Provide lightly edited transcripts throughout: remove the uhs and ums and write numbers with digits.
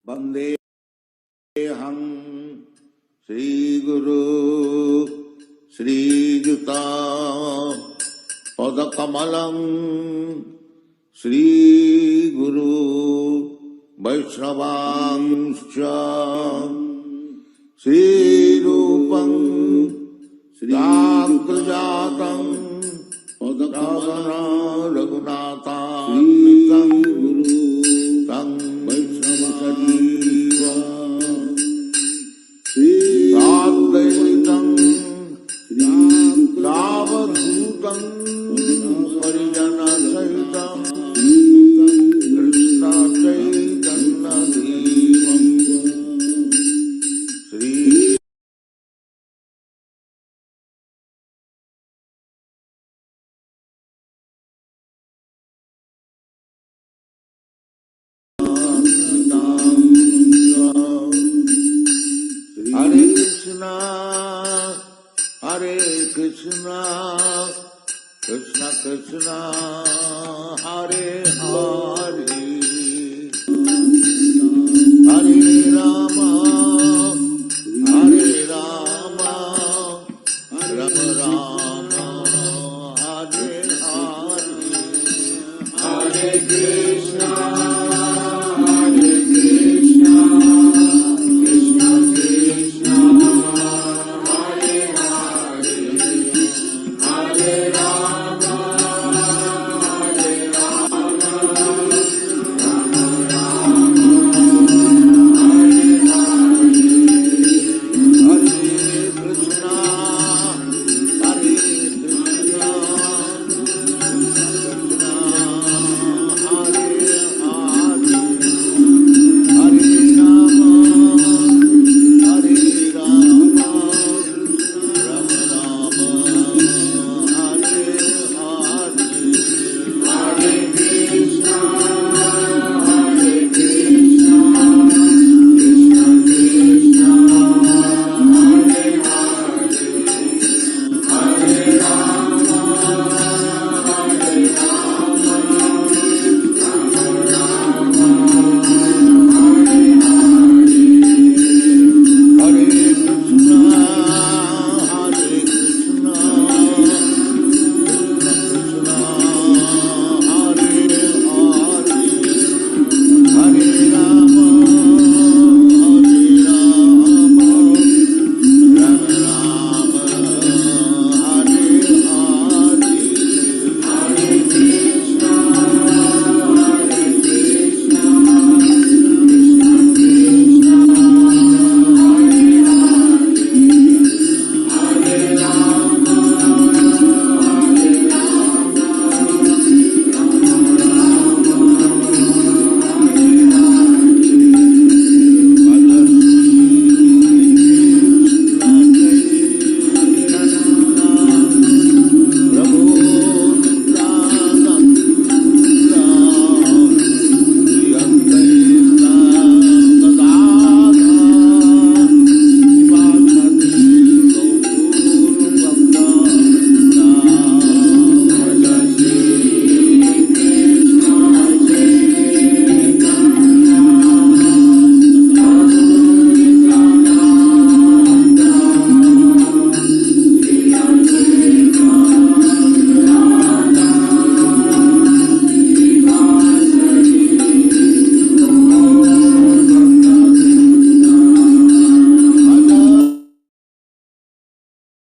Vandeham Sri Guru Sri Sutapa Dasa Sri Guru Vaishnavanscha Sri Rupam Sri Jatam Padakavana Raghunathan Guru Tang Vaishnavasadiva Sri Radhaitam Sri Lavadhutam Parijana Sahitam Krishna Chaitanya Devam Sri Hare Krishna, Hare Krishna, Krishna Krishna, Hare Hare, Hare Rama, Hare Rama, Rama Rama, Hare Hare, Hare Krishna, Hare Krishna, Krishna Krishna, Hare Hare, Hare Rama, Hare Rama, Rama Rama, Hare Hare, Hare Krishna, Hare Krishna, Krishna Hare Hare, Hare Rama, Hare Rama, Rama Rama, Hare Hare, Hare Krishna, Hare Krishna, Krishna Krishna, Hare Hare, Hare Rama, Hare Rama, Rama Rama, Hare Hare, Hare Krishna, Hare Krishna, Krishna Hare Hare, Hare Rama, Hare Rama, Rama Rama, Hare Hare, Hare Krishna, Hare Krishna, Krishna Krishna, Hare Hare, Hare Rama, Hare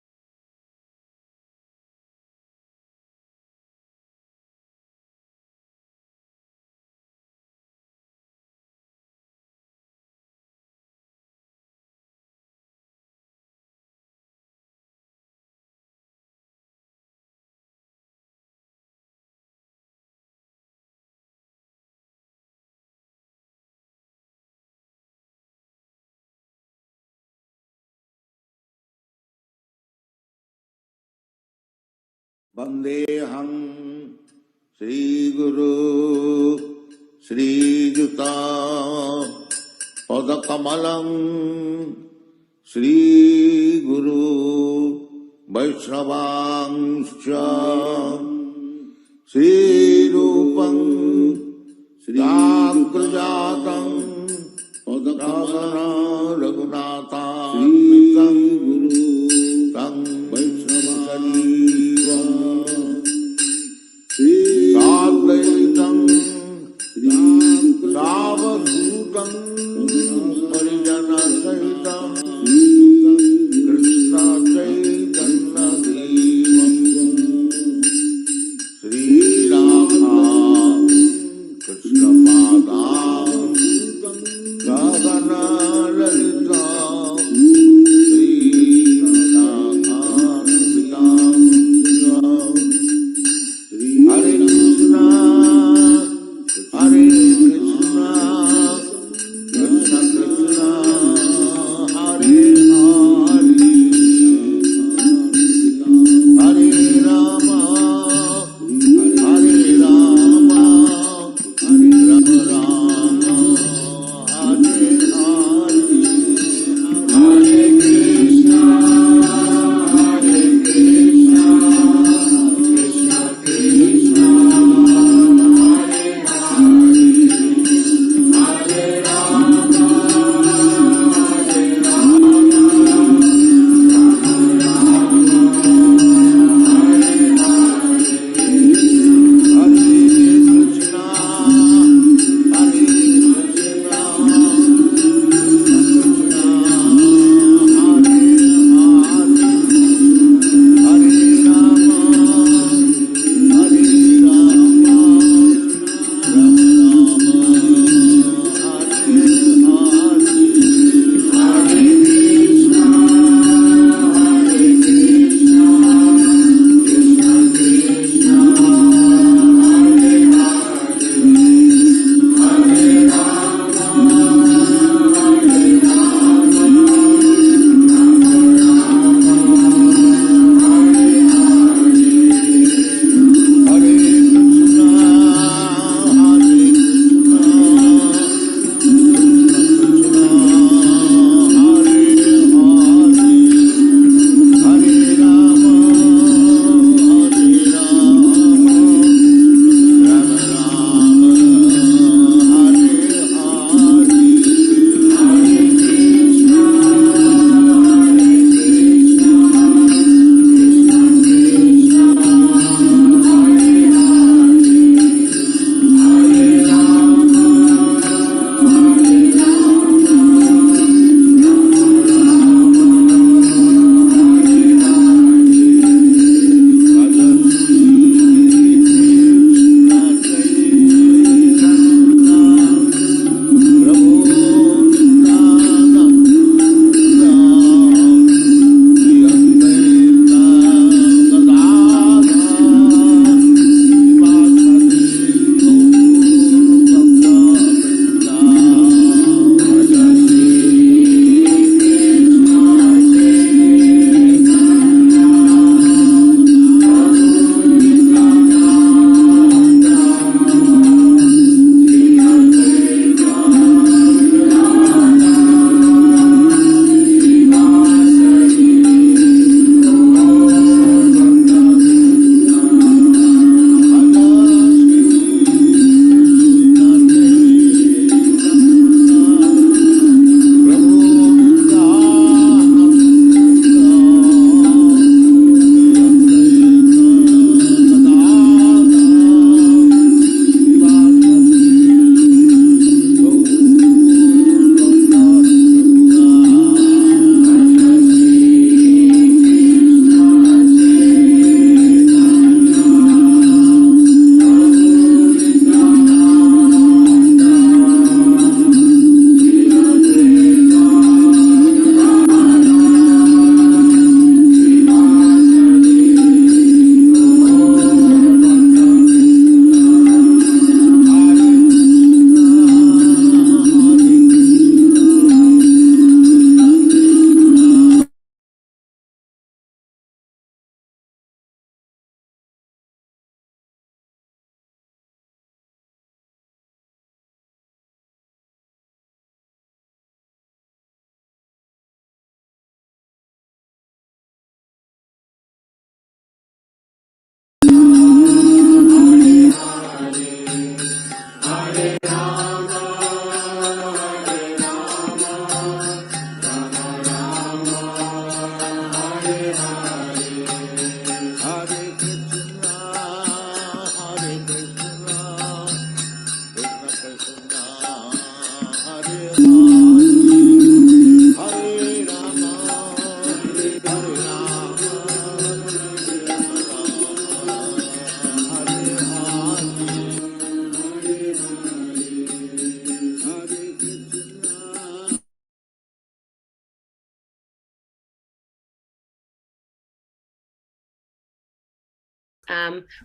Rama, Vandeham Sri Guru Sri Sutapa Dasa Sri Guru Vaishnavanscha Sri Rupam Sri Jatam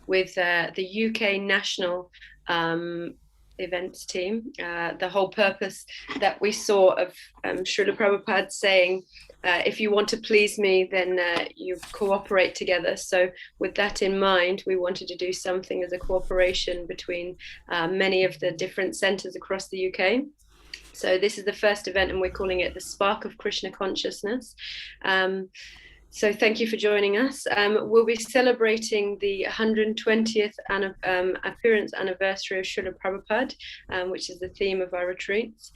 with the UK national events team. The whole purpose that we saw of Srila Prabhupada saying, if you want to please me, then you cooperate together. So with that in mind, we wanted to do something as a cooperation between many of the different centers across the UK. So this is the first event, and we're calling it the Spark of Krishna Consciousness. So thank you for joining us. We'll be celebrating the 120th appearance anniversary of Srila Prabhupada, which is the theme of our retreats.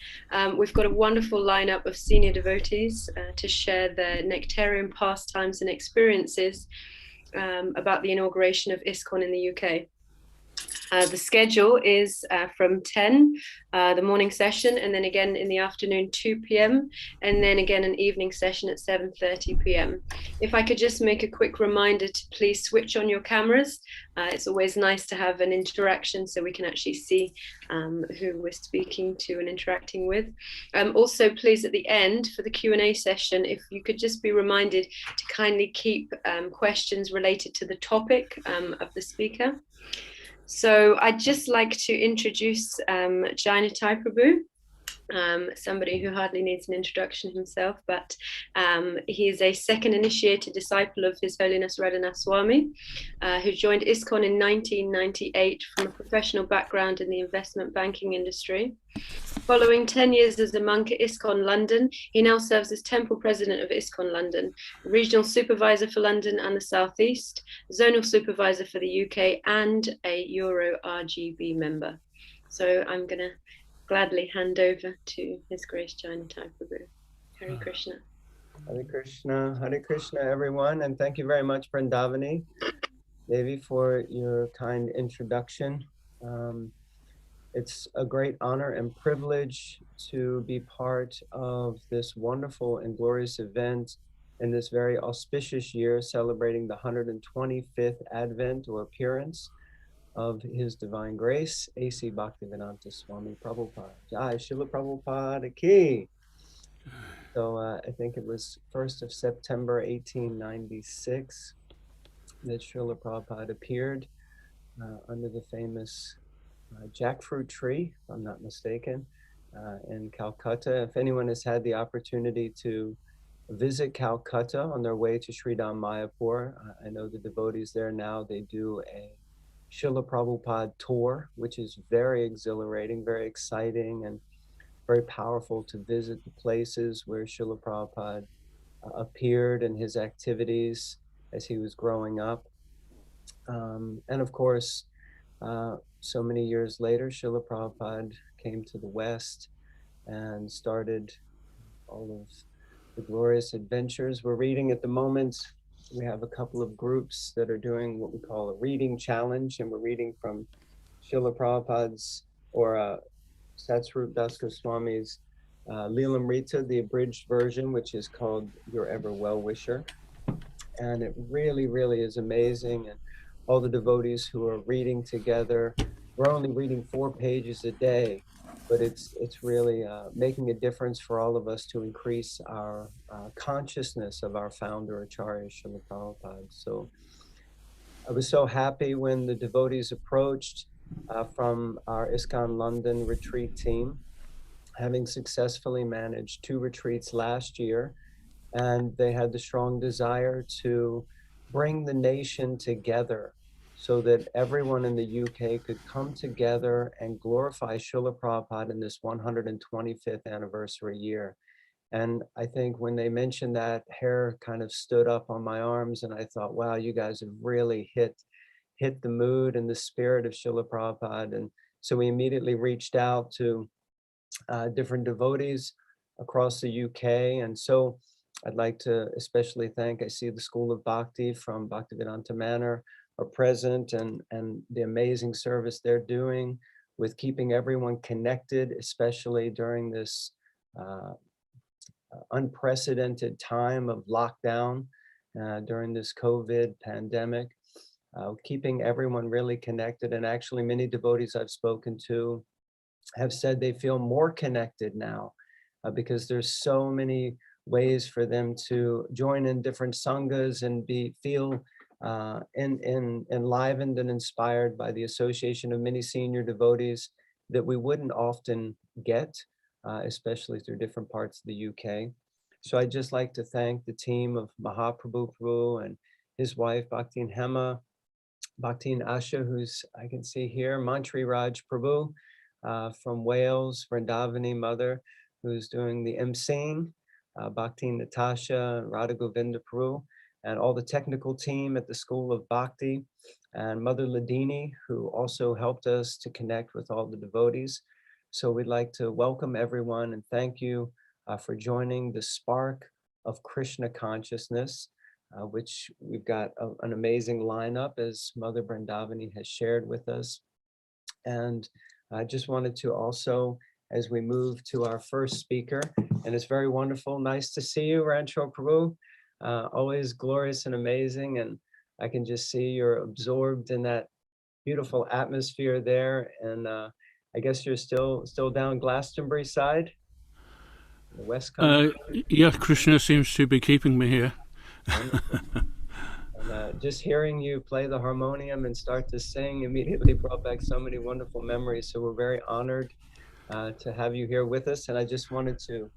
We've got a wonderful lineup of senior devotees to share their nectarian pastimes and experiences about the inauguration of ISKCON in the UK. The schedule is from 10, the morning session, and then again in the afternoon, 2 p.m., and then again an evening session at 7:30 p.m. If I could just make a quick reminder to please switch on your cameras. It's always nice to have an interaction so we can actually see who we're speaking to and interacting with. Also, please, at the end for the Q&A session, if you could just be reminded to kindly keep questions related to the topic of the speaker. So I'd just like to introduce Jnanatai Prabhu, somebody who hardly needs an introduction himself, but he is a second initiated disciple of His Holiness Radhanath Swami, who joined ISKCON in 1998 from a professional background in the investment banking industry. Following 10 years as a monk at ISKCON London, he now serves as Temple President of ISKCON London, Regional Supervisor for London and the South East, Zonal Supervisor for the UK, and a Euro RGB member. So I'm going to gladly hand over to His Grace Jnanatai Prabhu. Hare Krishna. Hare Krishna, everyone, and thank you very much, Vrindavani, Devi, for your kind introduction. It's a great honor and privilege to be part of this wonderful and glorious event in this very auspicious year, celebrating the 125th Advent or appearance of His Divine Grace, A.C. Bhaktivedanta Swami Prabhupada. Jai Srila Prabhupada Ki. So I think it was 1st of September 1896 that Srila Prabhupada appeared under the famous jackfruit tree, if I'm not mistaken, in Calcutta. If anyone has had the opportunity to visit Calcutta on their way to Sridham Mayapur, I know the devotees there now, they do a Srila Prabhupada tour, which is very exhilarating, very exciting, and very powerful to visit the places where Srila Prabhupada appeared and his activities as he was growing up. And of course, so many years later, Srila Prabhupada came to the West and started all of the glorious adventures. We're reading at the moment. We have a couple of groups that are doing what we call a reading challenge, and we're reading from Srila Prabhupada's or Satsvarup Das Goswami's Lilamrita, the abridged version, which is called Your Ever Well-Wisher. And it really, really is amazing. And all the devotees who are reading together, we're only reading 4 pages a day, but it's really making a difference for all of us to increase our consciousness of our founder, Acharya Srila Prabhupada. So I was so happy when the devotees approached from our ISKCON London retreat team, having successfully managed 2 retreats last year, and they had the strong desire to bring the nation together so that everyone in the UK could come together and glorify Srila Prabhupada in this 125th anniversary year. And I think when they mentioned that, hair kind of stood up on my arms, and I thought, wow, you guys have really hit the mood and the spirit of Srila Prabhupada. And so we immediately reached out to different devotees across the UK. And so I'd like to especially thank, I see the School of Bhakti from Bhaktivedanta Manor are present, and the amazing service they're doing with keeping everyone connected, especially during this unprecedented time of lockdown during this COVID pandemic, keeping everyone really connected. And actually many devotees I've spoken to have said they feel more connected now because there's so many ways for them to join in different sanghas and feel enlivened and inspired by the association of many senior devotees that we wouldn't often get, especially through different parts of the UK. So I'd just like to thank the team of Mahaprabhu Prabhu and his wife, Bhaktin Hema, Bhaktin Asha, who's I can see here, Mantri Raj Prabhu from Wales, Vrindavani Mother, who's doing the emceeing, Bhaktin Natasha, Radha Govinda Prabhu, and all the technical team at the School of Bhakti, and Mother Ladini, who also helped us to connect with all the devotees. So we'd like to welcome everyone and thank you for joining the Spark of Krishna Consciousness, which we've got an amazing lineup, as Mother Vrindavani has shared with us. And I just wanted to also, as we move to our first speaker, and it's very wonderful, nice to see you, Ranchor Prabhu. Always glorious and amazing, and I can just see you're absorbed in that beautiful atmosphere there. And I guess you're still down Glastonbury side, the west coast. Yeah, Krishna seems to be keeping me here. And, just hearing you play the harmonium and start to sing immediately brought back so many wonderful memories. So we're very honored to have you here with us. And I just wanted to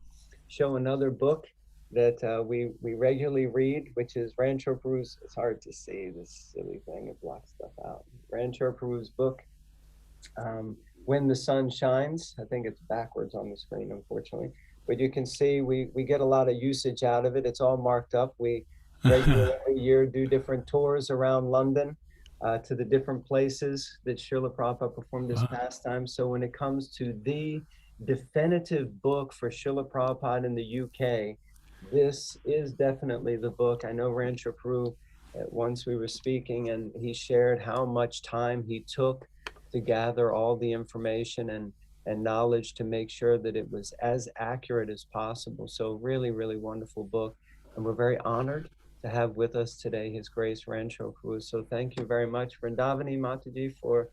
show another book that we regularly read, which is Ranchor Prabhu's. It's hard to see this silly thing, it blocks stuff out. Ranchor Prabhu's book, When the Sun Shines. I think it's backwards on the screen, unfortunately. But you can see we get a lot of usage out of it. It's all marked up. We regularly every year do different tours around London to the different places that Srila Prabhupada performed his pastime. So when it comes to the definitive book for Srila Prabhupada in the UK, this is definitely the book. I know Ranchor Prabhu, once we were speaking, and he shared how much time he took to gather all the information and knowledge to make sure that it was as accurate as possible. So really, really wonderful book. And we're very honored to have with us today His Grace Ranchor Prabhu. So thank you very much, Vrindavani Mataji, for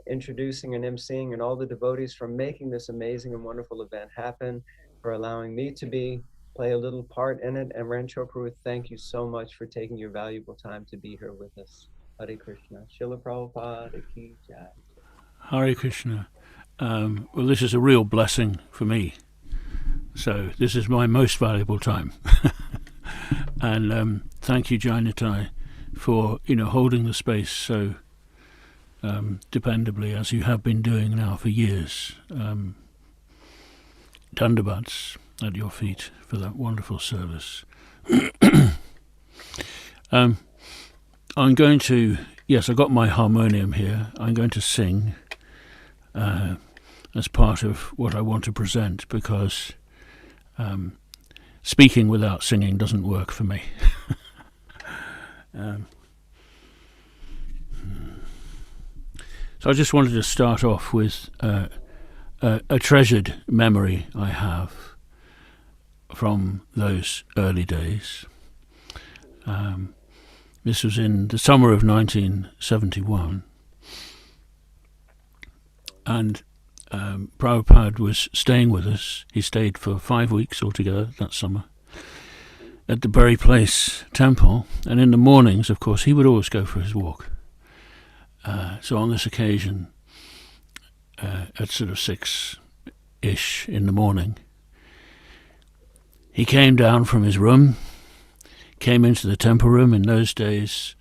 introducing and emceeing, and all the devotees for making this amazing and wonderful event happen, for allowing me to play a little part in it. And Ranchor Prabhu, thank you so much for taking your valuable time to be here with us. Hare Krishna. Srila Prabhupada ki jai. Hare Krishna. Well, this is a real blessing for me. So this is my most valuable time. And thank you, Jainatai, for holding the space so dependably, as you have been doing now for years. Dandavats at your feet for that wonderful service. I'm going to, yes, I've got my harmonium here. I'm going to sing as part of what I want to present, because speaking without singing doesn't work for me. So I just wanted to start off with a treasured memory I have from those early days. This was in the summer of 1971, and Prabhupada was staying with us. He stayed for 5 weeks altogether that summer at the Bury Place Temple, and in the mornings, of course, he would always go for his walk. So on this occasion, at sort of 6-ish in the morning, he came down from his room, came into the temple room. In those days,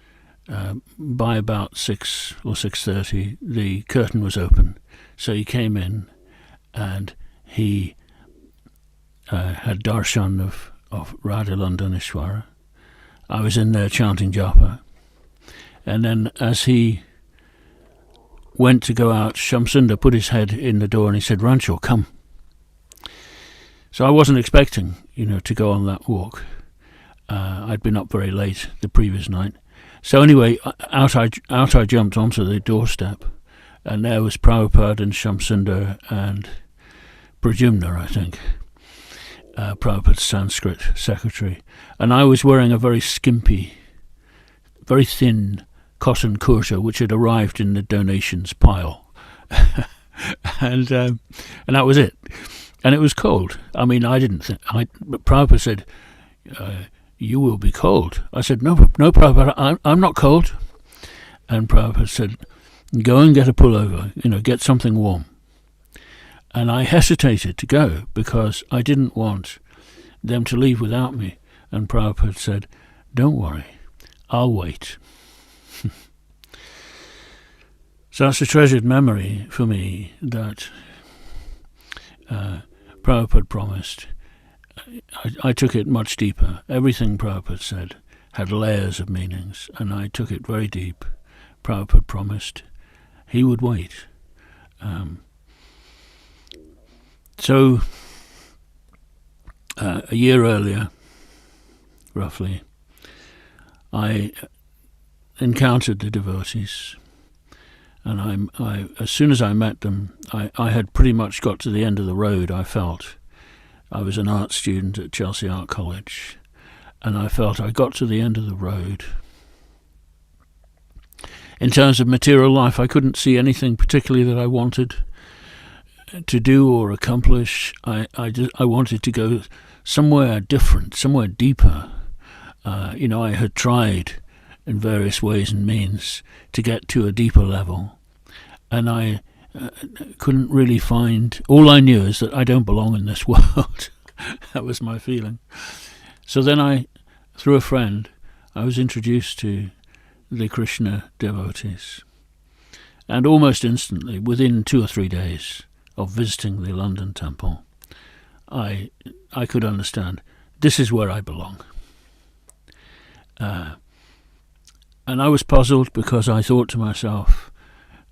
by about 6 or 6:30, the curtain was open. So he came in, and he had darshan of Radha Landaneshwara. I was in there chanting japa. And then as he went to go out, Shamsundar put his head in the door and he said, "Ranchor, come." So I wasn't expecting, to go on that walk. I'd been up very late the previous night. So anyway, out I jumped onto the doorstep, and there was Prabhupada and Shamsundar and Prajumna, I think, Prabhupada's Sanskrit secretary. And I was wearing a very skimpy, very thin cotton kurta, which had arrived in the donations pile. and that was it. And it was cold. I mean, I didn't think... But Prabhupada said, you will be cold. I said, no, Prabhupada, I'm not cold. And Prabhupada said, go and get a pullover, get something warm. And I hesitated to go because I didn't want them to leave without me. And Prabhupada said, don't worry, I'll wait. So that's a treasured memory for me that Prabhupada promised. I took it much deeper. Everything Prabhupada said had layers of meanings, and I took it very deep. Prabhupada promised he would wait. So a year earlier, roughly, I encountered the devotees, and I as soon as I met them, I had pretty much got to the end of the road. I felt I was an art student at Chelsea Art College, and I felt I got to the end of the road. In terms of material life, I couldn't see anything particularly that I wanted to do or accomplish. I wanted to go somewhere different, somewhere deeper. I had tried in various ways and means to get to a deeper level, and I couldn't really find. All I knew is that I don't belong in this world. That was my feeling. So then through a friend, I was introduced to the Krishna devotees, and almost instantly, within 2 or 3 days of visiting the London temple, I could understand this is where I belong. And I was puzzled because I thought to myself,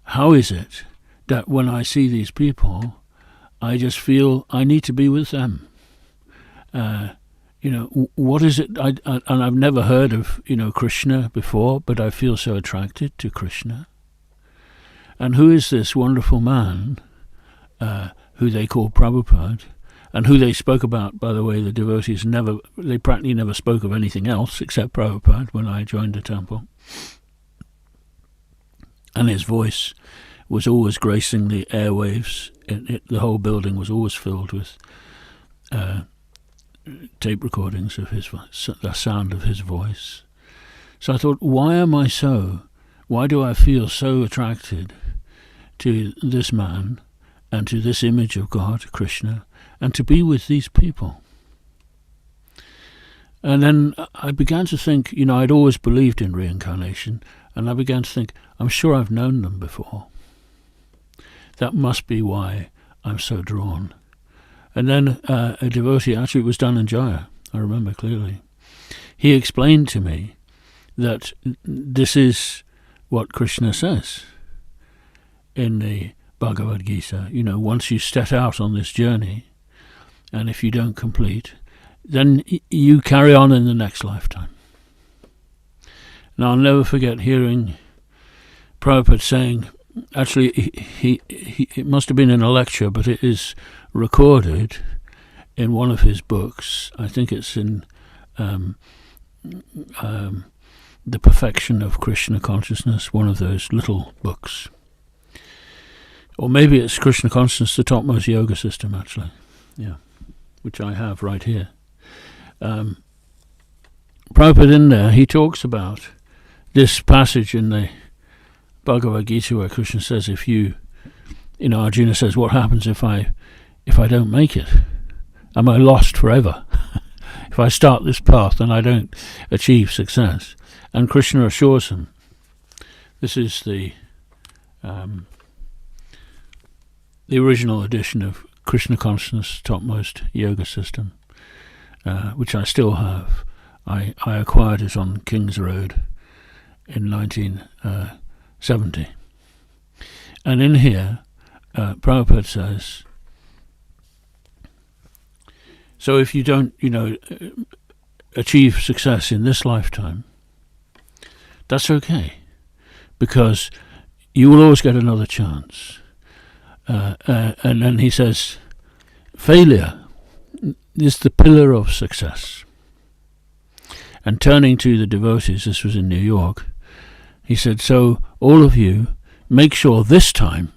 how is it that when I see these people, I just feel I need to be with them? What is it? And I've never heard of, Krishna before, but I feel so attracted to Krishna. And who is this wonderful man who they call Prabhupada, and who they spoke about, by the way, the devotees they practically never spoke of anything else except Prabhupada when I joined the temple. And his voice was always gracing the airwaves. The whole building was always filled with tape recordings of his voice, the sound of his voice. So I thought, why do I feel so attracted to this man and to this image of God, Krishna, and to be with these people? And then I began to think, I'd always believed in reincarnation, and I began to think, I'm sure I've known them before. That must be why I'm so drawn. And then a devotee, actually it was Dhananjaya, I remember clearly, he explained to me that this is what Krishna says in the Bhagavad Gita. Once you set out on this journey, and if you don't complete, then you carry on in the next lifetime. Now, I'll never forget hearing Prabhupada saying, actually, he it must have been in a lecture, but it is recorded in one of his books. I think it's in The Perfection of Krishna Consciousness, one of those little books. Or maybe it's Krishna Consciousness, the topmost yoga system, actually. Yeah, which I have right here. Prabhupada in there, he talks about this passage in the Bhagavad Gita where Krishna says, Arjuna says, what happens if I don't make it? Am I lost forever? If I start this path and I don't achieve success? And Krishna assures him, this is the original edition of Krishna Consciousness Topmost Yoga System, which I still have. I acquired it on King's Road in 1970. And in here, Prabhupada says, so if you don't, achieve success in this lifetime, that's okay, because you will always get another chance. And then he says, failure is the pillar of success. And turning to the devotees, this was in New York, he said, so all of you, make sure this time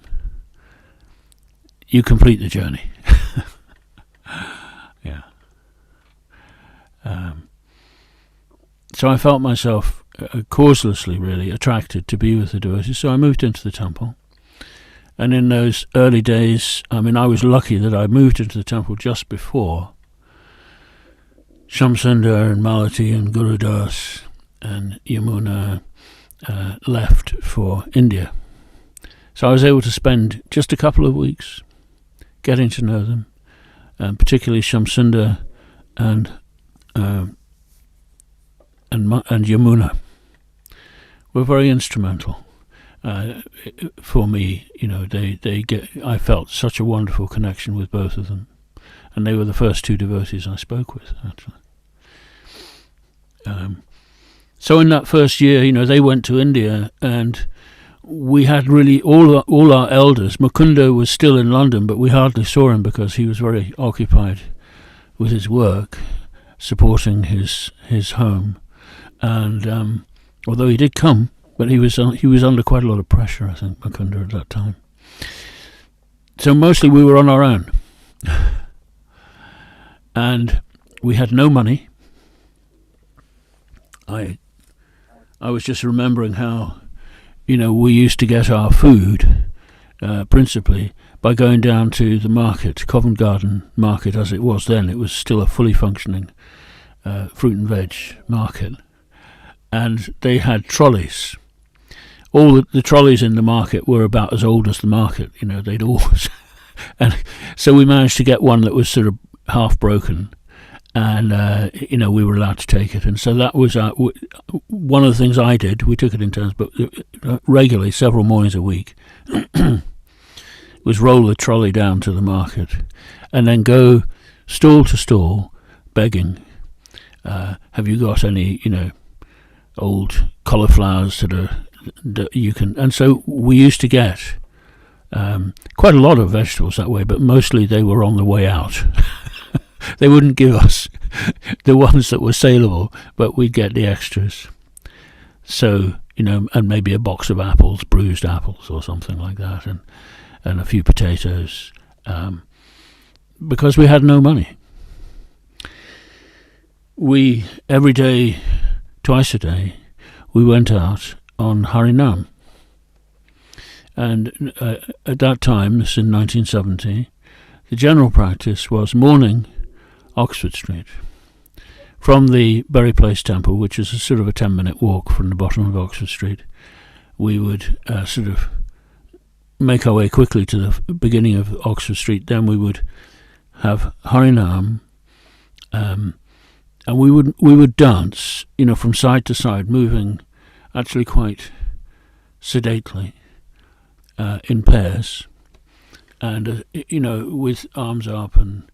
you complete the journey. Yeah. So I felt myself causelessly really attracted to be with the devotees. So I moved into the temple. And in those early days, I mean, I was lucky that I moved into the temple just before Shamsundar and Malati and Gurudas and Yamuna left for India. So I was able to spend just a couple of weeks getting to know them, particularly Shamsundar and Yamuna were very instrumental for me. You know, I felt such a wonderful connection with both of them, and they were the first two devotees I spoke with, actually. So in that first year, you know, they went to India, and we had really all our elders. Mukunda was still in London, but we hardly saw him because he was very occupied with his work, supporting his home. And although he did come, but he was under quite a lot of pressure, I think, Mukunda, at that time. So mostly we were on our own, and we had no money. I was just remembering how, you know, we used to get our food principally by going down to the market, Covent Garden Market as it was then. It was still a fully functioning fruit and veg market. And they had trolleys. All the trolleys in the market were about as old as the market, you know, they'd always... And so we managed to get one that was sort of half broken, and, you know, we were allowed to take it. And so that was one of the things I did. We took it in turns, but regularly, several mornings a week, was roll the trolley down to the market and then go stall to stall begging, have you got any, you know, old cauliflowers that you can... And so we used to get quite a lot of vegetables that way, but mostly they were on the way out. They wouldn't give us the ones that were saleable, but we'd get the extras. So, you know, and maybe a box of apples, bruised apples or something like that, and a few potatoes, because we had no money. We, every day, twice a day, we went out on Harinam. And at that time, this is in 1970, the general practice was morning, Oxford Street. From the Bury Place Temple, which is a sort of a 10-minute walk from the bottom of Oxford Street, we would sort of make our way quickly to the beginning of Oxford Street. Then we would have Harinam, and we would dance, you know, from side to side, moving actually quite sedately in pairs, and you know, with arms up and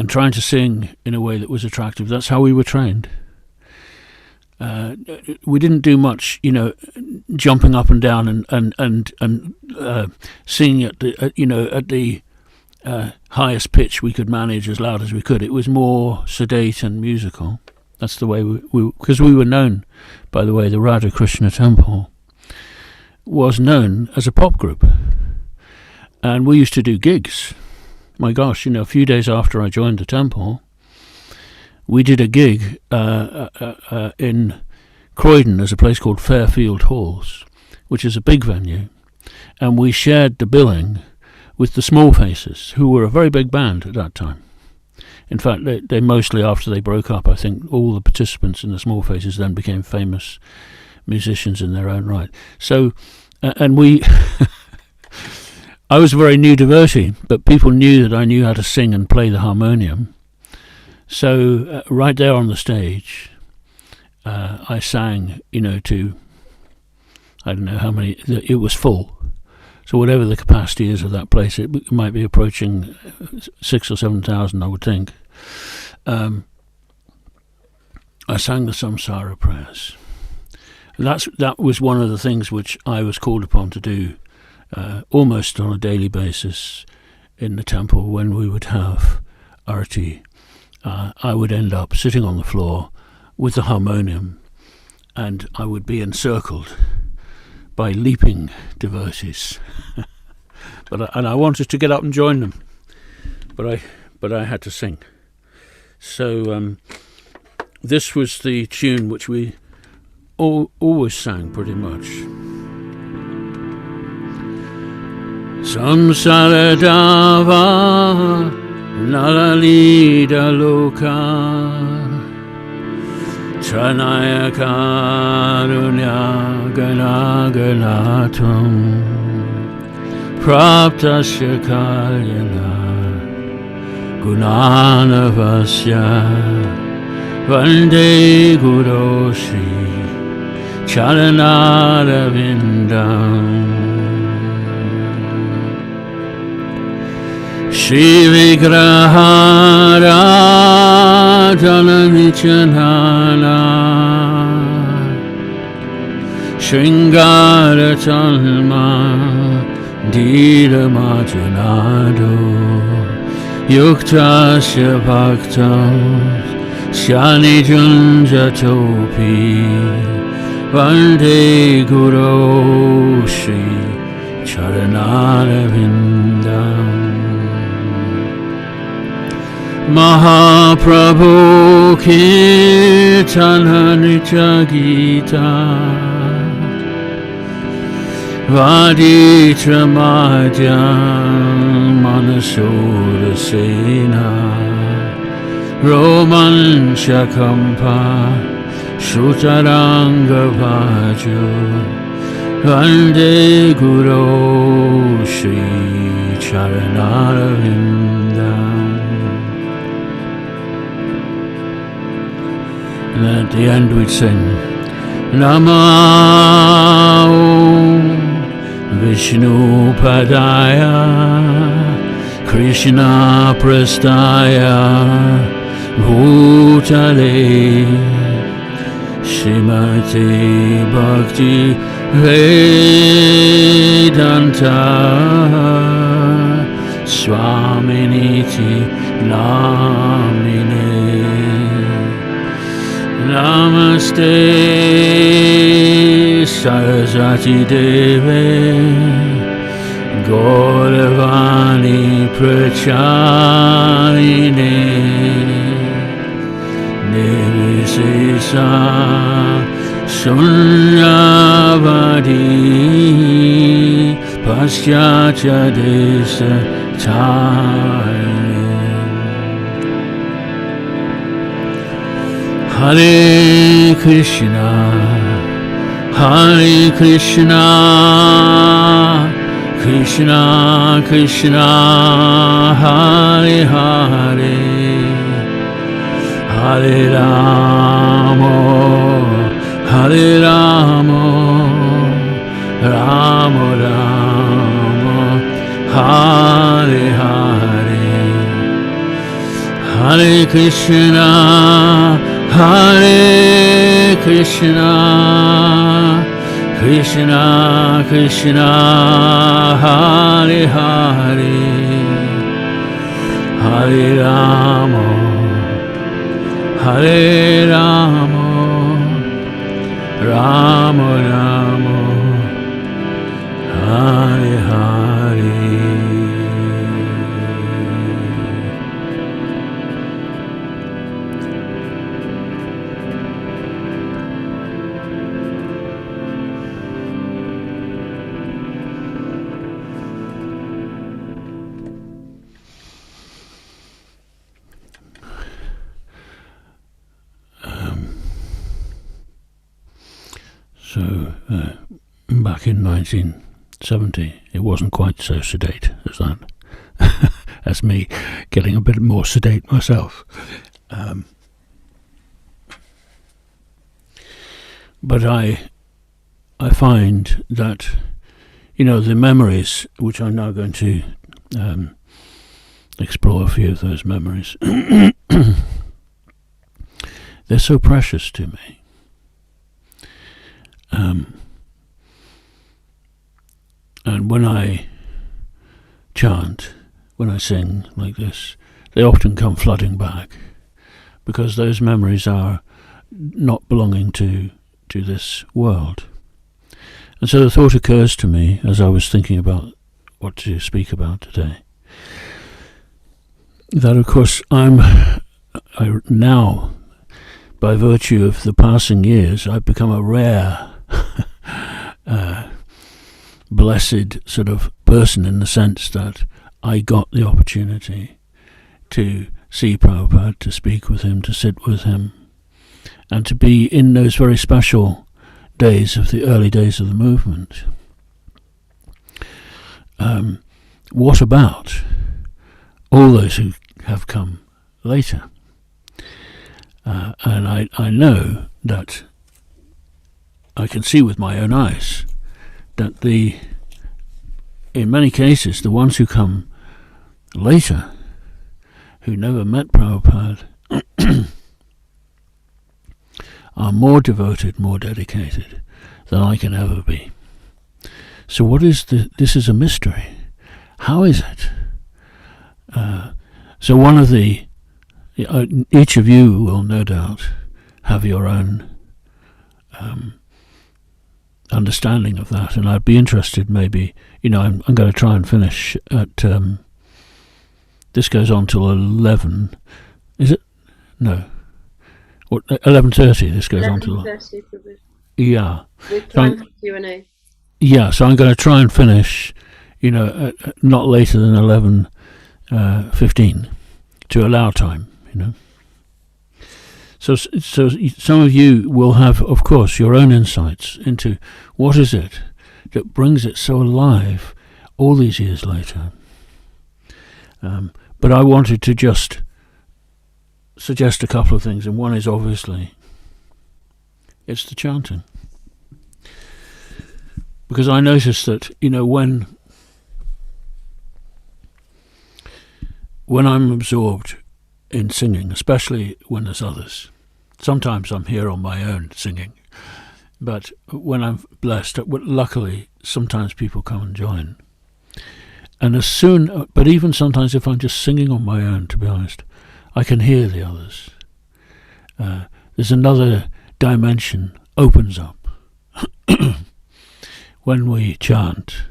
trying to sing in a way that was attractive. That's how we were trained. We didn't do much, you know, jumping up and down and singing at the highest pitch we could manage as loud as we could. It was more sedate and musical. That's the way because we were known, by the way, the Radha Krishna Temple was known as a pop group, and we used to do gigs. My gosh, you know, a few days after I joined the temple, we did a gig in Croydon. There's a place called Fairfield Halls, which is a big venue, and we shared the billing with the Small Faces, who were a very big band at that time. In fact, they mostly, after they broke up, I think all the participants in the Small Faces then became famous musicians in their own right. So, and we... I was a very new devotee, but people knew that I knew how to sing and play the harmonium. So right there on the stage, I sang, you know, to, I don't know how many, it was full. So whatever the capacity is of that place, it might be approaching 6,000 or 7,000, I would think. I sang the Samsara prayers. That was one of the things which I was called upon to do almost on a daily basis in the temple when we would have arati. I would end up sitting on the floor with the harmonium, and I would be encircled by leaping devotees. And I wanted to get up and join them, but I had to sing. So this was the tune which we always sang pretty much. Samsara dava nalalida loka Tranaya karunya ganaganatam Praptasya kalyana Gunanavasya Vande Guru Shri Charanarvindam Shri Vigrahara Jananichanana Shringara Talma Dira Majanado Yuktasya Bhaktam Shani Junjatopi Vande Guru Shri Charanarvindam Mahaprabhu Kirtana Nitya Gita Vaditra Madhyam Manasura Sena Romancha Kampa Shrutaranga Bhajo Vande Guru Shri Charanarvindam. And at the end we'd sing Namo Vishnu Padaya Krishna Prastaya Bhutale Srimati Bhakti Vedanta Swaminiti Namine Namaste Saraswati Devi Gauravani Pracharine Nirvisesa Sunyavadi Paschatya Desa Tarine Hare Krishna Krishna Krishna Hare Hare Hare Rama Rama Rama Hare Hare Hare Krishna Krishna Krishna Hare Hare Hare Rama Rama Rama Hare Hare. So, back in 1970, it wasn't quite so sedate as that. That's me getting a bit more sedate myself. But I find that, the memories, which I'm now going to explore a few of those memories, they're so precious to me. And when I chant, when I sing like this, they often come flooding back, because those memories are not belonging to this world. And so the thought occurs to me as I was thinking about what to speak about today, that of course I now by virtue of the passing years, I've become a rare, blessed sort of person, in the sense that I got the opportunity to see Prabhupada, to speak with him, to sit with him, and to be in those very special days of the early days of the movement. What about all those who have come later? And I know that I can see with my own eyes that in many cases, the ones who come later, who never met Prabhupada, are more devoted, more dedicated than I can ever be. So what is this is a mystery. How is it? So one of each of you will no doubt have your own understanding of that, and I'd be interested, maybe, I'm going to try and finish at, this goes on till 11, is it? No. 11:30, this goes on till... 11:30, yeah. with time for Q&A. Yeah, so I'm going to try and finish, not later than 11:15 to allow time, So some of you will have, of course, your own insights into what is it that brings it so alive all these years later. But I wanted to just suggest a couple of things, and one is obviously it's the chanting. Because I noticed that, when I'm absorbed in singing, especially when there's others, sometimes I'm here on my own singing, but when I'm blessed, luckily sometimes people come and join. And but even sometimes if I'm just singing on my own, to be honest, I can hear the others. There's another dimension opens up when we chant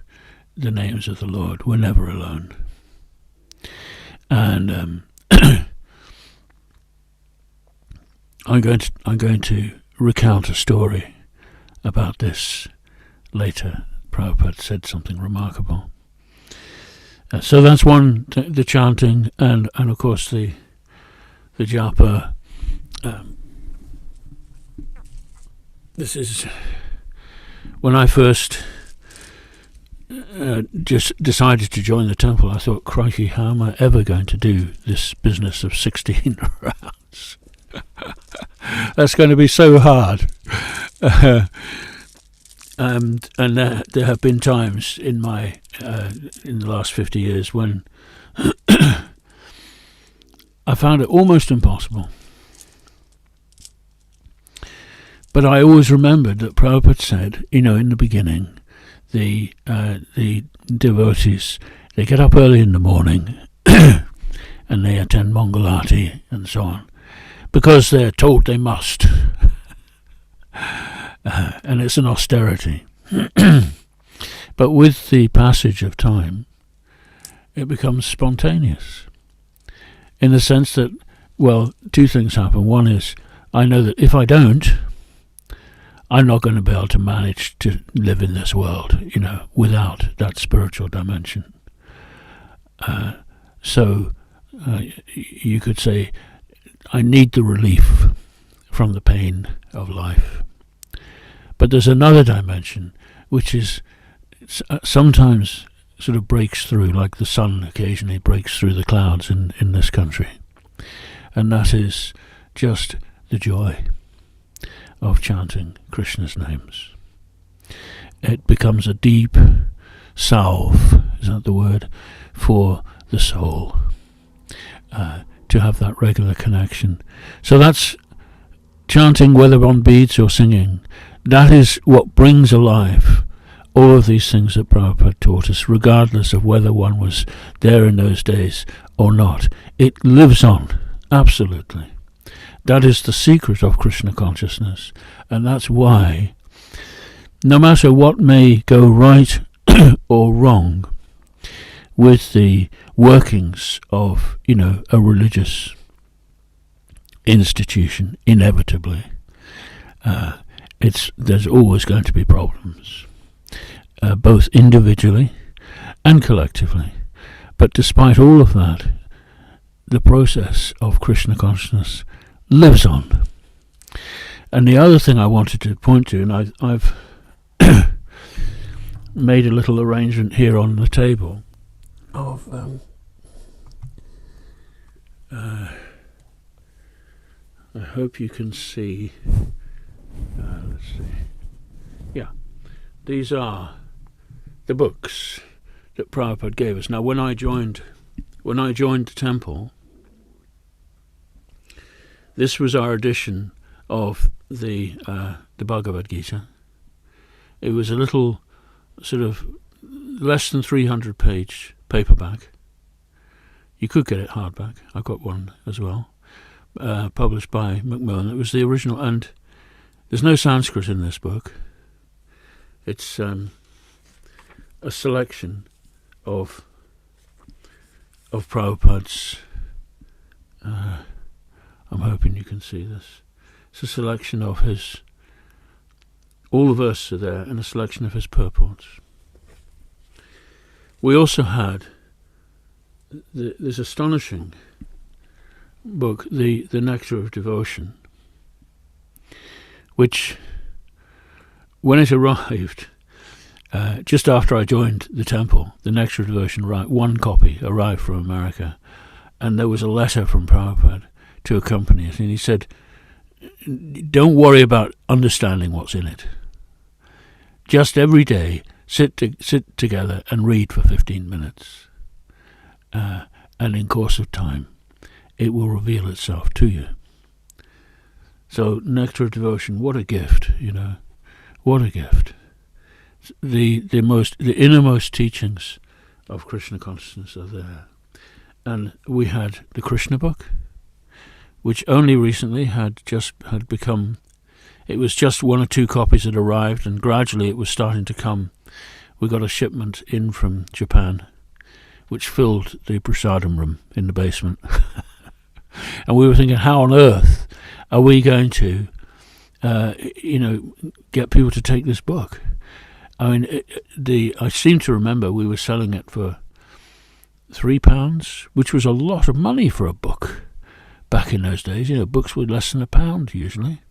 the names of the Lord. We're never alone. And I'm going to recount a story about this later. Prabhupada said something remarkable. So that's one, the chanting, and of course the japa. This is when I first just decided to join the temple. I thought, crikey, how am I ever going to do this business of 16 rounds? That's going to be so hard. And there have been times in the last 50 years when I found it almost impossible. But I always remembered that Prabhupada said, in the beginning, the devotees, they get up early in the morning and they attend Mangalati and so on, because they're told they must. And it's an austerity. But with the passage of time, it becomes spontaneous. In the sense that, two things happen. One is, I know that if I don't, I'm not going to be able to manage to live in this world, without that spiritual dimension. So you could say, I need the relief from the pain of life. But there's another dimension, which is sometimes sort of breaks through, like the sun occasionally breaks through the clouds in this country. And that is just the joy of chanting Krishna's names. It becomes a deep salve, is that the word, for the soul, to have that regular connection. So that's chanting, whether on beads or singing. That is what brings alive all of these things that Prabhupada taught us, regardless of whether one was there in those days or not. It lives on, absolutely. That is the secret of Krishna consciousness, and that's why, no matter what may go right or wrong with the workings of, a religious institution, inevitably, there's always going to be problems, both individually and collectively. But despite all of that, the process of Krishna consciousness lives on. And the other thing I wanted to point to, and I've made a little arrangement here on the table of I hope you can see. Let's see. Yeah, these are the books that Prabhupada gave us. Now, when I joined the temple, this was our edition of the Bhagavad Gita. It was a little sort of less than 300-page paperback. You could get it hardback. I got one as well, published by Macmillan. It was the original, and there's no Sanskrit in this book. It's a selection of Prabhupada's. I'm hoping you can see this. It's a selection of his. All the verses are there, and a selection of his purports. We also had this astonishing book, the Nectar of Devotion, which, when it arrived, just after I joined the temple, the Nectar of Devotion, one copy arrived from America, and there was a letter from Prabhupada to accompany it, and he said, don't worry about understanding what's in it. Just every day, sit together and read for 15 minutes. And in course of time, it will reveal itself to you. So, Nectar of Devotion, what a gift, what a gift. The innermost teachings of Krishna consciousness are there. And we had the Krishna book, which only recently had become, it was just 1 or 2 copies that arrived, and gradually it was starting to come. We got a shipment in from Japan, which filled the prasadam room in the basement. And we were thinking, how on earth are we going to, get people to take this book? I mean, I seem to remember we were selling it for £3, which was a lot of money for a book back in those days. Books were less than £1 usually.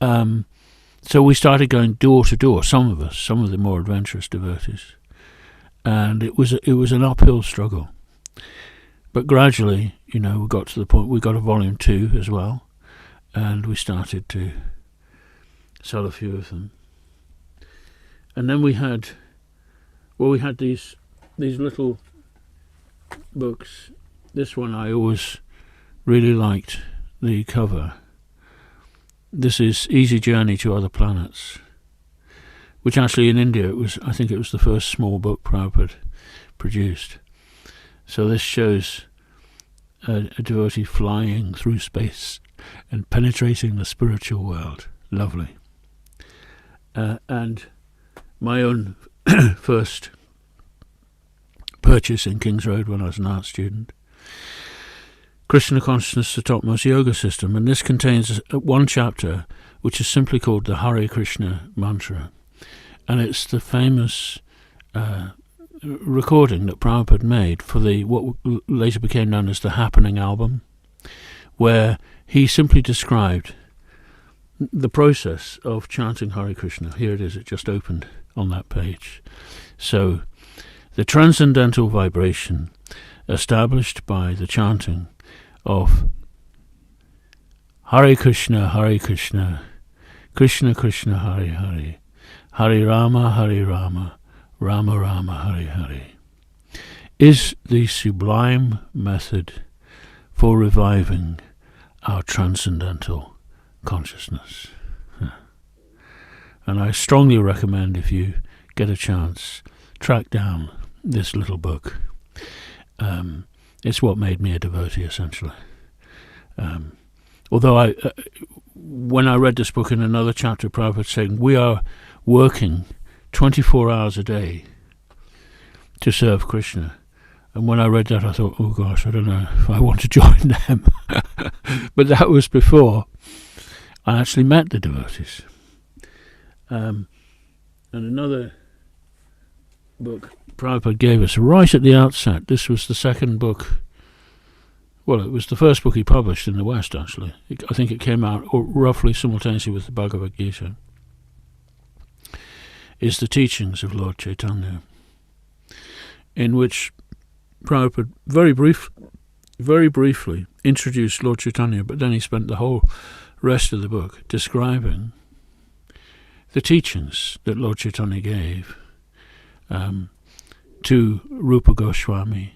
So we started going door to door, some of the more adventurous devotees. And it was an uphill struggle. But gradually, we got to the point, we got a volume 2 as well, and we started to sell a few of them. And then we had these little books. This one I always really liked the cover. This is Easy Journey to Other Planets, which actually in India I think it was the first small book Prabhupada produced. So this shows a devotee flying through space and penetrating the spiritual world. Lovely. And my own first purchase in King's Road when I was an art student, Krishna Consciousness, the Topmost Yoga System, and this contains one chapter which is simply called the Hare Krishna mantra, and it's the famous recording that Prabhupada made for what later became known as the Happening album, where he simply described the process of chanting Hare Krishna. Here it is, it just opened on that page. So, the transcendental vibration established by the chanting of Hare Krishna, Krishna Krishna, Hare Hare, Hare Rama, Rama Rama, Hare Hare, is the sublime method for reviving our transcendental consciousness. And I strongly recommend, if you get a chance, track down this little book. It's what made me a devotee, essentially. Although when I read this book in another chapter, Prabhupada saying, we are working 24 hours a day to serve Krishna. And when I read that, I thought, oh gosh, I don't know if I want to join them. But that was before I actually met the devotees. And another book Prabhupada gave us right at the outset, this was the second book, well, it was the first book he published in the West, actually. I think it came out roughly simultaneously with the Bhagavad Gita, is the teachings of Lord Chaitanya, in which Prabhupada very briefly introduced Lord Chaitanya, but then he spent the whole rest of the book describing the teachings that Lord Chaitanya gave to Rupa Goswami,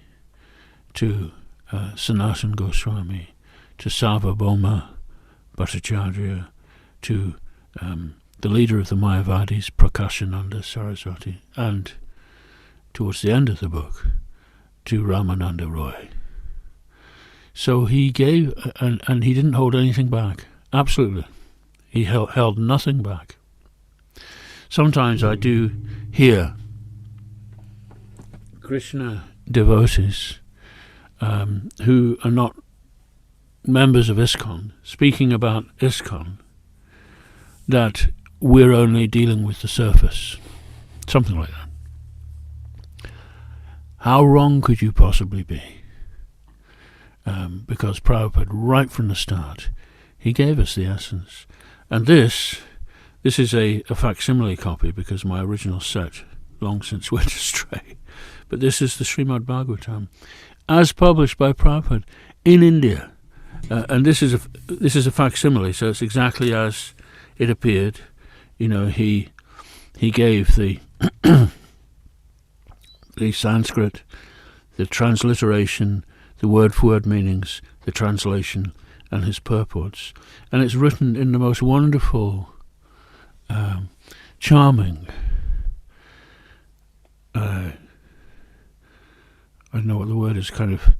to Sanatana Goswami, to Sarvabhauma Bhattacharya, to the leader of the Mayavadis, Prakashananda Saraswati, and towards the end of the book, to Ramananda Roy. So he gave, and he didn't hold anything back. Absolutely. He held nothing back. Sometimes I do hear Krishna devotees who are not members of ISKCON speaking about ISKCON, that we're only dealing with the surface. Something like that. How wrong could you possibly be? Because Prabhupada, right from the start, he gave us the essence. And this is a facsimile copy, because my original set long since went astray. But this is the Srimad Bhagavatam, as published by Prabhupada in India. And this is a facsimile, so it's exactly as it appeared. You know, he gave the the Sanskrit, the transliteration, the word-for-word meanings, the translation, and his purports. And it's written in the most wonderful, charming, I don't know what the word is, kind of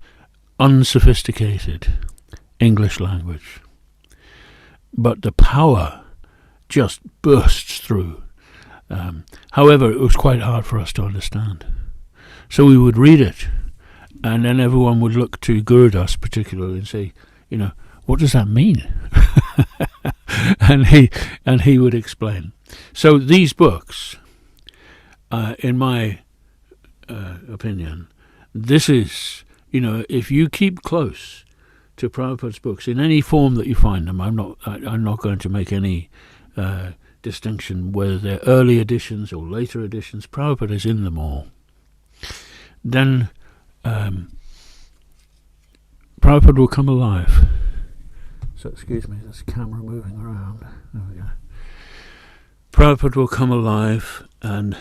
unsophisticated English language. But the power just bursts through. However, it was quite hard for us to understand. So we would read it, and then everyone would look to Gurudas particularly and say, you know, what does that mean? and he would explain. So these books, in my opinion, this is, you know, if you keep close to Prabhupada's books in any form that you find them, I'm not going to make any distinction whether they're early editions or later editions. Prabhupada is in them all. Then Prabhupada will come alive. So excuse me, there's a camera moving around. There we go. Prabhupada will come alive, and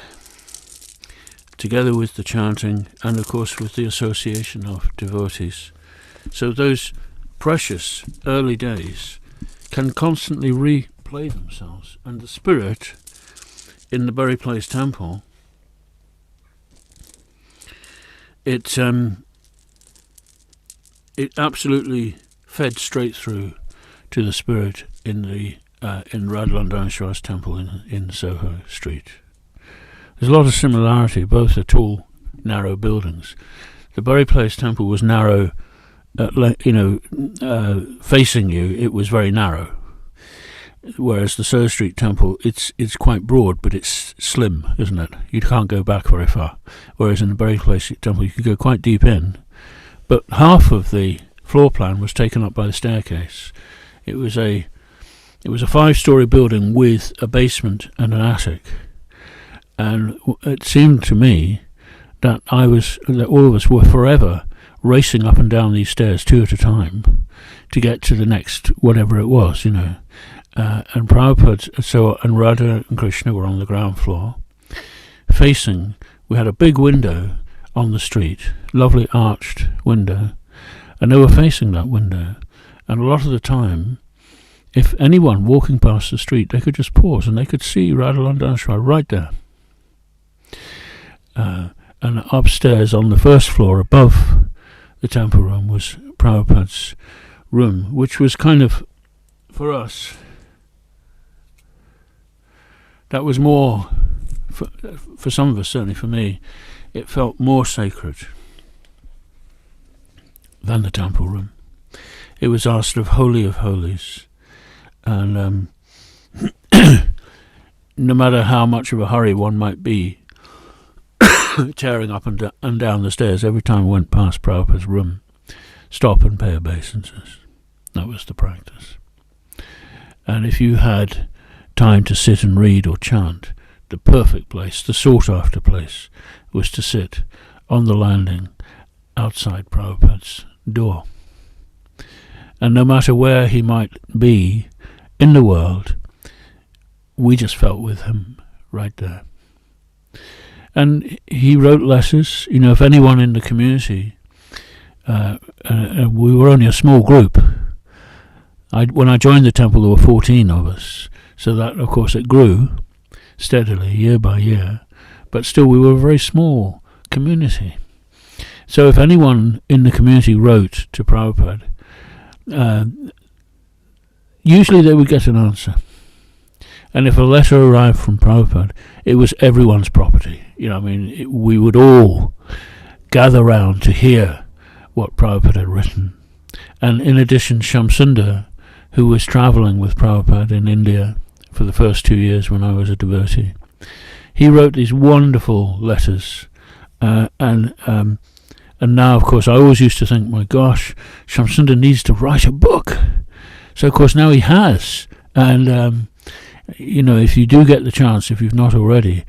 together with the chanting, and of course with the association of devotees. So those precious early days can constantly replay themselves, and the spirit in the Bury Place Temple, it absolutely fed straight through to the spirit in the in Radhalandaneshwar's temple in Soho Street. There's a lot of similarity. Both are tall, narrow buildings. The Bury Place Temple was narrow, facing you. It was very narrow. Whereas the Soho Street Temple, it's quite broad, but it's slim, isn't it? You can't go back very far. Whereas in the Bury Place Temple, you could go quite deep in. But half of the floor plan was taken up by the staircase. It was a 5-story building with a basement and an attic. And it seemed to me that all of us were forever racing up and down these stairs 2 at a time to get to the next whatever it was, you know. And Prabhupada, and Radha and Krishna were on the ground floor, facing. We had a big window on the street, lovely arched window, and they were facing that window. And a lot of the time, if anyone walking past the street, they could just pause and they could see Radhalandaneshwar right there. And upstairs on the first floor above the temple room was Prabhupada's room, which was kind of, for us, that was more, for some of us, certainly for me, it felt more sacred. than the temple room. It was our sort of holy of holies. And no matter how much of a hurry one might be, tearing up and down the stairs, every time we went past Prabhupada's room, stop and pay obeisances. That was the practice. And if you had time to sit and read or chant, the perfect place, the sought-after place, was to sit on the landing outside Prabhupada's door. And no matter where he might be in the world, we just felt with him right there. And he wrote letters. You know, if anyone in the community, we were only a small group. When I joined the temple, there were 14 of us. So that, of course, it grew steadily, year by year. But still, we were a very small community. So if anyone in the community wrote to Prabhupada, usually they would get an answer. And if a letter arrived from Prabhupada, it was everyone's property. You know, I mean, we would all gather round to hear what Prabhupada had written. And in addition, Shamsundar, who was travelling with Prabhupada in India for the first 2 years when I was a devotee, he wrote these wonderful letters. And now, of course, I always used to think, my gosh, Shamsundar needs to write a book. So, of course, now he has. And you know, if you do get the chance, if you've not already,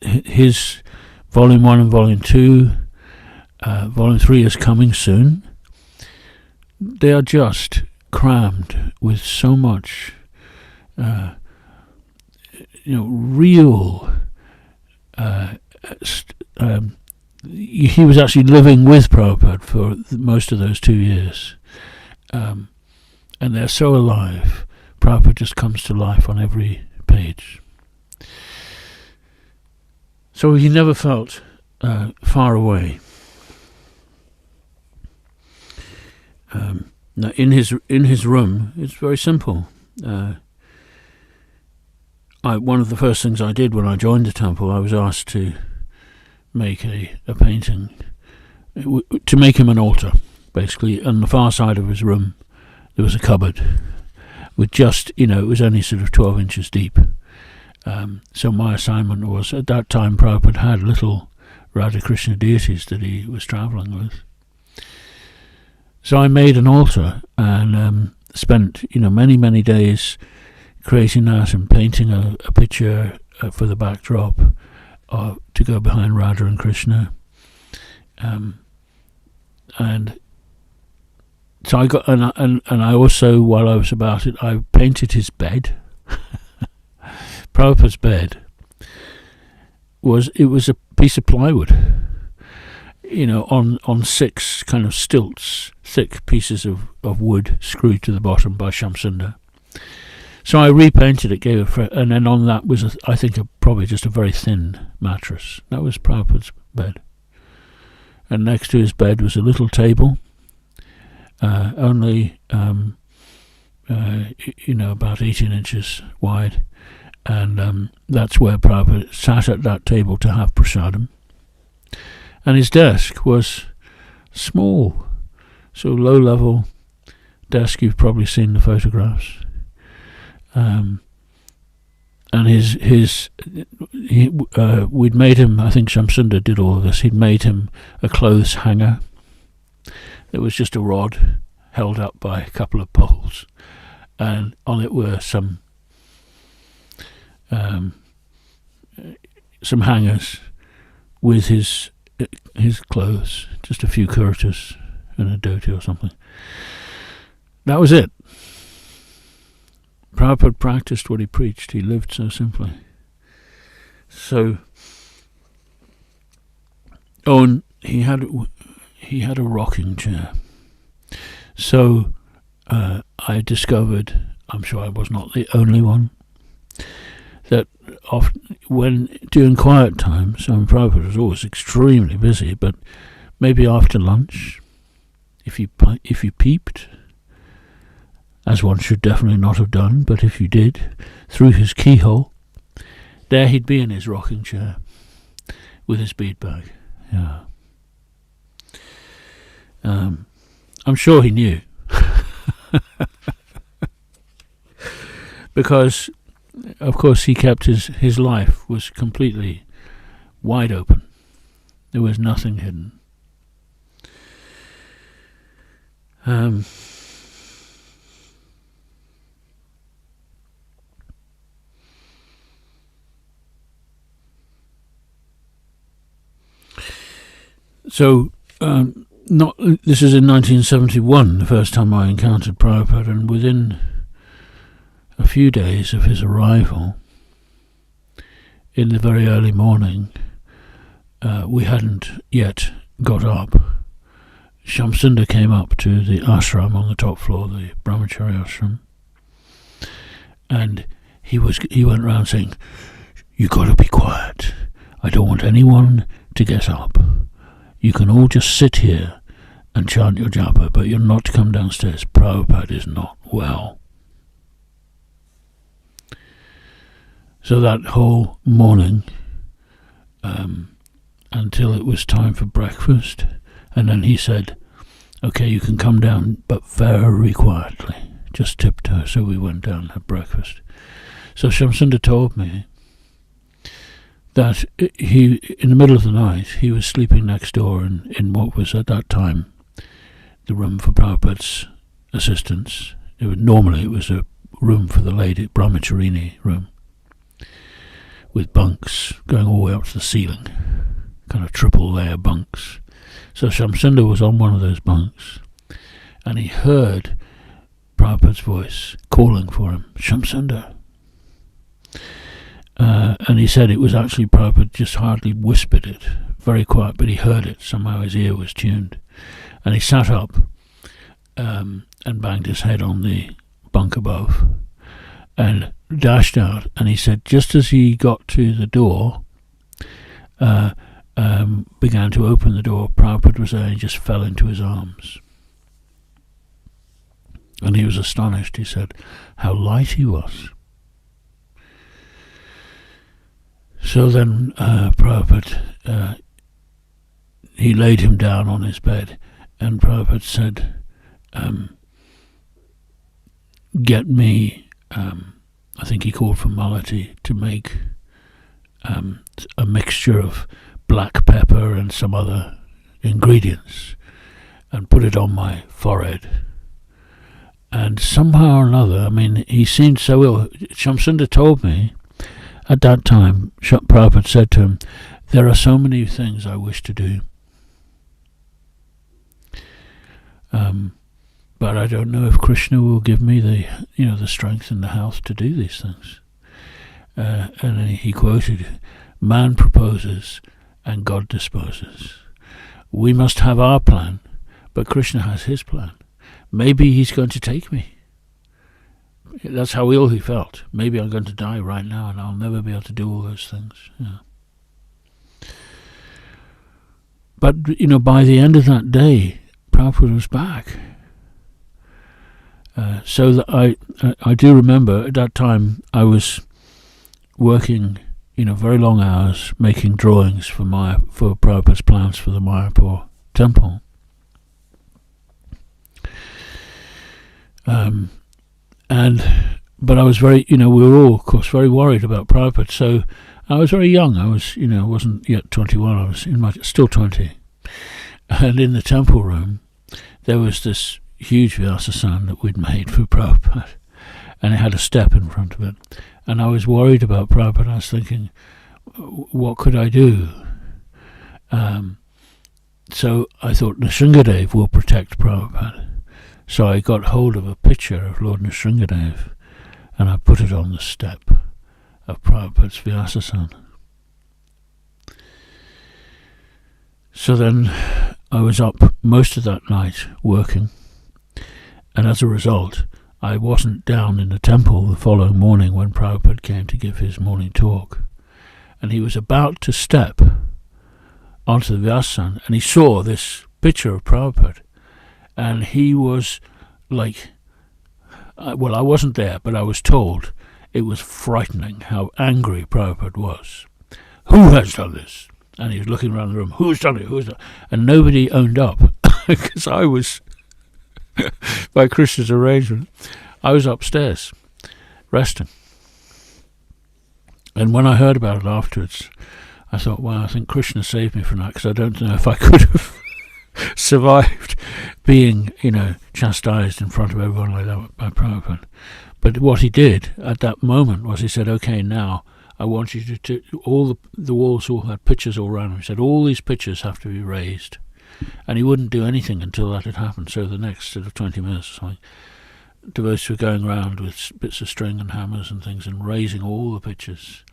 his Volume 1 and Volume 2, Volume 3 is coming soon. They are just crammed with so much, real. He was actually living with Prabhupada for most of those 2 years, and they're so alive. Prabhupada just comes to life on every page. So he never felt far away. Now in his room, it's very simple. One of the first things I did when I joined the temple, I was asked to make a painting, to make him an altar, basically. On the far side of his room, there was a cupboard with just, it was only sort of 12 inches deep. So my assignment was, at that time, Prabhupada had little Radha Krishna deities that he was travelling with. So I made an altar and spent, many, many days creating that and painting a picture for the backdrop to go behind Radha and Krishna. And so I got, and I also, while I was about it, I painted his bed. Prabhupada's bed was a piece of plywood, on 6 kind of stilts, thick pieces of wood screwed to the bottom by Shamsundar. So I repainted it, and then on that was, probably just a very thin mattress. That was Prabhupada's bed. And next to his bed was a little table, only, about 18 inches wide. And that's where Prabhupada sat at that table to have prasadam. And his desk was small, so low-level desk. You've probably seen the photographs. And we'd made him, I think Shamsundar did all of this, he'd made him a clothes hanger. It was just a rod held up by a couple of poles, and on it were some hangers with his clothes, just a few kurtas and a dhoti or something. That was it. Prabhupada practiced what he preached. He lived so simply. So, and he had a rocking chair. So I discovered, I'm sure I was not the only one, that often when during quiet times, Prabhupada was always extremely busy, but maybe after lunch, if you peeped, as one should definitely not have done, but if you did, through his keyhole, there he'd be in his rocking chair with his bead bag. Yeah. I'm sure he knew. Because, of course, he kept his life was completely wide open. There was nothing hidden. So, this is in 1971, the first time I encountered Prabhupada, and within a few days of his arrival, in the very early morning, we hadn't yet got up. Shamsundar came up to the ashram on the top floor, the brahmachari ashram, and he went round saying, "You got to be quiet. I don't want anyone to get up. You can all just sit here and chant your japa, but you're not to come downstairs. Prabhupada is not well." So that whole morning, until it was time for breakfast, and then he said, "Okay, you can come down, but very quietly, just tiptoe." So we went down and had breakfast. So Shamsundar told me that he, in the middle of the night, he was sleeping next door in what was at that time the room for Prabhupada's assistants. Normally it was a room for the lady, brahmacharini room, with bunks going all the way up to the ceiling, kind of triple layer bunks. So Shamsundar was on one of those bunks, and he heard Prabhupada's voice calling for him, "Shamsundar." And he said it was actually Prabhupada just hardly whispered it, very quiet, but he heard it. Somehow his ear was tuned. And he sat up and banged his head on the bunk above and dashed out. And he said just as he got to the door, began to open the door, Prabhupada was there and he just fell into his arms. And he was astonished. He said how light he was. So then Prabhupada, he laid him down on his bed, and Prabhupada said, "Get me," I think he called for Malati, to make a mixture of black pepper and some other ingredients, and put it on my forehead. And somehow or another, I mean, he seemed so ill. Shamsundar told me, at that time, Prabhupada said to him, "There are so many things I wish to do, but I don't know if Krishna will give me the strength and the health to do these things." And then he quoted, "Man proposes and God disposes. We must have our plan, but Krishna has his plan. Maybe he's going to take me. That's how ill he felt. Maybe I'm going to die right now and I'll never be able to do all those things." Yeah. But, by the end of that day, Prabhupada was back. So that I do remember at that time I was working, very long hours, making drawings for Prabhupada's plans for the Mayapur temple. But I was very, we were all, of course, very worried about Prabhupada. So I was very young. I was, I wasn't yet 21. I was still 20. And in the temple room, there was this huge Vyasasana that we'd made for Prabhupada, and it had a step in front of it. And I was worried about Prabhupada. I was thinking, what could I do? So I thought Nrsingadev will protect Prabhupada. So I got hold of a picture of Lord Nrsingadev and I put it on the step of Prabhupada's Vyasasana. So then I was up most of that night working, and as a result I wasn't down in the temple the following morning when Prabhupada came to give his morning talk. And he was about to step onto the Vyasasana and he saw this picture of Prabhupada. And he was like, I wasn't there, but I was told it was frightening how angry Prabhupada was. "Who has done this?" And he was looking around the room, "Who's done it? Who's done it?" And nobody owned up. because I was, by Krishna's arrangement, I was upstairs, resting. And when I heard about it afterwards, I thought, wow, I think Krishna saved me from that, because I don't know if I could have survived being, chastised in front of everyone like that by Prabhupada. But what he did at that moment was he said, okay, now I want you to all the walls all had pictures all around him. He said, all these pictures have to be raised. And he wouldn't do anything until that had happened. So the next sort of 20 minutes or something, devotees were going around with bits of string and hammers and things and raising all the pictures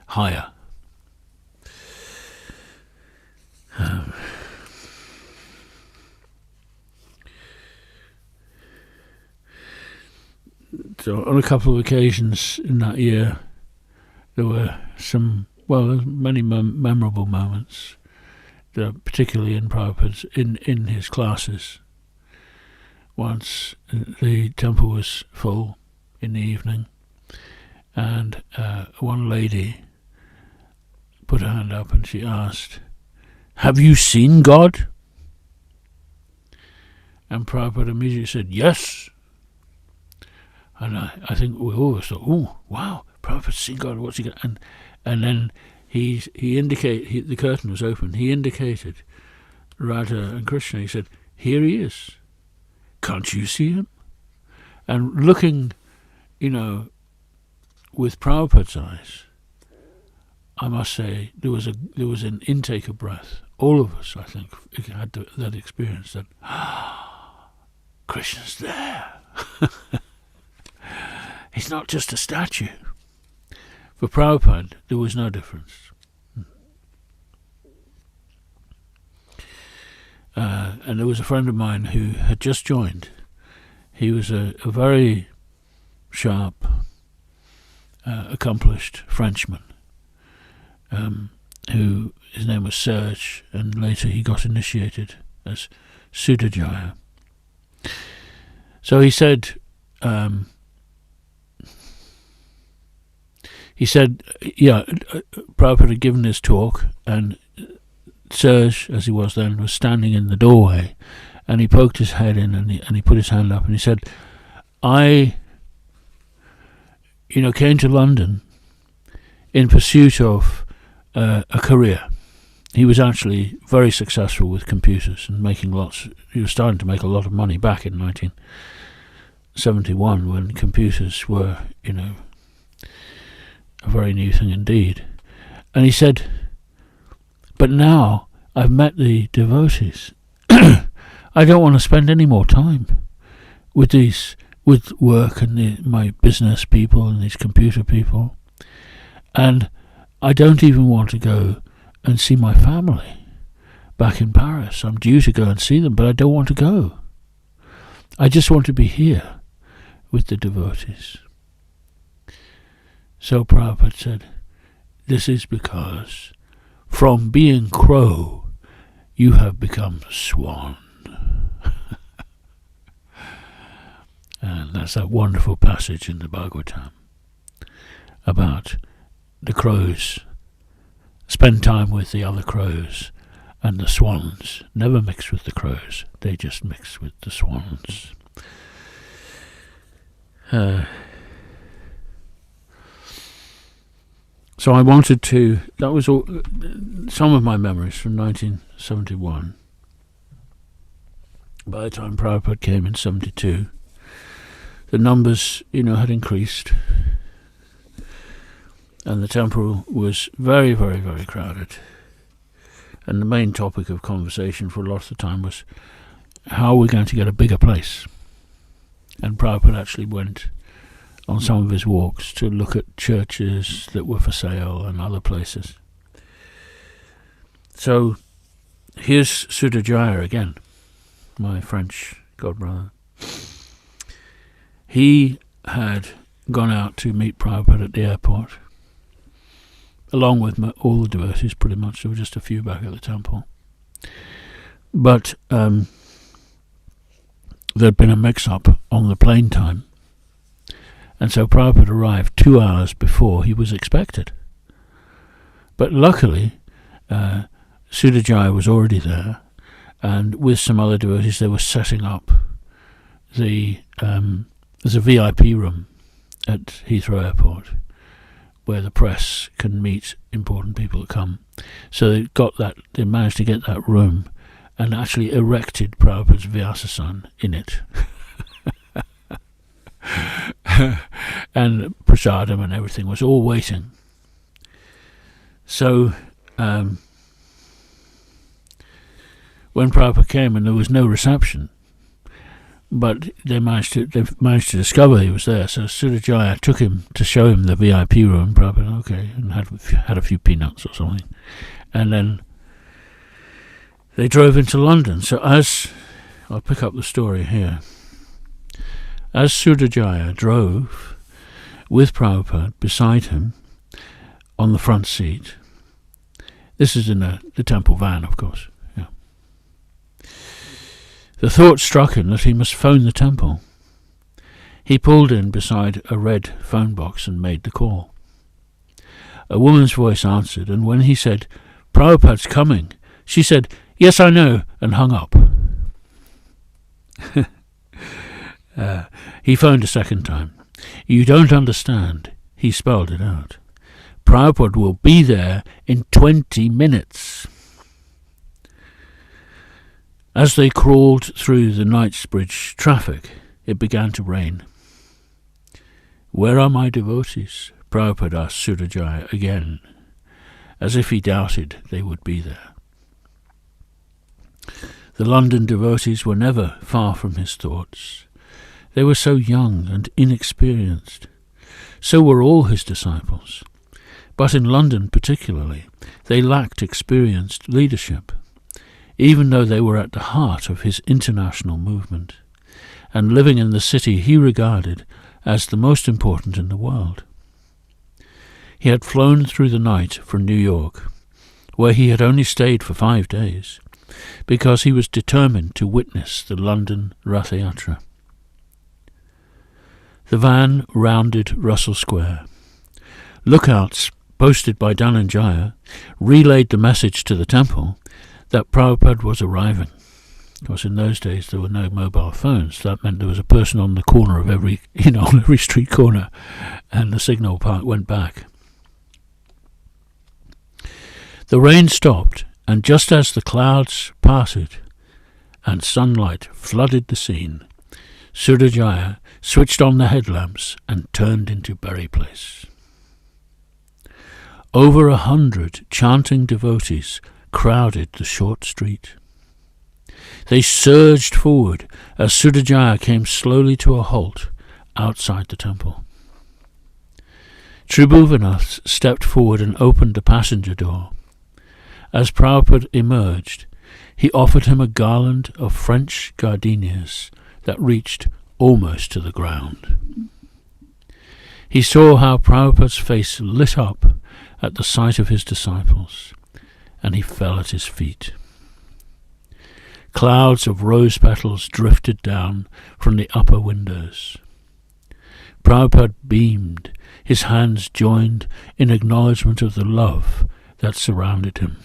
higher. So on a couple of occasions in that year, there were many memorable moments, particularly in Prabhupada's, in his classes. Once the temple was full in the evening, and one lady put her hand up and she asked, "Have you seen God?" And Prabhupada immediately said, "Yes." And I think we always thought, "Oh, wow, Prabhupada's seen God. What's he got?" And then he indicated, the curtain was open. He indicated Radha and Krishna. He said, "Here he is. Can't you see him?" And looking, with Prabhupada's eyes, I must say there was an intake of breath. All of us, I think, had that experience that Krishna's there. He's not just a statue. For Prabhupada, there was no difference. And there was a friend of mine who had just joined. He was a very sharp, accomplished Frenchman, who, his name was Serge, and later he got initiated as Sudajaya. So he said, Prabhupada had given his talk, and Serge, as he was then, was standing in the doorway, and he poked his head in, and he put his hand up, and he said, "I, came to London in pursuit of a career." He was actually very successful with computers and he was starting to make a lot of money back in 1971 when computers were, a very new thing indeed. And he said, "But now I've met the devotees. I don't want to spend any more time with work and my business people and these computer people. And I don't even want to go and see my family back in Paris. I'm due to go and see them, but I don't want to go. I just want to be here with the devotees." So Prabhupada said, "This is because from being crow, you have become swan." And that's that wonderful passage in the Bhagavatam about the crows. Spend time with the other crows, and the swans never mix with the crows. They just mix with the swans. So I wanted to, that was all, some of my memories from 1971. By the time Prabhupada came in 72, the numbers, had increased. And the temple was very, very, very crowded. And the main topic of conversation for a lot of the time was, how are we going to get a bigger place? And Prabhupada actually went on some of his walks to look at churches that were for sale and other places. So here's Sudajaya again, my French godbrother. He had gone out to meet Prabhupada at the airport, along with all the devotees pretty much. There were just a few back at the temple. But there'd been a mix-up on the plane time. And so Prabhupada arrived 2 hours before he was expected. But luckily, Sudajaya was already there, and with some other devotees they were setting up there's a VIP room at Heathrow Airport where the press can meet important people that come. So they managed to get that room and actually erected Prabhupada's Vyasa-san in it. And prasadam and everything was all waiting. So when Prabhupada came, and there was no reception, but they managed to discover he was there. So Sudajaya took him to show him the VIP room. Prabhupada, okay, and had a few peanuts or something, and then they drove into London. So I'll pick up the story here. As Sudajaya drove with Prabhupada beside him on the front seat, this is in the temple van, of course, yeah. The thought struck him that he must phone the temple. He pulled in beside a red phone box and made the call. A woman's voice answered, and when he said, "Prabhupada's coming," she said, "Yes, I know," and hung up. He phoned a second time. "You don't understand." He spelled it out. "Prabhupada will be there in 20 minutes. As they crawled through the Knightsbridge traffic, it began to rain. "Where are my devotees?" Prabhupada asked Sudajaya again, as if he doubted they would be there. The London devotees were never far from his thoughts. They were so young and inexperienced. So were all his disciples. But in London particularly, they lacked experienced leadership, even though they were at the heart of his international movement, and living in the city he regarded as the most important in the world. He had flown through the night from New York, where he had only stayed for 5 days, because he was determined to witness the London Rath Yatra. The van rounded Russell Square. Lookouts posted by Dhananjaya relayed the message to the temple that Prabhupada was arriving. Of course, in those days there were no mobile phones. That meant there was a person on the corner of every street corner, and the signal part went back. The rain stopped, and just as the clouds parted and sunlight flooded the scene, Sudajaya switched on the headlamps and turned into Bury Place. Over 100 chanting devotees crowded the short street. They surged forward as Sudajaya came slowly to a halt outside the temple. Tribhuvanath stepped forward and opened the passenger door. As Prabhupada emerged, he offered him a garland of French gardenias that reached almost to the ground. He saw how Prabhupada's face lit up at the sight of his disciples, and he fell at his feet. Clouds of rose petals drifted down from the upper windows. Prabhupada beamed, his hands joined in acknowledgement of the love that surrounded him.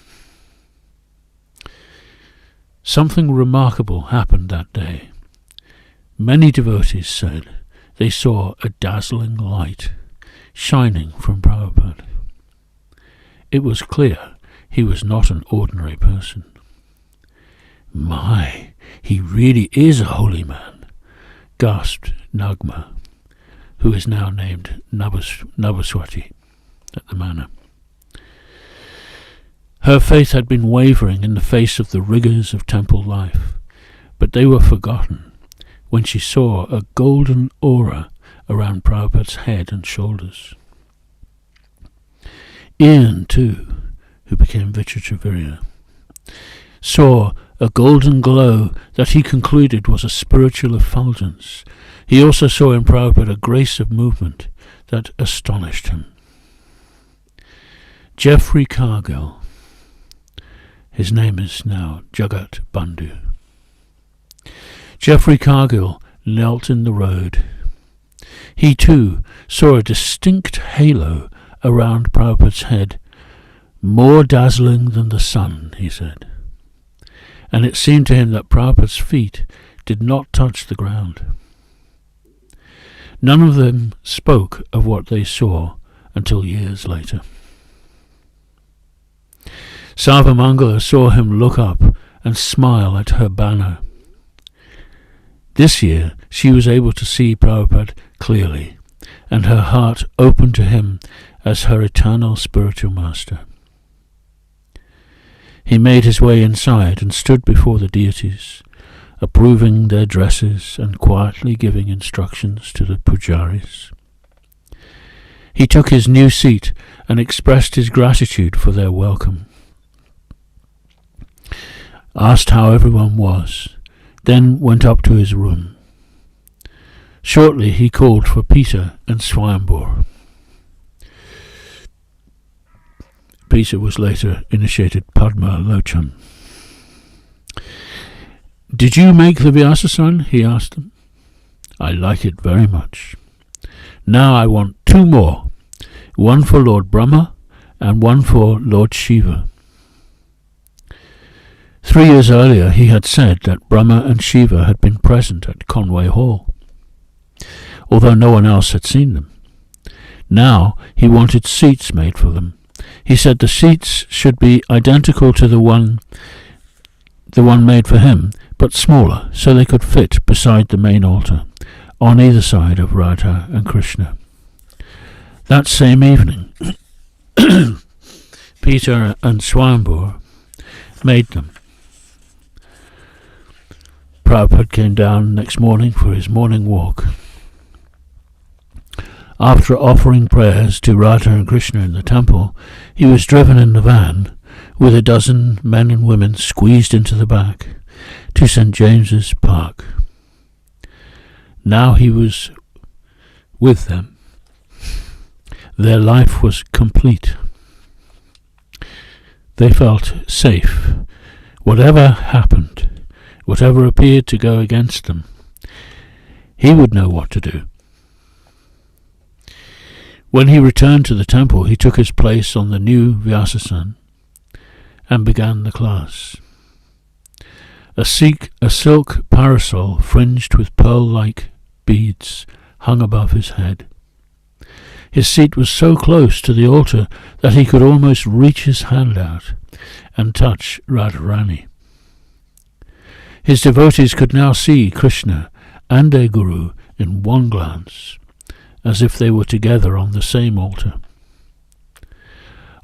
Something remarkable happened that day. Many devotees said they saw a dazzling light shining from Prabhupada. It was clear he was not an ordinary person. "My, he really is a holy man," gasped Nagma, who is now named Nabaswati at the manor. Her faith had been wavering in the face of the rigours of temple life, but they were forgotten when she saw a golden aura around Prabhupada's head and shoulders. Ian, too, who became Vichitravirya, saw a golden glow that he concluded was a spiritual effulgence. He also saw in Prabhupada a grace of movement that astonished him. Geoffrey Cargill, his name is now Jagat Bandhu. Geoffrey Cargill knelt in the road. He too saw a distinct halo around Prabhupada's head, more dazzling than the sun, he said. and it seemed to him that Prabhupada's feet did not touch the ground. None of them spoke of what they saw until years later. Sarvamangala saw him look up and smile at her banner. This year she was able to see Prabhupada clearly, and her heart opened to him as her eternal spiritual master. He made his way inside and stood before the deities, approving their dresses and quietly giving instructions to the pujaris. He took his new seat and expressed his gratitude for their welcome. Asked how everyone was, then went up to his room. Shortly he called for Peter and Swayambhur. Peter was later initiated Padma Lochan. "Did you make the Vyasa-san?" he asked them. "I like it very much. Now I want 2 more, one for Lord Brahma and one for Lord Shiva." 3 years earlier he had said that Brahma and Shiva had been present at Conway Hall, although no one else had seen them. Now he wanted seats made for them. He said the seats should be identical to the one made for him, but smaller, so they could fit beside the main altar, on either side of Radha and Krishna. That same evening, Peter and Swayambhur made them. Prabhupada came down next morning for his morning walk. After offering prayers to Radha and Krishna in the temple, he was driven in the van, with a dozen men and women squeezed into the back, to St. James's Park. Now he was with them. Their life was complete. They felt safe. Whatever happened, whatever appeared to go against them, he would know what to do. When he returned to the temple, he took his place on the new Vyasa-san and began the class. A silk parasol fringed with pearl-like beads hung above his head. His seat was so close to the altar that he could almost reach his hand out and touch Radharani. His devotees could now see Krishna and their Guru in one glance, as if they were together on the same altar.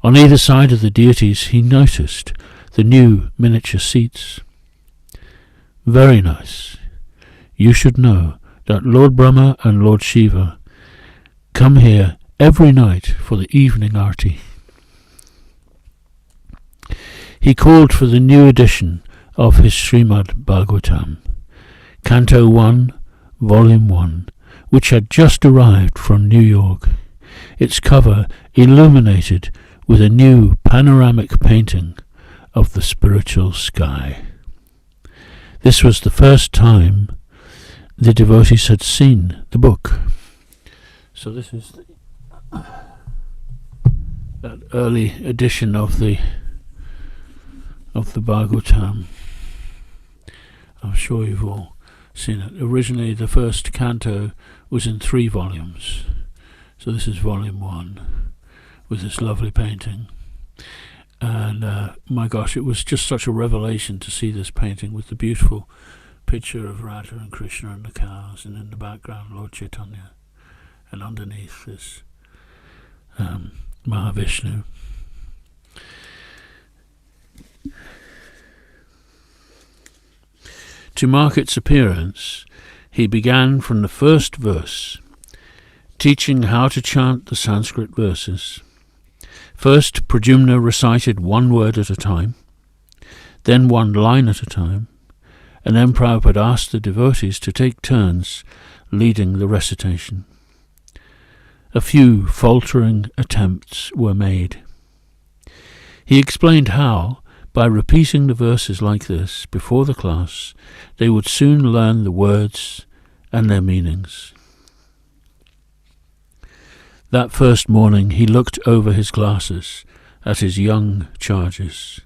On either side of the deities he noticed the new miniature seats. Very nice. You should know that Lord Brahma and Lord Shiva come here every night for the evening arti. He called for the new edition of his Srimad Bhagavatam, Canto 1, Volume 1, which had just arrived from New York, its cover illuminated with a new panoramic painting of the spiritual sky. This was the first time the devotees had seen the book. So this is that early edition of the Bhagavatam. I'm sure you've all seen it. Originally the first canto was in 3 volumes. So this is volume 1 with this lovely painting. And my gosh, it was just such a revelation to see this painting with the beautiful picture of Radha and Krishna and the cows, and in the background Lord Chaitanya, and underneath this Mahavishnu. To mark its appearance, he began from the first verse, teaching how to chant the Sanskrit verses. First, Pradyumna recited 1 word at a time, then 1 line at a time, and then Prabhupada asked the devotees to take turns leading the recitation. A few faltering attempts were made. He explained how, by repeating the verses like this before the class, they would soon learn the words and their meanings. That first morning he looked over his glasses at his young charges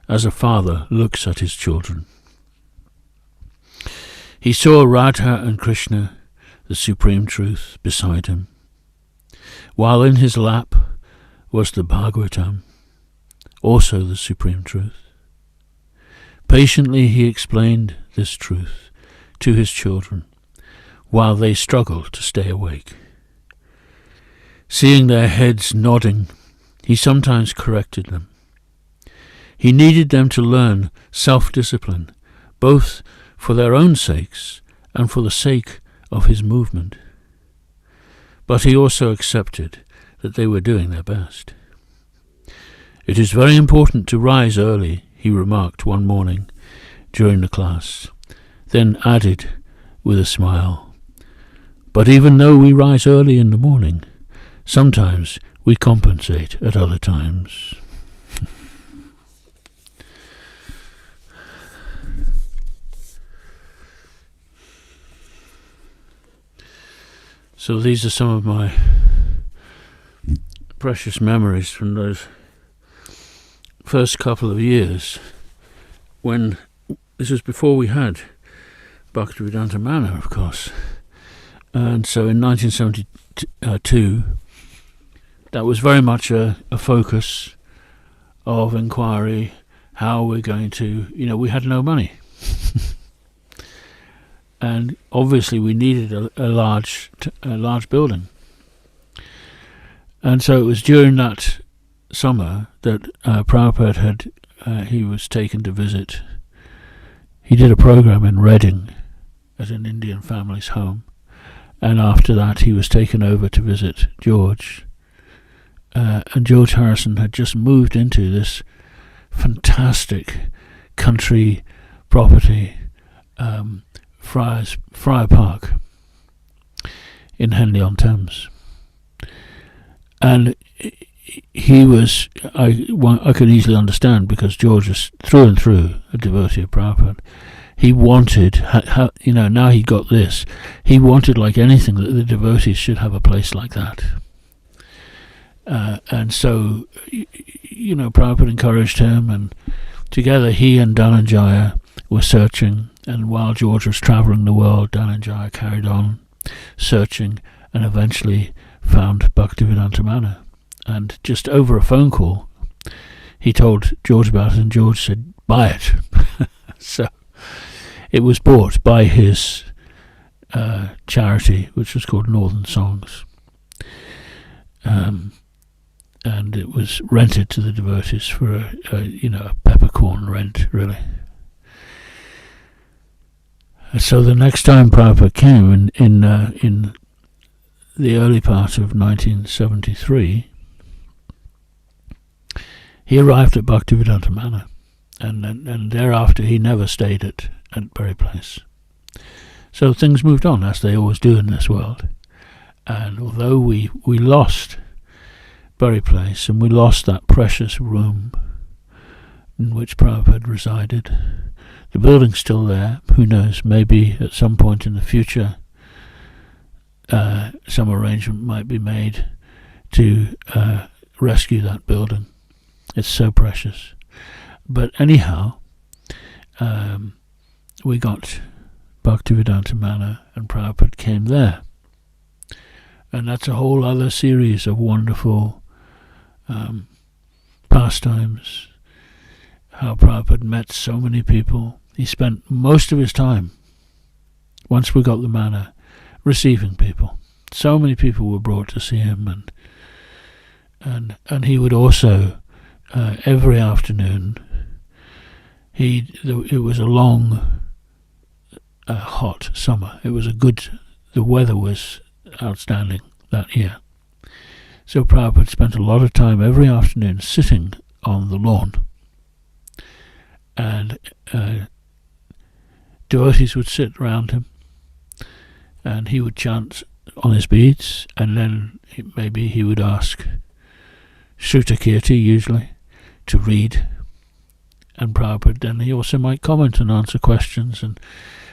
as a father looks at his children. He saw Radha and Krishna, the Supreme Truth, beside him, while in his lap was the Bhagavatam, also the Supreme Truth. Patiently he explained this truth to his children, while they struggled to stay awake. Seeing their heads nodding, he sometimes corrected them. He needed them to learn self-discipline, both for their own sakes and for the sake of his movement. But he also accepted that they were doing their best. "It is very important to rise early," he remarked one morning during the class, then added with a smile, "But even though we rise early in the morning, sometimes we compensate at other times." So these are some of my precious memories from those first couple of years, when this was before we had Bhaktivedanta Manor, of course. And so in 1972, that was very much a focus of inquiry, how we're going to, we had no money. And obviously we needed a large building. And so it was during that summer that Prabhupada he was taken to visit. He did a program in Reading at an Indian family's home. And after that he was taken over to visit George. And George Harrison had just moved into this fantastic country property, Friar Park in Henley-on-Thames. And he was, I could easily understand, because George is through and through a devotee of Prabhupada. He wanted, now he got this, he wanted, like anything, that the devotees should have a place like that. And so, Prabhupada encouraged him, and together he and Dhananjaya were searching, and while George was travelling the world, Dhananjaya carried on searching and eventually found Bhaktivedanta Manor. And just over a phone call, he told George about it, and George said, "Buy it." So it was bought by his charity, which was called Northern Songs. And it was rented to the devotees for a peppercorn rent, really. So the next time Prabhupada came in the early part of 1973, he arrived at Bhaktivedanta Manor, and thereafter he never stayed at Bury Place. So things moved on, as they always do in this world. And although we lost Bury Place, and we lost that precious room in which Prabhupada resided, the building's still there. Who knows, maybe at some point in the future some arrangement might be made to rescue that building. It's so precious. But anyhow, we got Bhaktivedanta Manor, and Prabhupada came there. And that's a whole other series of wonderful pastimes. How Prabhupada met so many people. He spent most of his time, once we got the manor, receiving people. So many people were brought to see him, and he would also every afternoon. It was a long, hot summer. It was the weather was outstanding that year. So Prabhupada spent a lot of time every afternoon sitting on the lawn, and devotees would sit around him, and he would chant on his beads, and then maybe he would ask Shrutakirti, usually, to read, and Prabhupada then he also might comment and answer questions, and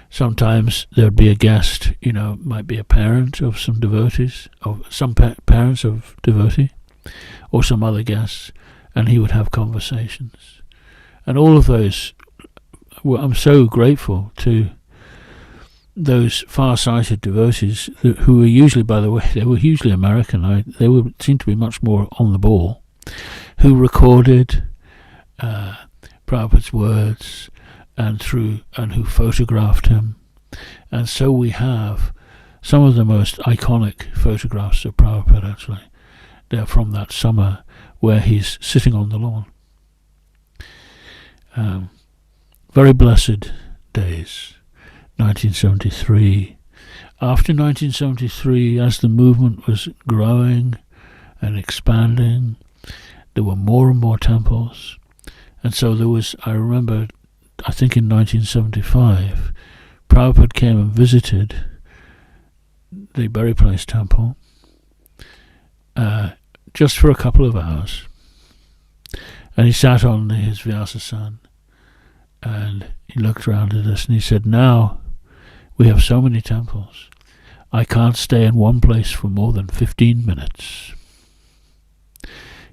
sometimes there'd be a guest, might be a parent of some devotees, of some parents of devotee, or some other guests, and he would have conversations. And all of those, well, I'm so grateful to those far-sighted devotees who were usually, by the way, they were usually American. They seemed to be much more on the ball, who recorded Prabhupada's words and who photographed him. And so we have some of the most iconic photographs of Prabhupada, actually. They're from that summer where he's sitting on the lawn. Very blessed days. 1973. After 1973, as the movement was growing and expanding, there were more and more temples. And so there was, I remember, I think in 1975, Prabhupada came and visited the Bury Place temple just for a couple of hours. And he sat on his Vyasasan and he looked around at us and he said, now we have so many temples, I can't stay in one place for more than 15 minutes.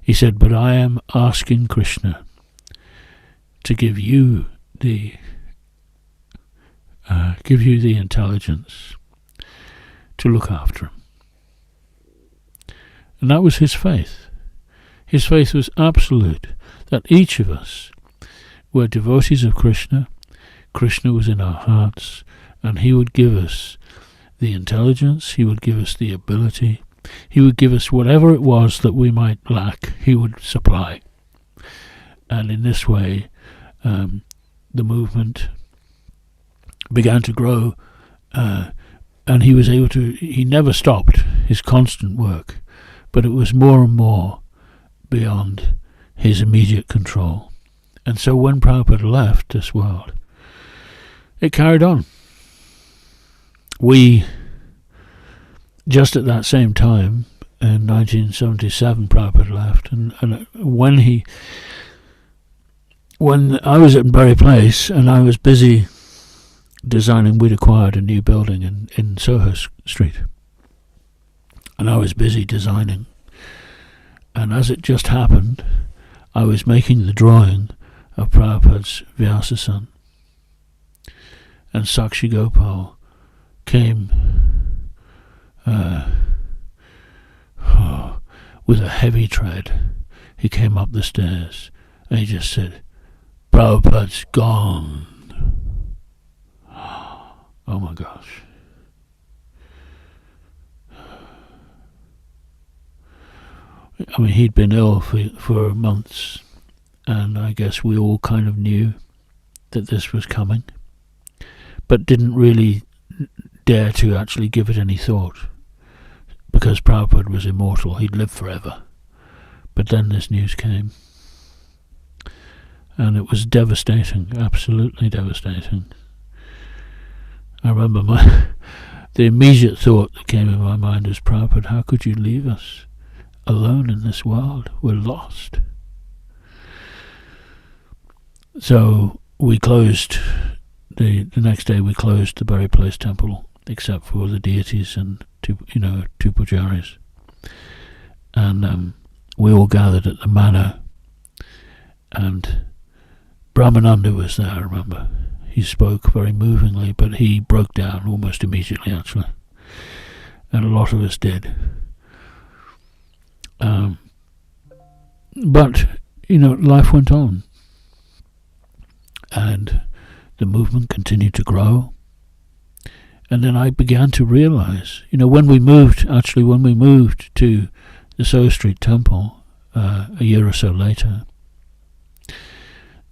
He said, but I am asking Krishna to give you the intelligence to look after him. And that was his faith. His faith was absolute, that each of us were devotees of Krishna. Krishna was in our hearts, and he would give us the intelligence, he would give us the ability, he would give us whatever it was that we might lack, he would supply. And in this way, the movement began to grow, and he was able to, he never stopped his constant work, but it was more and more beyond his immediate control. And so when Prabhupada left this world, it carried on. We, just at that same time, in 1977, Prabhupada left, and when I was at Bury Place and I was busy designing, we'd acquired a new building in Soho Street, and I was busy designing, and as it just happened, I was making the drawing of Prabhupada's Vyasasan, and Sakshi Gopal came with a heavy tread. He came up the stairs and he just said, Prabhupada's gone. Oh my gosh. I mean, he'd been ill for months, and I guess we all kind of knew that this was coming, but didn't really dare to actually give it any thought, because Prabhupada was immortal, he'd live forever. But then this news came, and it was devastating, absolutely devastating. I remember the immediate thought that came in my mind was, Prabhupada, how could you leave us alone in this world? We're lost. So we closed, the next day we closed the Bury Place temple, except for the deities and two pujaris. And we all gathered at the manor, and Brahmananda was there, I remember. He spoke very movingly, but he broke down almost immediately, actually. And a lot of us did. But, life went on. And the movement continued to grow. And then I began to realize, when we moved to the Soho Street Temple a year or so later,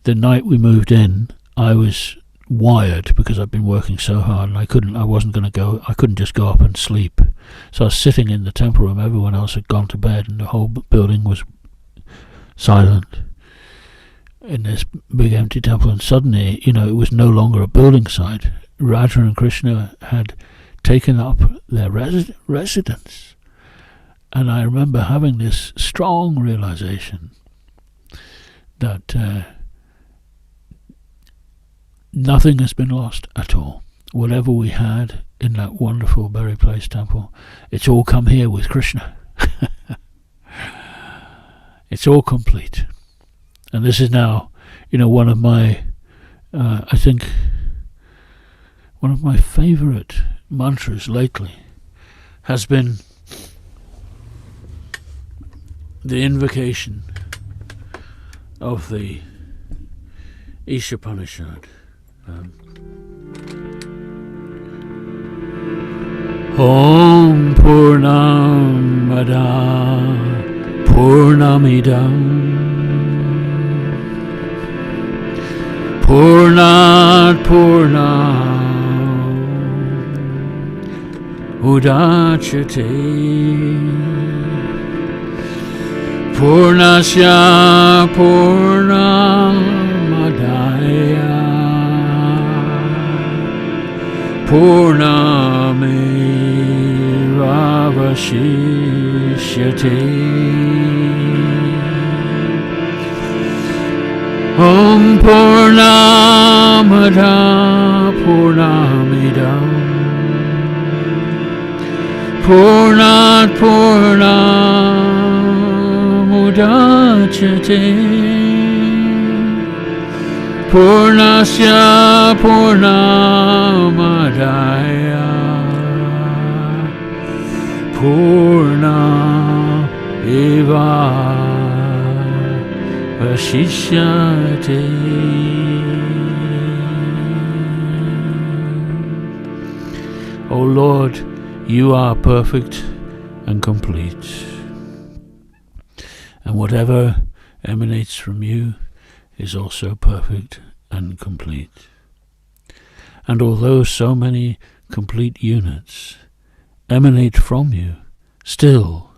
the night we moved in, I was wired because I'd been working so hard, and I couldn't just go up and sleep. So I was sitting in the temple room, everyone else had gone to bed, and the whole building was silent in this big empty temple. And suddenly, it was no longer a building site. Radha and Krishna had taken up their residence. And I remember having this strong realization that nothing has been lost at all. Whatever we had in that wonderful Bury Place temple, it's all come here with Krishna. It's all complete. And this is now one of my, I think, one of my favorite mantras lately has been the invocation of the Ishopanishad. Om Purnamada Purnamidam Purnat Purnam Udachyate Purnasya Purnamadaya Purnamiravashishyate Om Purnamada Purnamidam Purnat Purnamudachyate Purnasya Purnamadaya Purna Eva Vashishyate. O Lord, you are perfect and complete, and whatever emanates from you is also perfect and complete. And although so many complete units emanate from you, still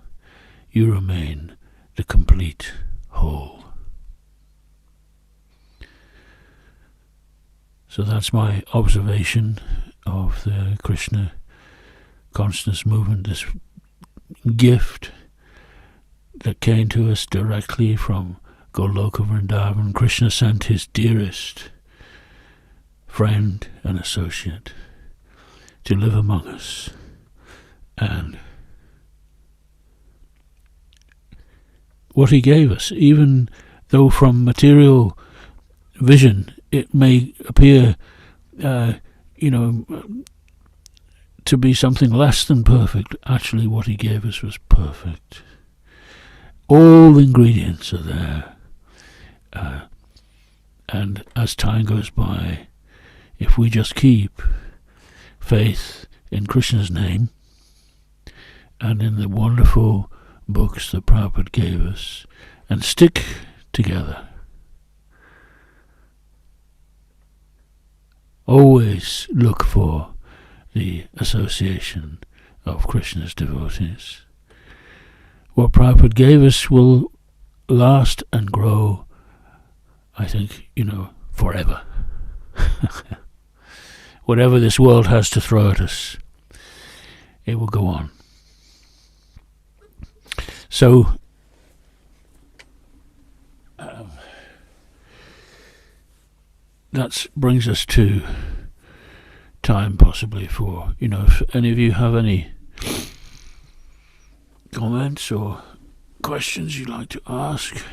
you remain the complete whole. So that's my observation of the Krishna consciousness movement, this gift that came to us directly from Goloka Vrindavan. Krishna sent his dearest friend and associate to live among us. And what he gave us, even though from material vision it may appear, to be something less than perfect, actually what he gave us was perfect. All the ingredients are there. And as time goes by, if we just keep faith in Krishna's name and in the wonderful books that Prabhupada gave us, and stick together, always look for the association of Krishna's devotees. What Prabhupada gave us will last and grow, I think, forever. Whatever this world has to throw at us, it will go on. So, that brings us to time possibly for, if any of you have any comments or questions you'd like to ask,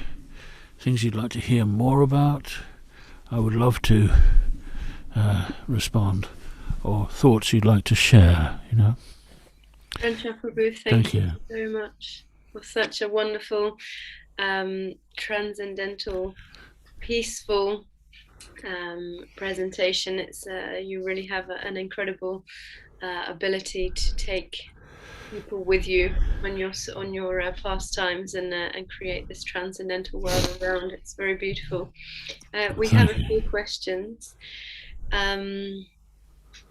things you'd like to hear more about, I would love to respond, or thoughts you'd like to share, Ranchor Prabhu, thank you very much for such a wonderful, transcendental, peaceful presentation. It's you really have an incredible ability to take people with you on your pastimes and create this transcendental world around. It's very beautiful. We have a few questions.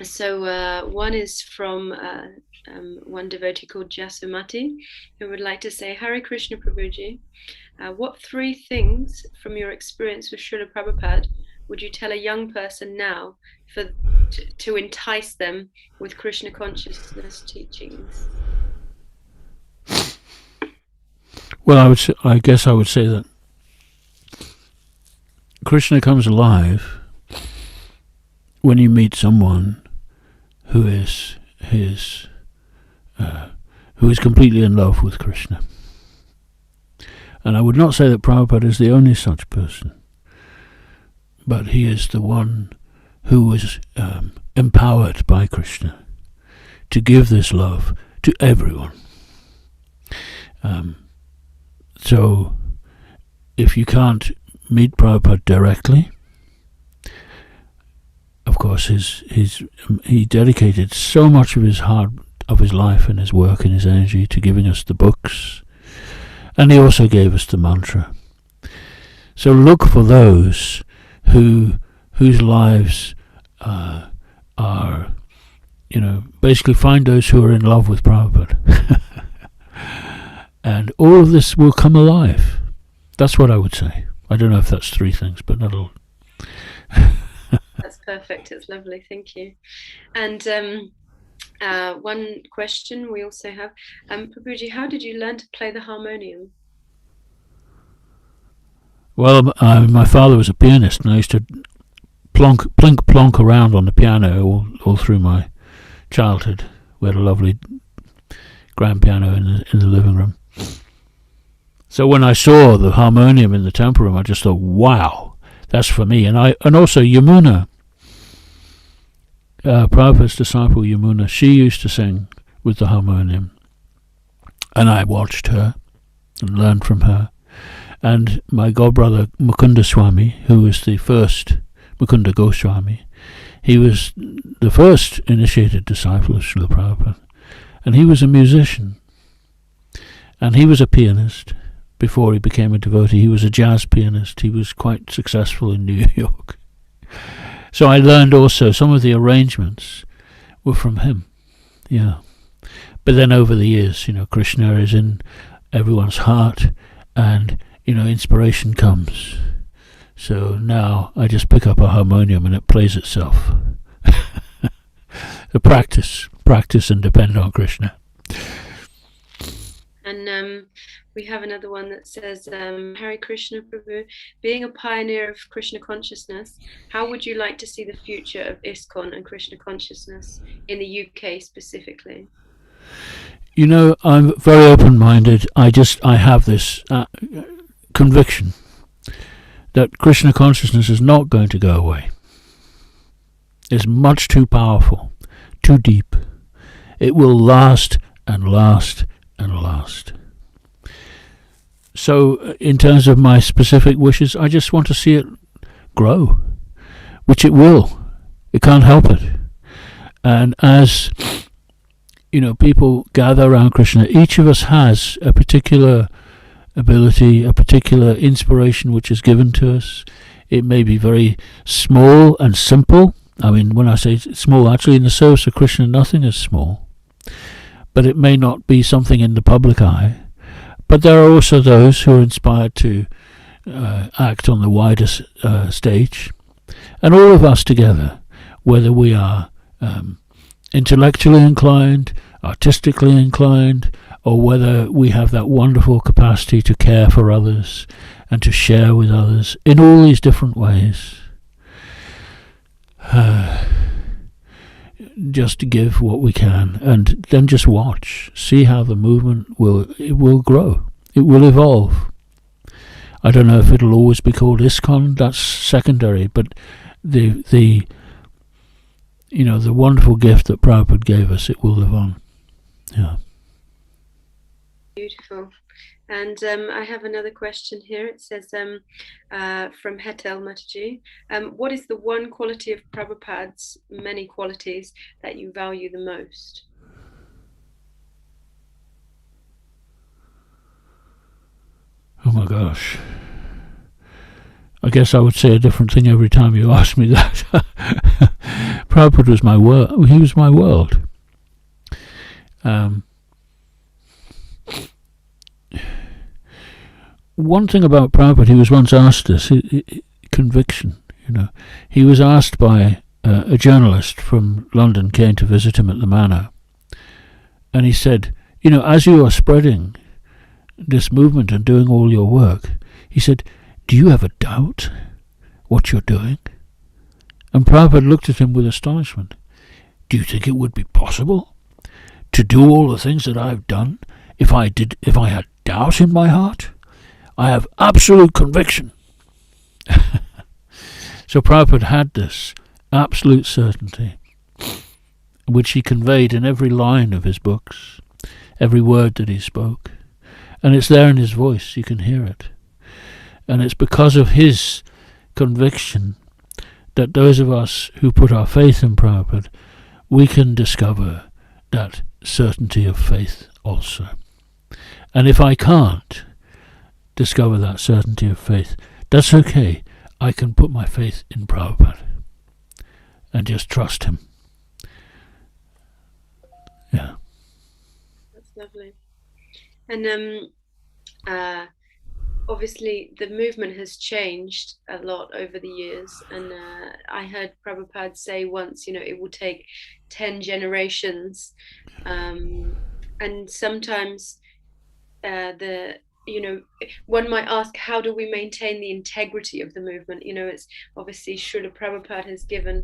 So one is from one devotee called Jasumati, who would like to say, Hare Krishna Prabhuji, what 3 things from your experience with Srila Prabhupada would you tell a young person now to entice them with Krishna consciousness teachings? Well, I guess I would say that Krishna comes alive when you meet someone who is completely in love with Krishna. And I would not say that Prabhupada is the only such person. but he is the one who was empowered by Krishna to give this love to everyone. So if you can't meet Prabhupada directly, of course he dedicated so much of his life and his work and his energy to giving us the books, and he also gave us the mantra. So look for those whose lives are, basically find those who are in love with Prabhupada. And all of this will come alive. That's what I would say. I don't know if that's three things, but that'll... That's perfect. It's lovely. Thank you. And one question we also have, Prabhuji, how did you learn to play the harmonium? Well, my father was a pianist, and I used to plonk around on the piano all through my childhood. We had a lovely grand piano in the living room. So when I saw the harmonium in the temple room, I just thought, wow, that's for me. And also Yamuna, Prabhupada's disciple Yamuna, she used to sing with the harmonium. And I watched her and learned from her. And my godbrother Mukunda Swami, who was the first Mukunda Goswami, he was the first initiated disciple of Srila Prabhupada. And he was a musician. And he was a pianist. Before he became a devotee, he was a jazz pianist. He was quite successful in New York. So I learned also some of the arrangements were from him. Yeah. But then over the years, Krishna is in everyone's heart, and, inspiration comes. So now I just pick up a harmonium and it plays itself. The practice and depend on Krishna. And we have another one that says, Hare Krishna Prabhu, being a pioneer of Krishna consciousness, how would you like to see the future of ISKCON and Krishna consciousness in the UK specifically? I'm very open-minded. I have this conviction that Krishna consciousness is not going to go away. It's much too powerful, too deep. It will last and last and last. So in terms of my specific wishes, I just want to see it grow, which it will. It can't help it. And as people gather around Krishna, each of us has a particular ability, a particular inspiration which is given to us. It may be very small and simple. I mean, when I say small, actually in the service of Krishna, nothing is small. But it may not be something in the public eye. But there are also those who are inspired to act on the wider stage. And all of us together, whether we are intellectually inclined, artistically inclined, or whether we have that wonderful capacity to care for others and to share with others in all these different ways, just to give what we can, and then just watch, see how the movement will grow, it will evolve. I don't know if it'll always be called ISKCON, that's secondary, but the wonderful gift that Prabhupada gave us, it will live on. Yeah. Beautiful. And I have another question here. It says from Hetel Mataji, what is the one quality of Prabhupada's many qualities that you value the most? Oh my gosh. I guess I would say a different thing every time you ask me that. Prabhupada was my world. He was my world. One thing about Prabhupada, he was once asked this, conviction, He was asked by a journalist from London, came to visit him at the manor, and he said, as you are spreading this movement and doing all your work, he said, do you ever doubt what you're doing? And Prabhupada looked at him with astonishment. Do you think it would be possible to do all the things that I've done if I had doubt in my heart? I have absolute conviction. So So Prabhupada had this absolute certainty, which he conveyed in every line of his books, every word that he spoke. And it's there in his voice, you can hear it. And it's because of his conviction that those of us who put our faith in Prabhupada, we can discover that certainty of faith also. And if I can't discover that certainty of faith, that's okay. I can put my faith in Prabhupada and just trust him. Yeah. That's lovely. And obviously the movement has changed a lot over the years, and I heard Prabhupada say once, it will take 10 generations, and sometimes one might ask, how do we maintain the integrity of the movement? It's obviously Srila Prabhupada has given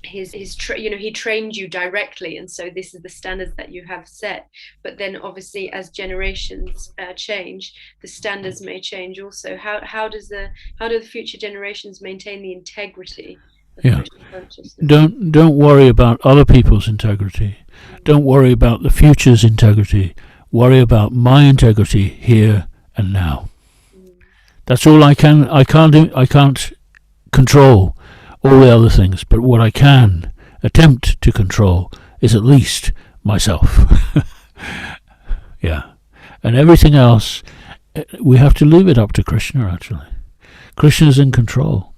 he trained you directly, and so this is the standards that you have set. But then obviously as generations change, the standards may change also. How do the future generations maintain the integrity of Krishna consciousness? Don't worry about other people's integrity. Don't worry about the future's integrity. Worry about my integrity here and now. That's all I can't do. I can't control all the other things, but what I can attempt to control is at least myself. Yeah. And everything else, we have to leave it up to Krishna, actually. Krishna's in control.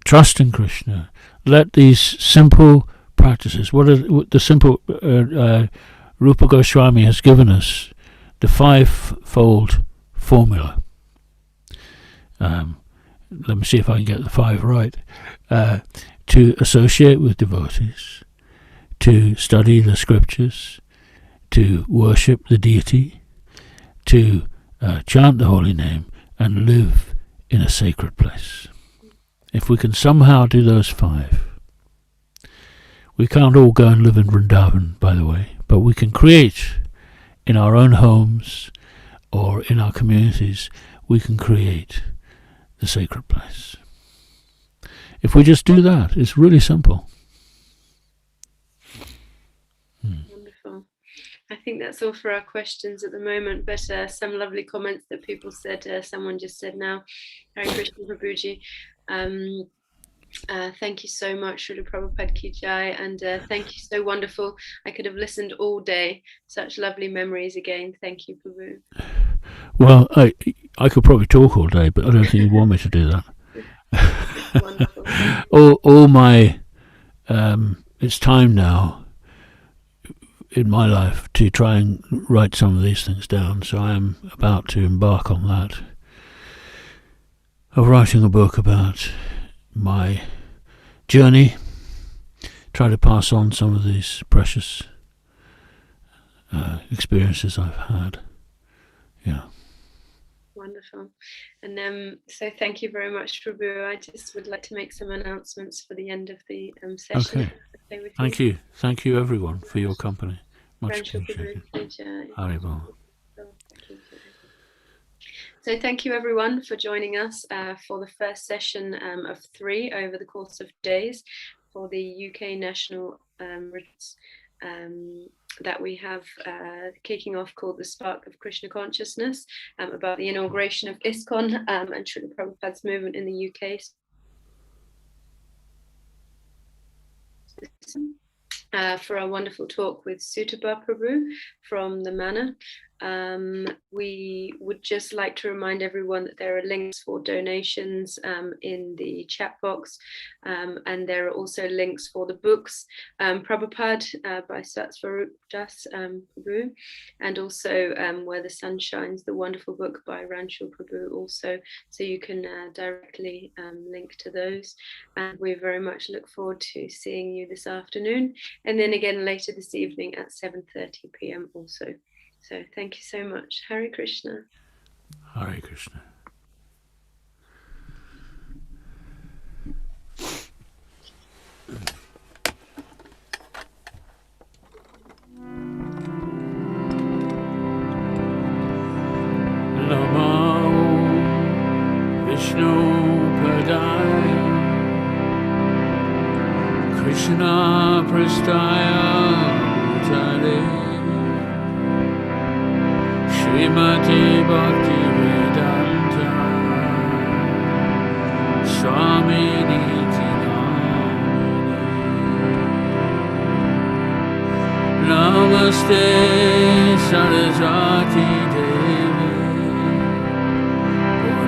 Trust in Krishna. Let these simple practices, what are the simple, Rupa Goswami has given us, the five-fold formula. Let me see if I can get the 5 right. To associate with devotees, to study the scriptures, to worship the deity, to chant the holy name, and live in a sacred place. If we can somehow do those 5, we can't all go and live in Vrindavan, by the way, but we can create in our own homes or in our communities, we can create the sacred place. If we just do that, it's really simple. Wonderful. I think that's all for our questions at the moment, but some lovely comments that people said. Someone just said now, Hare Krishna Prabhuji. Thank you so much, Srila Prabhupada Ki Jai, and thank you, so wonderful. I could have listened all day. Such lovely memories again. Thank you, Prabhu. Well, I could probably talk all day, but I don't think you want me to do that. Wonderful. all my, it's time now in my life to try and write some of these things down, so I am about to embark on that, of writing a book about my journey, try to pass on some of these precious experiences I've had. Yeah. Wonderful. And so thank you very much, Prabhu. I just would like to make some announcements for the end of the session. Okay. Thank you. Thank you, everyone, for your company. Much appreciated. Hare Bol. So thank you, everyone, for joining us for the first session of 3 over the course of days for the UK National that we have kicking off, called the Spark of Krishna Consciousness, about the inauguration of ISKCON and Srila Prabhupada's movement in the UK. For a wonderful talk with Sutapa Prabhu from the Manor. We would just like to remind everyone that there are links for donations in the chat box, and there are also links for the books, Prabhupada by Srila Prabhupada Prabhu, and also Where the Sun Shines, the wonderful book by Ranchor Prabhu also, so you can directly link to those. And we very much look forward to seeing you this afternoon, and then again later this evening at 7:30 p.m. also. So thank you so much. Hare Krishna. Hare Krishna. Namo Vishnu Padaya Krishna Prastaya Bhutale Srimati Bhakti Vedanta Swami Niti Namaste Saraswati Devi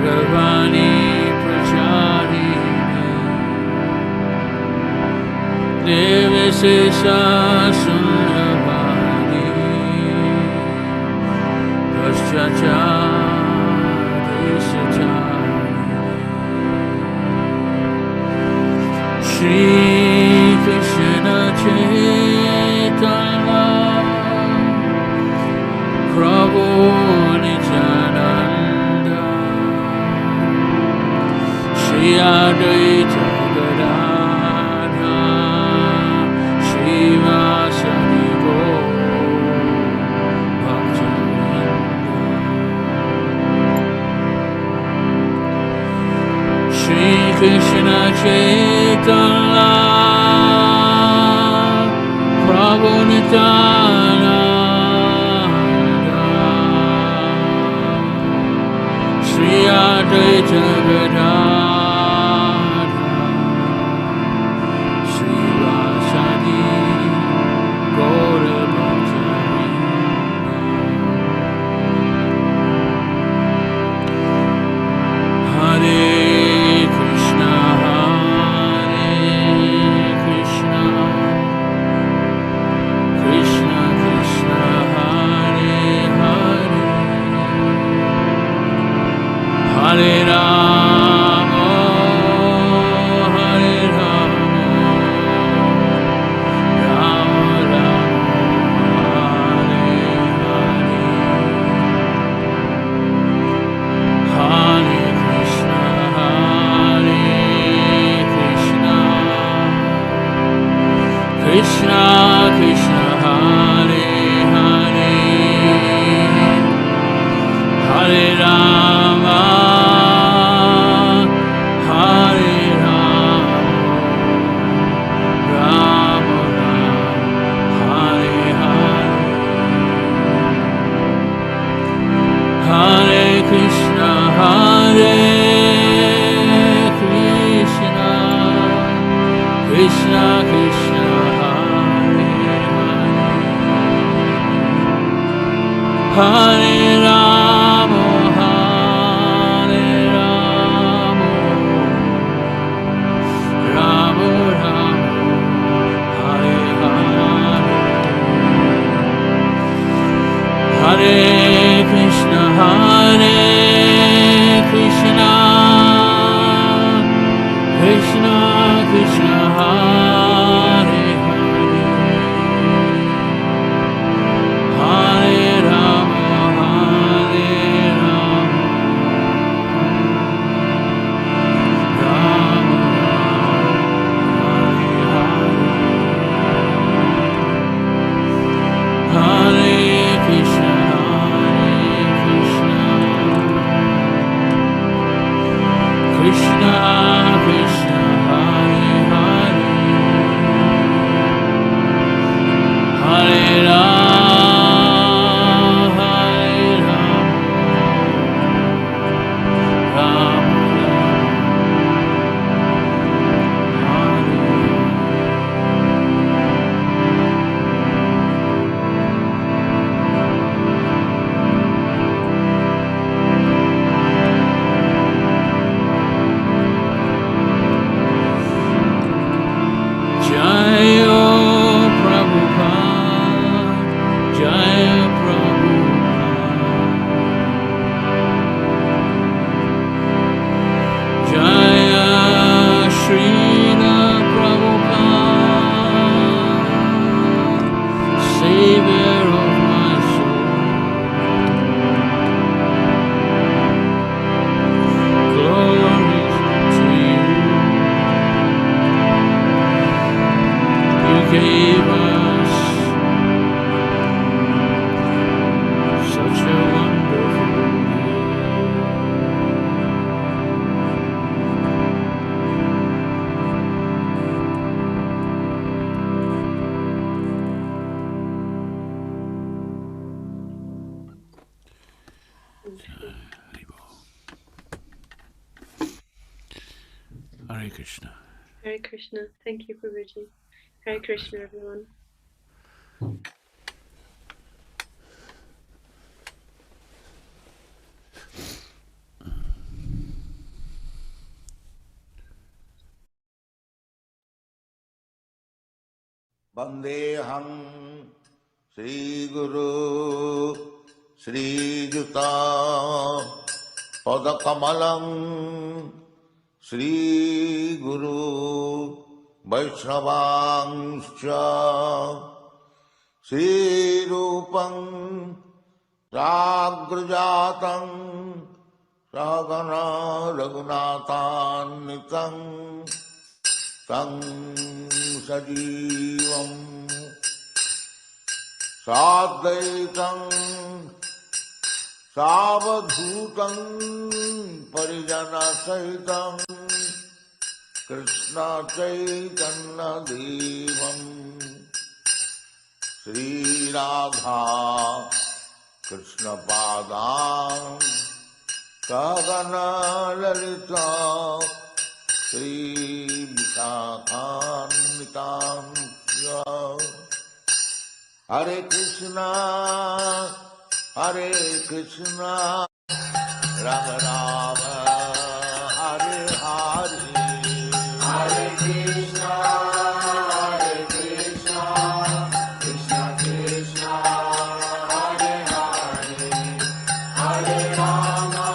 Gauravani Pracharini Devi Sesa Sundravani Paschachari Satani Shri Krishna Chaitanya Prabhu Nityananda Shri Advaita Gadadha Shri Vasani Gaur Bhaktivinoda Shri Krishna Chaitanya Prabhu Nityananda Shri Advaita Gadadha Shri Vasadi Gaura Bhaktivinoda Hare Krishna Krishna Krishna Krishna Hare Hare Hare Rama Hare Rama Rama Rama Hare Hare Hare Krishna Krishna Krishna Hare Hare Hare Rama Hare Rama Rama Rama Hare Hare Hare Krishna Krishna Krishna Hare Hare Hare Rama Hare Rama Rama Rama Hare Hare Hare Krishna Krishna Krishna Hare Hare Hare Rama Hare Krishna. Hare Krishna. Thank you, Prabhuji. Hare Krishna, everyone. Vandeham Sri Guru Sri Juta Padakamalam Sri Guru Vaishnavangscha Sri Rupam Ragrajatam Sagana Raghunatanitam Tang Sajivam Sadvaitam Savadhutam Parijana Sahitam Krishna Chaitanya Devam Sri Radha Krishna Padam Sagana Lalita Sri Visakhanitam Hare Krishna Rama Rama Hare Hare Hare Krishna Krishna Krishna Hare Hare Hare Rama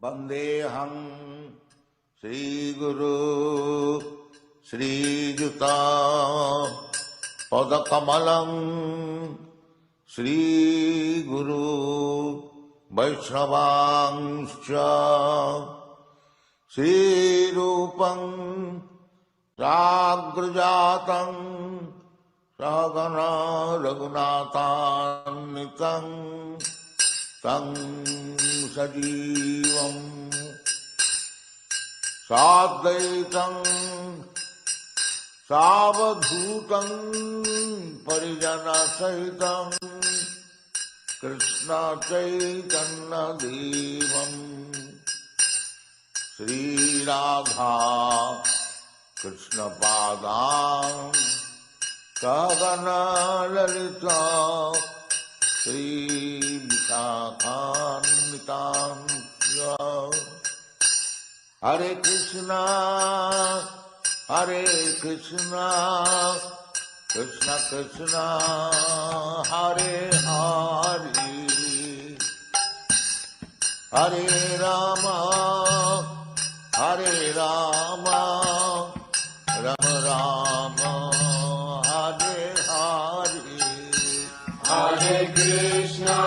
Vandeham Sri Guru Sri Juta Padakamalam Sri Guru Vaishnavangscha Sri Rupam Ragrajatam Sagana Raghunatanitam Tang Sajivam Sadvaitam Savadhutam Parijana Sahitam Krishna Chaitanya Devam Sri Radha Krishna Padam Sagana Lalita Sri Visakhanitam Hare Krishna Krishna Krishna Hare Hare Hare Rama Rama Rama Hare Hare Hare Krishna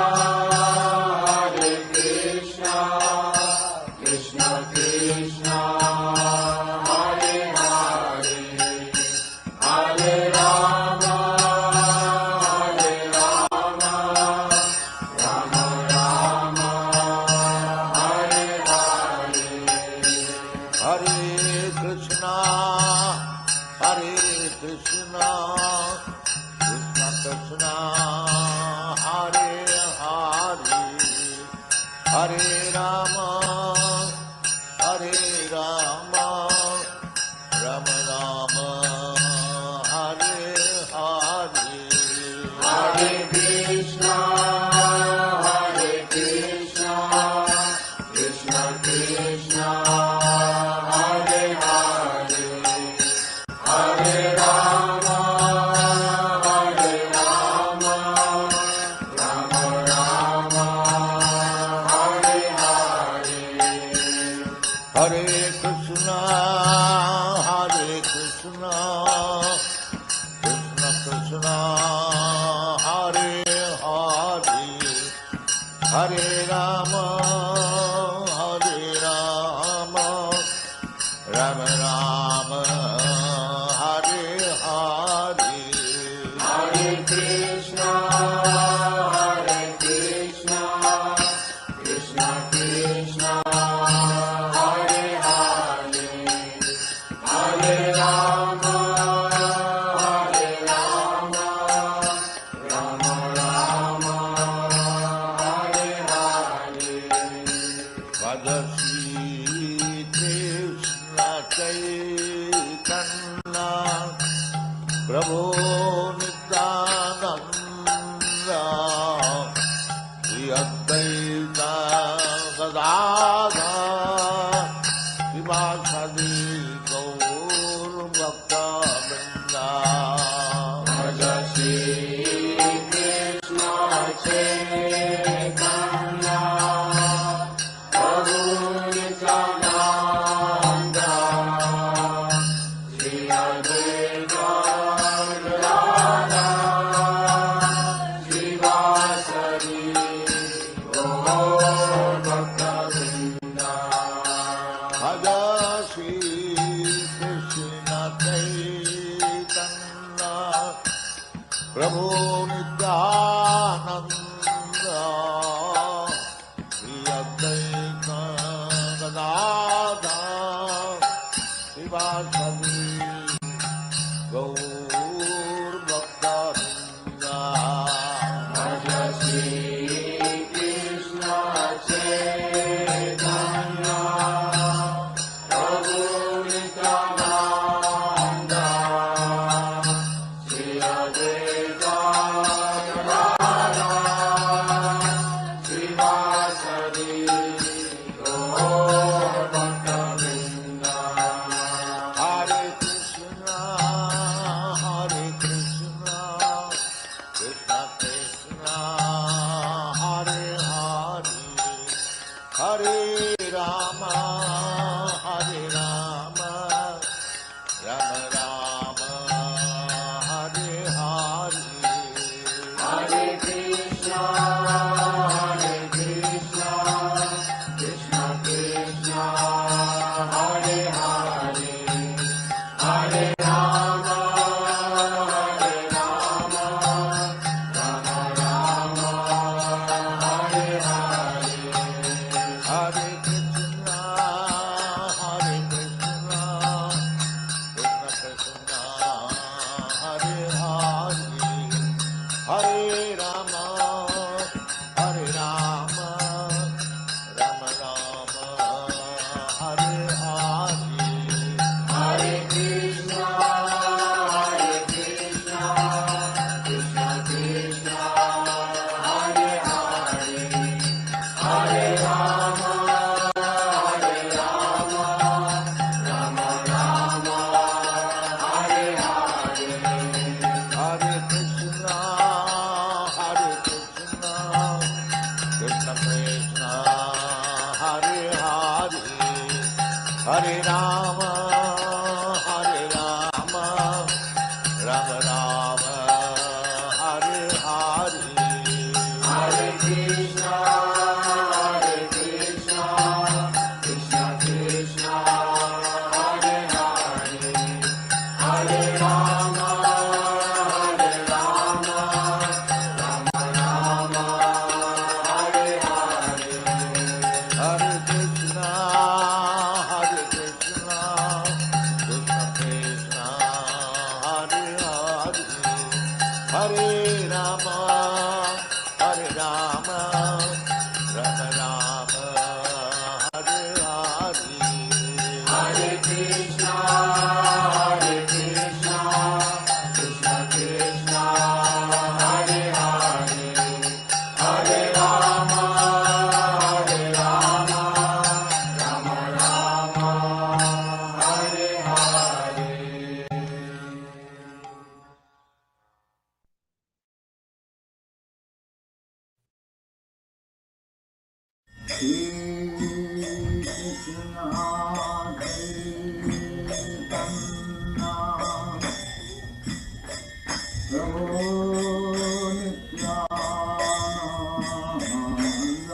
Krishna Krishna Hare Hare Hare Rama Rama Rama Hare Hare Hare Krishna Krishna Krishna Hare Hare Hare Rama Rama Rama Hare Hare Hare Krishna Hare Rama, Hare Rama, Rama Rama, Hare Hare, Hare Krishna, Krishna Krishna, Hare Hare, Hare Rama, Rama Rama, Hare Hare. Vadasi Krishna Chaitanya, Prabhu Nityananda, Shri Advaita Gadadhara, Srivasadi Gaur Bhakta Vrinda. Shri Krishna Chaitanya, Prabhu Nityananda, Shri Advaita Gadadhara, Srivasadi Gaur Bhakta Vrinda. Vadasi Krishna Chaitanya, Prabhu Nityananda, Shri Advaita Gadadhara, Srivasadi Gaur Bhakta Vrinda. Shri Krishna Chaitanya, Prabhu Nityananda, Shri Advaita Gadadhara, Srivasadi Gaur Bhakta Vrinda. Hare Krishna, Krishna Krishna, Hare Hare, Hare Rama, Rama Rama, Hare Hare. Hare Krishna, Krishna Krishna, Hare Hare, Hare Rama, Rama Rama, Hare Hare. Hare Krishna, Krishna Krishna, Hare Hare, Hare Rama, Rama Rama, Hare Hare. Hare Krishna, Krishna Krishna, Hare Hare, Hare Rama, Rama Rama, Hare Hare. Hare Krishna, Krishna Krishna, Hare Hare, Hare Rama, Rama Rama, Hare Hare. Hare Krishna, Krishna Krishna, Hare Hare, Hare Rama, Rama Rama, Hare Hare. Hare Krishna, Krishna Krishna, Hare Hare, Hare Rama, Rama Rama, Hare Hare. Hare Krishna, Krishna Krishna, Hare Hare, Hare Rama, Rama Rama, Hare Hare. Krishna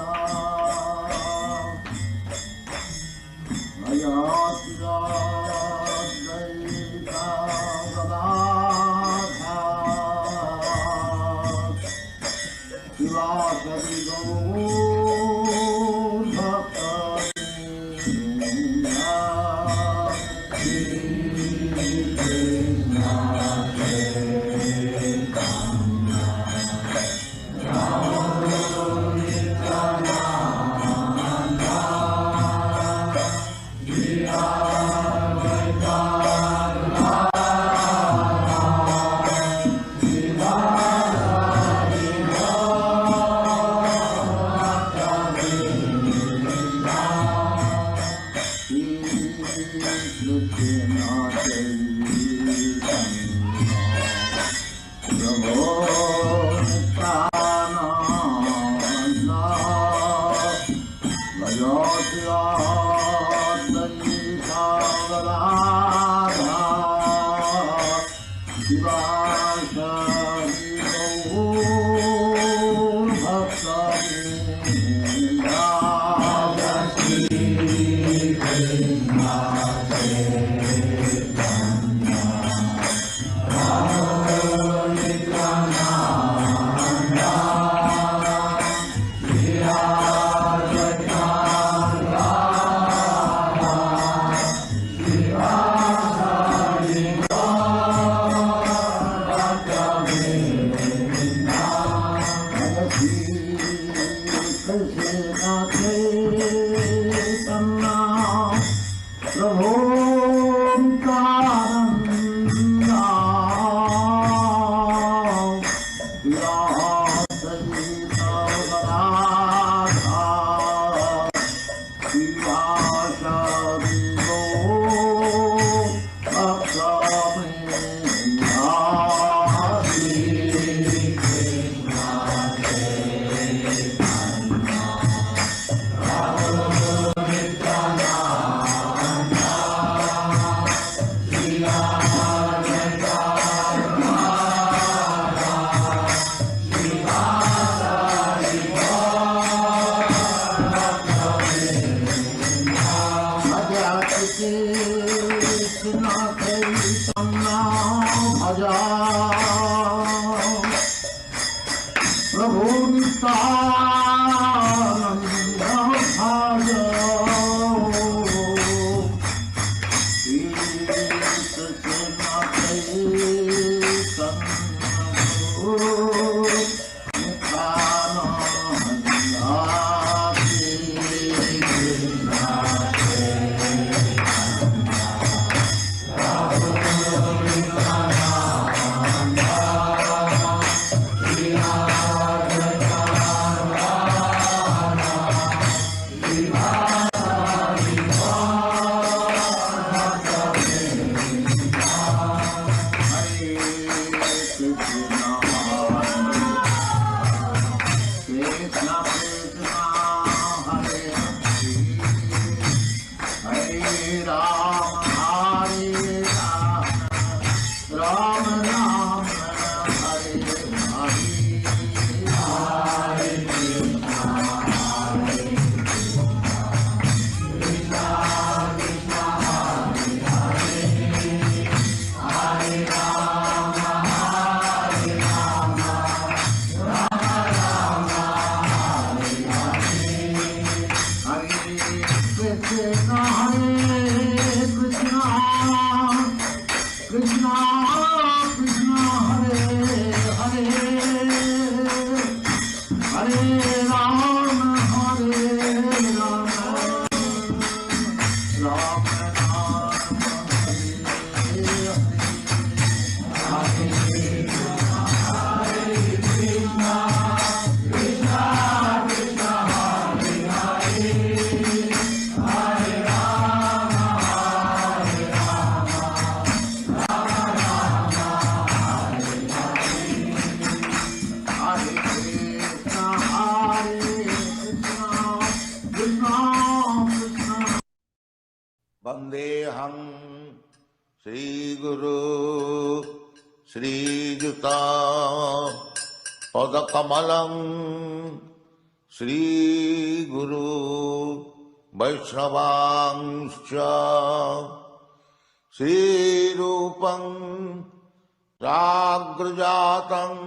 Vandeham Sri Guru Sri Juta Padakamalam Sri Guru Vaishnavangscha Sri Rupam Ragrajatam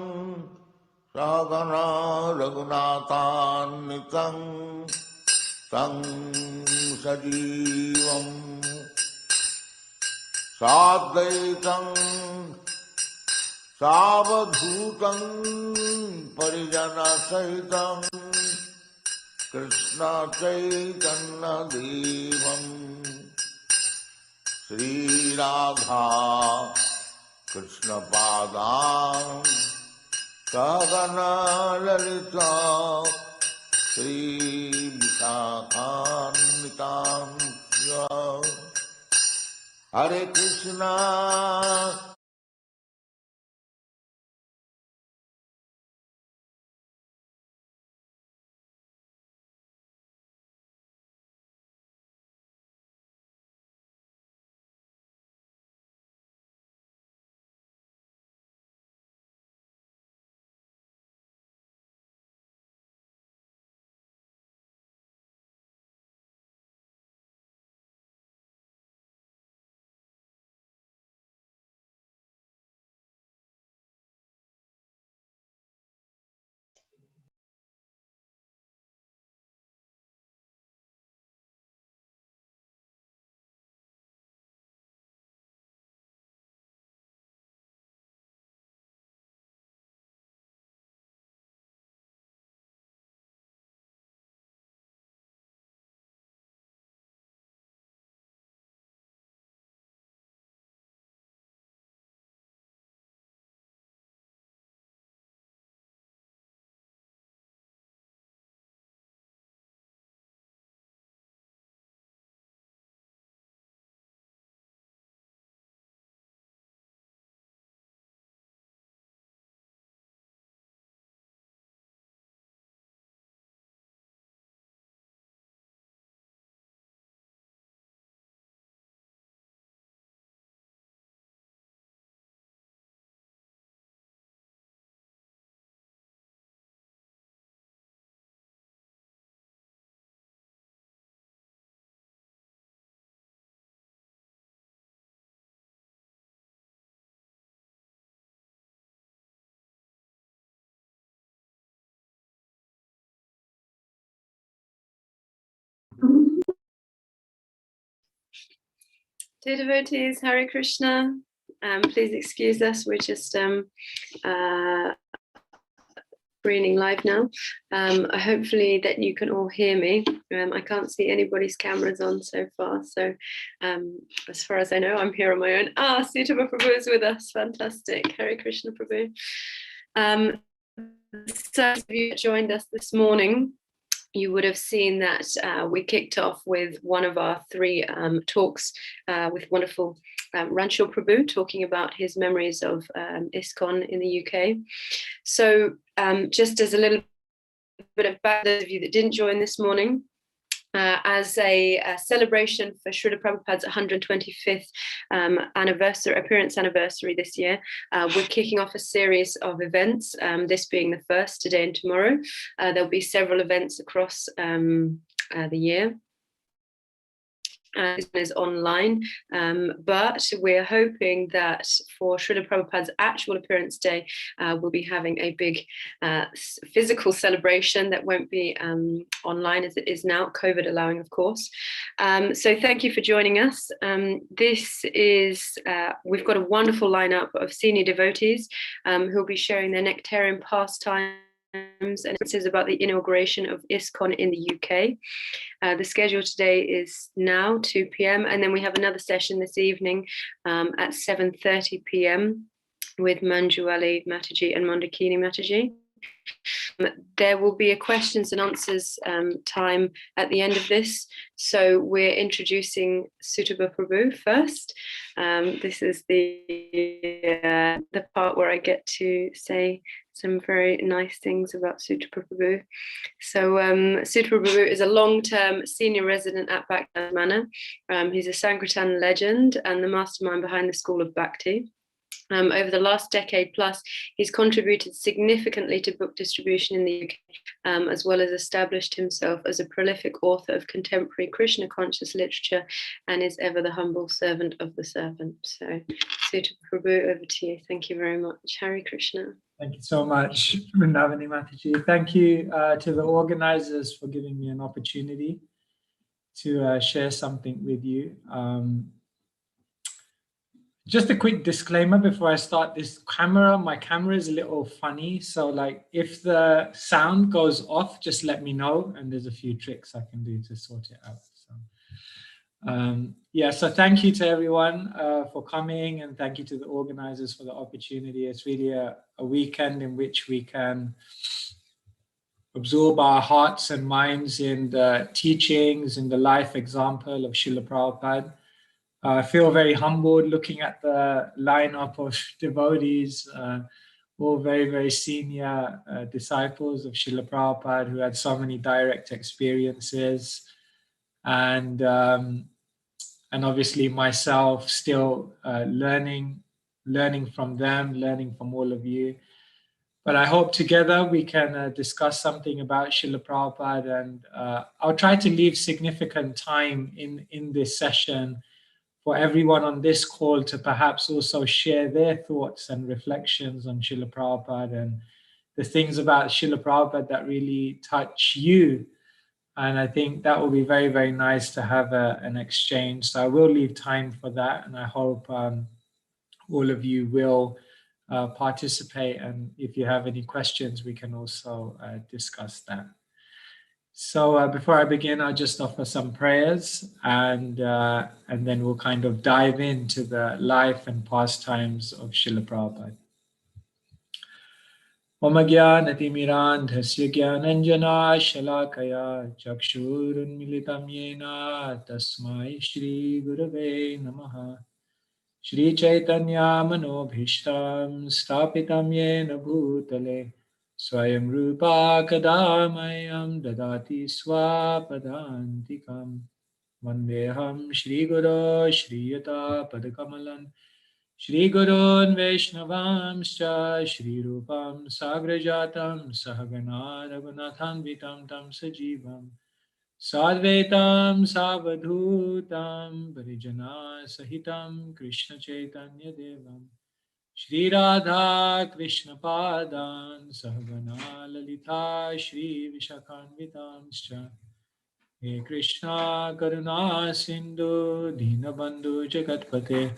Sagana Raghunathan Tang Sajivam Sadvaitam Savadhutam Parijana Sahitam Krishna Chaitanya Devam Sri Radha Krishna Padam Sagana Lalita Sri Visakhanitam Hare Krishna Dear devotees, Hare Krishna. Please excuse us. We're just screening live now. Hopefully that you can all hear me. I can't see anybody's cameras on so far. So as far as I know, I'm here on my own. Sutapa Prabhu is with us. Fantastic. Hare Krishna Prabhu. So if you joined us this morning, you would have seen that we kicked off with one of our 3 talks with wonderful Ranchor Prabhu talking about his memories of ISKCON in the UK. So just as a little bit of background, those of you that didn't join this morning, as a celebration for Srila Prabhupada's 125th appearance anniversary this year, we're kicking off a series of events, this being the first, today and tomorrow. There'll be several events across the year. Is online, but we're hoping that for Srila Prabhupada's actual appearance day, we'll be having a big physical celebration that won't be online as it is now, COVID allowing, of course. So thank you for joining us. This is, we've got a wonderful lineup of senior devotees who'll be sharing their nectarian pastimes and experiences about the inauguration of ISKCON in the UK. The schedule today is now 2 p.m. and then we have another session this evening at 7:30 p.m. with Manjuali Mataji and Mondakini Mataji. There will be a questions and answers time at the end of this. So we're introducing Sutapa Prabhu first. This is the part where I get to say some very nice things about Sutapa Prabhu. So Sutapa Prabhu is a long-term senior resident at Bhakti Manor. He's a Sankirtan legend and the mastermind behind the School of Bhakti. Over the last decade plus, he's contributed significantly to book distribution in the UK, as well as established himself as a prolific author of contemporary Krishna conscious literature, and is ever the humble servant of the servant. So, Sutapa Prabhu, over to you. Thank you very much. Hare Krishna. Thank you so much, Vrindavani Mataji. Thank you to the organizers for giving me an opportunity to share something with you. Just a quick disclaimer before I start. My camera is a little funny. So like if the sound goes off, just let me know. And there's a few tricks I can do to sort it out. So, so thank you to everyone for coming, and thank you to the organizers for the opportunity. It's really a weekend in which we can absorb our hearts and minds in the teachings, in the life example of Srila Prabhupada. I feel very humbled looking at the lineup of devotees, all very, very senior disciples of Srila Prabhupada who had so many direct experiences. And obviously myself still learning from them, learning from all of you. But I hope together we can discuss something about Srila Prabhupada, and I'll try to leave significant time in this session for everyone on this call to perhaps also share their thoughts and reflections on Srila Prabhupada and the things about Srila Prabhupada that really touch you. And I think that will be very, very nice to have an exchange. So I will leave time for that, and I hope all of you will participate. And if you have any questions, we can also discuss that. So before I begin, I'll just offer some prayers, and then we'll kind of dive into the life and pastimes of Srila Prabhupada. Om Gyanatimirandhasya Dhananjaya Shalakaya Chakshurunmilitam Yena Tasmai Shri Gurave Namaha. Shri Chaitanya Manobhishtam Stapitam Yena Bhutale Swayam Rupa Kadamayam Dadati Swapadantikam. Vandeham Shri Guru Shri Yata Padakamalan Shri Gurun Vaishnavamscha Shri Rupam Sagrajatam Sahagana Raghunatham Vitam Tam Sajivam Sadvetam Savadhutam Parijana Sahitam Krishna Chaitanya Devam Shri Radha Krishna Padan Sahagana Lalita Shri Vishakhanvitamscha He Krishna Karuna Sindhu Dinabandhu Jagatpate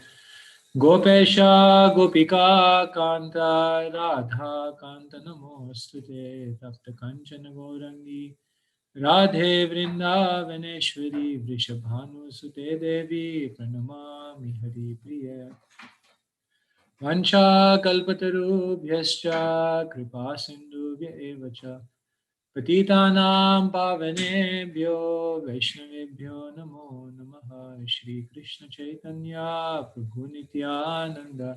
Gopesha Gopika Kanta Radha Kanta Namostute Tapta Kanchana Gaurangi Radhe Vrindavaneshwari Vrishabhanu Sute Devi Pranamami Hari Priya Vancha Kalpatarubhyascha Kripa Sindhubhya Evacha Patitanam Pavanebhyo Vaishnavebhyo Namo Namaha Shri Krishna Chaitanya Prabhu Nityananda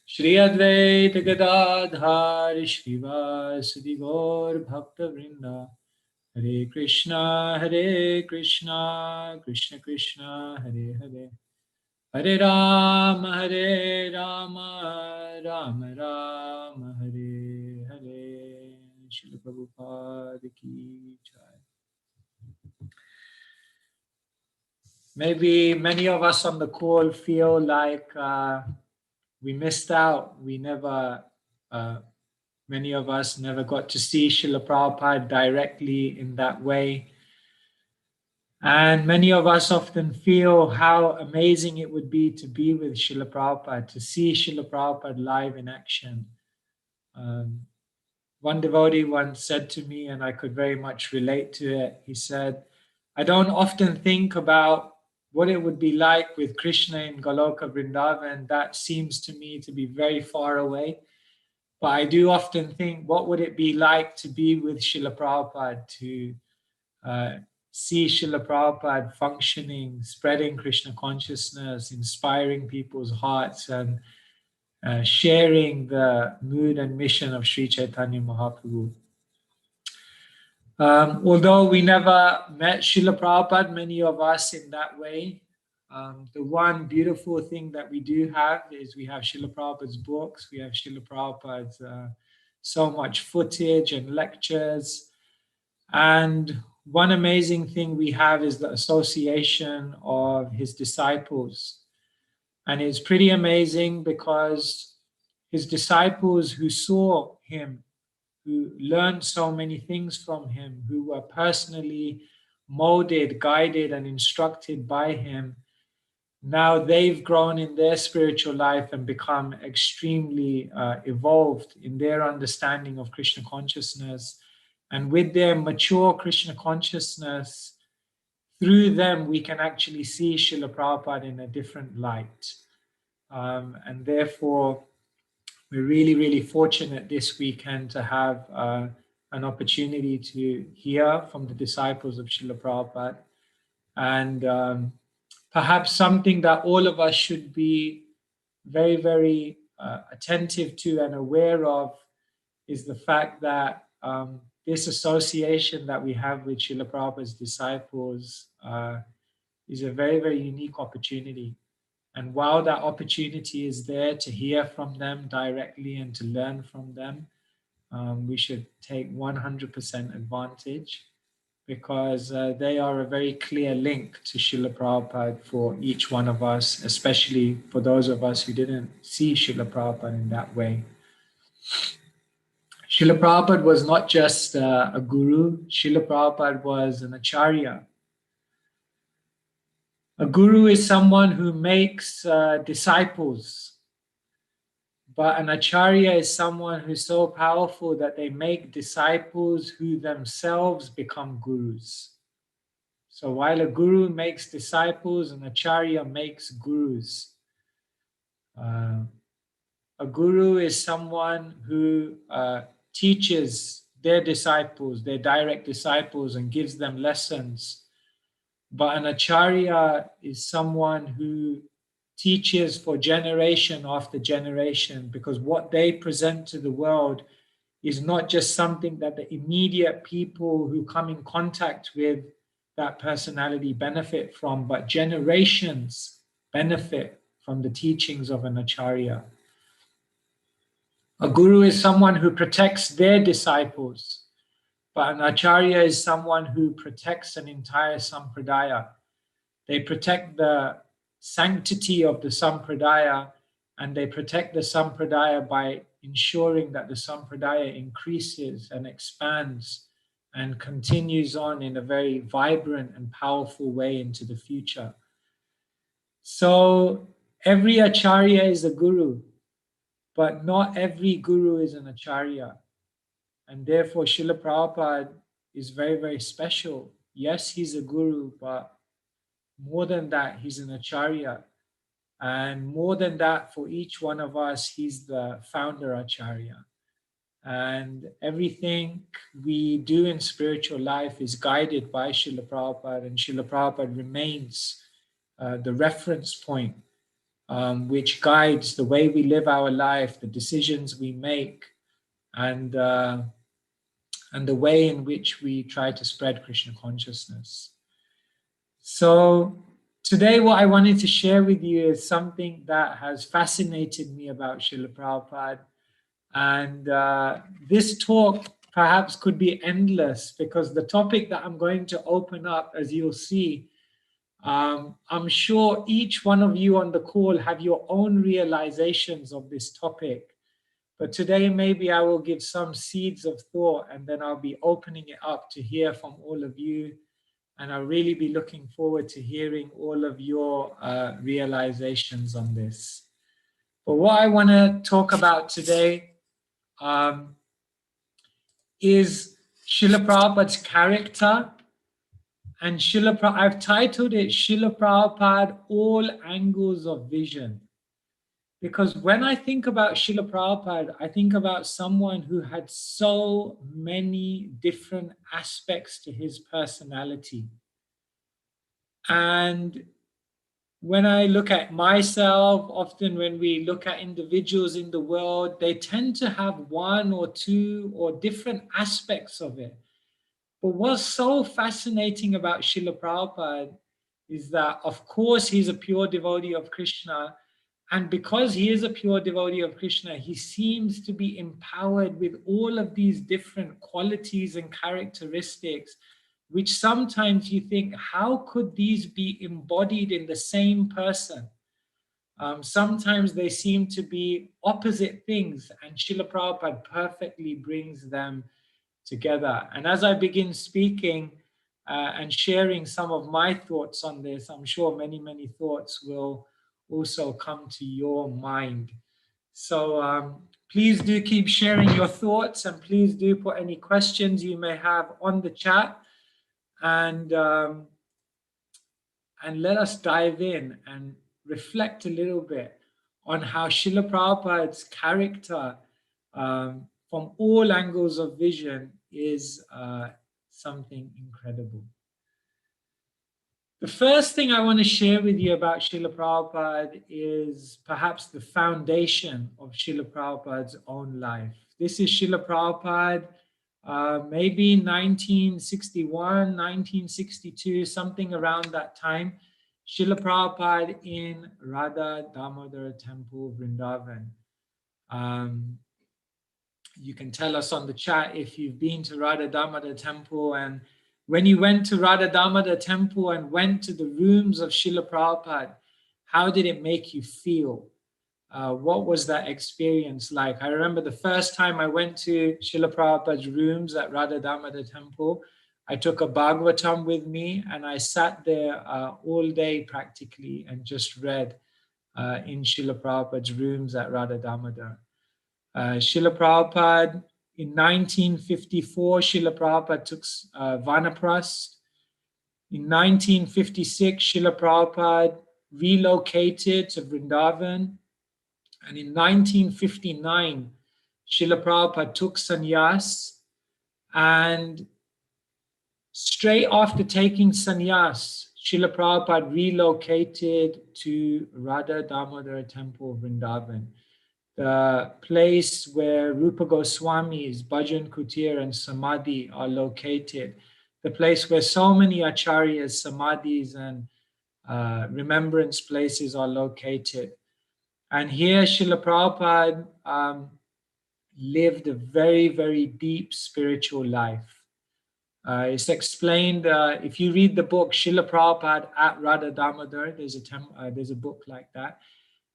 Shri Advaita Gadadhar Shri Vasadi Gaur Bhakta Vrinda Hare Krishna Krishna Krishna Hare Hare Hare Rama Rama Rama Hare Hare. Srila Prabhupada ki jai. Maybe many of us on the call feel like we missed out. Many of us never got to see Srila Prabhupada directly in that way. And many of us often feel how amazing it would be to be with Srila Prabhupada, to see Srila Prabhupada live in action. One devotee once said to me, and I could very much relate to it, he said, I don't often think about what it would be like with Krishna in Goloka Vrindavan. That seems to me to be very far away. But I do often think, what would it be like to be with Srila Prabhupada, to see Srila Prabhupada functioning, spreading Krishna consciousness, inspiring people's hearts, and sharing the mood and mission of Sri Chaitanya Mahaprabhu. Although we never met Srila Prabhupada, many of us in that way, The one beautiful thing that we do have is we have Srila Prabhupada's books, we have Srila Prabhupada's so much footage and lectures. And one amazing thing we have is the association of his disciples. And it's pretty amazing because his disciples who saw him, who learned so many things from him, who were personally molded, guided, and instructed by him, now they've grown in their spiritual life and become extremely evolved in their understanding of Krishna consciousness. And with their mature Krishna consciousness, through them we can actually see Srila Prabhupada in a different light. And therefore, we're really, really fortunate this weekend to have an opportunity to hear from the disciples of Srila Prabhupada. And perhaps something that all of us should be very, very attentive to and aware of is the fact that this association that we have with Srila Prabhupada's disciples is a very, very unique opportunity. And while that opportunity is there to hear from them directly and to learn from them, we should take 100% advantage, because they are a very clear link to Srila Prabhupada for each one of us, especially for those of us who didn't see Srila Prabhupada in that way. Srila Prabhupada was not just a guru, Srila Prabhupada was an acharya. A guru is someone who makes disciples, but an acharya is someone who's so powerful that they make disciples who themselves become gurus. So while a guru makes disciples, an acharya makes gurus. A guru is someone who teaches their disciples, their direct disciples, and gives them lessons. But an acharya is someone who teaches for generation after generation, because what they present to the world is not just something that the immediate people who come in contact with that personality benefit from, but generations benefit from the teachings of an acharya. A guru is someone who protects their disciples, but an acharya is someone who protects an entire sampradaya. They protect the sanctity of the sampradaya, and they protect the sampradaya by ensuring that the sampradaya increases and expands and continues on in a very vibrant and powerful way into the future. So every acharya is a guru, but not every guru is an acharya. And therefore, Srila Prabhupada is very, very special. Yes, he's a guru, but more than that, he's an acharya. And more than that, for each one of us, he's the founder acharya. And everything we do in spiritual life is guided by Srila Prabhupada, and Srila Prabhupada remains the reference point, which guides the way we live our life, the decisions we make, and the way in which we try to spread Krishna consciousness. So today what I wanted to share with you is something that has fascinated me about Srila Prabhupada. And this talk perhaps could be endless, because the topic that I'm going to open up, as you'll see, I'm sure each one of you on the call have your own realizations of this topic. But today maybe I will give some seeds of thought, and then I'll be opening it up to hear from all of you. And I'll really be looking forward to hearing all of your realizations on this. But what I want to talk about today is Srila Prabhupada's character. And I've titled it Srila Prabhupada, All Angles of Vision. Because when I think about Srila Prabhupada, I think about someone who had so many different aspects to his personality. And when I look at myself, often when we look at individuals in the world, they tend to have one or two or different aspects of it. But what's so fascinating about Srila Prabhupada is that, of course, he's a pure devotee of Krishna. And because he is a pure devotee of Krishna, he seems to be empowered with all of these different qualities and characteristics, which sometimes you think, how could these be embodied in the same person? Sometimes they seem to be opposite things, and Srila Prabhupada perfectly brings them together. And as I begin speaking and sharing some of my thoughts on this, I'm sure many, many thoughts will also come to your mind. So please do keep sharing your thoughts, and please do put any questions you may have on the chat, and let us dive in and reflect a little bit on how Srila Prabhupada's character from all angles of vision is something incredible. The first thing I want to share with you about Srila Prabhupada is perhaps the foundation of Srila Prabhupada's own life. This is Srila Prabhupada, maybe 1961, 1962, something around that time. Srila Prabhupada in Radha Damodar Temple, Vrindavan. You can tell us on the chat if you've been to Radha Damodar Temple, and when you went to Radha Damodar Temple and went to the rooms of Srila Prabhupada, how did it make you feel? What was that experience like? I remember the first time I went to Srila Prabhupada's rooms at Radha Damodar Temple, I took a Bhagavatam with me and I sat there all day practically and just read in Srila Prabhupada's rooms at Radha Damodar. Srila Prabhupada, in 1954, Srila Prabhupada took Vanaprast. In 1956, Srila Prabhupada relocated to Vrindavan. And in 1959, Srila Prabhupada took sannyas, and straight after taking sannyas, Srila Prabhupada relocated to Radha Damodar Temple, Vrindavan, the place where Rupa Goswami's Bhajan Kutir and Samadhi are located, the place where so many acharyas, samadhis, and remembrance places are located. And here Srila Prabhupada lived a very, very deep spiritual life. It's explained, if you read the book Srila Prabhupada at Radha Damodar, there's a book like that.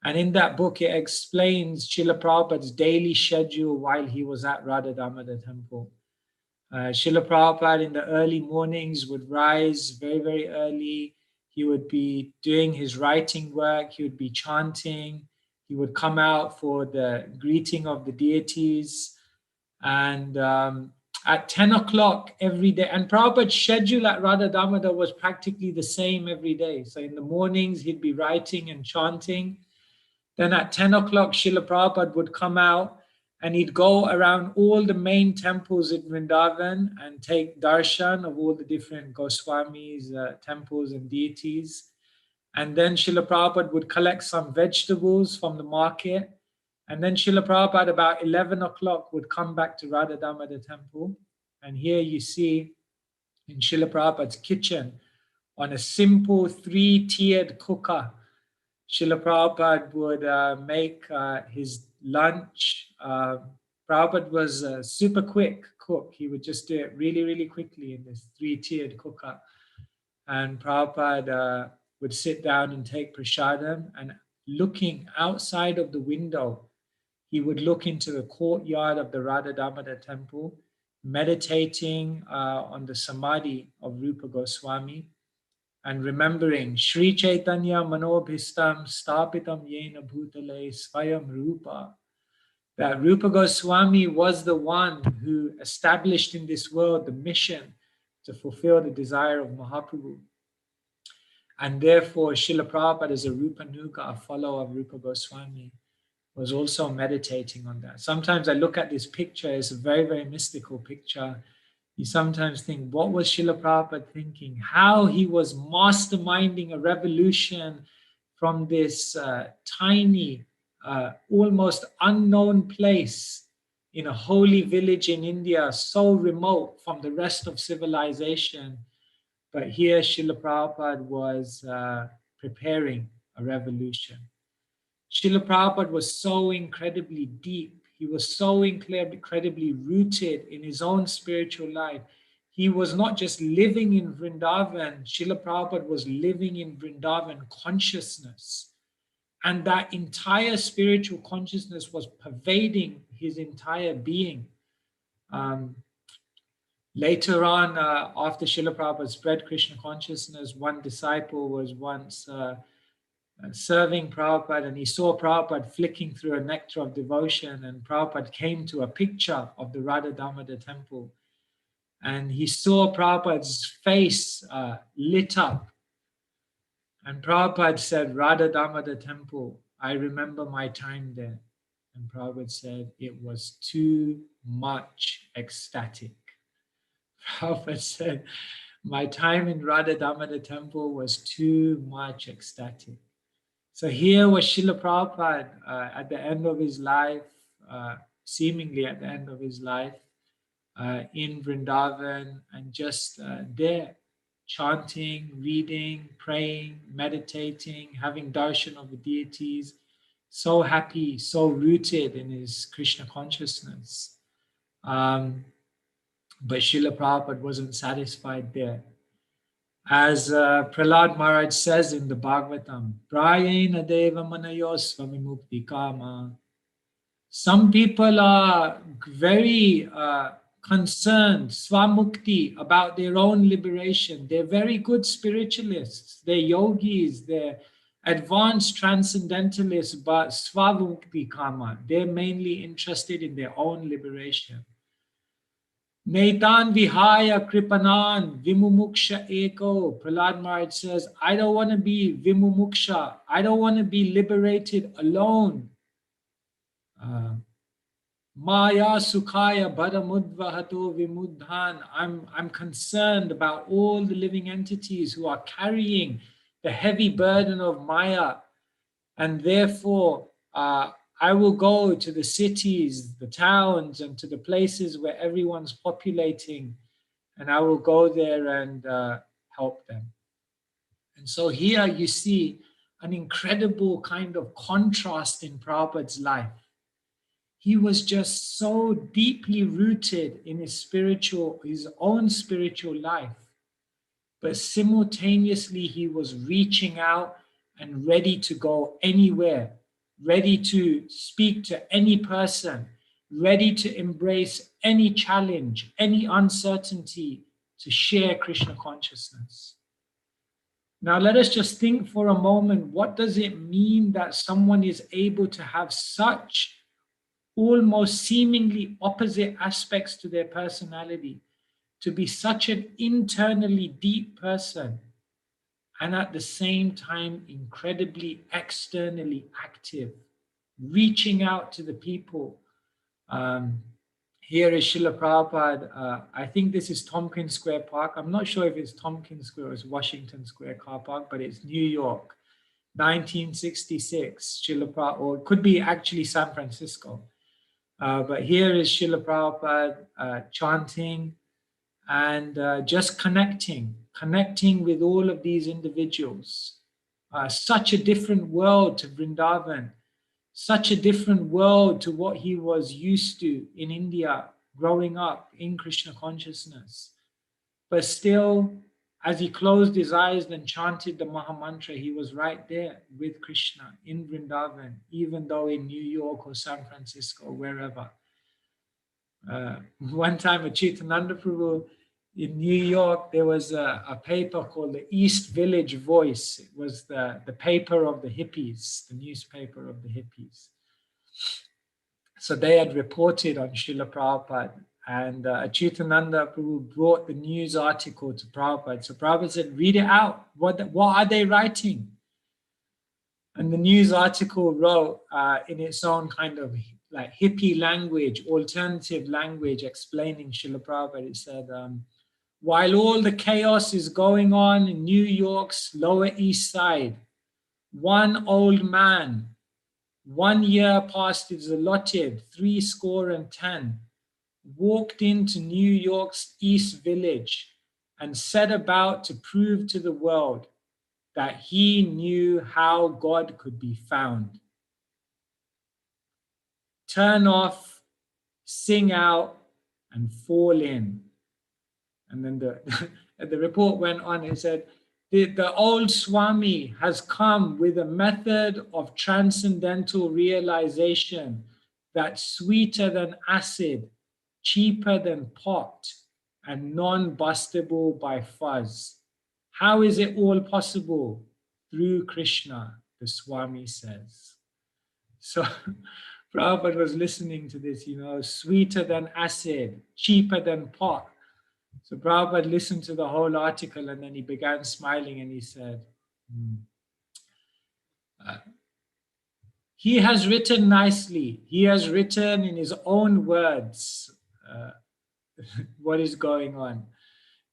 And in that book, it explains Srila Prabhupada's daily schedule while he was at Radha Damodar Temple. Srila Prabhupada in the early mornings would rise very, very early. He would be doing his writing work. He would be chanting. He would come out for the greeting of the deities. And at 10 o'clock every day, and Prabhupada's schedule at Radha Damodar was practically the same every day. So in the mornings, he'd be writing and chanting. Then at 10 o'clock, Srila Prabhupada would come out and he'd go around all the main temples in Vrindavan and take darshan of all the different Goswamis, temples and deities. And then Srila Prabhupada would collect some vegetables from the market. And then Srila Prabhupada about 11 o'clock would come back to Radha Damodar Temple. And here you see in Srila Prabhupada's kitchen on a simple 3-tiered cooker, Srila Prabhupada would make his lunch. Prabhupada was a super quick cook. He would just do it really, really quickly in this 3-tiered cooker. And Prabhupada would sit down and take prasadam, and looking outside of the window, he would look into the courtyard of the Radha Damodar Temple, meditating on the samadhi of Rupa Goswami, and remembering Sri Chaitanya Manobhistam Stapitam Yena Bhutale Svayam Rupa, that Rupa Goswami was the one who established in this world the mission to fulfill the desire of Mahaprabhu. And therefore, Srila Prabhupada, as a Rupanuga, a follower of Rupa Goswami, was also meditating on that. Sometimes I look at this picture, it's a very, very mystical picture. You sometimes think, what was Srila Prabhupada thinking? How he was masterminding a revolution from this tiny, almost unknown place in a holy village in India, so remote from the rest of civilization, But here Srila Prabhupada was preparing a revolution. Srila Prabhupada was so incredibly deep. He was so incredibly rooted in his own spiritual life. He was not just living in Vrindavan. Srila Prabhupada was living in Vrindavan consciousness. And that entire spiritual consciousness was pervading his entire being. Later on, after Srila Prabhupada spread Krishna consciousness, one disciple was once serving Prabhupada, and he saw Prabhupada flicking through a nectar of devotion, and Prabhupada came to a picture of the Radha Damodar temple, and he saw Prabhupada's face lit up, and Prabhupada said, Radha Damodar temple, I remember my time there. And Prabhupada said, it was too much ecstatic. Prabhupada said, my time in Radha Damodar temple was too much ecstatic. So here was Srila Prabhupada at the end of his life, seemingly at the end of his life, in Vrindavan, and just there, chanting, reading, praying, meditating, having darshan of the deities, so happy, so rooted in his Krishna consciousness. But Srila Prabhupada wasn't satisfied there. As Prahlad Maharaj says in the Bhagavatam, Prayena Deva Manayos Svamimukti Kama. Some people are very concerned, Swamukti, about their own liberation. They're very good spiritualists, they're yogis, they're advanced transcendentalists, but Swamukti Kama, they're mainly interested in their own liberation. Naitan Vihaya Kripanan Vimumuksha Eko. Prahlad Maharaj says, I don't want to be Vimumuksha. I don't want to be liberated alone. Maya Sukhaya Bharamudvahato Vimudhan. I'm concerned about all the living entities who are carrying the heavy burden of Maya, and therefore I will go to the cities, the towns, and to the places where everyone's populating, and I will go there and help them. And so here you see an incredible kind of contrast in Prabhupada's life. He was just so deeply rooted in his own spiritual life, but simultaneously he was reaching out and ready to go anywhere, ready to speak to any person, ready to embrace any challenge, any uncertainty, to share Krishna consciousness. Now let us just think for a moment, what does it mean that someone is able to have such almost seemingly opposite aspects to their personality, to be such an internally deep person, and at the same time incredibly externally active, reaching out to the people. Here is Srila Prabhupada. I think this is Tompkins Square Park. I'm not sure if it's Tompkins Square or it's Washington Square Car Park, but it's New York, 1966. Srila Prabhupada, or it could be actually San Francisco. But here is Srila Prabhupada chanting and just connecting with all of these individuals. Such a different world to Vrindavan, such a different world to what he was used to in India, growing up in Krishna consciousness. But still, as he closed his eyes and chanted the Mahamantra, he was right there with Krishna in Vrindavan, even though in New York or San Francisco, or wherever. One time at Chitananda Prabhu in New York, there was a paper called the East Village Voice. It was the paper of the hippies, the newspaper of the hippies. So they had reported on Srila Prabhupada, and Chitananda Prabhu brought the news article to Prabhupada. So Prabhupada said, read it out. What are they writing? And the news article wrote in its own kind of like hippie language, alternative language, explaining Srila Prabhupada. It said, while all the chaos is going on in New York's Lower East Side, one old man, 1 year past his allotted 70, walked into New York's East Village and set about to prove to the world that he knew how God could be found. Turn off, sing out, and fall in. And then the report went on. It said, the old Swami has come with a method of transcendental realization that's sweeter than acid, cheaper than pot, and non-bustable by fuzz. How is it all possible? Through Krishna, the Swami says. So Prabhupada was listening to this, sweeter than acid, cheaper than pot. So Prabhupada listened to the whole article and then he began smiling and he said, he has written nicely. He has written in his own words what is going on.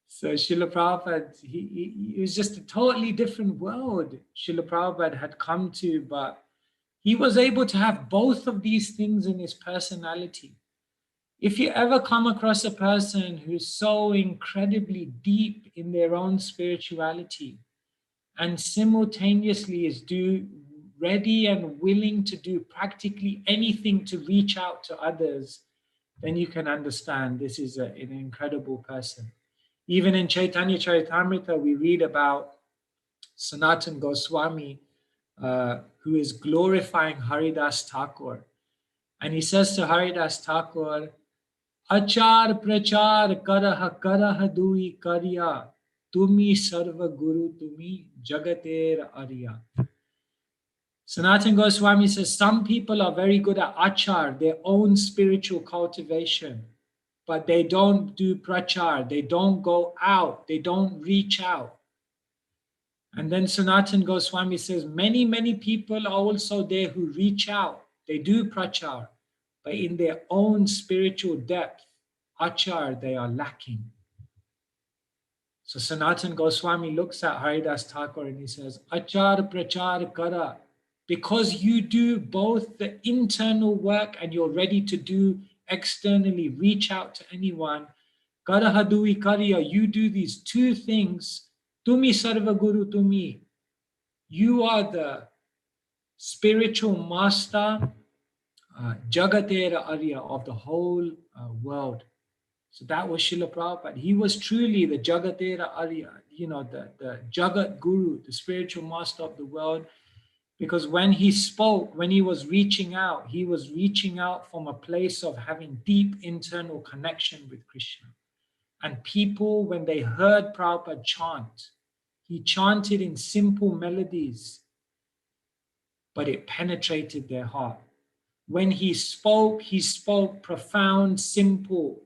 So Srila Prabhupada, it was just a totally different world Srila Prabhupada had come to, but he was able to have both of these things in his personality. If you ever come across a person who's so incredibly deep in their own spirituality and simultaneously is ready and willing to do practically anything to reach out to others, then you can understand this is an incredible person. Even in Chaitanya Charitamrita, we read about Sanatana Goswami, who is glorifying Haridas Thakur. And he says to Haridas Thakur, Achar prachar karaha dui karya, tumi sarva guru tumi jagater arya. Sanatana Goswami says some people are very good at achar, their own spiritual cultivation, but they don't do prachar, they don't go out, they don't reach out. And then Sanatana Goswami says many people are also there who reach out, they do prachar, but in their own spiritual depth, achar, they are lacking. So Sanatana Goswami looks at Haridas Thakur and he says, Achar prachar kara, because you do both the internal work and you're ready to do externally, reach out to anyone. Karahadui karya, you do these two things. Tumi sarva guru tumi. You are the spiritual master, Jagatera Arya, of the whole world. So that was Srila Prabhupada. He was truly the Jagatera Arya, the Jagat Guru, the spiritual master of the world. Because when he spoke, when he was reaching out from a place of having deep internal connection with Krishna. And people, when they heard Prabhupada chant, he chanted in simple melodies, but it penetrated their heart. When he spoke profound, simple,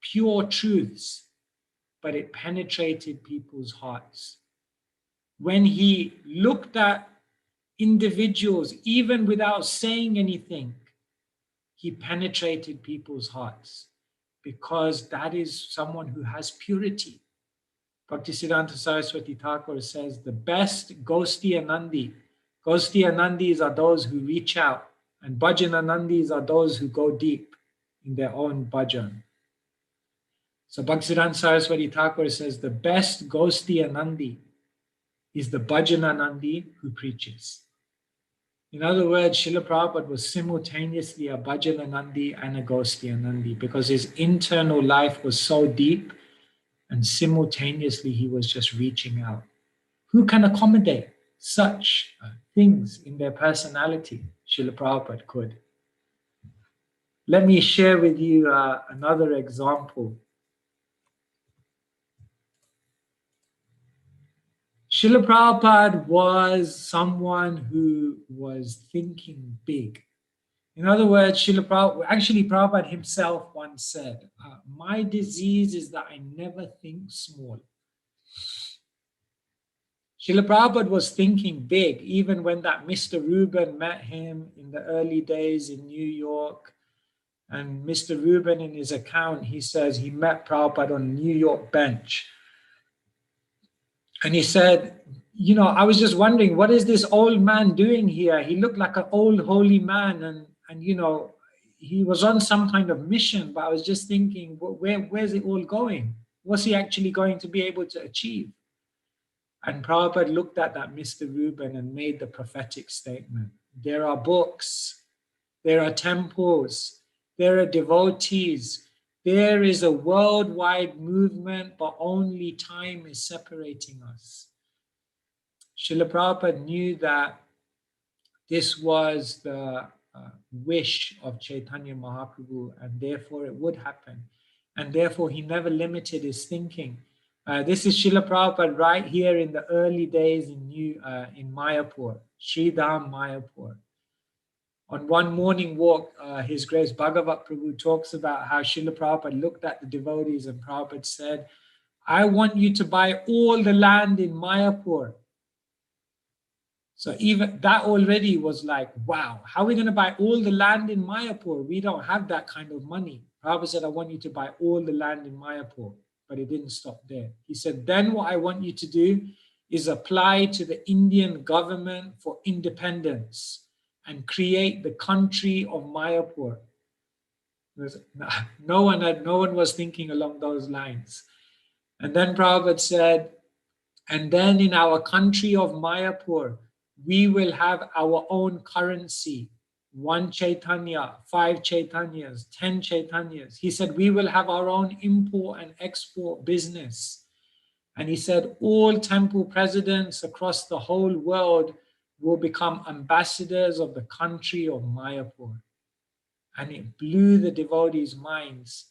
pure truths, but it penetrated people's hearts. When he looked at individuals, even without saying anything, he penetrated people's hearts, because that is someone who has purity. Bhaktisiddhanta Saraswati Thakur says the best Gosti Anandi. Gosti Anandis are those who reach out, and Bhajan Anandis are those who go deep in their own bhajan. So Bhaktisiddhanta Saraswati Thakur says the best Gosti Anandi is the Bhajan Anandi who preaches. In other words, Srila Prabhupada was simultaneously a Bhajan Anandi and a Gosti Anandi, because his internal life was so deep and simultaneously he was just reaching out. Who can accommodate such things in their personality? Srila Prabhupada could. Let me share with you another example. Srila Prabhupada was someone who was thinking big. In other words, Prabhupada himself once said, my disease is that I never think small. Srila Prabhupada was thinking big, even when that Mr. Reuben met him in the early days in New York. And Mr. Reuben, in his account, he says he met Prabhupada on a New York bench. And he said, I was just wondering, what is this old man doing here? He looked like an old holy man, and he was on some kind of mission, but I was just thinking, where's it all going? What's he actually going to be able to achieve? And Prabhupada looked at that Mr. Reuben and made the prophetic statement. There are books, there are temples, there are devotees, there is a worldwide movement, but only time is separating us. Srila Prabhupada knew that this was the wish of Chaitanya Mahaprabhu, and therefore it would happen. And therefore he never limited his thinking. This is Srila Prabhupada right here in the early days in Mayapur, Sridham Mayapur. On one morning walk, His Grace Bhagavat Prabhu talks about how Srila Prabhupada looked at the devotees and Prabhupada said, I want you to buy all the land in Mayapur. So even that already was like, wow, how are we going to buy all the land in Mayapur? We don't have that kind of money. Prabhupada said, I want you to buy all the land in Mayapur. But it didn't stop there. He said, then what I want you to do is apply to the Indian government for independence and create the country of Mayapur. No one was thinking along those lines. And then Prabhupada said, and then in our country of Mayapur, we will have our own currency, 1 Chaitanya, 5 Chaitanyas, 10 Chaitanyas. He said, we will have our own import and export business. And he said, all temple presidents across the whole world will become ambassadors of the country of Mayapur. And it blew the devotees' minds,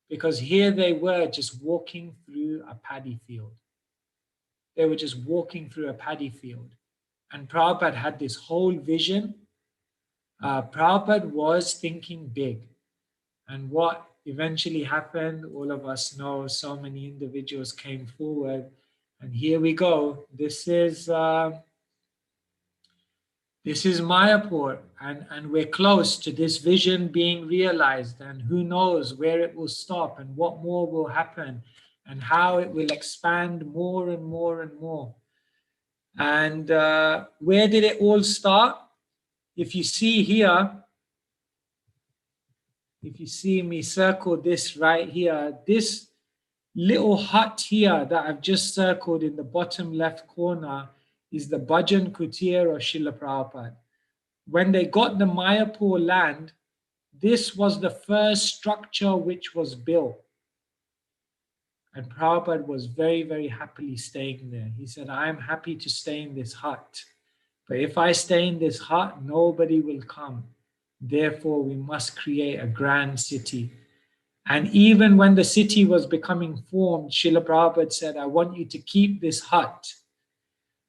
because here they were just walking through a paddy field. They were just walking through a paddy field. And Prabhupada had this whole vision. Prabhupada was thinking big. And what eventually happened, all of us know, so many individuals came forward. And here we go. This is Mayapur. And we're close to this vision being realized. And who knows where it will stop and what more will happen and how it will expand more and more and more. And where did it all start? If you see here, if you see me circle this right here, this little hut here that I've just circled in the bottom left corner is the Bhajan Kutir of Srila Prabhupada. When they got the Mayapur land, this was the first structure which was built. And Prabhupada was very, very happily staying there. He said, I'm happy to stay in this hut. But if I stay in this hut, nobody will come. Therefore, we must create a grand city. And even when the city was becoming formed, Srila Prabhupada said, I want you to keep this hut.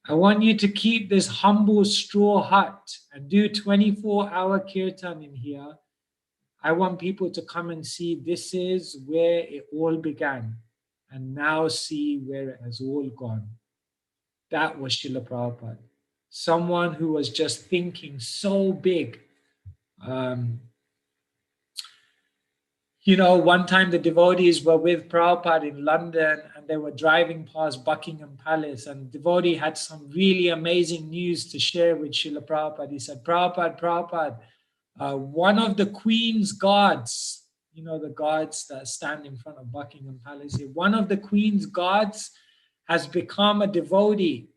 I want you to keep this humble straw hut and do 24-hour kirtan in here. I want people to come and see this is where it all began. And now see where it has all gone. That was Srila Prabhupada. Someone who was just thinking so big. One time the devotees were with Prabhupada in London and they were driving past Buckingham Palace, and the devotee had some really amazing news to share with Srila Prabhupada. He said, Prabhupada, one of the Queen's guards, the guards that stand in front of Buckingham Palace here, one of the Queen's guards has become a devotee.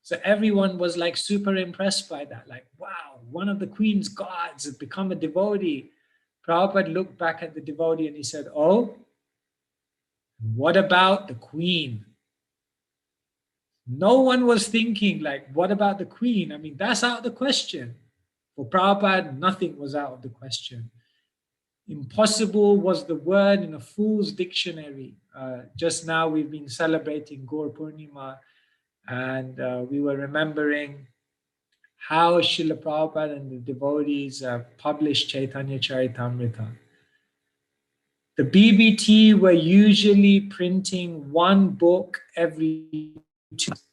So everyone was like super impressed by that. Like, wow, one of the Queen's guards has become a devotee. Prabhupada looked back at the devotee and he said, oh, what about the Queen? No one was thinking like, what about the Queen? I mean, that's out of the question. For Prabhupada, nothing was out of the question. Impossible was the word in a fool's dictionary. Just now we've been celebrating Gaur Purnima, and we were remembering how Srila Prabhupada and the devotees published Chaitanya Charitamrita. The BBT were usually printing one book every 2 months.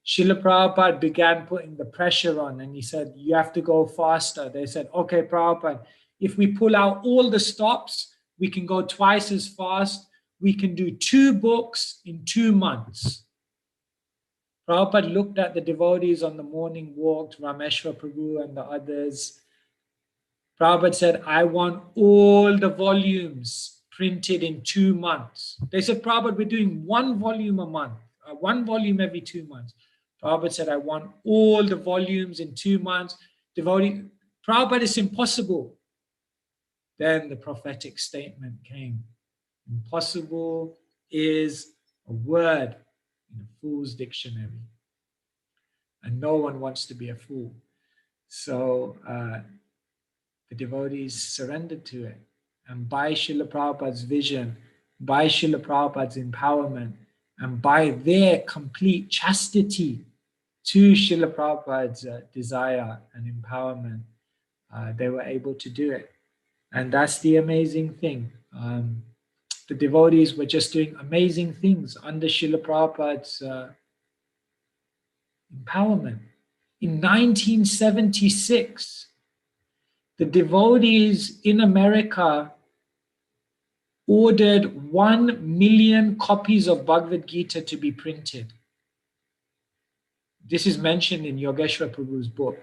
Srila Prabhupada began putting the pressure on, and he said, you have to go faster. They said, okay, Prabhupada, if we pull out all the stops, we can go twice as fast. We can do 2 books in 2 months. Prabhupada looked at the devotees on the morning walk, Rameshwar Prabhu and the others. Prabhupada said, I want all the volumes printed in 2 months. They said, Prabhupada, we're doing 1 volume a month, 1 volume every 2 months. Prabhupada said, I want all the volumes in 2 months. Devotee, Prabhupada, it's impossible. Then the prophetic statement came. Impossible is a word in a fool's dictionary. And no one wants to be a fool. So the devotees surrendered to it. And by Srila Prabhupada's vision, by Srila Prabhupada's empowerment, and by their complete chastity to Srila Prabhupada's desire and empowerment, they were able to do it. And that's the amazing thing. The devotees were just doing amazing things under Srila Prabhupada's empowerment. In 1976, the devotees in America ordered 1 million copies of Bhagavad Gita to be printed. This is mentioned in Yogeshwar Prabhu's book.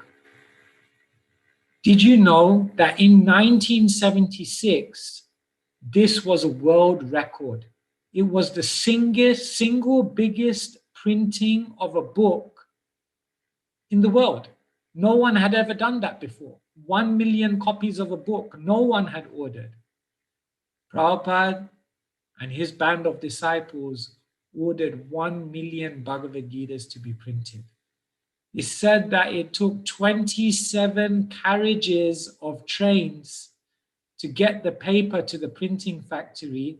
Did you know that in 1976, this was a world record? It was the single biggest printing of a book in the world. No one had ever done that before. 1 million copies of a book, no one had ordered. Prabhupada and his band of disciples ordered 1 million Bhagavad Gitas to be printed. It's said that it took 27 carriages of trains to get the paper to the printing factory,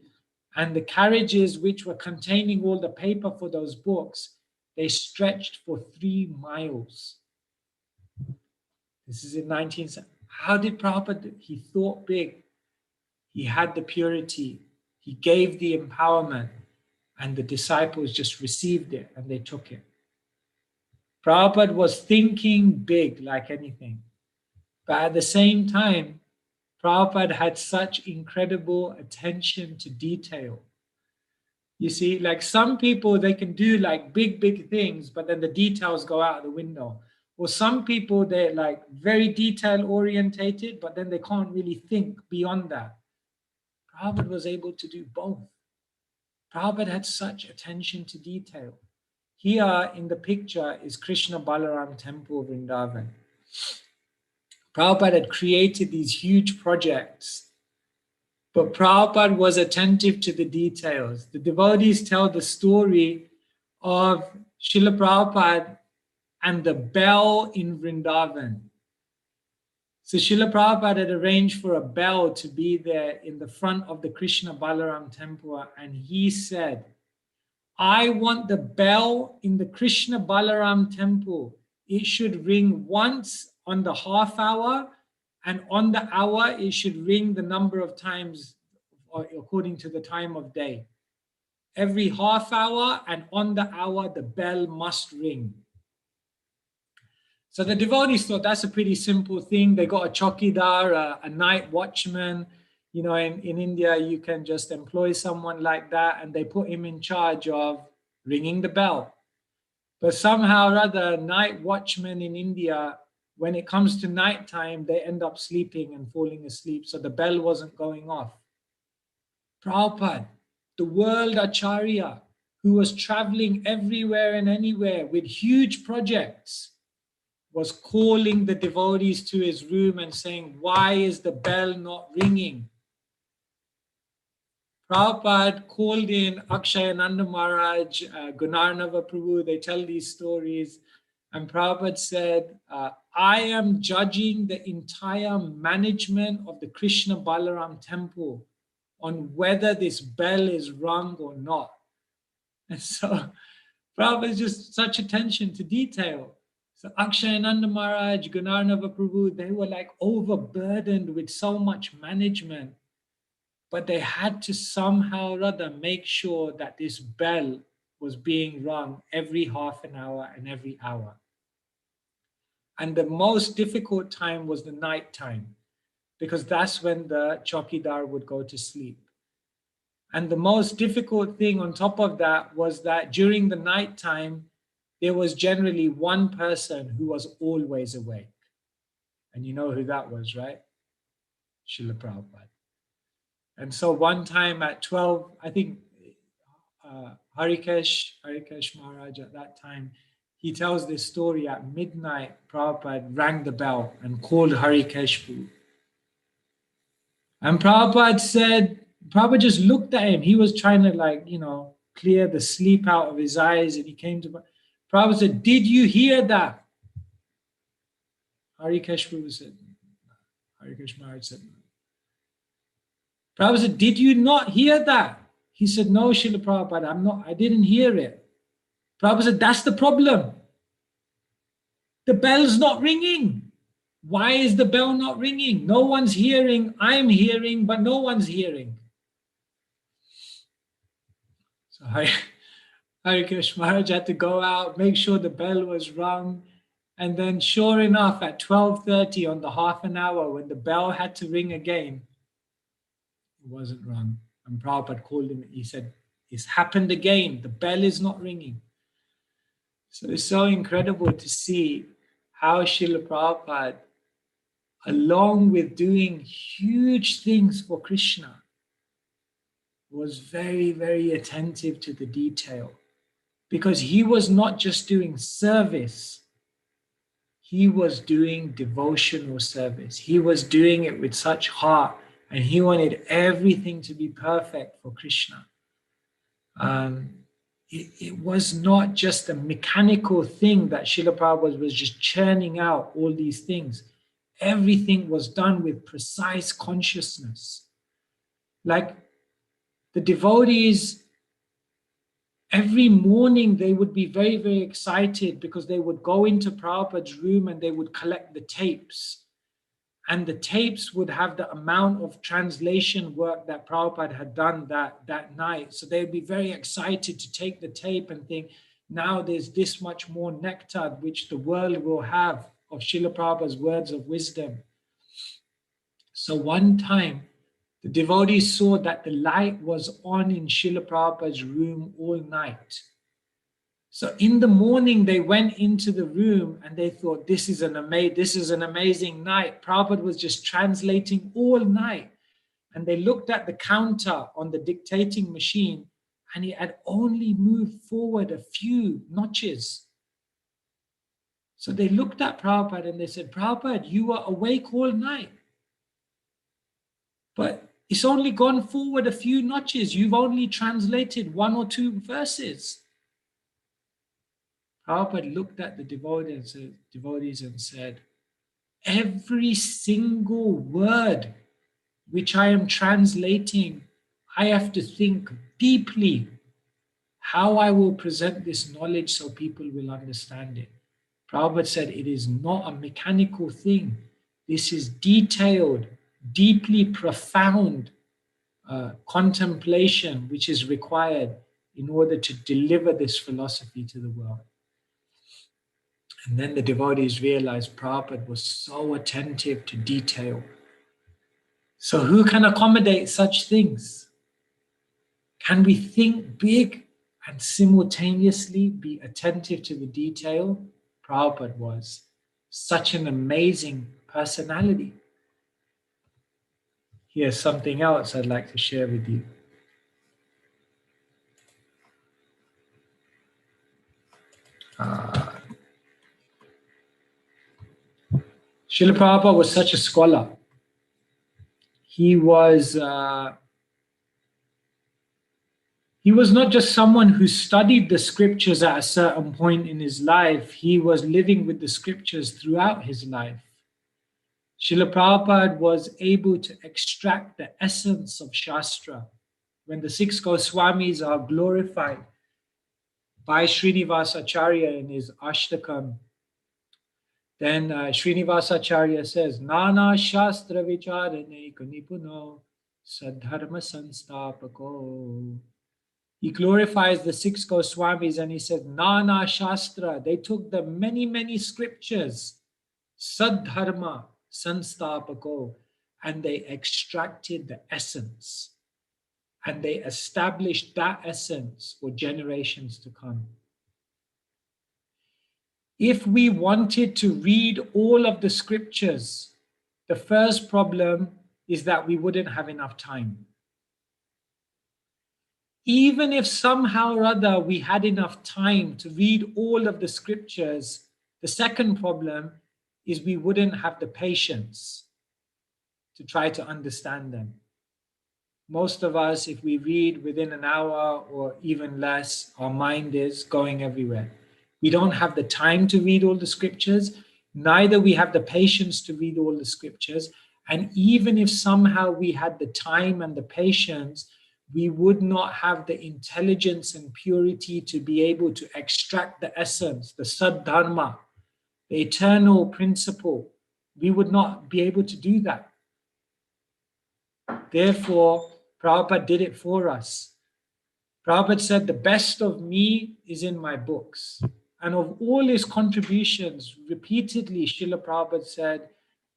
and the carriages which were containing all the paper for those books, they stretched for 3 miles. This is in 1970. How did Prabhupada do? He thought big. He had the purity. He gave the empowerment, and the disciples just received it and they took it. Prabhupada was thinking big like anything. But at the same time, Prabhupada had such incredible attention to detail. You see, like some people, they can do like big things, but then the details go out the window. Or some people, they're like very detail orientated, but then they can't really think beyond that. Prabhupada was able to do both. Prabhupada had such attention to detail. Here in the picture is Krishna Balaram Temple, Vrindavan. Prabhupada had created these huge projects, but Prabhupada was attentive to the details. The devotees tell the story of Srila Prabhupada and the bell in Vrindavan. So Srila Prabhupada had arranged for a bell to be there in the front of the Krishna Balaram temple, and he said, I want the bell in the Krishna Balaram temple. It should ring once on the half hour, and on the hour it should ring the number of times according to the time of day. Every half hour and on the hour the bell must ring. So the devotees thought that's a pretty simple thing. They got a chowkidar, a night watchman. You know, in India, you can just employ someone like that, and they put him in charge of ringing the bell. But somehow or other, night watchmen in India, when it comes to nighttime, they end up sleeping and falling asleep. So the bell wasn't going off. Prabhupada, the world Acharya, who was traveling everywhere and anywhere with huge projects, was calling the devotees to his room and saying, why is the bell not ringing? Prabhupada called in Akshayananda Maharaj, Gunarnava Prabhu, they tell these stories. And Prabhupada said, I am judging the entire management of the Krishna Balaram temple on whether this bell is rung or not. And so Prabhupada just such attention to detail. So Akshayananda Maharaj, Gunarnava Prabhu, they were like overburdened with so much management, but they had to somehow or other make sure that this bell was being rung every half an hour and every hour. And the most difficult time was the night time, because that's when the chowkidar would go to sleep. And the most difficult thing on top of that was that during the night time, there was generally one person who was always awake. And you know who that was, right? Srila Prabhupada. And so one time at 12, I think Harikesh Maharaj at that time, he tells this story at midnight. Prabhupada rang the bell and called Harikesh. And Prabhupada just looked at him. He was trying to clear the sleep out of his eyes, and he came to Prabhupada said, "Did you hear that?" Harikesh said, Harikesh Maharaj said, no. Prabhupada said, "Did you not hear that?" He said, "No, Srila Prabhupada, I didn't hear it." Prabhupada said, "That's the problem. The bell's not ringing. Why is the bell not ringing? No one's hearing. I'm hearing, but no one's hearing." So Harikesh Maharaj had to go out, make sure the bell was rung. And then sure enough, at 12:30 on the half an hour, when the bell had to ring again, it wasn't rung. And Prabhupada called him. He said, "It's happened again. The bell is not ringing." So it's so incredible to see how Srila Prabhupada, along with doing huge things for Krishna, was very, very attentive to the detail. Because he was not just doing service, he was doing devotional service. He was doing it with such heart, and he wanted everything to be perfect for Krishna. It was not just a mechanical thing that Srila Prabhupada was just churning out all these things. Everything was done with precise consciousness. Like the devotees, every morning they would be very, very excited because they would go into Prabhupada's room and they would collect the tapes. And the tapes would have the amount of translation work that Prabhupada had done that night. So they'd be very excited to take the tape and think, now there's this much more nectar which the world will have of Srila Prabhupada's words of wisdom. So one time, the devotees saw that the light was on in Srila Prabhupada's room all night. So in the morning, they went into the room and they thought, this is an amazing night. Prabhupada was just translating all night. And they looked at the counter on the dictating machine and it had only moved forward a few notches. So they looked at Prabhupada and they said, "Prabhupada, you were awake all night. But it's only gone forward a few notches. You've only translated 1 or 2 verses." Prabhupada looked at the devotees and said, "Every single word which I am translating, I have to think deeply how I will present this knowledge so people will understand it." Prabhupada said, "It is not a mechanical thing. This is detailed, deeply profound contemplation which is required in order to deliver this philosophy to the world." And then the devotees realized Prabhupada was so attentive to detail. So who can accommodate such things? Can we think big and simultaneously be attentive to the detail? Prabhupada was such an amazing personality. Here's something else I'd like to share with you. Srila Prabhupada was such a scholar. He was not just someone who studied the scriptures at a certain point in his life. He was living with the scriptures throughout his life. Srila Prabhupada was able to extract the essence of Shastra. When the 6 Goswamis are glorified by Srinivasacharya in his Ashtakam, then Srinivasacharya says, "Nana Shastra Vicharane Kanipuno Sadharma Sanstapako." He glorifies the 6 Goswamis and he says, "Nana Shastra," they took the many, many scriptures, Sadharma Sanstapako, and they extracted the essence. And they established that essence for generations to come. If we wanted to read all of the scriptures, the first problem is that we wouldn't have enough time. even if somehow or other we had enough time to read all of the scriptures, the second problem is we wouldn't have the patience to try to understand them. Most of us, if we read within an hour or even less, our mind is going everywhere. We don't have the time to read all the scriptures, neither we have the patience to read all the scriptures. And even if somehow we had the time and the patience, we would not have the intelligence and purity to be able to extract the essence, the Saddharma, the eternal principle. We would not be able to do that. Therefore, Prabhupada did it for us. Prabhupada said, the best of me is in my books. And of all his contributions, repeatedly, Srila Prabhupada said,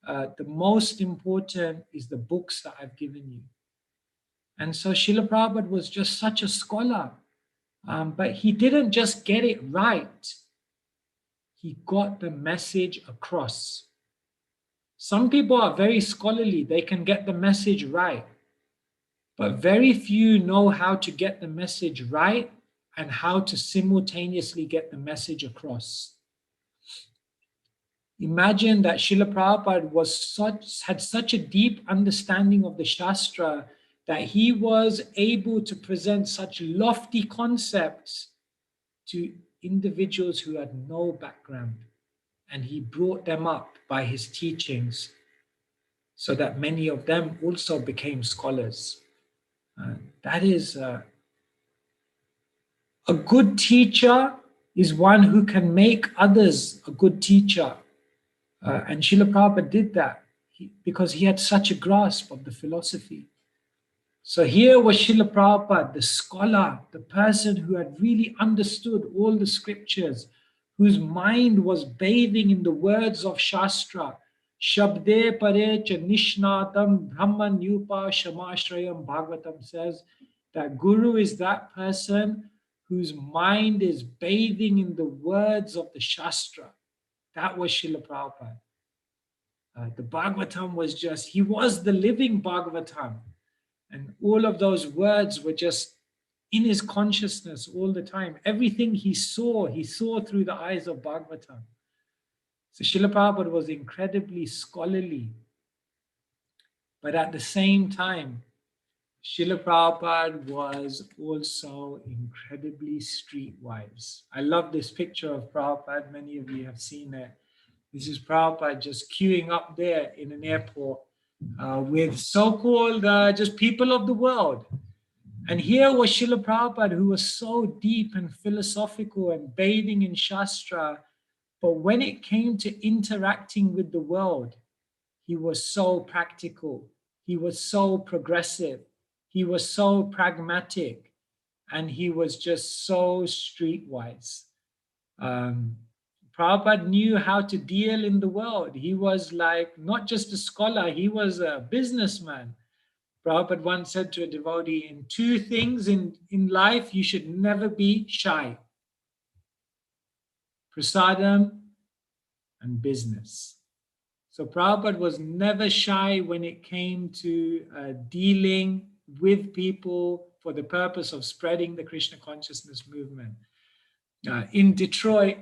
the most important is the books that I've given you. And so Srila Prabhupada was just such a scholar. But he didn't just get it right. He got the message across. Some people are very scholarly. They can get the message right. But very few know how to get the message right and how to simultaneously get the message across. Imagine that Srila Prabhupada had such a deep understanding of the Shastra that he was able to present such lofty concepts to individuals who had no background. And he brought them up by his teachings so that many of them also became scholars. That is a good teacher is one who can make others a good teacher. And Srila Prabhupada did that because he had such a grasp of the philosophy. So here was Srila Prabhupada, the scholar, the person who had really understood all the scriptures, whose mind was bathing in the words of Shastra. Shabde parecha nishnatam brahman yupa shamashrayam. Bhagavatam says that Guru is that person whose mind is bathing in the words of the Shastra. That was Srila Prabhupada. The Bhagavatam was just, he was the living Bhagavatam. And all of those words were just in his consciousness all the time. Everything he saw through the eyes of Bhagavatam. So Srila Prabhupada was incredibly scholarly. But at the same time, Srila Prabhupada was also incredibly streetwise. I love this picture of Prabhupada. Many of you have seen it. This is Prabhupada just queuing up there in an airport with so-called just people of the world. And here was Srila Prabhupada, who was so deep and philosophical and bathing in Shastra. But when it came to interacting with the world, he was so practical. He was so progressive. He was so pragmatic. And he was just so streetwise. Prabhupada knew how to deal in the world. He was like not just a scholar, he was a businessman. Prabhupada once said to a devotee, in two things in life, you should never be shy. Prasadam and business. So Prabhupada was never shy when it came to dealing with people for the purpose of spreading the Krishna consciousness movement. In Detroit,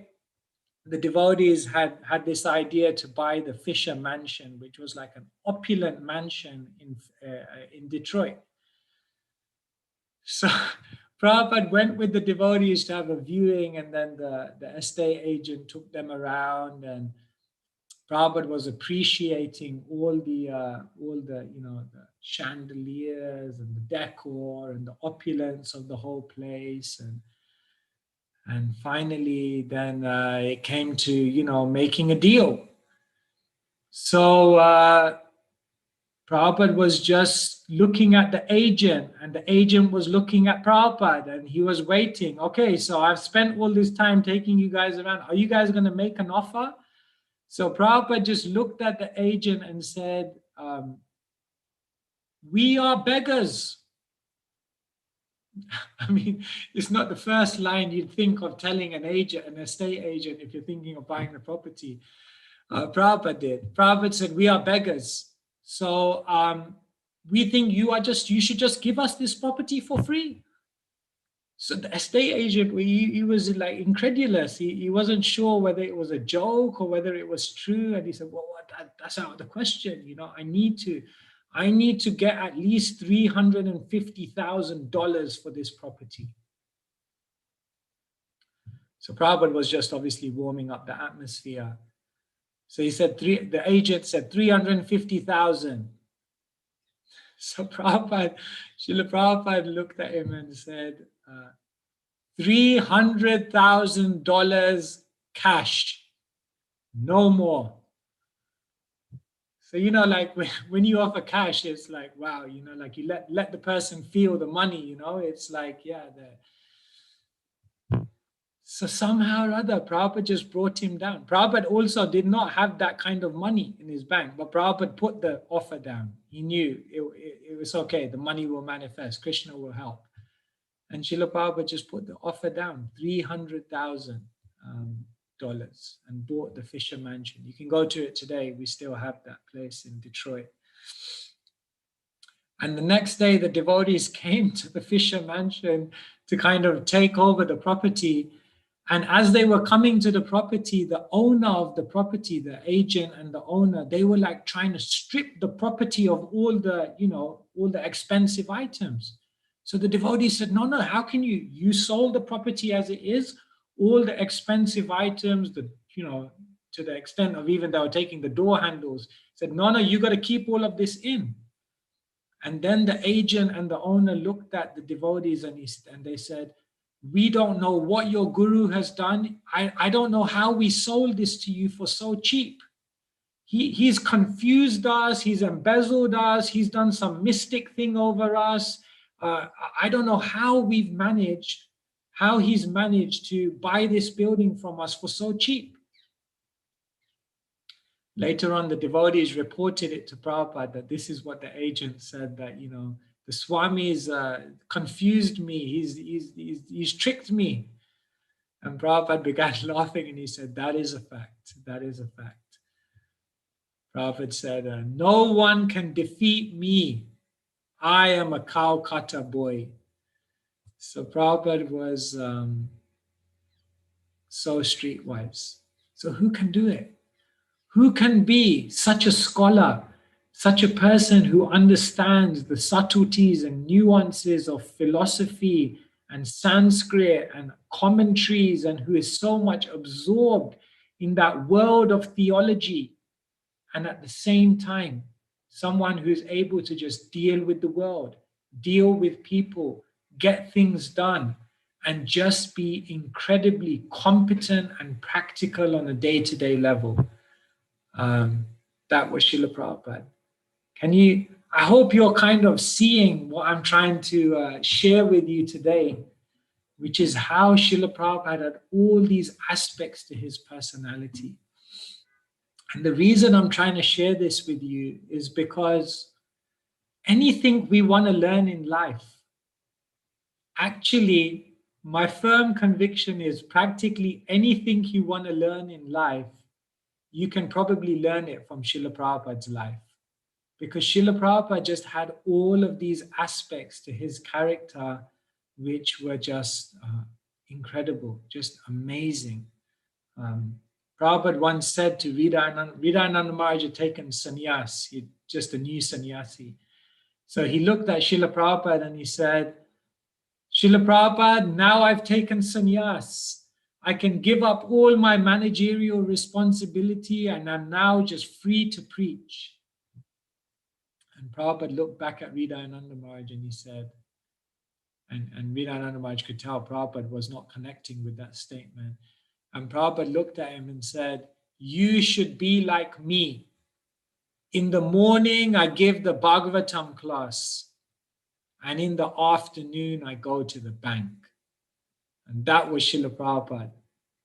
the devotees had this idea to buy the Fisher Mansion, which was like an opulent mansion in Detroit. So Prabhupada went with the devotees to have a viewing, and then the estate agent took them around, and Prabhupada was appreciating all the the chandeliers and the decor and the opulence of the whole place, and finally then it came to making a deal. So Prabhupada was just looking at the agent, and the agent was looking at Prabhupada, and he was waiting. Okay, so I've spent all this time taking you guys around. Are you guys going to make an offer? So Prabhupada just looked at the agent and said, we are beggars. I mean, it's not the first line you'd think of telling an estate agent, if you're thinking of buying the property. Prabhupada did. Prabhupada said, we are beggars. So we think you should just give us this property for free. So the estate agent, he was like incredulous. He wasn't sure whether it was a joke or whether it was true. And he said, well, that's out of the question. You know, I need to get at least $350,000 for this property. So Prabhupada was just obviously warming up the atmosphere. So he said, the agent said 350,000. So Srila Prabhupada looked at him and said, $300,000 cash, no more. So, you know, like when you offer cash, it's like, wow, you know, like you let the person feel the money, you know, it's like, yeah. So somehow or other, Prabhupada just brought him down. Prabhupada also did not have that kind of money in his bank, but Prabhupada put the offer down. He knew it was okay, the money will manifest, Krishna will help. And Srila Prabhupada just put the offer down, $300,000, and bought the Fisher Mansion. You can go to it today. We still have that place in Detroit. And the next day, the devotees came to the Fisher Mansion to kind of take over the property. And as they were coming to the property, the owner of the property, the agent and the owner, they were like trying to strip the property of all the, you know, all the expensive items. So the devotee said, no, how can you sold the property as it is, all the expensive items, you know, to the extent of even they were taking the door handles, said, no, you got to keep all of this in. And then the agent and the owner looked at the devotees and they said, we don't know what your guru has done. I don't know how we sold this to you for so cheap. He's confused us, he's embezzled us, he's done some mystic thing over us. I don't know how he's managed to buy this building from us for so cheap. Later on, the devotees reported it to Prabhupada that this is what the agent said, that, you know, the Swami's confused me, he's tricked me. And Prabhupada began laughing and he said, that is a fact, that is a fact. Prabhupada said, no one can defeat me. I am a Calcutta boy. So Prabhupada was so streetwise. So who can do it? Who can be such a scholar, such a person who understands the subtleties and nuances of philosophy and Sanskrit and commentaries, and who is so much absorbed in that world of theology, and at the same time, someone who is able to just deal with the world, deal with people, get things done, and just be incredibly competent and practical on a day-to-day level. That was Srila Prabhupada. I hope you're kind of seeing what I'm trying to share with you today, which is how Srila Prabhupada had all these aspects to his personality. And the reason I'm trying to share this with you is because anything we want to learn in life, actually, my firm conviction is practically anything you want to learn in life, you can probably learn it from Srila Prabhupada's life. Because Srila Prabhupada just had all of these aspects to his character, which were just incredible, just amazing. Prabhupada once said to Vidayananda Maharaj had taken sannyas, just a new sannyasi. So he looked at Srila Prabhupada and he said, Srila Prabhupada, now I've taken sannyas. I can give up all my managerial responsibility and I'm now just free to preach. And Prabhupada looked back at Vidayananda Maharaj and he said, and Vidayananda Maharaj could tell Prabhupada was not connecting with that statement. And Prabhupada looked at him and said, you should be like me. In the morning, I give the Bhagavatam class. And in the afternoon, I go to the bank. And that was Srila Prabhupada.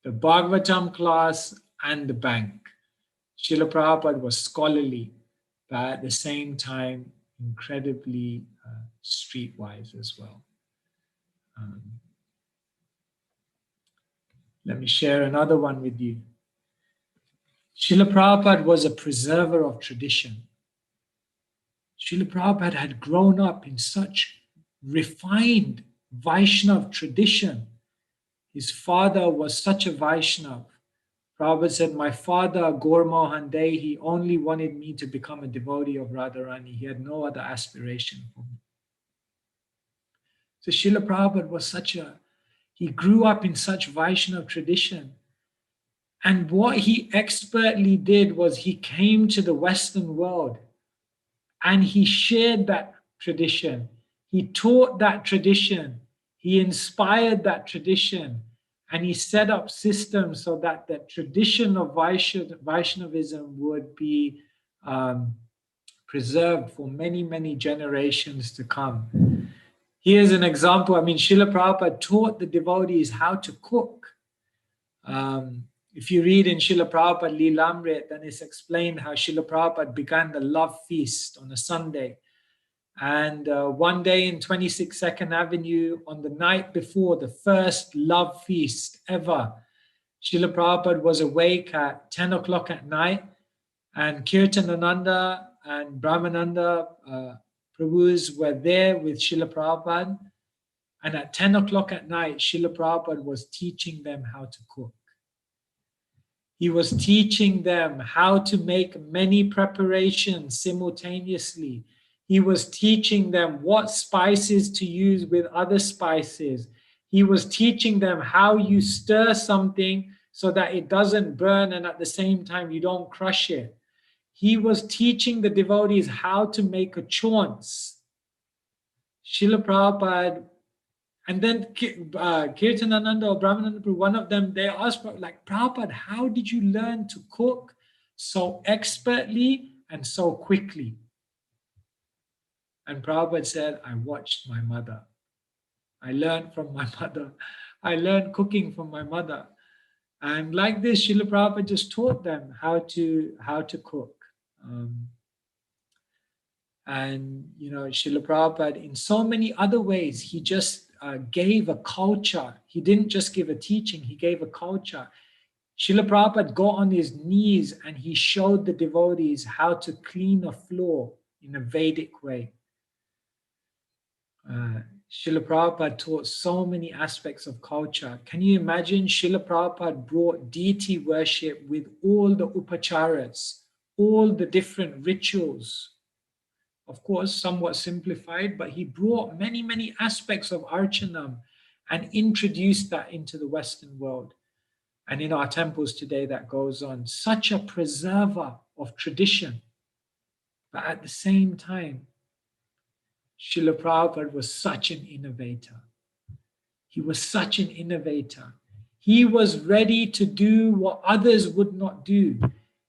The Bhagavatam class and the bank. Srila Prabhupada was scholarly, but at the same time, incredibly streetwise as well. Let me share another one with you. Srila Prabhupada was a preserver of tradition. Srila Prabhupada had grown up in such refined Vaishnav tradition. His father was such a Vaishnav. Prabhupada said, my father, Gaur Mohan Dey, he only wanted me to become a devotee of Radharani. He had no other aspiration for me. So Srila Prabhupada was he grew up in such Vaishnav tradition. And what he expertly did was he came to the Western world and he shared that tradition. He taught that tradition. He inspired that tradition. And he set up systems so that the tradition of Vaishnavism would be preserved for many, many generations to come. Here's an example. I mean, Srila Prabhupada taught the devotees how to cook. If you read in Srila Prabhupada Leelamrit, then it's explained how Srila Prabhupada began the love feast on a Sunday. And one day in 26 Second Avenue, on the night before the first love feast ever, Srila Prabhupada was awake at 10 o'clock at night, and Kirtanananda and Brahmananda Prabhus were there with Srila Prabhupada. And at 10 o'clock at night, Srila Prabhupada was teaching them how to cook. He was teaching them how to make many preparations simultaneously. He was teaching them what spices to use with other spices. He was teaching them how you stir something so that it doesn't burn and at the same time you don't crush it. He was teaching the devotees how to make a chaunce. Srila Prabhupada, and then Kirtanananda or Brahmananda, one of them, they asked, like, Prabhupada, how did you learn to cook so expertly and so quickly? And Prabhupada said, I watched my mother. I learned from my mother. I learned cooking from my mother. And like this, Srila Prabhupada just taught them how to cook. And, Srila Prabhupada, in so many other ways, he just gave a culture. He didn't just give a teaching, he gave a culture. Srila Prabhupada got on his knees and he showed the devotees how to clean a floor in a Vedic way. Srila Prabhupada taught so many aspects of culture. Can you imagine? Srila Prabhupada brought deity worship with all the upacharas, all the different rituals. Of course, somewhat simplified, but he brought many, many aspects of Archanam and introduced that into the Western world. And in our temples today, that goes on. Such a preserver of tradition. But at the same time, Srila Prabhupada was such an innovator. He was such an innovator. He was ready to do what others would not do.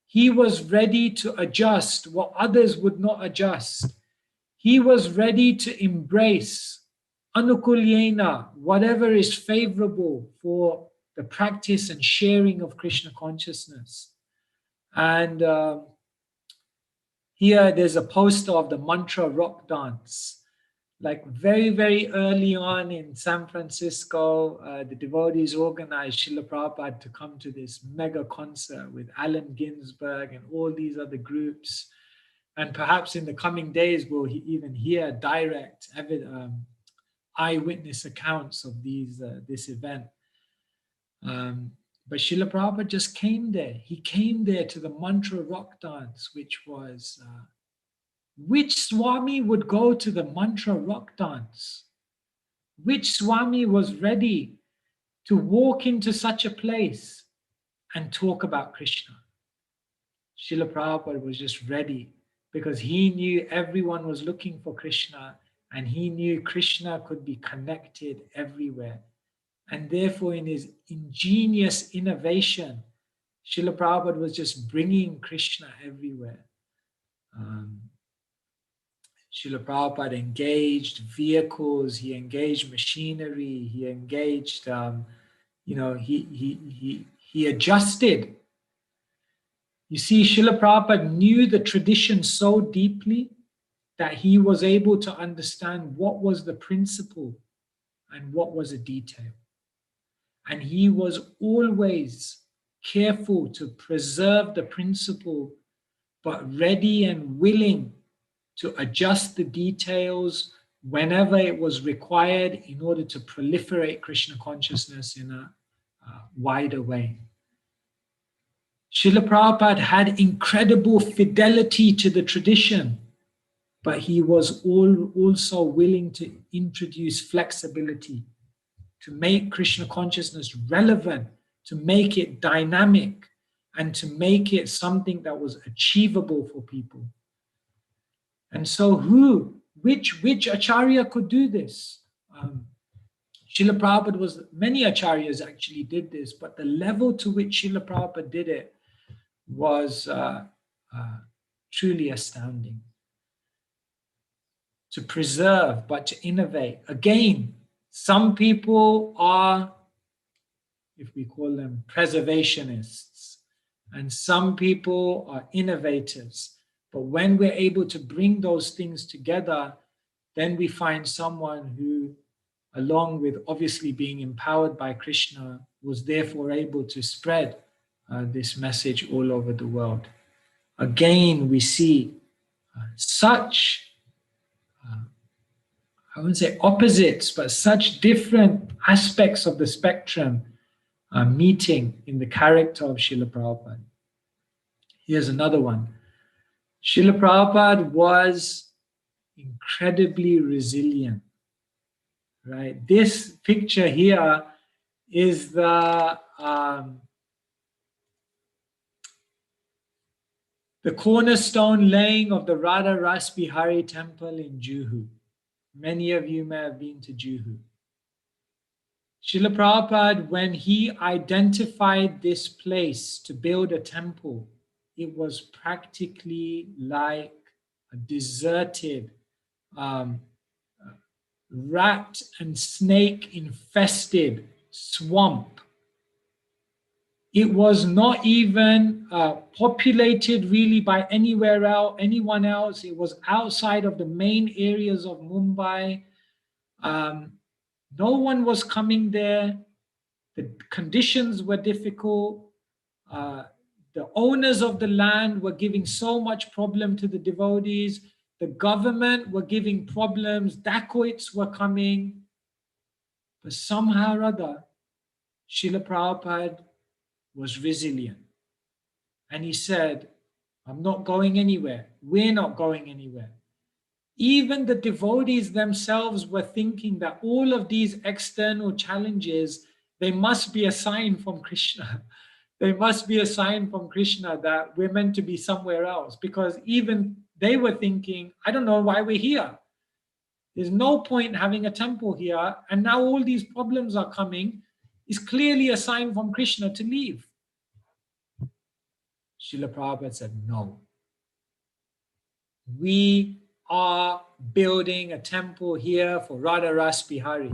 He was ready to adjust what others would not adjust. He was ready to embrace anukulyena, whatever is favorable for the practice and sharing of Krishna consciousness. And here there's a poster of the mantra rock dance. Like very, very early on in San Francisco, the devotees organized Srila Prabhupada to come to this mega concert with Allen Ginsberg and all these other groups. And perhaps in the coming days, we'll even hear direct eyewitness accounts of this event. But Srila Prabhupada just came there. He came there to the mantra rock dance, which was... which Swami would go to the mantra rock dance? Which Swami was ready to walk into such a place and talk about Krishna? Srila Prabhupada was just ready because he knew everyone was looking for Krishna and he knew Krishna could be connected everywhere. And therefore, in his ingenious innovation, Srila Prabhupada was just bringing Krishna everywhere. Srila Prabhupada engaged vehicles, he engaged machinery, he engaged, he adjusted. You see, Srila Prabhupada knew the tradition so deeply that he was able to understand what was the principle and what was a detail. And he was always careful to preserve the principle, but ready and willing to adjust the details whenever it was required in order to proliferate Krishna consciousness in a wider way. Srila Prabhupada had incredible fidelity to the tradition, but he was also willing to introduce flexibility, to make Krishna consciousness relevant, to make it dynamic, and to make it something that was achievable for people. And so which acharya could do this? Srila Prabhupada many acharyas actually did this, but the level to which Srila Prabhupada did it was truly astounding. To preserve, but to innovate. Again, some people are, if we call them, preservationists, and some people are innovators. But when we're able to bring those things together, then we find someone who, along with obviously being empowered by Krishna, was therefore able to spread this message all over the world. Again, we see such, I wouldn't say opposites, but such different aspects of the spectrum meeting in the character of Srila Prabhupada. Here's another one. Srila Prabhupada was incredibly resilient. Right? This picture here is the cornerstone laying of the Radha Ras Bihari temple in Juhu. Many of you may have been to Juhu. Srila Prabhupada, when he identified this place to build a temple, it was practically like a deserted, rat and snake infested swamp. It was not even populated really by anyone else. It was outside of the main areas of Mumbai. No one was coming there. The conditions were difficult. The owners of the land were giving so much problem to the devotees. The government were giving problems. Dacoits were coming. But somehow or other, Srila Prabhupada was resilient. And he said, I'm not going anywhere. We're not going anywhere. Even the devotees themselves were thinking that all of these external challenges, they must be a sign from Krishna. They must be a sign from Krishna that we're meant to be somewhere else. Because even they were thinking, I don't know why we're here. There's no point having a temple here. And now all these problems are coming. It's clearly a sign from Krishna to leave. Srila Prabhupada said, no. We are building a temple here for Radha Ras Bihari.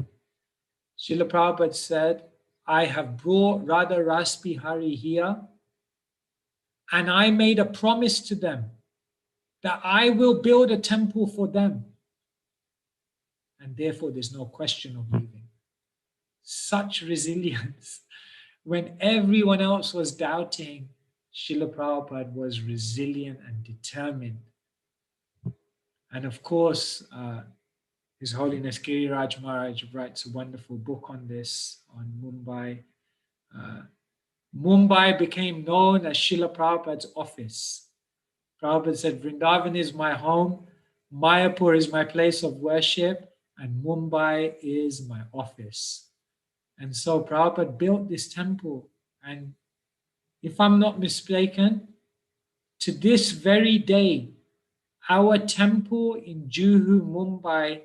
Srila Prabhupada said, I have brought Radha Ras Bihari here, and I made a promise to them that I will build a temple for them. And therefore, there's no question of leaving. Such resilience. When everyone else was doubting, Srila Prabhupada was resilient and determined. And of course, His Holiness Giriraj Maharaj writes a wonderful book on this, on Mumbai. Mumbai became known as Srila Prabhupada's office. Prabhupada said, Vrindavan is my home, Mayapur is my place of worship, and Mumbai is my office. And so Prabhupada built this temple. And if I'm not mistaken, to this very day, our temple in Juhu, Mumbai,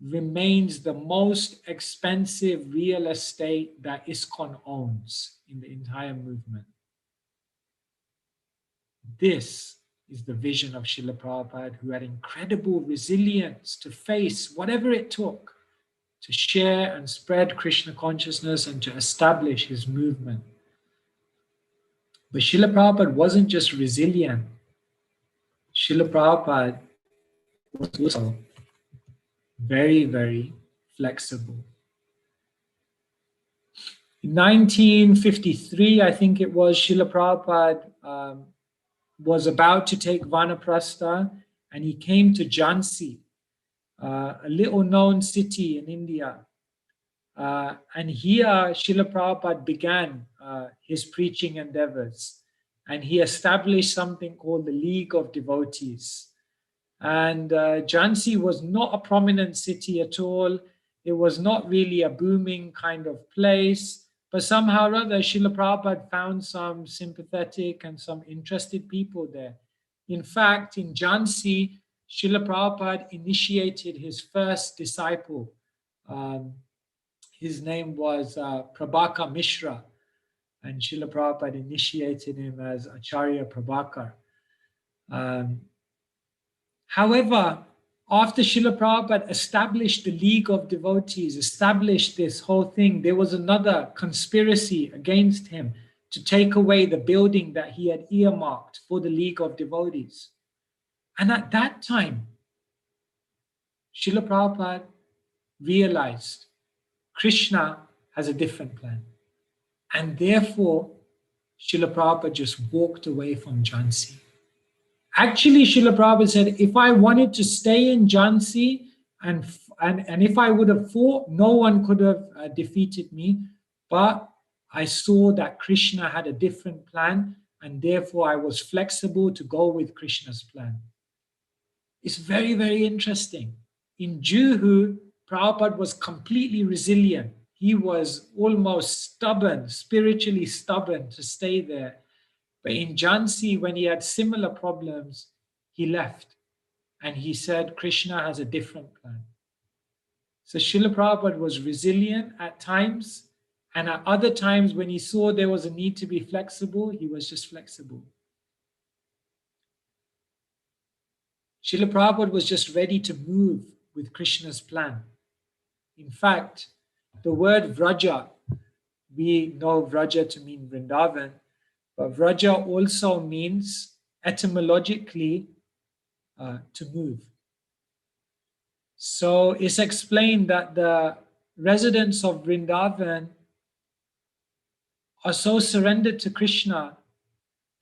remains the most expensive real estate that ISKCON owns in the entire movement. This is the vision of Srila Prabhupada, who had incredible resilience to face whatever it took to share and spread Krishna consciousness and to establish his movement. But Srila Prabhupada wasn't just resilient. Srila Prabhupada was also very, very flexible. In 1953, I think it was, Srila Prabhupada was about to take Vanaprastha, and he came to Jhansi a little known city in India. And here Srila Prabhupada began his preaching endeavors, and he established something called the League of Devotees. And Jhansi was not a prominent city at all. It was not really a booming kind of place, but somehow or other Srila Prabhupada found some sympathetic and some interested people there. In fact, in Jhansi, Srila Prabhupada initiated his first disciple. His name was Prabhakar Mishra, and Srila Prabhupada initiated him as Acharya Prabhakar. However, after Srila Prabhupada established the League of Devotees, established this whole thing, there was another conspiracy against him to take away the building that he had earmarked for the League of Devotees. And at that time, Srila Prabhupada realized Krishna has a different plan. And therefore, Srila Prabhupada just walked away from Jhansi. Actually, Srila Prabhupada said, if I wanted to stay in Jhansi and if I would have fought, no one could have defeated me. But I saw that Krishna had a different plan, and therefore I was flexible to go with Krishna's plan. It's very, very interesting. In Juhu, Prabhupada was completely resilient. He was almost stubborn, spiritually stubborn to stay there. But in Jhansi, when he had similar problems, he left. And he said, Krishna has a different plan. So Srila Prabhupada was resilient at times. And at other times, when he saw there was a need to be flexible, he was just flexible. Srila Prabhupada was just ready to move with Krishna's plan. In fact, the word Vraja, we know Vraja to mean Vrindavan, but Vraja also means etymologically to move. So it's explained that the residents of Vrindavan are so surrendered to Krishna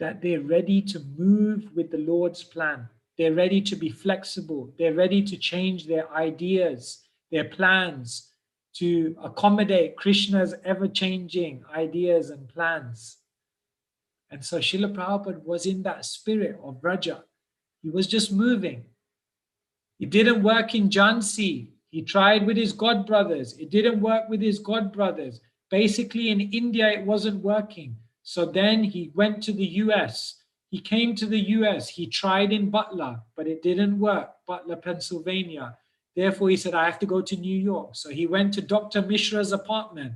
that they're ready to move with the Lord's plan. They're ready to be flexible. They're ready to change their ideas, their plans, to accommodate Krishna's ever-changing ideas and plans. And so Srila Prabhupada was in that spirit of Vraja. He was just moving. It didn't work in Jhansi. He tried with his godbrothers. It didn't work with his godbrothers. Basically, in India, it wasn't working. So then he went to the US. He came to the US. He tried in Butler, but it didn't work. Butler, Pennsylvania. Therefore, he said, I have to go to New York. So he went to Dr. Mishra's apartment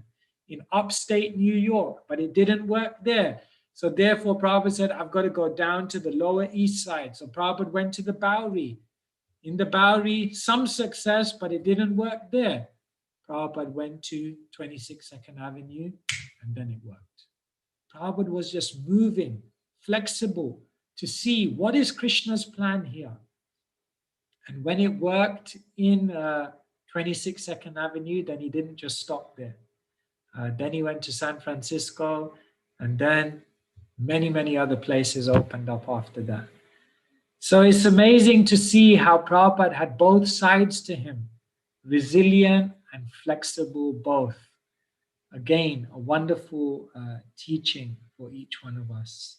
in upstate New York, but it didn't work there. So therefore, Prabhupada said, I've got to go down to the Lower East Side. So Prabhupada went to the Bowery. In the Bowery, some success, but it didn't work there. Prabhupada went to 26 2nd Avenue, and then it worked. Prabhupada was just moving, flexible, to see what is Krishna's plan here. And when it worked in 26 2nd Avenue, then he didn't just stop there. Then he went to San Francisco, and then many, many other places opened up after that. So it's amazing to see how Prabhupada had both sides to him, resilient and flexible both. Again, a wonderful teaching for each one of us.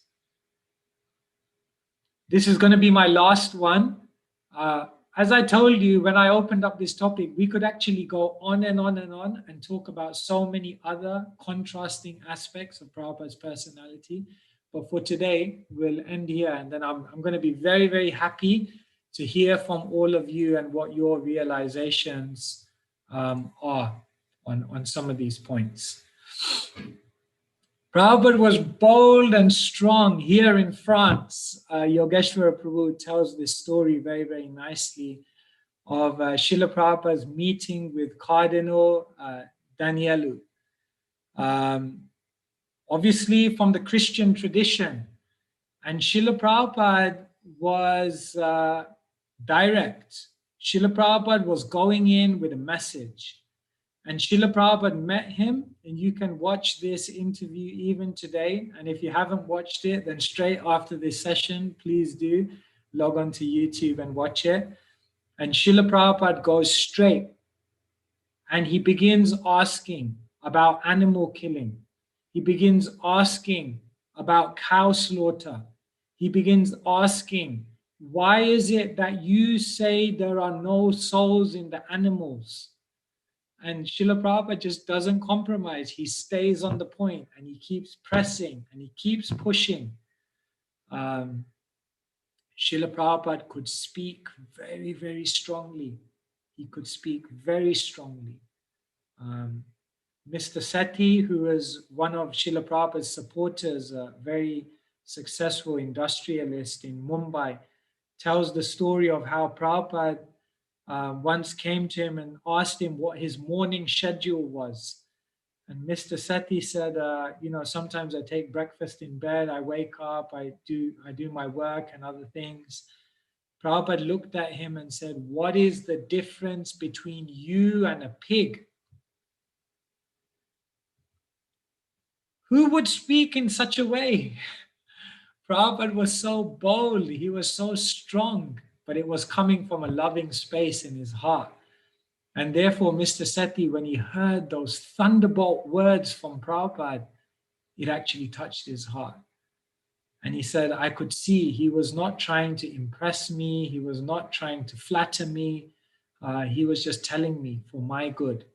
This is going to be my last one. As I told you, when I opened up this topic, we could actually go on and on and on and talk about so many other contrasting aspects of Prabhupada's personality. But for today, we'll end here. And then I'm going to be very, very happy to hear from all of you and what your realizations are on some of these points. Prabhupada was bold and strong here in France. Yogeshwara Prabhu tells this story very, very nicely of Srila Prabhupada's meeting with Cardinal Danielu. Obviously from the Christian tradition. And Srila Prabhupada was direct. Srila Prabhupada was going in with a message. And Srila Prabhupada met him, and you can watch this interview even today. And if you haven't watched it, then straight after this session, please do log on to YouTube and watch it. And Srila Prabhupada goes straight and he begins asking about animal killing. He begins asking about cow slaughter. He begins asking, why is it that you say there are no souls in the animals? And Srila Prabhupada just doesn't compromise. He stays on the point and he keeps pressing and he keeps pushing. Srila Prabhupada could speak very, very strongly. He could speak very strongly. Mr. Sethi, who was one of Srila Prabhupada's supporters, a very successful industrialist in Mumbai, tells the story of how Prabhupada once came to him and asked him what his morning schedule was. And Mr. Sethi said, sometimes I take breakfast in bed, I wake up, I do my work and other things. Prabhupada looked at him and said, what is the difference between you and a pig? Who would speak in such a way? Prabhupada was so bold, he was so strong, but it was coming from a loving space in his heart. And therefore, Mr. Sethi, when he heard those thunderbolt words from Prabhupada, it actually touched his heart. And he said, I could see he was not trying to impress me. He was not trying to flatter me. He was just telling me for my good.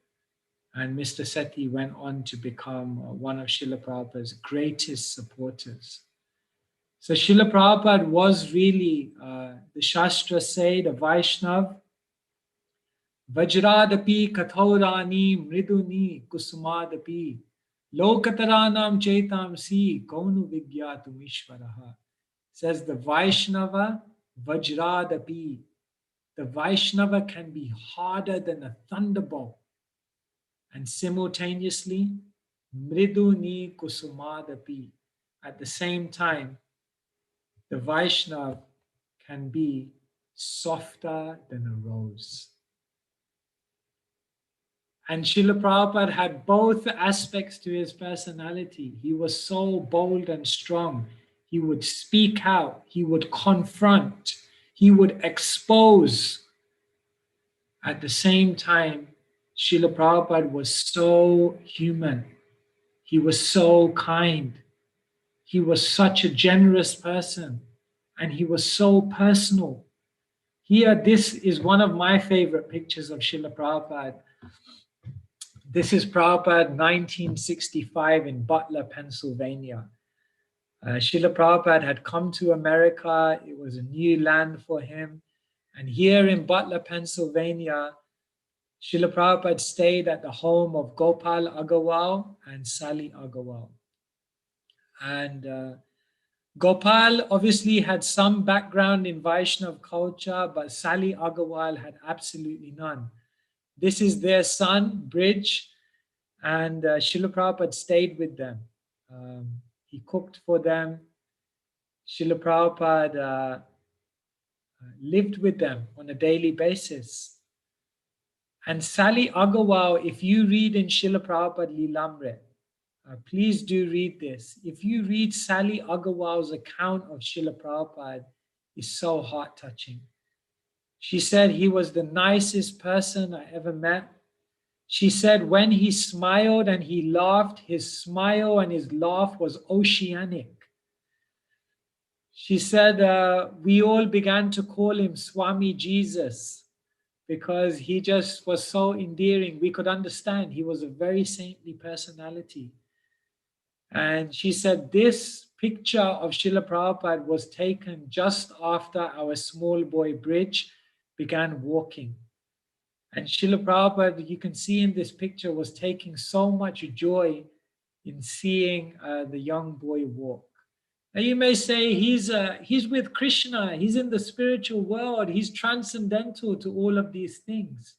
And Mr. Sethi went on to become one of Srila Prabhupada's greatest supporters. So Srila Prabhupada was really, the Shastras say, the Vaishnav, Vajradapi Kathaurani Mriduni Kusumadapi Lokataranam Chaitam Si Kaunu Vigyatum Ishvaraha. Says the Vaishnava Vajradapi. The Vaishnava can be harder than a thunderbolt. And simultaneously, Mriduni Kusumadapi. At the same time, the Vaishnava can be softer than a rose. And Srila Prabhupada had both aspects to his personality. He was so bold and strong. He would speak out. He would confront. He would expose. At the same time, Srila Prabhupada was so human. He was so kind. He was such a generous person. And he was so personal. Here, this is one of my favorite pictures of Srila Prabhupada. This is Prabhupada 1965 in Butler, Pennsylvania. Srila Prabhupada had come to America. It was a new land for him. And here in Butler, Pennsylvania, Srila Prabhupada stayed at the home of Gopal Agarwal and Sally Agarwal. And Gopal obviously had some background in Vaishnav culture, but Sally Agarwal had absolutely none. This is their son, Bridge, and Srila Prabhupada stayed with them. He cooked for them. Srila Prabhupada lived with them on a daily basis. And Sally Agarwal, if you read in Srila Prabhupada Lilamrit, please do read this. If you read Sally Agarwal's account of Srila Prabhupada, it's so heart-touching. She said he was the nicest person I ever met. She said when he smiled and he laughed, his smile and his laugh was oceanic. She said we all began to call him Swami Jesus because he just was so endearing. We could understand he was a very saintly personality. And she said this picture of Srila Prabhupada was taken just after our small boy Bridge began walking. And Srila Prabhupada, you can see in this picture, was taking so much joy in seeing the young boy walk. Now you may say he's with Krishna, he's in the spiritual world, he's transcendental to all of these things.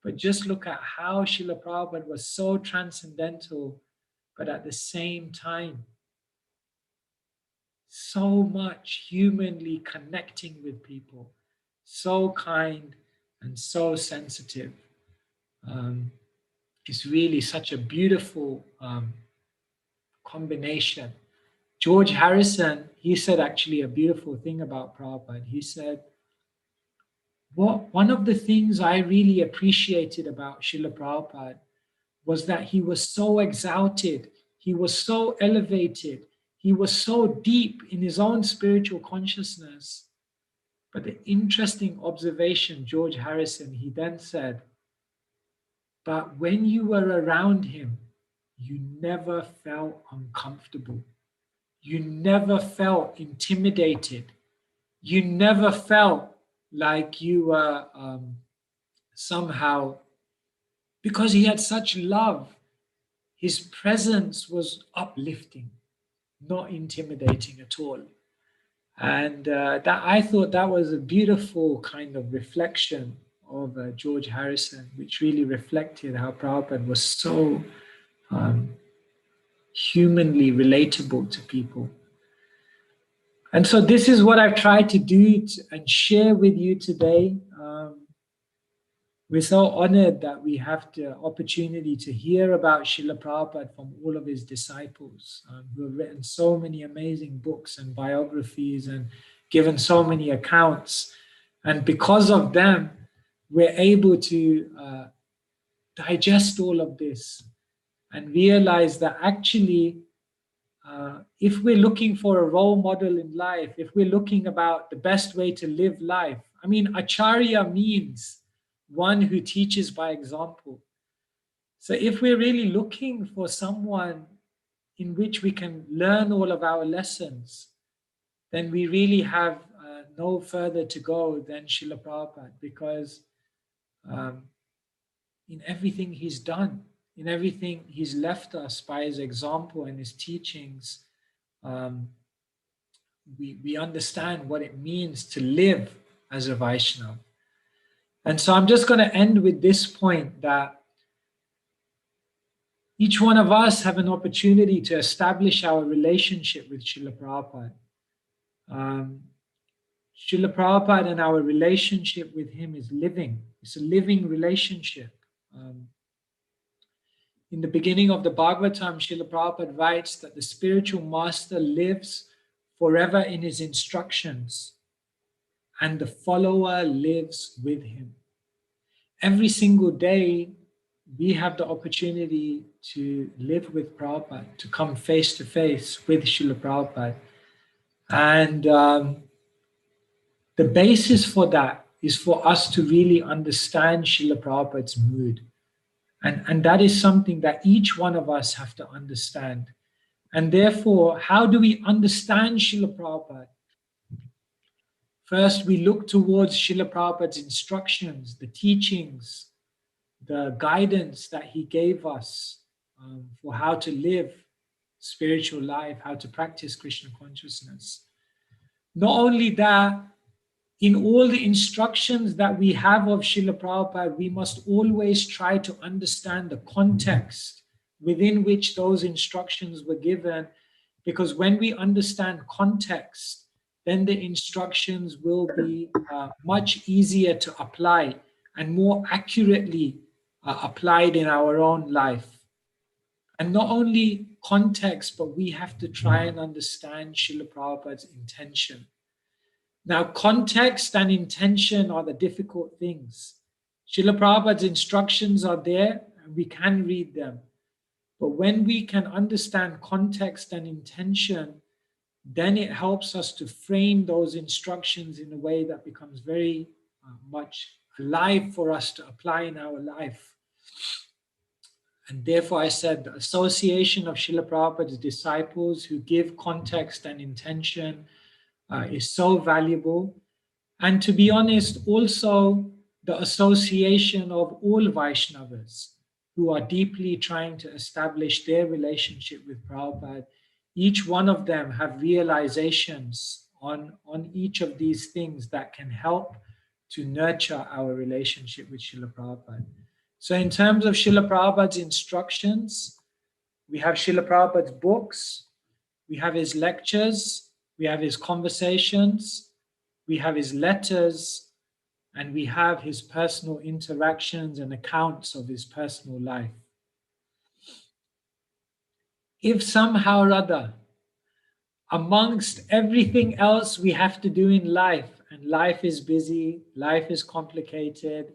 But just look at how Srila Prabhupada was so transcendental, but at the same time, so much humanly connecting with people, so kind and so sensitive. It's really such a beautiful combination. George Harrison, he said actually a beautiful thing about Prabhupada. He said, one of the things I really appreciated about Srila Prabhupada was that he was so exalted, he was so elevated, he was so deep in his own spiritual consciousness. But the interesting observation, George Harrison, he then said, but when you were around him, you never felt uncomfortable. You never felt intimidated. You never felt like you were somehow, because he had such love, his presence was uplifting, not intimidating at all. And that I thought that was a beautiful kind of reflection of George Harrison, which really reflected how Prabhupada was so humanly relatable to people. And so this is what I've tried to do and share with you today. We're so honored that we have the opportunity to hear about Srila Prabhupada from all of his disciples, who have written so many amazing books and biographies and given so many accounts. And because of them, we're able to digest all of this and realize that actually, if we're looking for a role model in life, if we're looking about the best way to live life, I mean, Acharya means one who teaches by example. So if we're really looking for someone in which we can learn all of our lessons, then we really have no further to go than Srila Prabhupada, because in everything he's done, in everything he's left us by his example and his teachings, we understand what it means to live as a Vaishnava. And so I'm just going to end with this point, that each one of us have an opportunity to establish our relationship with Srila Prabhupada. Srila Prabhupada and our relationship with him is living. It's a living relationship. In the beginning of the Bhagavatam, Srila Prabhupada writes that the spiritual master lives forever in his instructions, and the follower lives with him. Every single day, we have the opportunity to live with Prabhupada, to come face to face with Srila Prabhupada. And the basis for that is for us to really understand Srila Prabhupada's mood. And that is something that each one of us have to understand. And therefore, how do we understand Srila Prabhupada? First, we look towards Srila Prabhupada's instructions, the teachings, the guidance that he gave us for how to live spiritual life, how to practice Krishna consciousness. Not only that, in all the instructions that we have of Srila Prabhupada, we must always try to understand the context within which those instructions were given, because when we understand context, then the instructions will be much easier to apply and more accurately applied in our own life. And not only context, but we have to try and understand Srila Prabhupada's intention. Now, context and intention are the difficult things. Srila Prabhupada's instructions are there, and we can read them. But when we can understand context and intention, then it helps us to frame those instructions in a way that becomes very much alive for us to apply in our life. And therefore I said the association of Srila Prabhupada's disciples who give context and intention is so valuable. And to be honest, also the association of all Vaishnavas who are deeply trying to establish their relationship with Prabhupada. Each one of them have realizations on each of these things that can help to nurture our relationship with Srila Prabhupada. So in terms of Srila Prabhupada's instructions, we have Srila Prabhupada's books, we have his lectures, we have his conversations, we have his letters, and we have his personal interactions and accounts of his personal life. If somehow or other, amongst everything else we have to do in life and life is busy, life is complicated.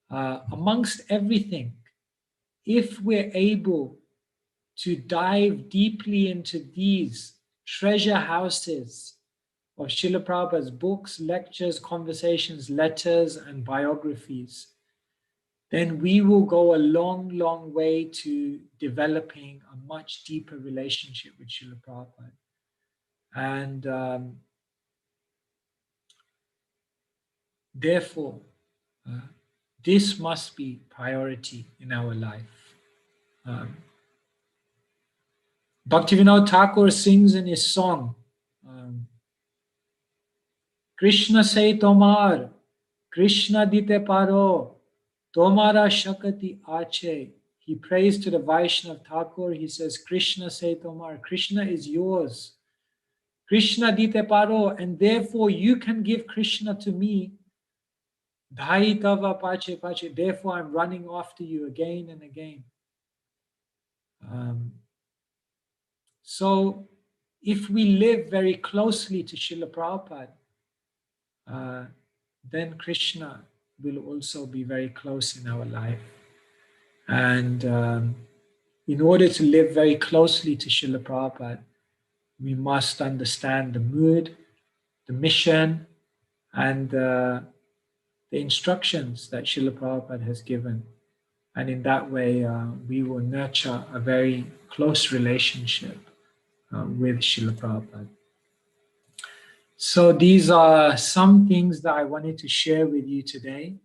Amongst everything, if we're able to dive deeply into these treasure houses of Srila Prabhupada's books, lectures, conversations, letters, and biographies, then we will go a long, long way to developing a much deeper relationship with Srila Prabhupada. And therefore, this must be priority in our life. Bhaktivinoda Thakur sings in his song, Krishna say tomar, Krishna dite paro, tomara shakati ache. He prays to the Vaishnav Thakur. He says, Krishna say tomar, Krishna is yours. Krishna dite paro, and therefore you can give Krishna to me. Dhai tava pache pache, therefore I'm running after you again and again. So if we live very closely to Srila Prabhupada, then Krishna will also be very close in our life. And in order to live very closely to Srila Prabhupada, we must understand the mood, the mission, and the instructions that Srila Prabhupada has given. And in that way, we will nurture a very close relationship with Srila Prabhupada. So these are some things that I wanted to share with you today.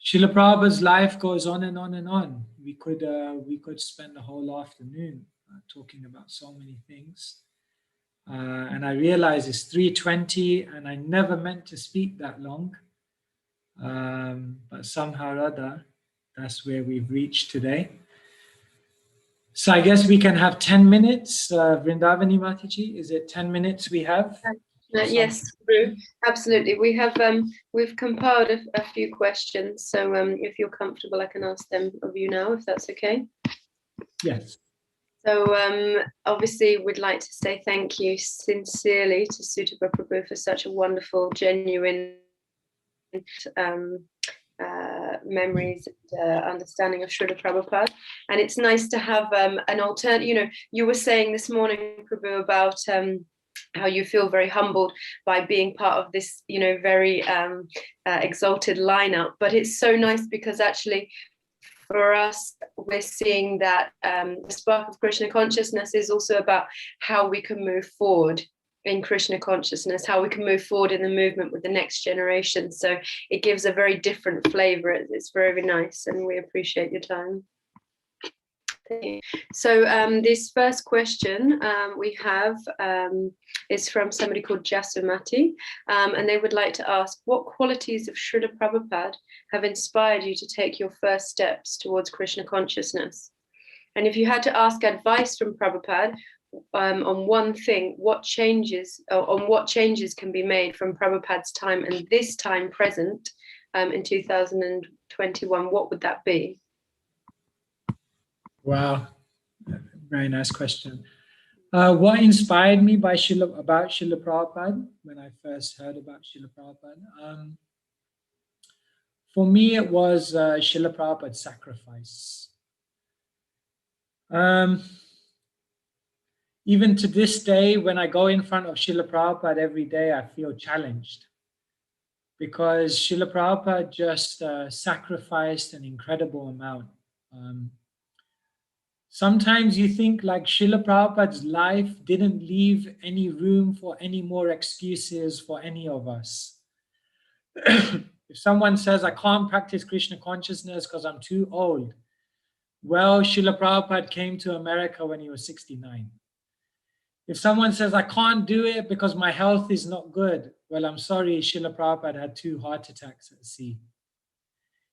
Srila Prabhupada's life goes on and on and on. We could spend the whole afternoon talking about so many things. And I realize it's 3:20 and I never meant to speak that long. But somehow or other, that's where we've reached today. So I guess we can have 10 minutes. Vrindavani Mataji, is it 10 minutes we have? Yes, Guru, absolutely. We have we've compiled a few questions. So if you're comfortable, I can ask them of you now, if that's okay. Yes. So obviously we'd like to say thank you sincerely to Sutapa Prabhu for such a wonderful, genuine memories and understanding of Srila Prabhupada. And it's nice to have an alternative. You know, you were saying this morning, Prabhu, about how you feel very humbled by being part of this, you know, very exalted lineup. But it's so nice because actually for us, we're seeing that the Spark of Krishna Consciousness is also about how we can move forward in Krishna consciousness, how we can move forward in the movement with the next generation. So it gives a very different flavor. It's very nice, and we appreciate your time. So this first question we have is from somebody called Jasumati, and they would like to ask, what qualities of Srila Prabhupada have inspired you to take your first steps towards Krishna consciousness? And if you had to ask advice from Prabhupada on one thing, what changes can be made from Prabhupada's time and this time present in 2021, what would that be? Wow, very nice question. What inspired me about Srila Prabhupada when I first heard about Srila Prabhupada? For me, it was Srila Prabhupada's sacrifice. Even to this day, when I go in front of Srila Prabhupada every day, I feel challenged because Srila Prabhupada just sacrificed an incredible amount. Sometimes you think like Srila Prabhupada's life didn't leave any room for any more excuses for any of us. If someone says, I can't practice Krishna consciousness because I'm too old, well, Srila Prabhupada came to America when he was 69. If someone says, I can't do it because my health is not good, well, I'm sorry, Srila Prabhupada had 2 heart attacks at sea.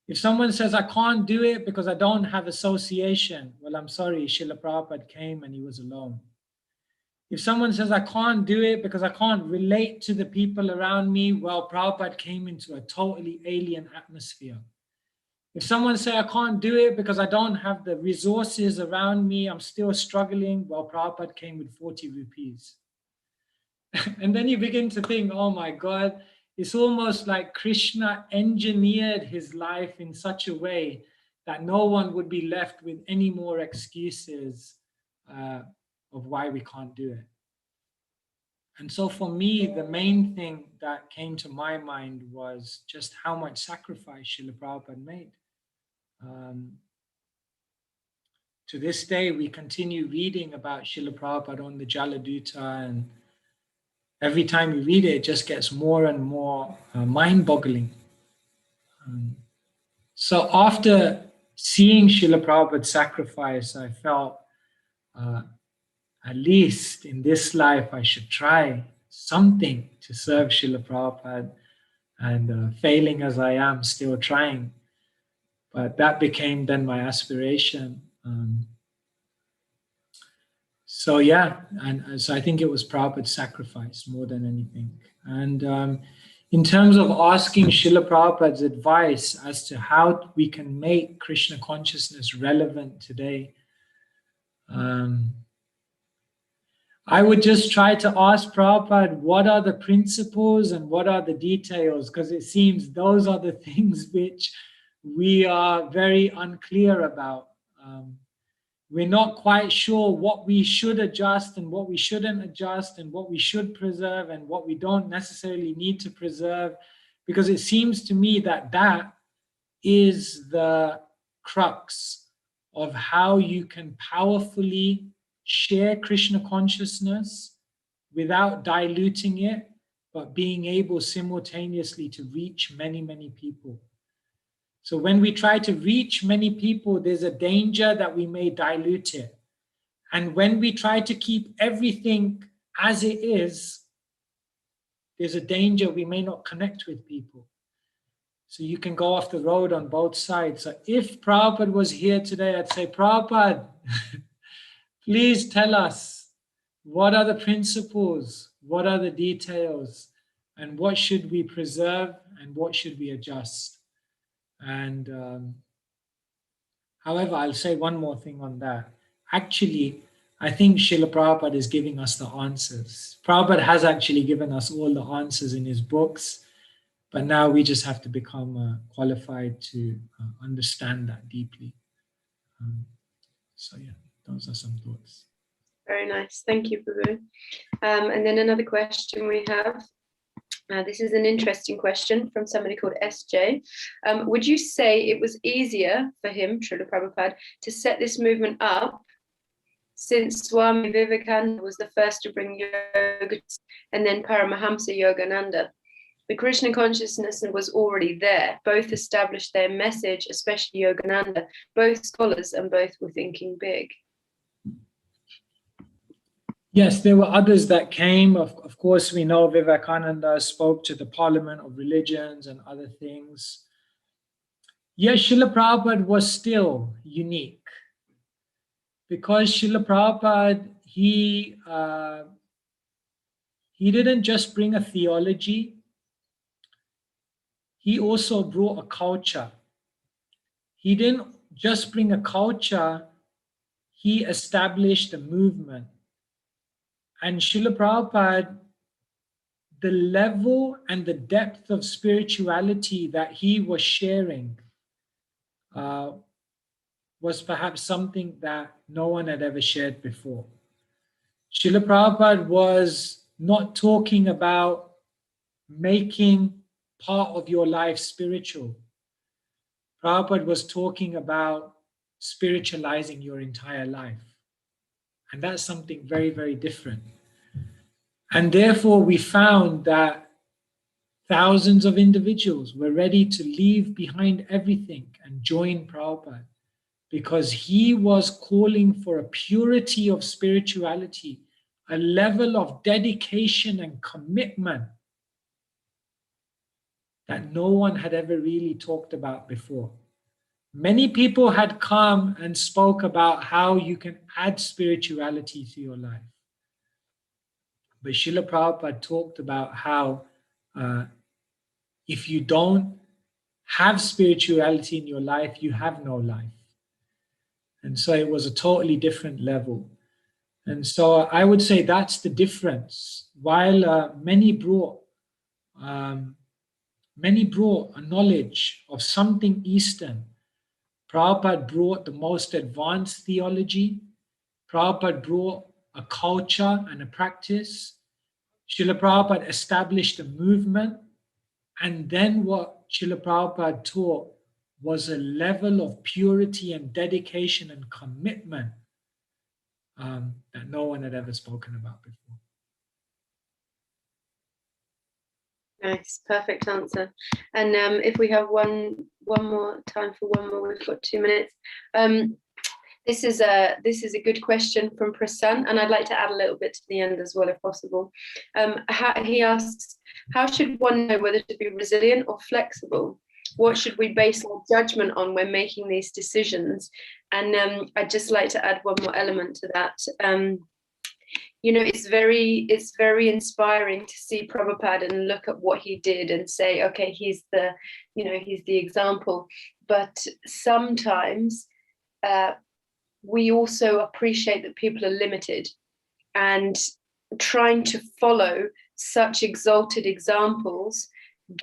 If someone says, I can't do it because I don't have association, well, I'm sorry, Srila Prabhupada came and he was alone. If someone says, I can't do it because I can't relate to the people around me, well, Prabhupada came into a totally alien atmosphere. If someone says, I can't do it because I don't have the resources around me, I'm still struggling, well, Prabhupada came with 40 rupees. And then you begin to think, oh my God, it's almost like Krishna engineered his life in such a way that no one would be left with any more excuses of why we can't do it. And so for me, the main thing that came to my mind was just how much sacrifice Srila Prabhupada made. To this day, we continue reading about Srila Prabhupada on the Jaladuta, and every time we read it, it just gets more and more mind-boggling. So after seeing Srila Prabhupada's sacrifice, I felt at least in this life, I should try something to serve Srila Prabhupada, and failing as I am, still trying. But that became then my aspiration. So yeah, and so I think it was Prabhupada's sacrifice more than anything. And in terms of asking Srila Prabhupada's advice as to how we can make Krishna consciousness relevant today, I would just try to ask Prabhupada, what are the principles and what are the details? Because it seems those are the things which we are very unclear about. We're not quite sure what we should adjust and what we shouldn't adjust, and what we should preserve and what we don't necessarily need to preserve, because it seems to me that that is the crux of how you can powerfully share Krishna consciousness without diluting it, but being able simultaneously to reach many, many people. So when we try to reach many people, there's a danger that we may dilute it. And when we try to keep everything as it is, there's a danger we may not connect with people. So you can go off the road on both sides. So if Prabhupada was here today, I'd say, Prabhupada, please tell us, what are the principles? What are the details? And what should we preserve and what should we adjust? And however, I'll say one more thing on that. Actually, I think Srila Prabhupada is giving us the answers. Prabhupada has actually given us all the answers in his books, but now we just have to become qualified to understand that deeply. So yeah, those are some thoughts. Very nice. Thank you, Prabhu. And then another question we have. This is an interesting question from somebody called SJ. Would you say it was easier for him, Srila Prabhupada, to set this movement up since Swami Vivekananda was the first to bring yoga, and then Paramahamsa Yogananda? The Krishna consciousness was already there. Both established their message, especially Yogananda, both scholars and both were thinking big. Yes, there were others that came. Of course, we know Vivekananda spoke to the Parliament of Religions and other things. Yes, Srila Prabhupada was still unique, because Srila Prabhupada, he didn't just bring a theology, he also brought a culture. He didn't just bring a culture, he established a movement. And Srila Prabhupada, the level and the depth of spirituality that he was sharing was perhaps something that no one had ever shared before. Srila Prabhupada was not talking about making part of your life spiritual. Prabhupada was talking about spiritualizing your entire life. And that's something very, very different. And therefore, we found that thousands of individuals were ready to leave behind everything and join Prabhupada, because he was calling for a purity of spirituality, a level of dedication and commitment that no one had ever really talked about before. Many people had come and spoke about how you can add spirituality to your life. But Srila Prabhupada talked about how if you don't have spirituality in your life, you have no life. And so it was a totally different level. And so I would say that's the difference. While many brought a knowledge of something Eastern, Prabhupada brought the most advanced theology. Prabhupada brought a culture and a practice. Srila Prabhupada established a movement. And then what Srila Prabhupada taught was a level of purity and dedication and commitment that no one had ever spoken about before. Nice, perfect answer. And if we have one more time for one more, we've got 2 minutes. This is a good question from Prasanth, and I'd like to add a little bit to the end as well, if possible. He asks, how should one know whether to be resilient or flexible? What should we base our judgment on when making these decisions? And I'd just like to add one more element to that. You know, it's very inspiring to see Prabhupada and look at what he did and say, okay, he's the example. But sometimes we also appreciate that people are limited, and trying to follow such exalted examples,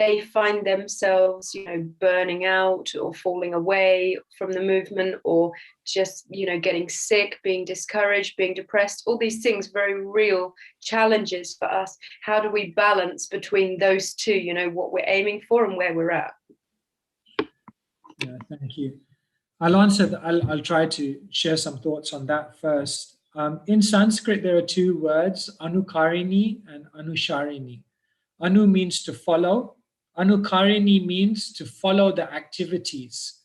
they find themselves, you know, burning out or falling away from the movement, or just, you know, getting sick, being discouraged, being depressed, all these things, very real challenges for us. How do we balance between those two, you know, what we're aiming for and where we're at? Yeah, thank you. I'll try to share some thoughts on that first. In Sanskrit, there are 2 words, anukarini and anusharini. Anu means to follow. Anukarini means to follow the activities.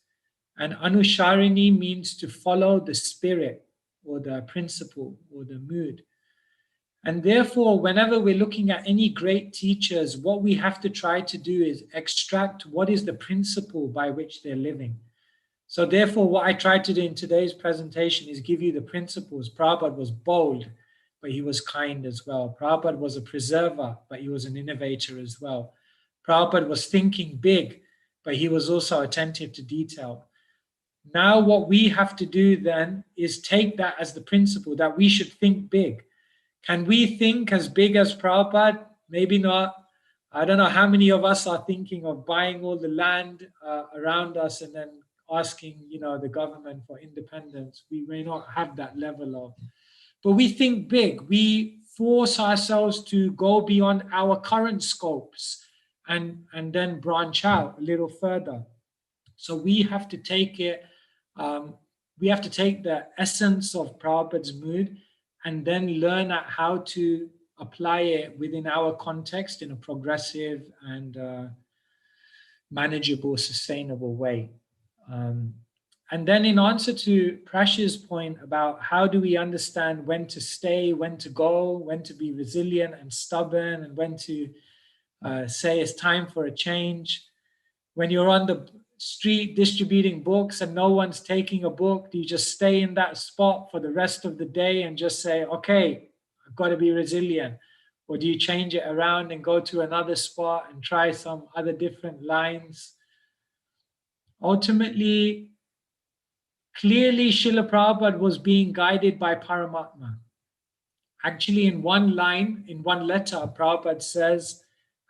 And anusharini means to follow the spirit or the principle or the mood. And therefore, whenever we're looking at any great teachers, what we have to try to do is extract what is the principle by which they're living. So therefore, what I tried to do in today's presentation is give you the principles. Prabhupada was bold, but he was kind as well. Prabhupada was a preserver, but he was an innovator as well. Prabhupada was thinking big, but he was also attentive to detail. Now what we have to do then is take that as the principle, that we should think big. Can we think as big as Prabhupada? Maybe not. I don't know how many of us are thinking of buying all the land around us and then asking, you know, the government for independence. We may not have that level of, but we think big. We force ourselves to go beyond our current scopes and then branch out a little further. So we have to take it, we have to take the essence of Prabhupada's mood and then learn at how to apply it within our context in a progressive and manageable, sustainable way. And then in answer to Prash's point about how do we understand when to stay, when to go, when to be resilient and stubborn, and when to say it's time for a change. When you're on the street distributing books and no one's taking a book, do you just stay in that spot for the rest of the day and just say, okay, I've got to be resilient? Or do you change it around and go to another spot and try some other different lines? Ultimately, clearly Srila Prabhupada was being guided by Paramatma. Actually, in one line, in one letter, Prabhupada says,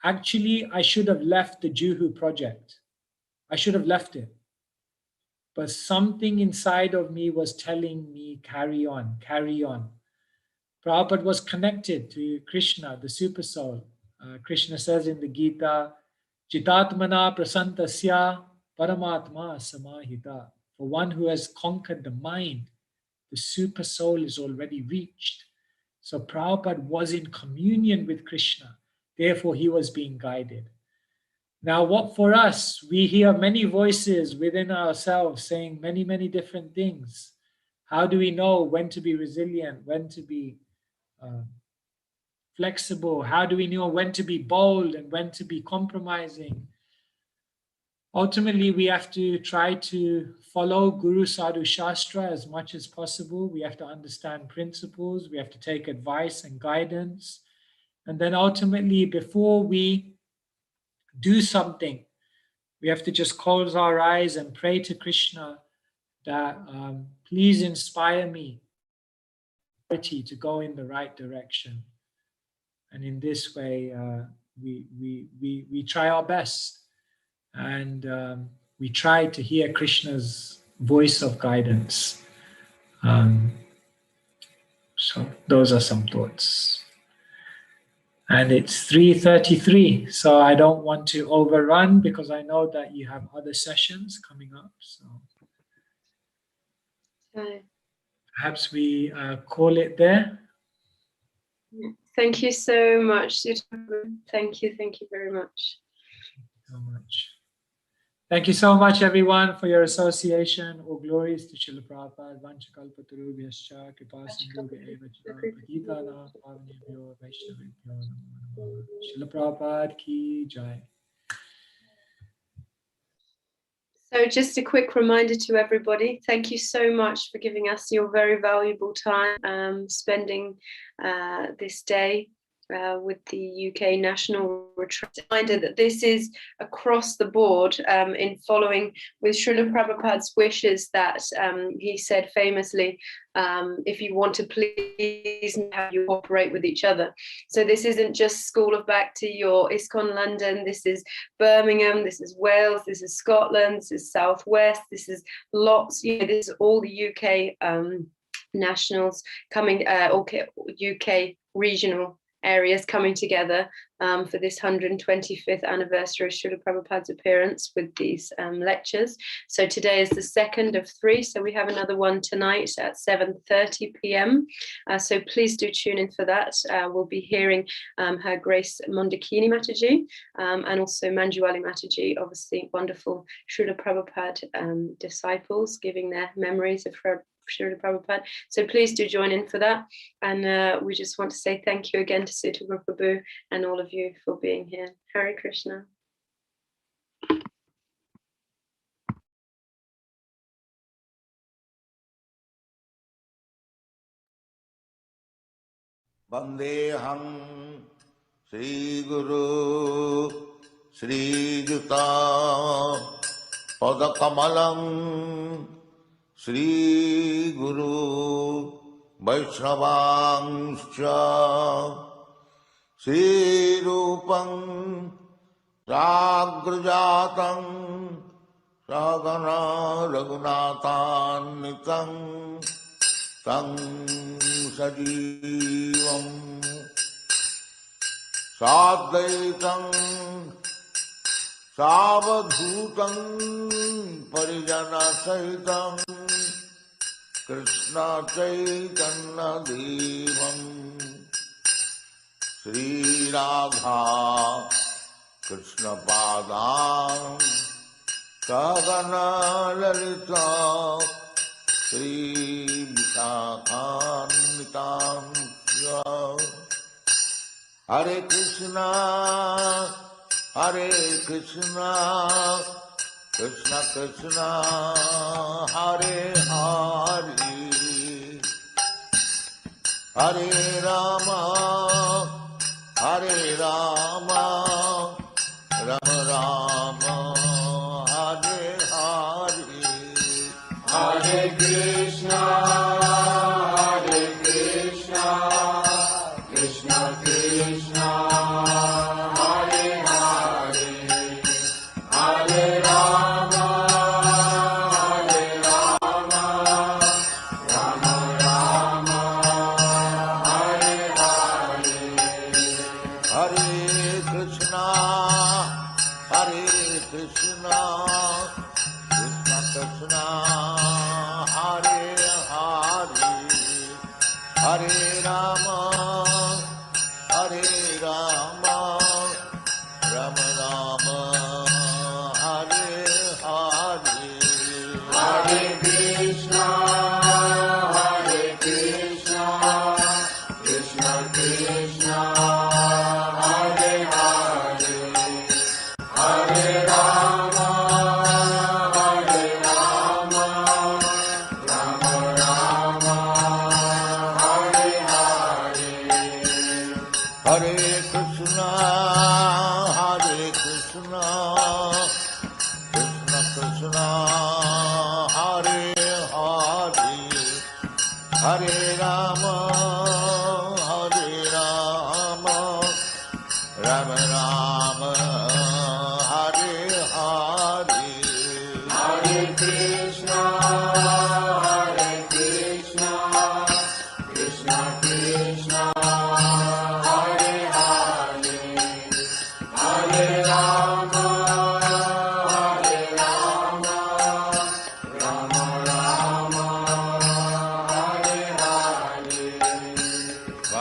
actually, I should have left the Juhu project. I should have left it. But something inside of me was telling me, carry on, carry on. Prabhupada was connected to Krishna, the Super Soul. Krishna says in the Gita, Chitatmana prasantasya paramatma samahita. For one who has conquered the mind, the Super Soul is already reached. So Prabhupada was in communion with Krishna. Therefore, he was being guided. Now, what for us, we hear many voices within ourselves saying many, many different things. How do we know when to be resilient, when to be flexible? How do we know when to be bold and when to be compromising? Ultimately, we have to try to follow Guru Sadhu Shastra as much as possible. We have to understand principles. We have to take advice and guidance. And then ultimately, before we do something, we have to just close our eyes and pray to Krishna that please inspire me to go in the right direction. And in this way, we try our best, and we try to hear Krishna's voice of guidance. So those are some thoughts. And it's 3:33, so I don't want to overrun because I know that you have other sessions coming up. So perhaps we call it there. Thank you so much. Thank you very much. Thank you so much, everyone, for your association. All glories to Srila Prabhupada. Vanchakalpatarubhyascha kripasindhubhya patitana pavanebhyo vaishnavebhyo namo namaha. Srila Prabhupada ki jai. So just a quick reminder to everybody, thank you so much for giving us your very valuable time, spending this day with the UK National Retreat. Reminder that this is across the board in following with Srila Prabhupada's wishes that he said famously, if you want to please have you cooperate with each other. So this isn't just School of Bhakti or ISKCON London, this is Birmingham, this is Wales, this is Scotland, this is Southwest, this is lots, this is all the UK nationals coming, UK regional areas coming together for this 125th anniversary of Srila Prabhupada's appearance with these lectures. So today is the second of 3, so we have another one tonight at 7:30 p.m. So please do tune in for that. We'll be hearing Her Grace Mondakini Mataji and also Manjuali Mataji, obviously wonderful Srila Prabhupada disciples giving their memories of Srila Prabhupada. So please do join in for that. And we just want to say thank you again to Sutapa Prabhu and all of you for being here. Hare Krishna. Vandeham Sri Guru Sri Juta Padakamalam Sri Guru Vaishnavangscha Sri Rupam Ragrajatam Sagana Raghunathan Tang Sajivam Sadhaitam Savadhutam Parijana Sahitam Krishna Chaitanya Devam Sri Radha Krishna Padam Sagana Lalita Sri Visakhanitam Hare Krishna Hare Krishna Krishna Krishna Hare Hare Hare Rama Hare Rama Rama Rama Hare Hare Hare Krishna, Krishna Krishna, Hare Hare, Hare Rama, Rama Rama, Hare Hare. Hare Krishna Krishna Krishna Hare Hare Hare Rama Rama Rama Hare Hare Hare Krishna, Krishna Krishna, Hare Hare, Hare Rama, Rama Rama, Hare Hare. Hare Krishna Krishna Krishna Hare Hare Hare Rama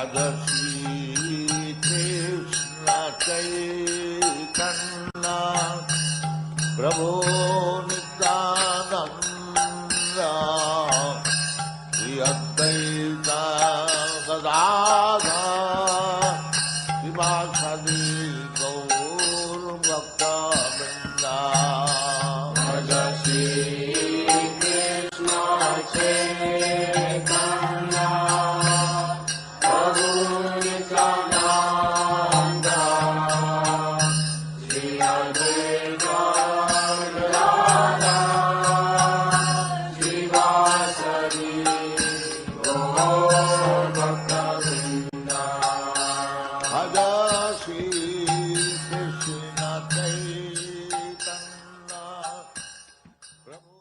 Dasi Krishna Chaitanya Prabhu Nityananda Shri Advaita Gadadhar Srivasadi Gaur Bhakta Vrinda Dasi Krishna Chaitanya Prabhu Nityananda Shri Advaita Gadadhar Srivasadi Gaur Bhakta Vrinda Dasi Krishna Chaitanya Prabhu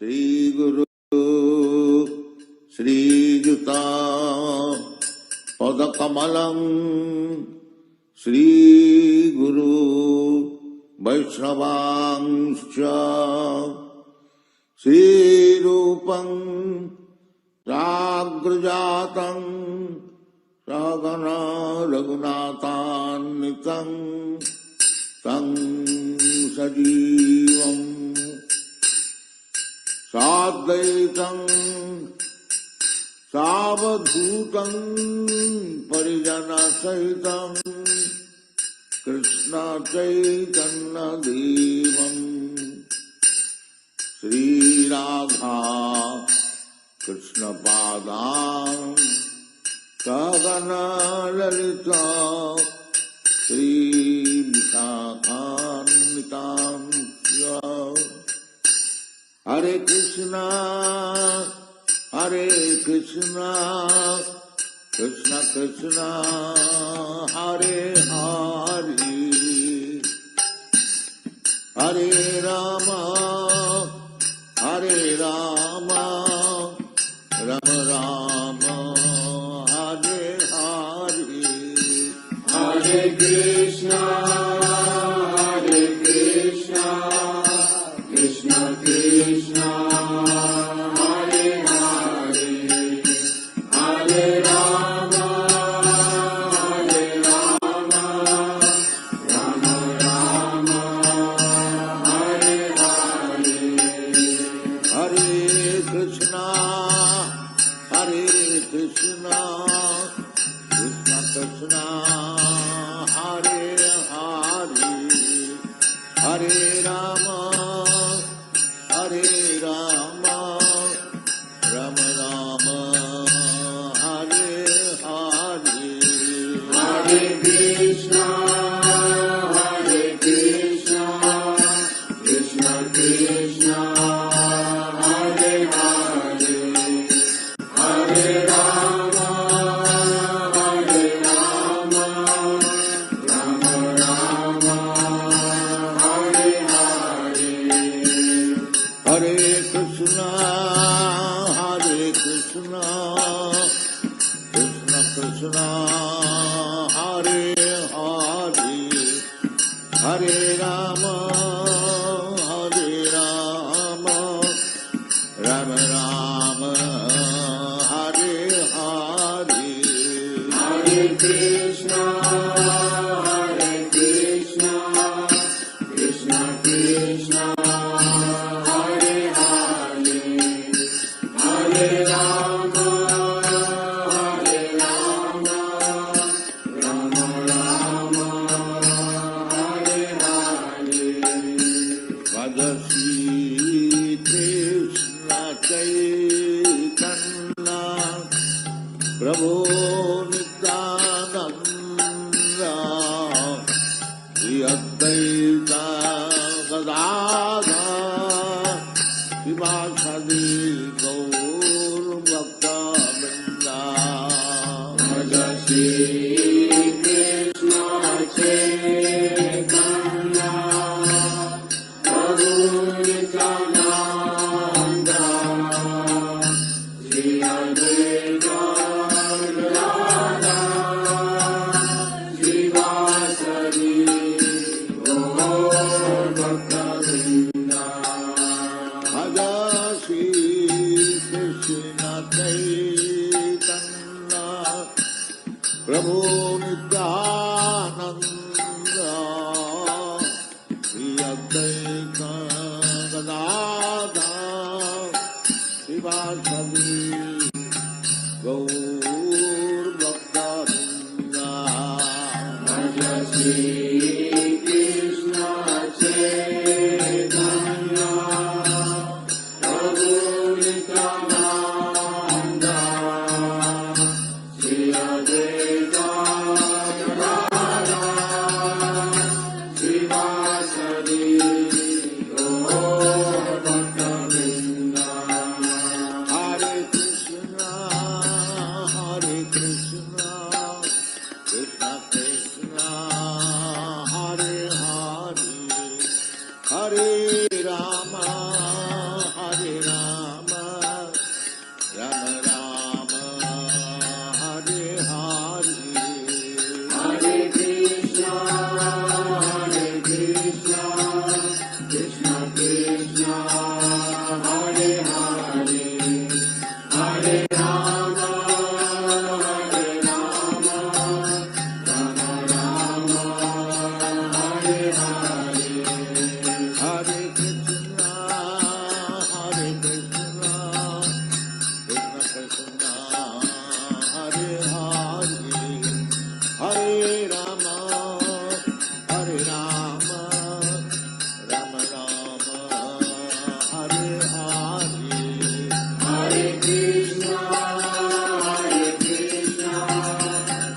Shri Guru Shri Juta Padakamalam Shri Guru Vaishnavangscha Shri Rupam Sagrajatam Sagana Raghunatanitam Tang Sajivam Sadvaitam Savadhutam Parijana Sahitam Krishna Chaitanya Devam Sri Radha Krishna Padam Sagana Lalita Sri Visakhanitam Hare Krishna Krishna Krishna Hare Hare Hare Rama Rama Rama Hare Hare Hare Krishna Krishna Krishna Hare Hare Hare Rama Rama Rama Hare Hare Hare Krishna Krishna Krishna Hare Hare Hare Rama Rama Rama Hare Hare Hare Krishna Krishna Krishna Hare Hare Hare Rama Rama Rama Hare Hare Hare Krishna Krishna Krishna Hare Hare Hare Rama Rama Rama Hare Hare Krishna, Krishna Krishna, Hare Hare, Hare Rama, Rama Rama, Hare Hare. Dasi Krishna Chaitanya Prabhu Nityananda Shri Advaita Gadadhar Srivasadi Gaur Bhakta Vrinda. Dasi Krishna Chaitanya Prabhu Nityananda Shri Advaita Gadadhar Srivasadi Gaur Bhakta Vrinda. Dasi Krishna Chaitanya Prabhu Nityananda Shri Advaita Gadadhar Srivasadi Gaur Bhakta Vrinda. Dasi Krishna Chaitanya Prabhu Nityananda Shri Advaita Gadadhar Srivasadi Gaur Bhakta Vrinda. Hare Krishna, Krishna Krishna, Hare Hare, Hare Rama, Rama Rama, Hare Hare. Hare Krishna, Krishna Krishna, Hare Hare, Hare Rama, Rama Rama, Hare Hare. Hare Krishna,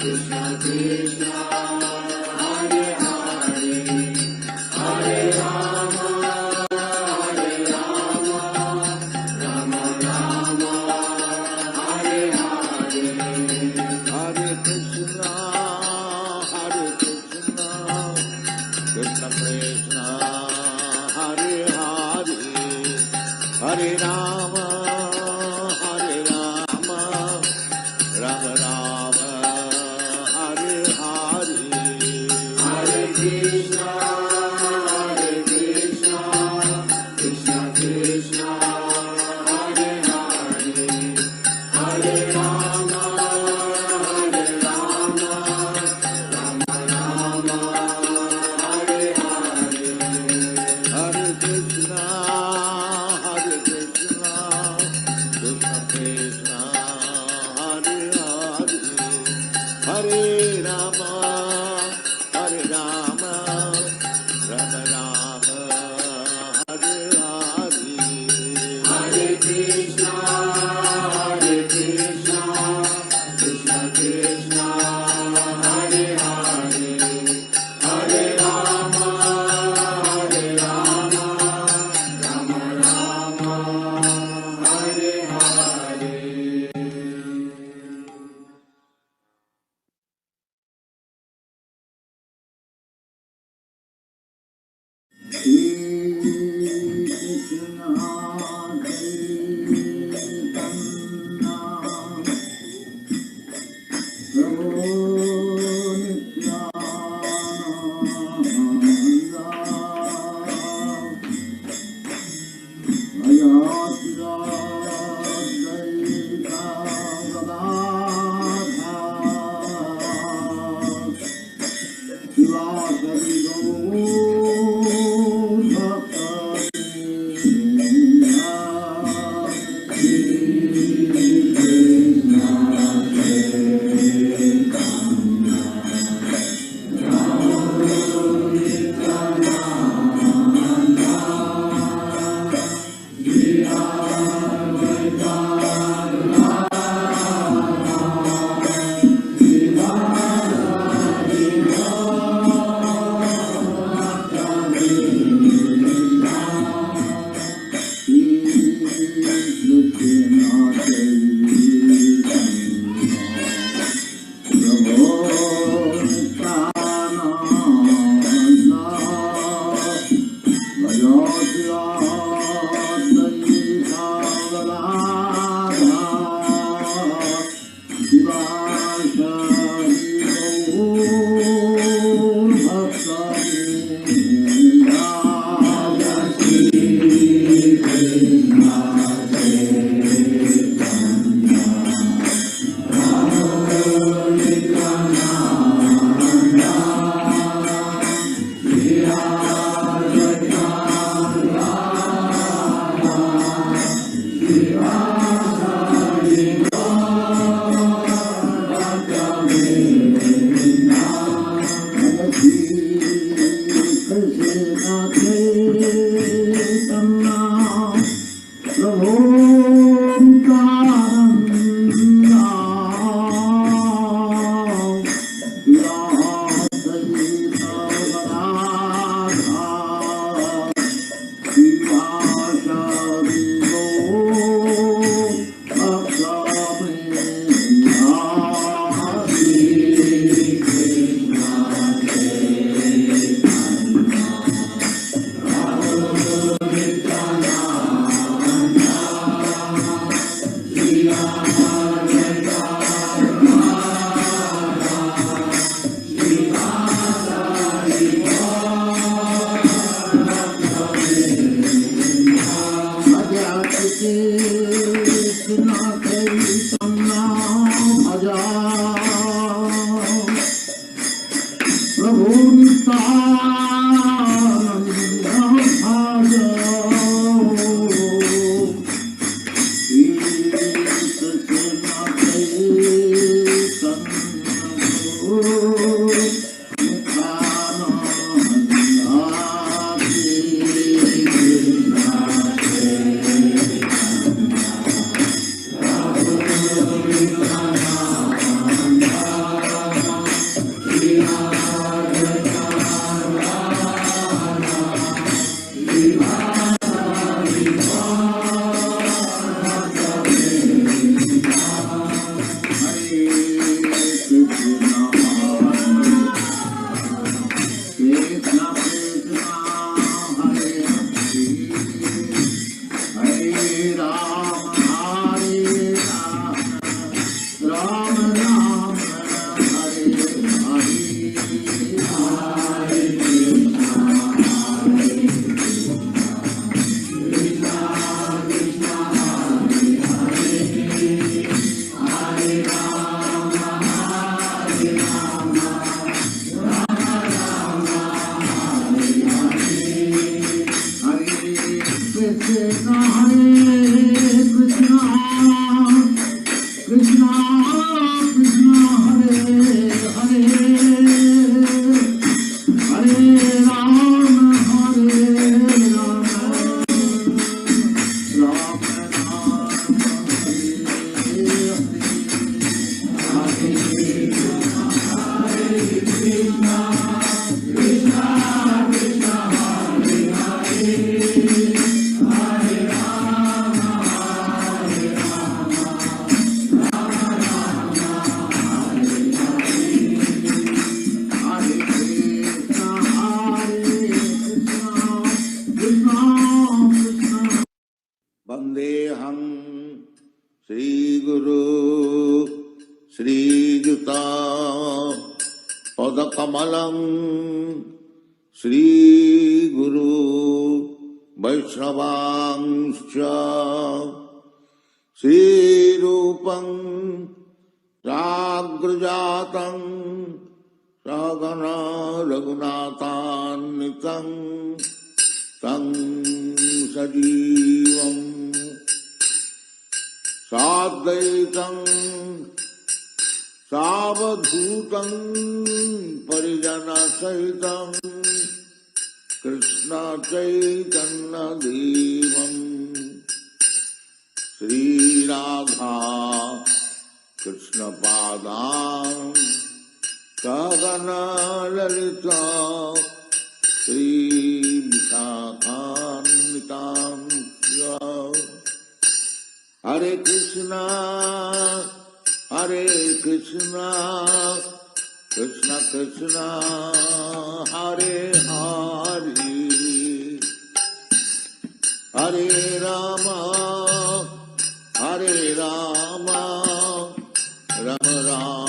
Krishna Krishna, Hare Hare, Hare Rama, Rama Rama, Hare Hare. Hare Krishna, Krishna Krishna, Hare Hare, Hare Rama, Rama Rama, Hare Hare. Hare Krishna, Krishna Krishna, Hare Hare, Hare Rama, Rama Rama, Hare Hare. Hare Krishna, Krishna Krishna, Hare Hare, Hare Rama, Rama Rama, Hare Hare. Hare Krishna, Krishna Krishna, Hare Hare, Hare Rama, Rama Rama, Hare Hare. Hare Krishna, Krishna Krishna, Hare Hare, Hare Rama, Rama Rama, Hare Hare. Rama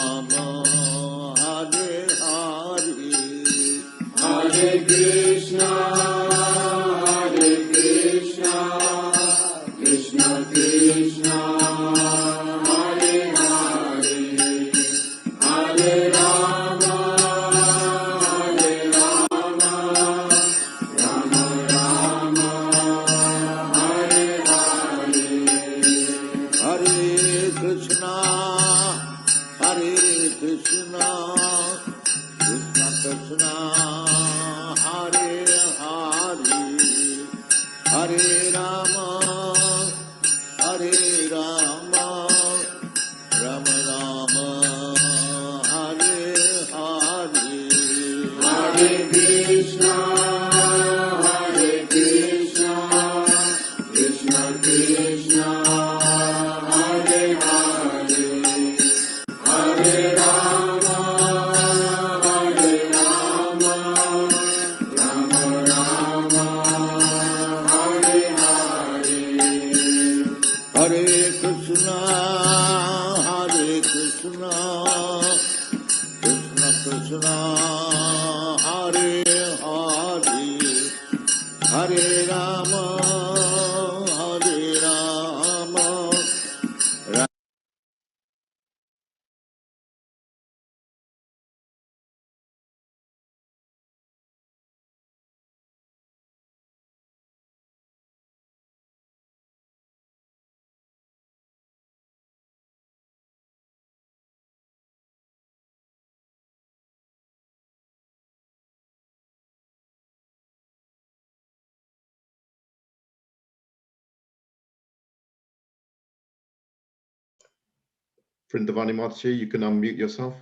Vrindavani Mataji, you can unmute yourself.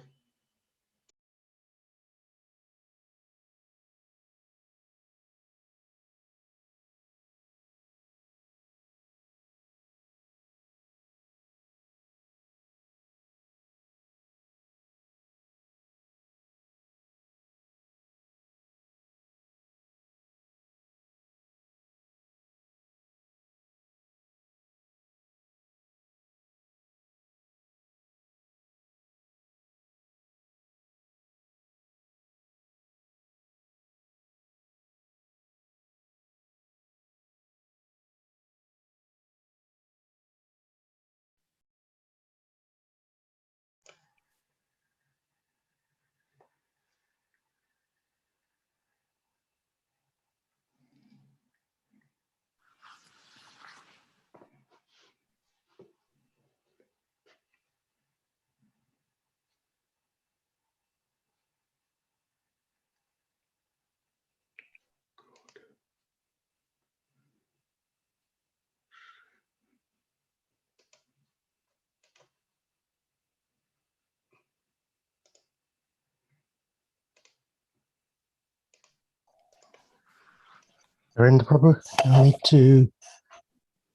Narendra Prabhu, I need to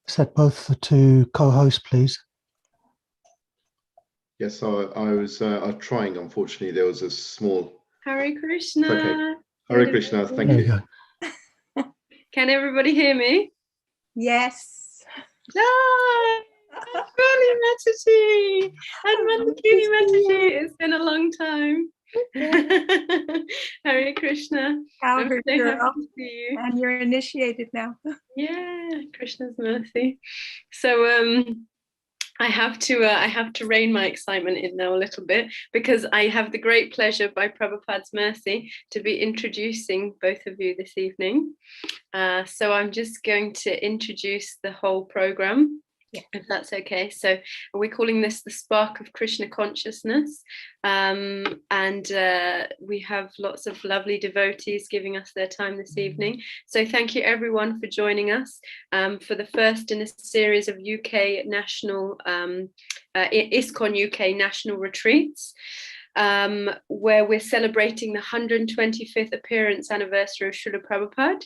set both the two co-hosts, please. Yes, I was trying. Unfortunately, there was a small. Hare Krishna. Okay. Hare Krishna. Thank There you. you go. Can everybody hear me? Yes. Ah, Manjuali Mataji and Mondakini Mataji. It's been a long time. Hare Krishna. How I'm her so girl. happy to see you. And you're initiated now. Yeah, Krishna's mercy. So I have to rein my excitement in now a little bit, because I have the great pleasure, by Prabhupada's mercy, to be introducing both of you this evening. So I'm just going to introduce the whole program, if that's okay. So we're calling this the Spark of Krishna Consciousness, and we have lots of lovely devotees giving us their time this evening. So thank you everyone for joining us for the first in a series of UK national ISKCON UK national retreats, where we're celebrating the 125th appearance anniversary of Srila Prabhupada.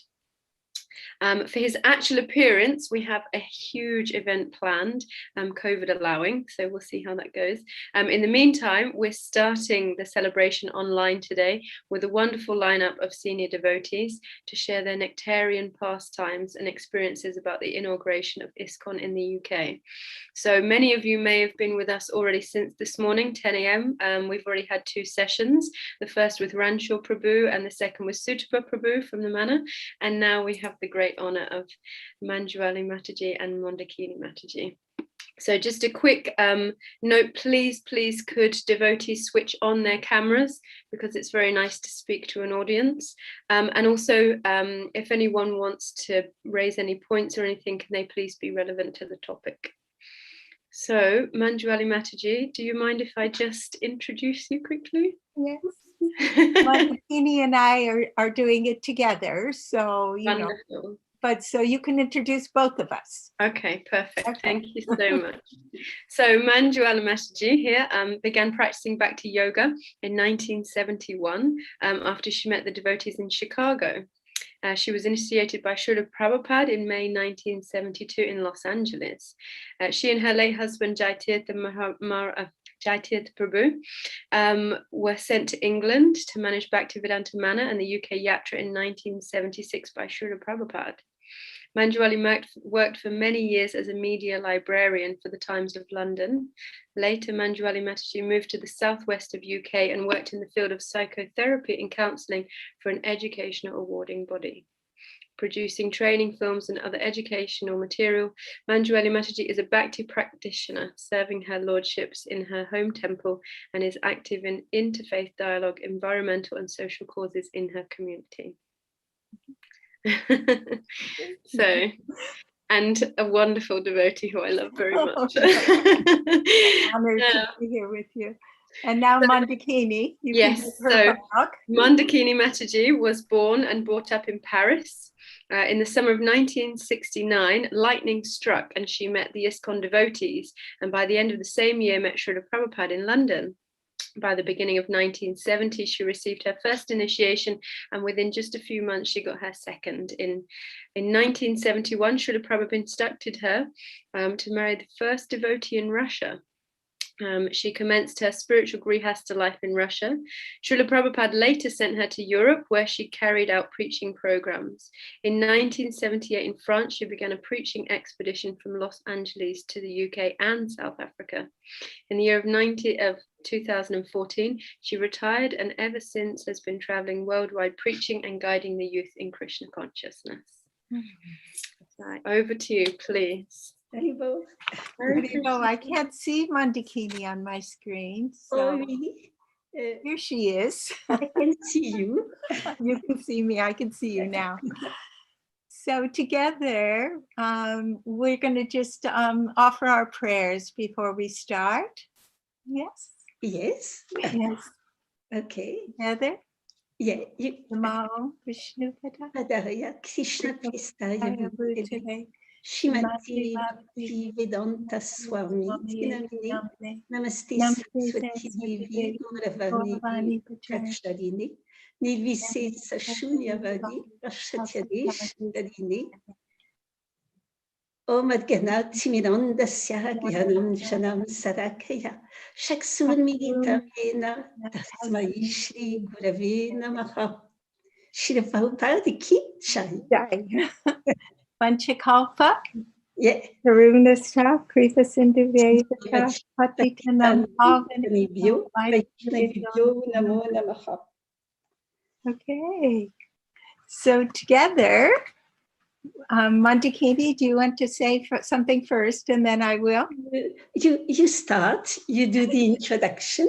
For his actual appearance, we have a huge event planned, COVID allowing, so we'll see how that goes. In the meantime, we're starting the celebration online today with a wonderful lineup of senior devotees to share their nectarian pastimes and experiences about the inauguration of ISKCON in the UK. So many of you may have been with us already since this morning, 10 a.m. We've already had 2 sessions, the first with Ranchor Prabhu and the second with Sutapa Prabhu from the manor. And now we have the great honor of Manjuali Mataji and Mondakini Mataji. So just a quick note, please could devotees switch on their cameras, because it's very nice to speak to an audience. And also, if anyone wants to raise any points or anything, can they please be relevant to the topic? So Manjuali Mataji, do you mind if I just introduce you quickly? Yes. Mondakini and I are doing it together, so you know. But so you can introduce both of us. Okay, perfect. Okay. Thank you so much. So Manjuali Mataji here began practicing Bhakti Yoga in 1971 after she met the devotees in Chicago. She was initiated by Srila Prabhupada in May 1972 in Los Angeles. She and her late husband Jaitirtha Prabhu were sent to England to manage Bhaktivedanta Manor and the UK Yatra in 1976 by Srila Prabhupada. Manjuali worked for many years as a media librarian for the Times of London. Later, Manjuali Mataji moved to the southwest of UK and worked in the field of psychotherapy and counselling for an educational awarding body. Producing training films and other educational material, Manjuali Mataji is a Bhakti practitioner, serving her lordships in her home temple, and is active in interfaith dialogue, environmental and social causes in her community. So, and a wonderful devotee who I love very much. Honored to be here with you. And now Mondakini. Yes, so Mondakini Mataji was born and brought up in Paris. In the summer of 1969, lightning struck and she met the ISKCON devotees, and by the end of the same year met Srila Prabhupada in London. By the beginning of 1970, she received her first initiation, and within just a few months, she got her second. In 1971, Srila Prabhupada instructed her to marry the first devotee in Russia. She commenced her spiritual grihastha life in Russia. Srila Prabhupada later sent her to Europe, where she carried out preaching programs. In 1978 in France, she began a preaching expedition from Los Angeles to the UK and South Africa. In the year of 2014, she retired and ever since has been traveling worldwide preaching and guiding the youth in Krishna consciousness. So, over to you, please. I can't see Mondakini on my screen. So oh, really? Here she is. I can see you. You can see me. I can see you now. So together, we're going to just offer our prayers before we start. Yes? Yes. Yes. Okay. Together? Yeah. Namo Vishnu Padaya Krishna Prestaya Shrimati Bhaktivedanta Swami Namine Namaste Saraswati Devi Gauravani Pracharine Nirvisesa Shunyavadi Rashatyadesh Darine Om Adgana Timirandasya Gyanam Janam Sarakaya Shaksurmigita Vena Tasmai Shri Gurave Namaha Shri Prabhupada Ki Jai. Panchakalpa, yeah. Karunascha, Kripa Sindhu Vedaka, Patitanam Bhavani. Okay, so together, Mondakini, do you want to say something first, and then I will? You start. You do the introduction.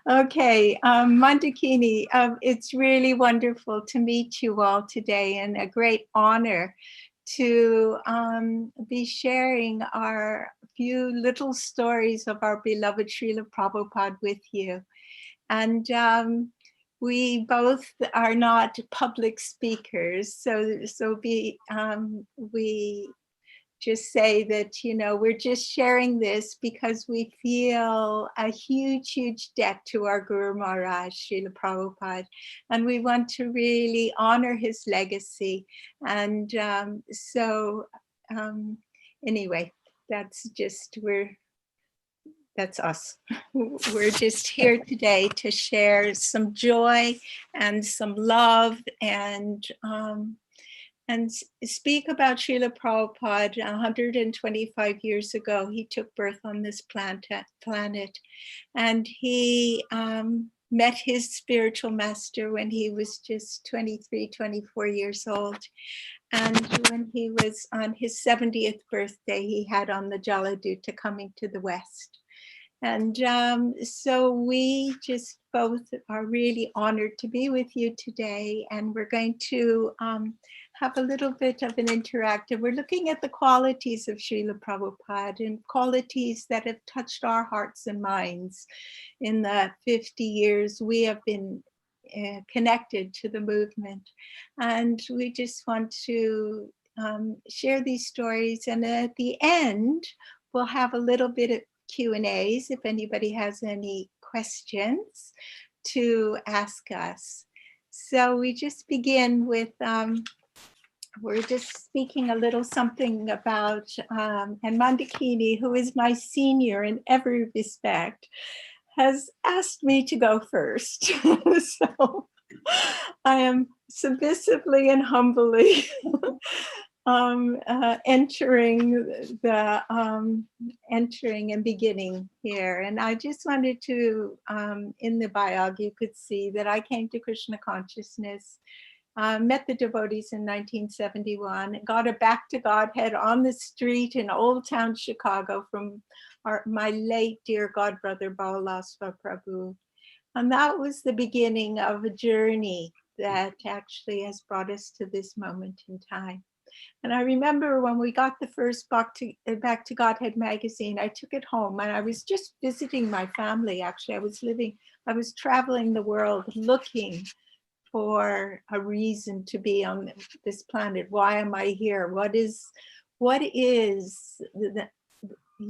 Okay, Mondakini, it's really wonderful to meet you all today, and a great honor to be sharing our few little stories of our beloved Srila Prabhupada with you. And we both are not public speakers, so we just say that, you know, we're just sharing this because we feel a huge, huge debt to our Guru Maharaj, Srila Prabhupada, and we want to really honor his legacy. And anyway, that's us. We're just here today to share some joy and some love and speak about Srila Prabhupada. 125 years ago, he took birth on this planet, and he met his spiritual master when he was just 23, 24 years old. And when he was on his 70th birthday, he had on the Jaladuta coming to the West. And so we just both are really honored to be with you today. And we're going to have a little bit of an interactive. We're looking at the qualities of Srila Prabhupada and qualities that have touched our hearts and minds in the 50 years we have been connected to the movement. And we just want to share these stories. And at the end, we'll have a little bit of Q&As if anybody has any questions to ask us. So we just begin with, we're just speaking a little something about, and Mondakini, who is my senior in every respect, has asked me to go first. So I am submissively and humbly entering and beginning here. And I just wanted to, in the biog, you could see that I came to Krishna Consciousness, met the devotees in 1971, got a back to Godhead on the street in Old Town Chicago from my late dear godbrother Balalasva Prabhu. And that was the beginning of a journey that actually has brought us to this moment in time. And I remember when we got the first Back to Godhead magazine, I took it home and I was just visiting my family. Actually, I was traveling the world looking for a reason to be on this planet. Why am I here? What is the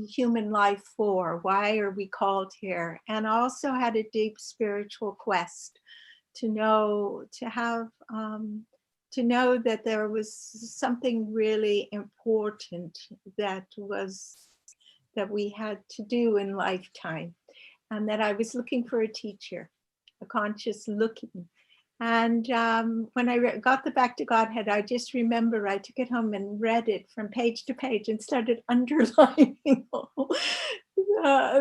human life for? Why are we called here? And I also had a deep spiritual quest to know that there was something really important that we had to do in lifetime, and that I was looking for a teacher, a conscious looking. And when I got the Back to Godhead, I just remember I took it home and read it from page to page and started underlining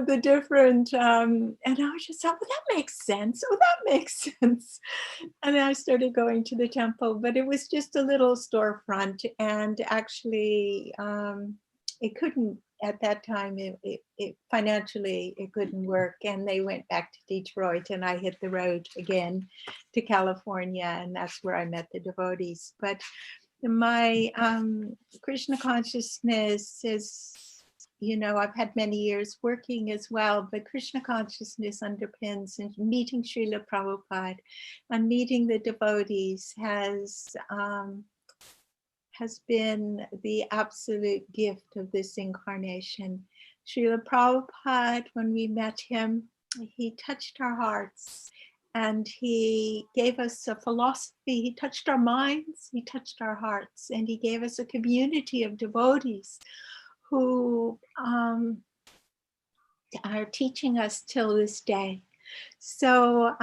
the different, and I was just thought, well, that makes sense. Oh, that makes sense. And I started going to the temple, but it was just a little storefront, and actually it couldn't, at that time, it financially, it couldn't work. And they went back to Detroit, and I hit the road again to California, and that's where I met the devotees. But my Krishna consciousness is, you know, I've had many years working as well, but Krishna consciousness underpins, and meeting Srila Prabhupada and meeting the devotees has been the absolute gift of this incarnation. Srila Prabhupada, when we met him, he touched our hearts and he gave us a philosophy. He touched our minds, he touched our hearts, and he gave us a community of devotees who are teaching us till this day. So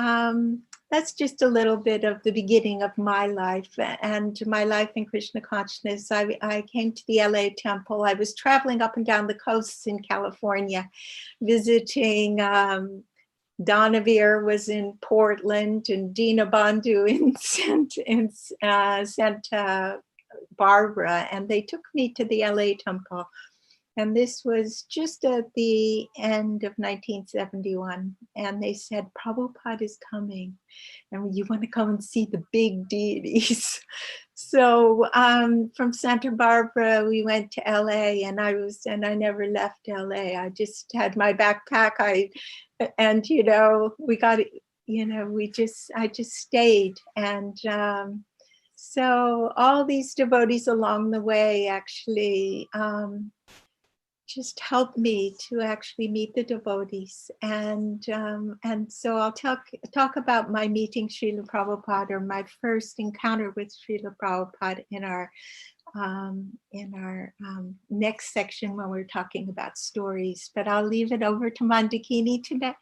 that's just a little bit of the beginning of my life and my life in Krishna consciousness. I came to the LA temple. I was traveling up and down the coasts in California, visiting Donavir was in Portland, and Dina Bandhu in Santa Barbara, and they took me to the LA temple. And this was just at the end of 1971. And they said, Prabhupada is coming, and you want to come and see the big deities. So from Santa Barbara, we went to LA, and I never left LA. I just had my backpack. You know, we got, you know, I just stayed. And So all these devotees along the way actually just helped me to actually meet the devotees, and so I'll talk about my meeting Srila Prabhupada, or my first encounter with Srila Prabhupada in our next section when we're talking about stories. But I'll leave it over to Mondakini today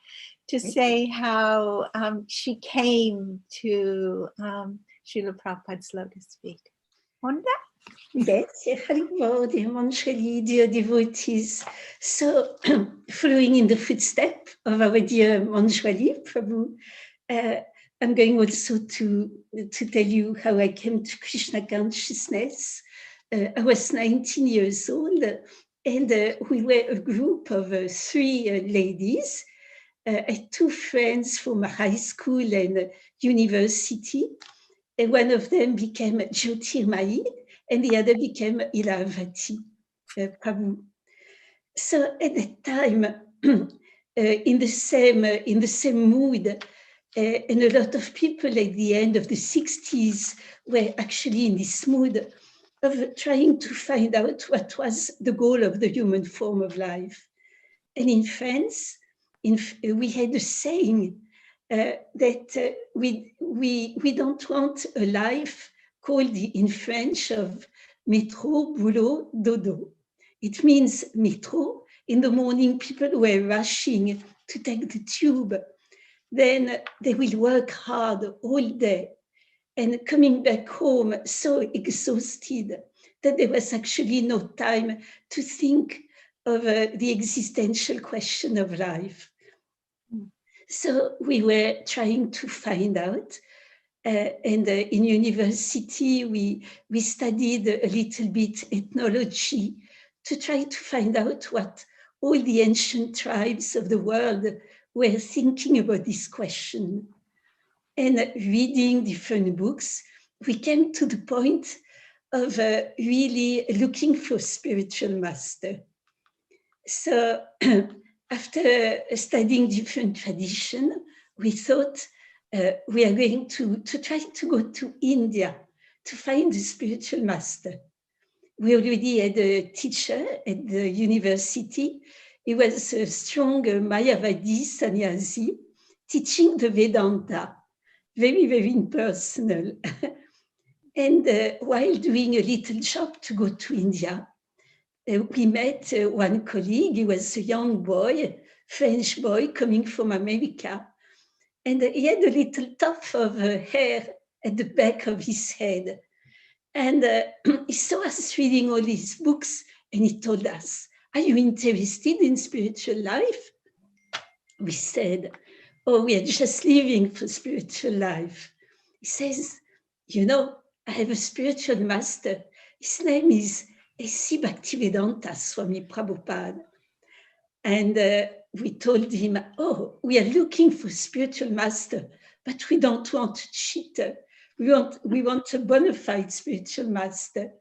to say how she came to Srila Prabhupada's lotus feet. Monda? Yes, Haribode, Manjuali, dear devotees. So, following in the footsteps of our dear Manjuali, Prabhu, I'm going also to tell you how I came to Krishna consciousness. I was 19 years old, and we were a group of 3 ladies. I had 2 friends from high school and university, and one of them became Jyotirmayi, and the other became Ilavati, Prabhu. So at that time, in the same mood, and a lot of people at the end of the 60s were actually in this mood of trying to find out what was the goal of the human form of life. And in France, we had a saying that we don't want a life called in French of métro, boulot, dodo. It means métro. In the morning, people were rushing to take the tube. Then they will work hard all day, and coming back home so exhausted that there was actually no time to think of the existential question of life. So we were trying to find out, and in university we studied a little bit ethnology to try to find out what all the ancient tribes of the world were thinking about this question. And reading different books, we came to the point of really looking for a spiritual master. So after studying different traditions, we thought we are going to try to go to India to find a spiritual master. We already had a teacher at the university. He was a strong Mayavadi sannyasi teaching the Vedanta, very, very impersonal. And while doing a little job to go to India, we met one colleague. He was a young boy, French boy coming from America. And he had a little tuft of hair at the back of his head. And he saw us reading all these books, and he told us, "Are you interested in spiritual life?" We said, "Oh, we are just living for spiritual life." He says, "You know, I have a spiritual master. His name is HG Bhaktivedanta Swami Prabhupada." And we told him, "Oh, we are looking for a spiritual master, but we don't want a cheater. We want a bona fide spiritual master."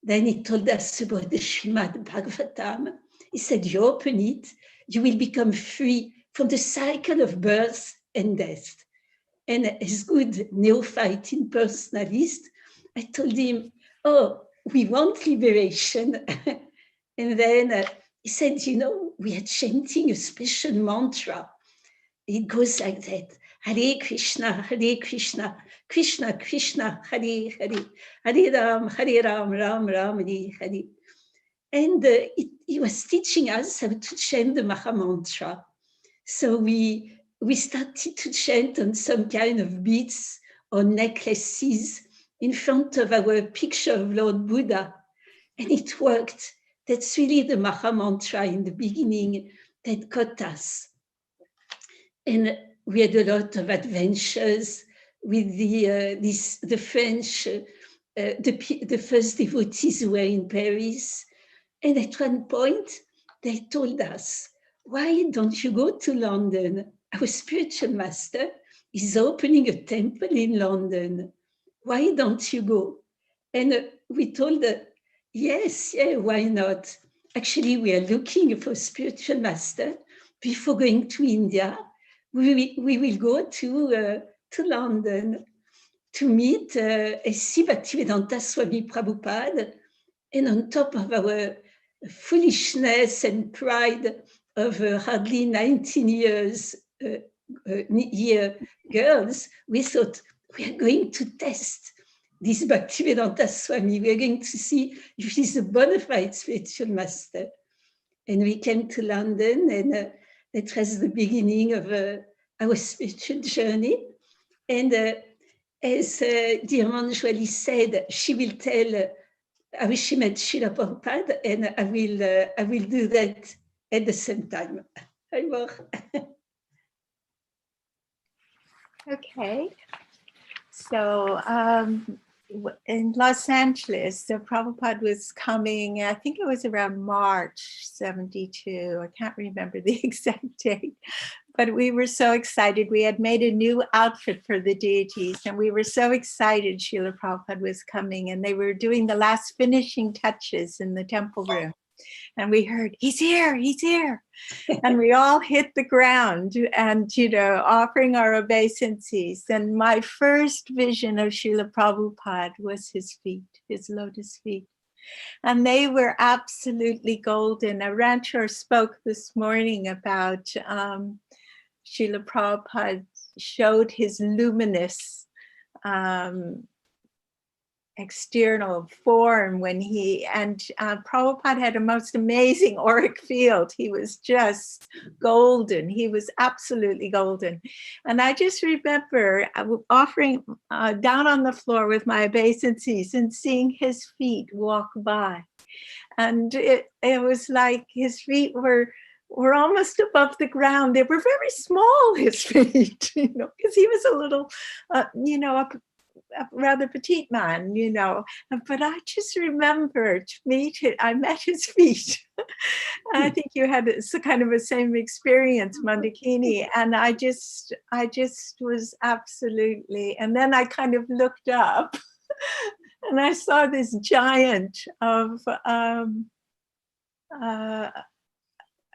Then he told us about the Srimad Bhagavatam. He said, "You open it, you will become free from the cycle of birth and death." And as good neophyte impersonalist, I told him, "Oh, we want liberation." And then he said, "You know, we are chanting a special mantra. It goes like that. Hare Krishna, Krishna Krishna, Hare Hare, Hare Ram, Ram Ram, Hare Hare." And he was teaching us how to chant the Maha Mantra. So we started to chant on some kind of beads or necklaces in front of our picture of Lord Buddha. And it worked. That's really the Maha Mantra in the beginning that got us. And we had a lot of adventures with the French, the first devotees who were in Paris. And at one point, they told us, "Why don't you go to London? Our spiritual master is opening a temple in London. Why don't you go?" And we told her, yes, why not? Actually, we are looking for a spiritual master. Before going to India, we will go to London. to meet S.C. Bhaktivedanta Swami Prabhupada, and on top of our foolishness and pride of hardly 19 years girls, we thought we are going to test this Bhaktivedanta Swami. We are going to see if he's a bona fide spiritual master. And we came to London, and that was the beginning of our spiritual journey. And as dear Manjuali said, she will tell how she met Srila Prabhupada, and I will do that at the same time. Okay. So in Los Angeles, the Prabhupada was coming, I think it was around March 72. I can't remember the exact date, but we were so excited. We had made a new outfit for the deities, and we were so excited Srila Prabhupada was coming, and they were doing the last finishing touches in the temple room. And we heard, he's here, he's here. And we all hit the ground and, offering our obeisances. And my first vision of Srila Prabhupada was his feet, his lotus feet. And they were absolutely golden. A rancher spoke this morning about Srila Prabhupada showed his luminous external form when Prabhupada had a most amazing auric field. He was just golden. He was absolutely golden. And I just remember offering down on the floor with my obeisances and seeing his feet walk by. And it was like his feet were almost above the ground. They were very small, his feet, because he was a little, a rather petite man, but I just remember I met his feet. I think you had kind of a same experience, Mondakini, and I just was absolutely, and then I kind of looked up and I saw this giant of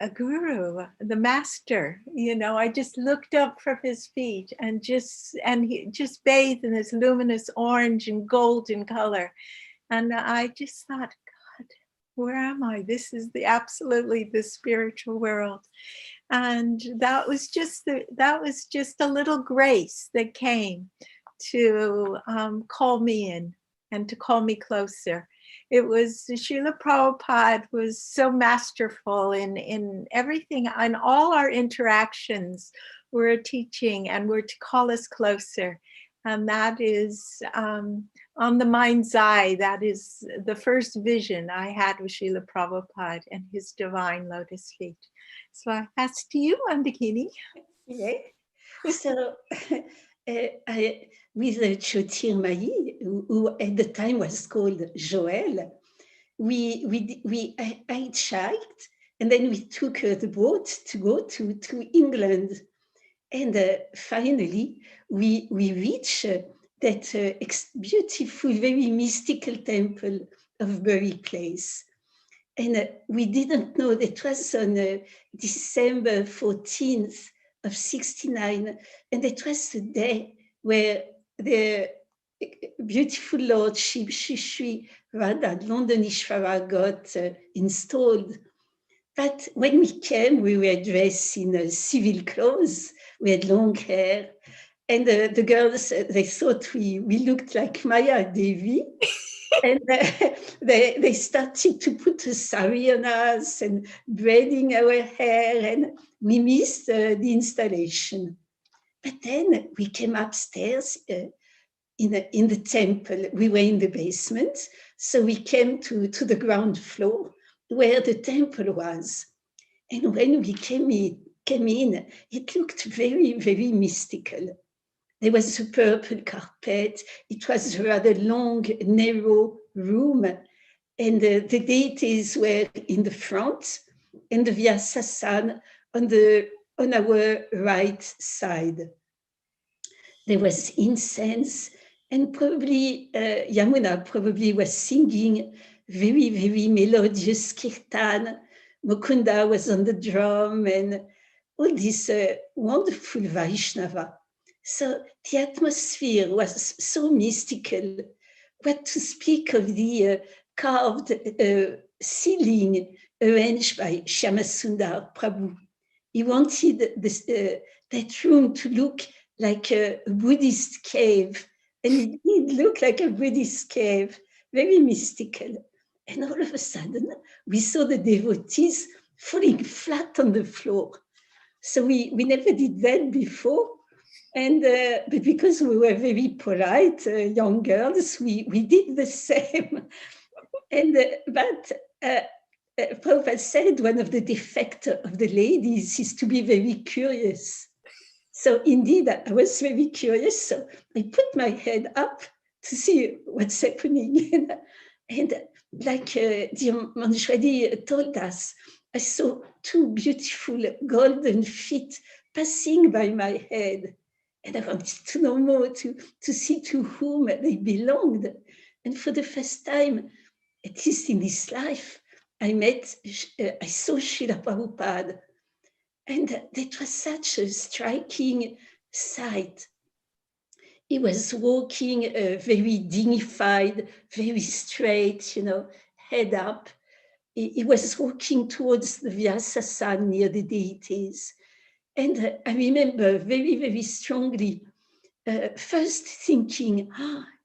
a guru, the master, I just looked up from his feet and he just bathed in this luminous orange and golden color. And I just thought, God, where am I? This is absolutely the spiritual world. And that was just a little grace that came to call me in and to call me closer. It was Srila Prabhupada was so masterful in everything, and all our interactions were a teaching and were to call us closer. And that is on the mind's eye, that is the first vision I had with Srila Prabhupada and his divine lotus feet. So I pass to you, Mondakini. Yeah. So with Chotirmayi, who at the time was called Joël, we hitchhiked, and then we took the boat to go to England. And finally, we reached that beautiful, very mystical temple of Bury Place. And we didn't know that it was on December 14th of 69, and it was the day where the beautiful Lordship Shri Radha Londonishvara got installed. But when we came, we were dressed in civil clothes, we had long hair, and the girls, they thought we looked like Maya Devi. And they started to put a sari on us and braiding our hair, and we missed the installation. But then we came upstairs in the temple. We were in the basement, so we came to the ground floor where the temple was. And when we came in, it looked very, very mystical. There was a purple carpet. It was a rather long, narrow room. And the deities were in the front and the Vyasasana on our right side. There was incense, and probably Yamuna probably was singing very, very melodious kirtan. Mukunda was on the drum, and all this wonderful Vaishnava. So the atmosphere was so mystical. What to speak of the carved ceiling arranged by Shyamasundar Prabhu. He wanted this, that room to look like a Buddhist cave. And it did look like a Buddhist cave, very mystical. And all of a sudden, we saw the devotees falling flat on the floor. So we never did that before. And but because we were very polite young girls, we did the same. And but Prabhupada said one of the defects of the ladies is to be very curious. So indeed, I was very curious. So I put my head up to see what's happening. And like dear Manjuali told us, I saw two beautiful golden feet passing by my head. And I wanted to know more, to see to whom they belonged. And for the first time, at least in this life, I saw Srila Prabhupada. And that was such a striking sight. He was walking very dignified, very straight, head up. He was walking towards the Vyasasana near the deities. And I remember very, very strongly, first thinking,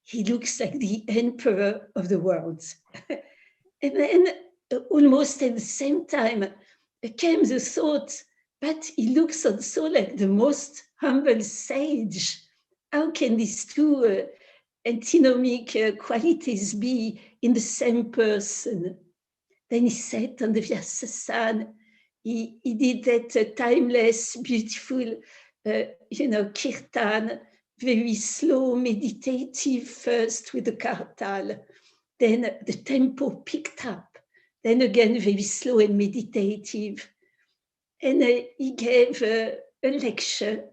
he looks like the emperor of the world. And then almost at the same time came the thought, but he looks also like the most humble sage. How can these two antinomic qualities be in the same person? Then he sat on the Vyasasana. He did that timeless, beautiful, kirtan, very slow, meditative, first with the kartal. Then the tempo picked up. Then again, very slow and meditative. And he gave a lecture.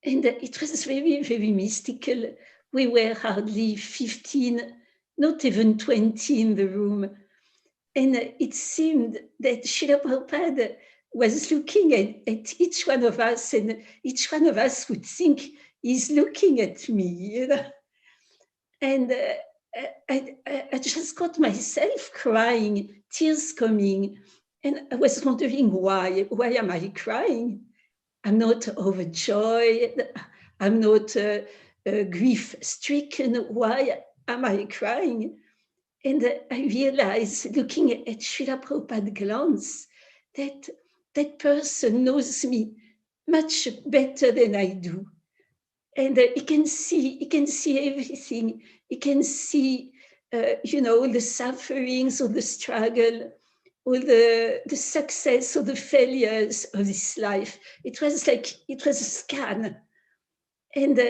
And it was very, very mystical. We were hardly 15, not even 20 in the room. And it seemed that Srila Prabhupada was looking at each one of us, and each one of us would think he's looking at me, And I just got myself crying, tears coming. And I was wondering why am I crying? I'm not overjoyed. I'm not grief-stricken. Why am I crying? And I realized, looking at Srila Prabhupada glance, that that person knows me much better than I do. And he can see everything. He can see, all the sufferings or the struggle, all the success or the failures of this life. It was like, it was a scan. And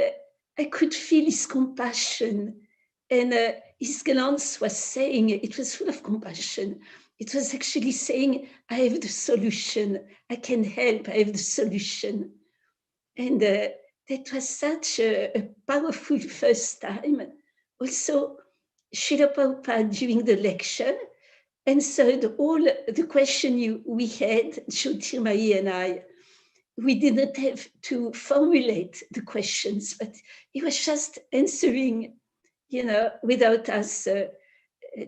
I could feel his compassion. And his glance was saying, it was full of compassion. It was actually saying, I have the solution. I can help. I have the solution. And that was such a powerful first time. Also, Srila Prabhupada, during the lecture, answered all the questions we had, Jyotirmayi and I. We didn't have to formulate the questions, but he was just answering, without us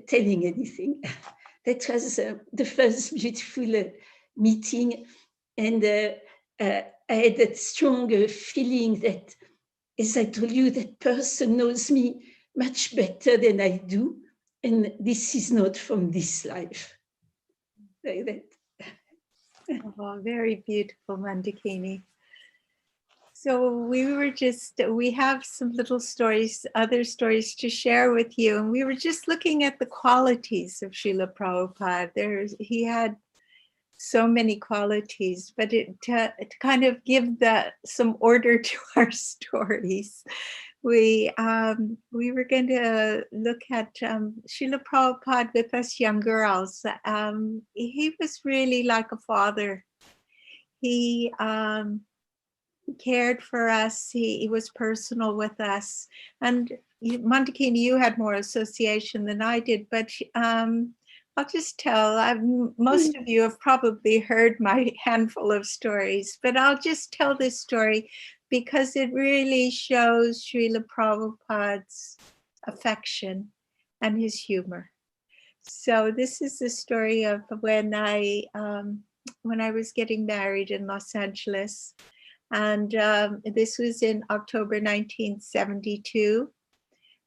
telling anything. That was the first beautiful meeting. And I had that strong feeling that, as I told you, that person knows me much better than I do. And this is not from this life. Like that. Oh, very beautiful, Mondakini. So we have some little stories, other stories to share with you. And we were just looking at the qualities of Srila Prabhupada. He had so many qualities, but to kind of give some order to our stories, we were going to look at Srila Prabhupada with us young girls. He was really like a father. He cared for us. He was personal with us. And Mondakini, you had more association than I did, but I'll just tell, most of you have probably heard my handful of stories, but I'll just tell this story because it really shows Srila Prabhupada's affection and his humor. So this is the story of when I was getting married in Los Angeles, and this was in October 1972.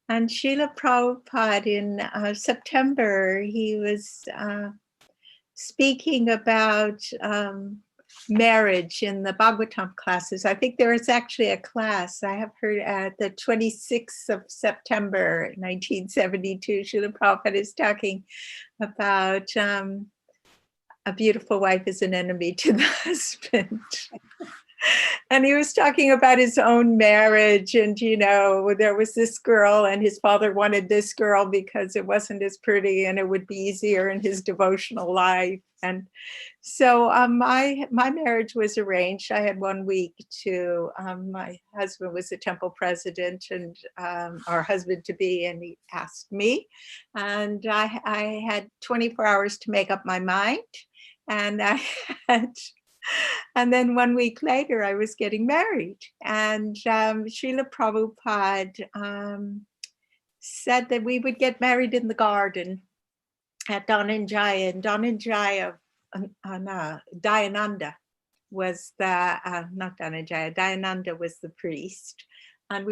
And Srila Prabhupada in September, he was speaking about marriage in the Bhagavatam classes. I think there is actually a class I have heard at the 26th of September 1972. Srila Prabhupada is talking about a beautiful wife is an enemy to the husband. And he was talking about his own marriage, and there was this girl and his father wanted this girl because it wasn't as pretty and it would be easier in his devotional life. And so my marriage was arranged. I had 1 week to, my husband was the temple president and our husband to be, and he asked me, and I had 24 hours to make up my mind. And and then 1 week later, I was getting married. And Srila Prabhupada said that we would get married in the garden at Dhananjaya. And Dhananjaya, Dayananda was the, not Dhananjaya, Dayananda was the priest. And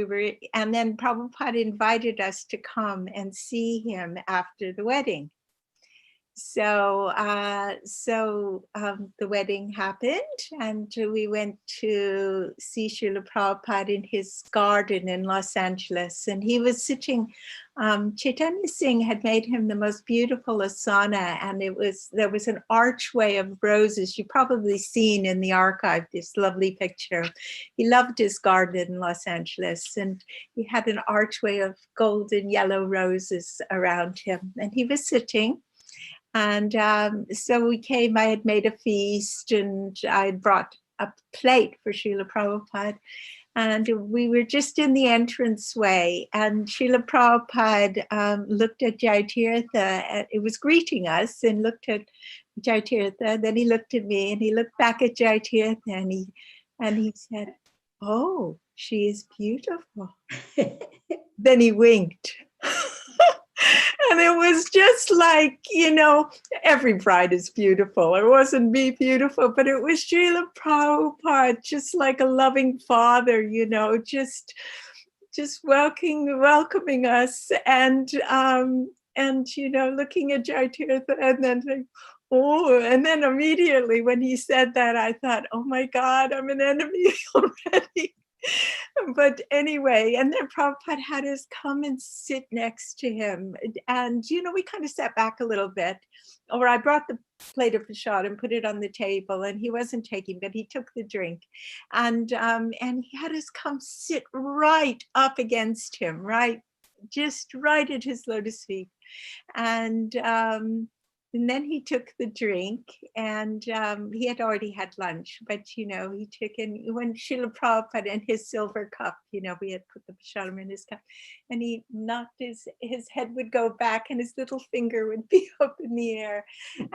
then Prabhupada invited us to come and see him after the wedding. So the wedding happened, and we went to see Srila Prabhupada in his garden in Los Angeles. And he was sitting, Chaitanya Singh had made him the most beautiful asana, and there was an archway of roses. You've probably seen in the archive this lovely picture. He loved his garden in Los Angeles, and he had an archway of golden yellow roses around him. And he was sitting. And so we came, I had made a feast, and I brought a plate for Srila Prabhupada. And we were just in the entranceway, and Srila Prabhupada looked at Jaitirtha. It was greeting us, and looked at Jaitirtha. Then he looked at me, and he looked back at Jaitirtha, and he said, "Oh, she is beautiful." Then he winked. And it was just like, every bride is beautiful. It wasn't me beautiful, but it was Srila Prabhupada, just like a loving father, just welcoming us, and looking at Jaitirtha, and then like, oh, and then immediately when he said that, I thought, oh my God, I'm an enemy already. But anyway, and then Prabhupada had us come and sit next to him. And, we kind of sat back a little bit. Or I brought the plate of prasad and put it on the table, and he wasn't taking, but he took the drink. And he had us come sit right up against him, just right at his lotus feet. And then he took the drink, and he had already had lunch, but, he took in, when Srila Prabhupada in his silver cup, we had put the prasadam in his cup, and he knocked his head would go back and his little finger would be up in the air,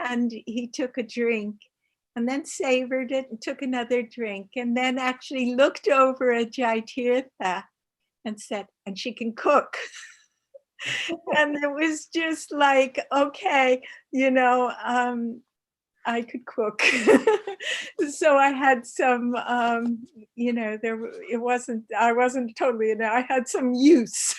and he took a drink and then savored it and took another drink, and then actually looked over at Jaitirtha and said, "And she can cook." And it was just like, okay, I could cook. So I had some, I wasn't totally, I had some use.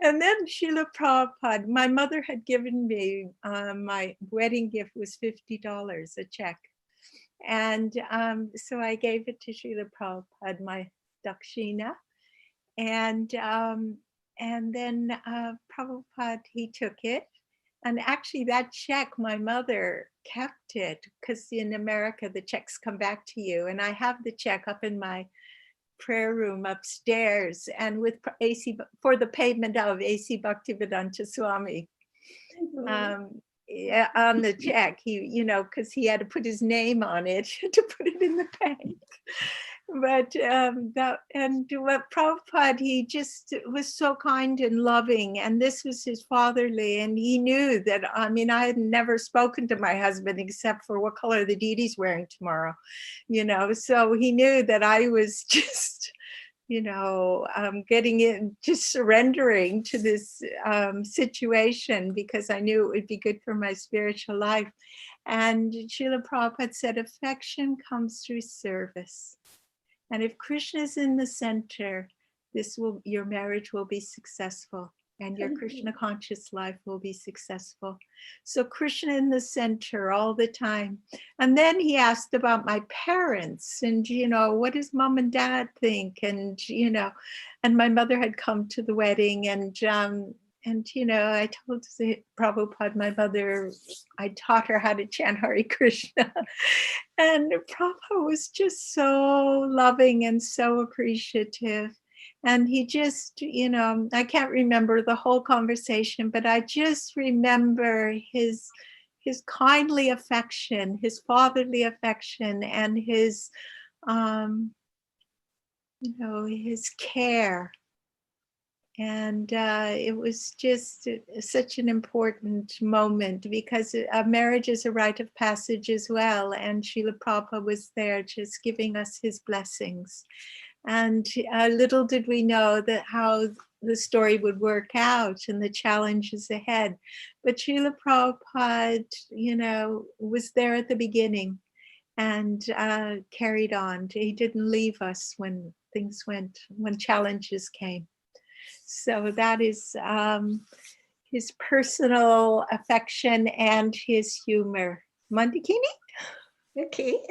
And then Srila Prabhupada, my mother had given me, my wedding gift was $50, a check. And so I gave it to Srila Prabhupada, my dakshina. And then Prabhupada, he took it. And actually that check, my mother kept it, because in America, the checks come back to you. And I have the check up in my prayer room upstairs, and with AC, for the payment of AC Bhaktivedanta Swami. On the check, he, because he had to put his name on it to put it in the bank. but what Prabhupada, he just was so kind and loving, and this was his fatherly, and he knew that, I mean, I had never spoken to my husband except for what color the Didi's wearing tomorrow, you know, so he knew that I was just, you know, getting in, just surrendering to this situation because I knew it would be good for my spiritual life. And Srila Prabhupada said, affection comes through service. And if Krishna is in the center, your marriage will be successful and your Krishna conscious life will be successful. So Krishna in the center all the time. And then he asked about my parents and, you know, what does mom and dad think? And, you know, and my mother had come to the wedding and, you know, I told Prabhupada, my mother, I taught her how to chant Hare Krishna. And Prabhupada was just so loving and so appreciative. And he just, you know, I can't remember the whole conversation, but I just remember his kindly affection, his fatherly affection, and his, you know, his care. And it was just such an important moment because a marriage is a rite of passage as well. And Srila Prabhupada was there just giving us his blessings. And little did we know that how the story would work out and the challenges ahead. But Srila Prabhupada, you know, was there at the beginning and carried on. He didn't leave us when when challenges came. So that is his personal affection and his humor. Mondakini? Okay.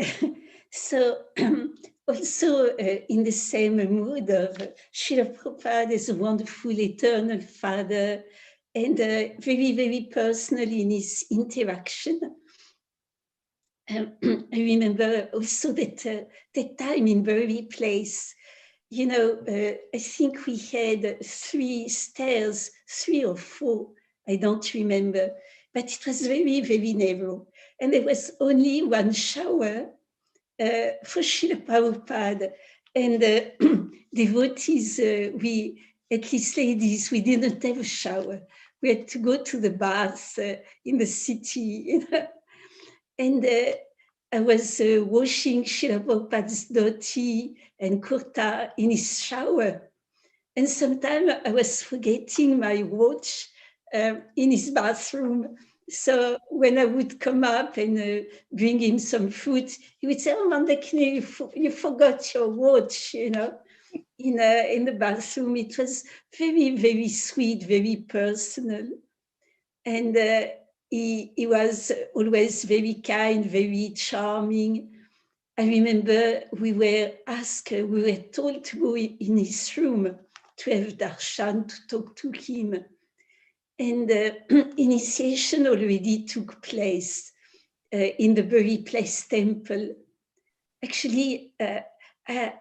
So also in the same mood of Srila Prabhupada is a wonderful eternal father and very, very personal in his interaction. I remember also that time in very place, you know, I think we had 3 stairs, 3 or 4, I don't remember, but it was very, very narrow. And there was only one shower for Srila Prabhupada. And devotees, we, at least ladies, we didn't have a shower. We had to go to the bath in the city, you know. And I was washing Srila Prabhupada's dhoti and kurta in his shower. And sometimes I was forgetting my watch in his bathroom. So when I would come up and bring him some food, he would say, oh, Mondakini, you forgot your watch, you know, in the bathroom. It was very, very sweet, very personal. And he was always very kind, very charming. I remember we were told to go in his room to have darshan, to talk to him. And initiation already took place in the Bury Place Temple. Actually, I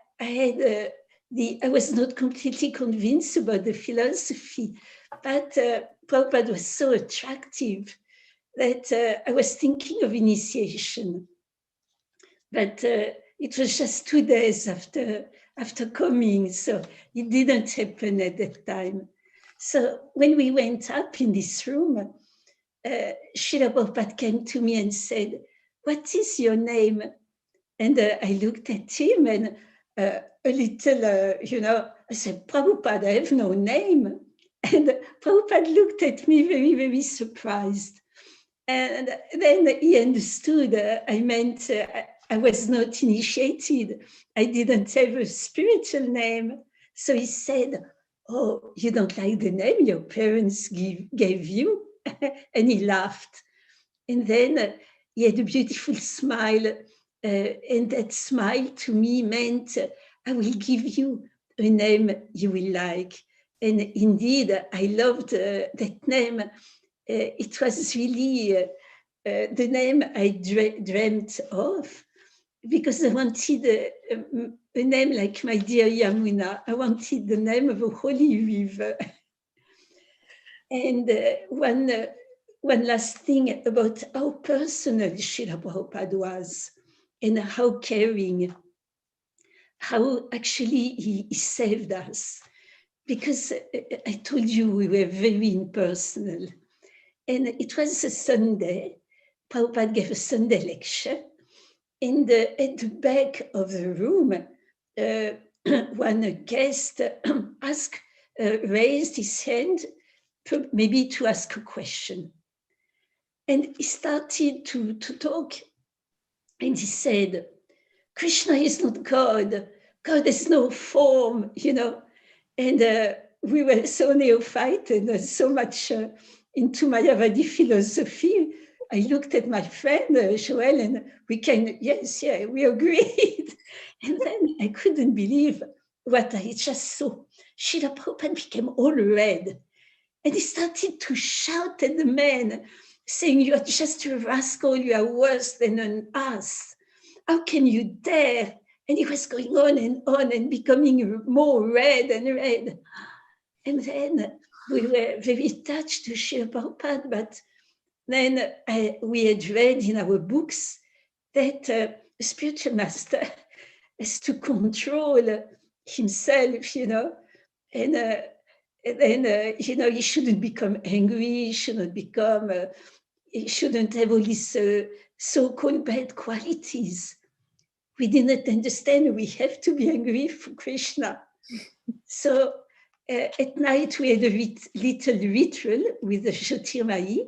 was not completely convinced about the philosophy, but Prabhupada was so attractive that I was thinking of initiation. But it was just 2 days after coming, so it didn't happen at that time. So when we went up in this room, Srila Prabhupada came to me and said, what is your name? And I looked at him and a little, you know, I said, Prabhupada, I have no name. And Prabhupada looked at me very, very surprised. And then he understood I meant I was not initiated. I didn't have a spiritual name. So he said, oh, you don't like the name your parents gave you? And he laughed. And then he had a beautiful smile. And that smile to me meant, I will give you a name you will like. And indeed, I loved that name. It was really the name I dreamt of, because I wanted a name like my dear Yamuna. I wanted the name of a holy river. And one last thing about how personal Srila Prabhupada was and how caring. how actually he saved us. Because I told you we were very impersonal. And it was a Sunday. Prabhupada gave a Sunday lecture. And at the back of the room, one guest raised his hand, maybe to ask a question. And he started to talk. And he said, Krishna is not God. God has no form, you know. And we were so neophyte and so much into Mayavadi philosophy. I looked at my friend, Joel, and we agreed. And then I couldn't believe what I just saw. Srila Prabhupada became all red. And he started to shout at the man, saying, you are just a rascal, you are worse than an ass. How can you dare? And he was going on and becoming more red and red. And then we were very touched to Srila Prabhupada, but then we had read in our books that a spiritual master has to control himself, you know, and then, you know, he shouldn't become angry, he shouldn't have all these so-called bad qualities. We didn't understand we have to be angry for Krishna. So at night we had a little ritual with the Jyotirmayi,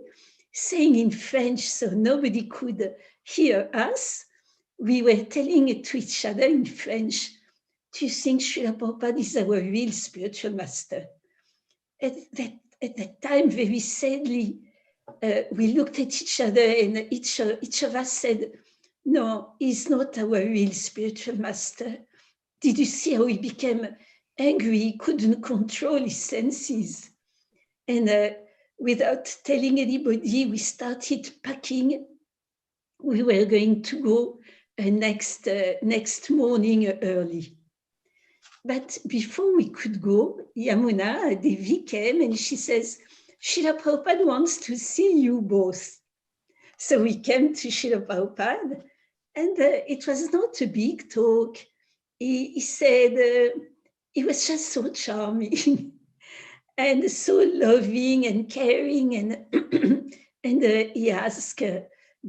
saying in French so nobody could hear us. We were telling it to each other in French, do you think Srila Prabhupada is our real spiritual master? At that time, very sadly, we looked at each other and each of us said, no, he's not our real spiritual master. Did you see how he became angry? He couldn't control his senses. And without telling anybody, we started packing. We were going to go next morning early. But before we could go, Yamuna, Devi came and she says, Srila Prabhupada wants to see you both. So we came to Srila Prabhupada, and it was not a big talk. He said, he was just so charming and so loving and caring. And he asked, do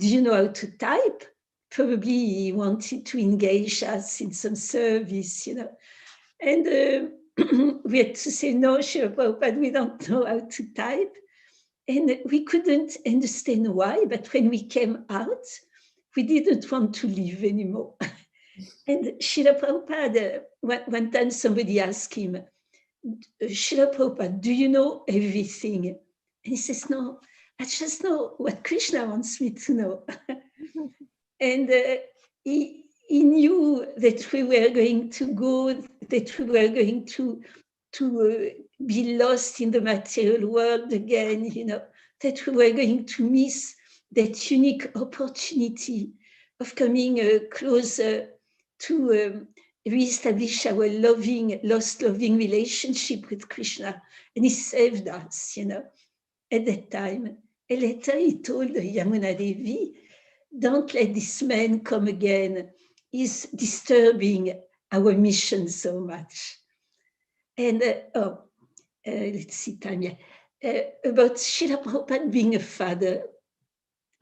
you know how to type? Probably he wanted to engage us in some service, you know. And we had to say, no, Srila Prabhupada, we don't know how to type. And we couldn't understand why, but when we came out, we didn't want to leave anymore. And Srila Prabhupada, one time somebody asked him, Srila Prabhupada, do you know everything? And he says, no, I just know what Krishna wants me to know. And he knew that we were going to go, that we were going to be lost in the material world again, you know, that we were going to miss that unique opportunity of coming closer to reestablish our lost loving relationship with Krishna. And he saved us, you know, at that time. And later he told Yamuna Devi, don't let this man come again. He's disturbing our mission so much. And let's see, Tanya, about Srila Prabhupada being a father.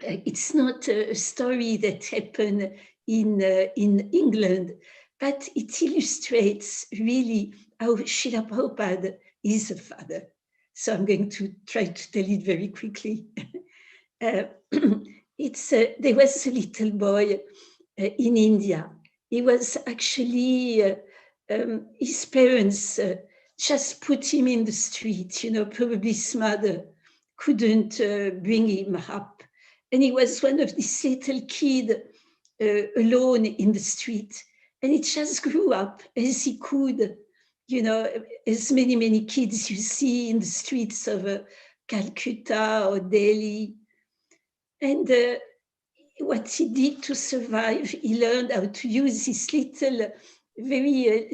It's not a story that happened in England, but it illustrates really how Srila Prabhupada is a father. So I'm going to try to tell it very quickly. There was a little boy in India. He was actually, his parents just put him in the street, you know, probably his mother couldn't bring him up. And he was one of these little kids alone in the street. And he just grew up as he could, you know, as many kids you see in the streets of Calcutta or Delhi. And what he did to survive, he learned how to use his little, very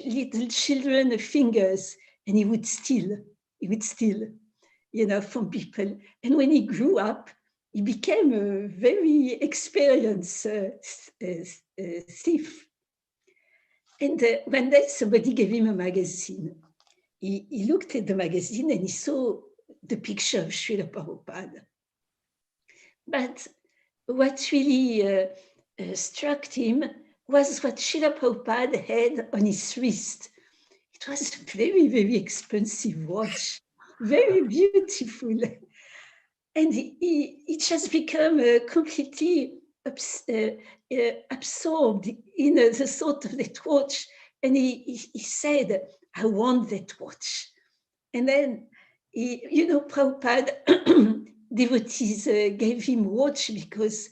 little children fingers, and he would steal, you know, from people. And when he grew up, he became a very experienced thief. And one day somebody gave him a magazine. He looked at the magazine and he saw the picture of Srila Prabhupada. But what really struck him was what Srila Prabhupada had on his wrist. It was a very, very expensive watch, very beautiful. And he just became completely absorbed in the thought of that watch. And he said, I want that watch. And then, Prabhupada, devotees gave him watch because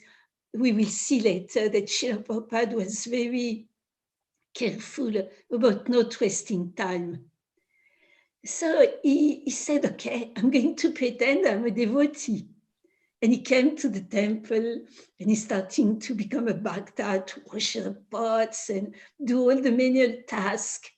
we will see later that Srila Prabhupada was very careful about not wasting time. So he said, okay, I'm going to pretend I'm a devotee. And he came to the temple and he's starting to become a bhakta, to wash the pots and do all the manual tasks.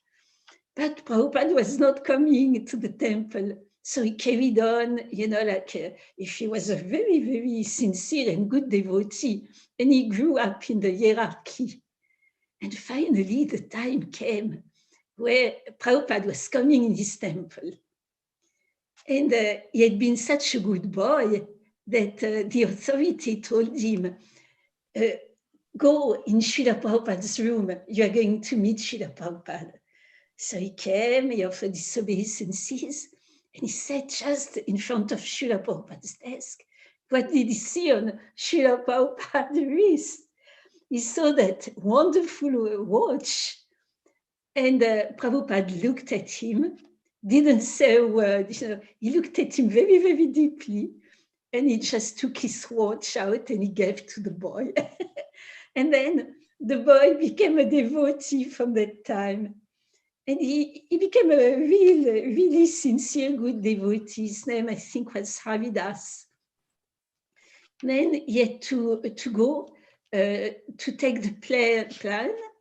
But Prabhupada was not coming to the temple. So he carried on, if he was a very, very sincere and good devotee, and he grew up in the hierarchy. And finally, the time came where Prabhupada was coming in his temple. And he had been such a good boy that the authority told him, go in Srila Prabhupada's room, you are going to meet Srila Prabhupada. So he came, he offered his obeisances, and he sat just in front of Srila Prabhupada's desk. What did he see on Srila Prabhupada's wrist? He saw that wonderful watch. And Prabhupada looked at him, didn't say a word. He looked at him very, very deeply. And he just took his watch out and he gave to the boy. And then the boy became a devotee from that time. And he became a really sincere, good devotee. His name, I think, was Ravidas. Then he had to go to take the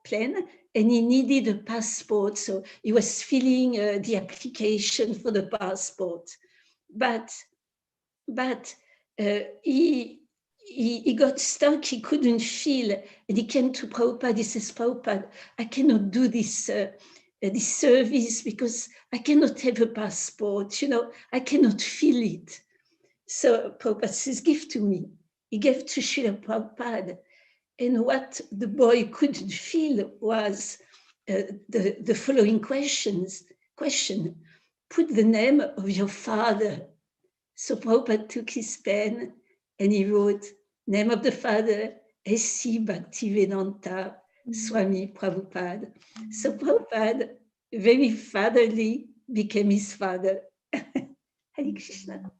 plane, and he needed a passport. So he was filling the application for the passport. But he got stuck, he couldn't fill, and he came to Prabhupada. He says, Prabhupada, I cannot do this service because I cannot have a passport, I cannot fill it. So Prabhupada says, give to me. He gave to Srila Prabhupada. And what the boy couldn't fill was the following question, put the name of your father. So Prabhupada took his pen and he wrote, name of the father, S.C. Bhaktivedanta Swami Prabhupada. So Prabhupada, very fatherly, became his father. Hare Krishna.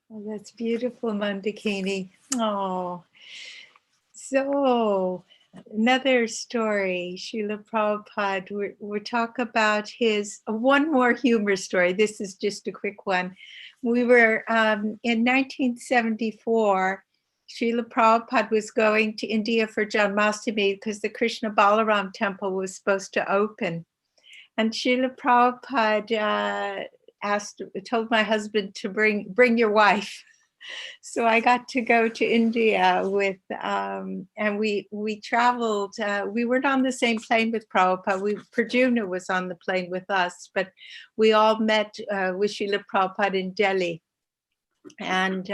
Oh, that's beautiful, Mondakini. Oh, so another story, Srila Prabhupada, we'll talk about his, one more humor story. This is just a quick one. We were in 1974, Srila Prabhupada was going to India for Janmashtami because the Krishna Balaram temple was supposed to open. And Srila Prabhupada told my husband to bring your wife. So I got to go to India with, and we traveled, we weren't on the same plane with Prabhupada. Prajuna was on the plane with us, but we all met with Srila Prabhupada in Delhi. And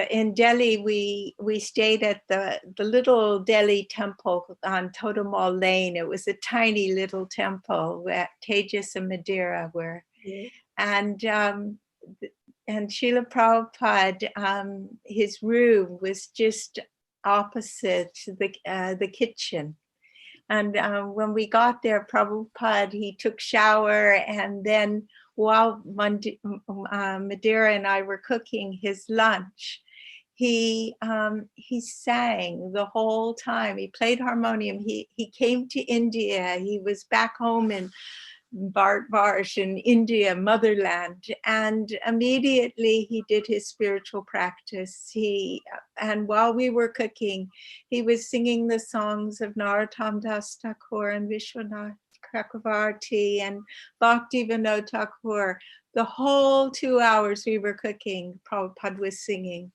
in Delhi, we stayed at the little Delhi temple on Totemal Lane. It was a tiny little temple where Tejas and Madeira were. Yeah. And Srila Prabhupada, his room was just opposite the kitchen. And when we got there, Prabhupada, he took shower, and then while Madeira and I were cooking his lunch, he sang the whole time. He played harmonium. He came to India. He was back home in Bharatvarsh in India, motherland, and immediately he did his spiritual practice. And while we were cooking, he was singing the songs of Narottam Das Thakur and Vishwanath Chakravarti and Bhakti Vinod Thakur. The whole 2 hours we were cooking, Prabhupada was singing.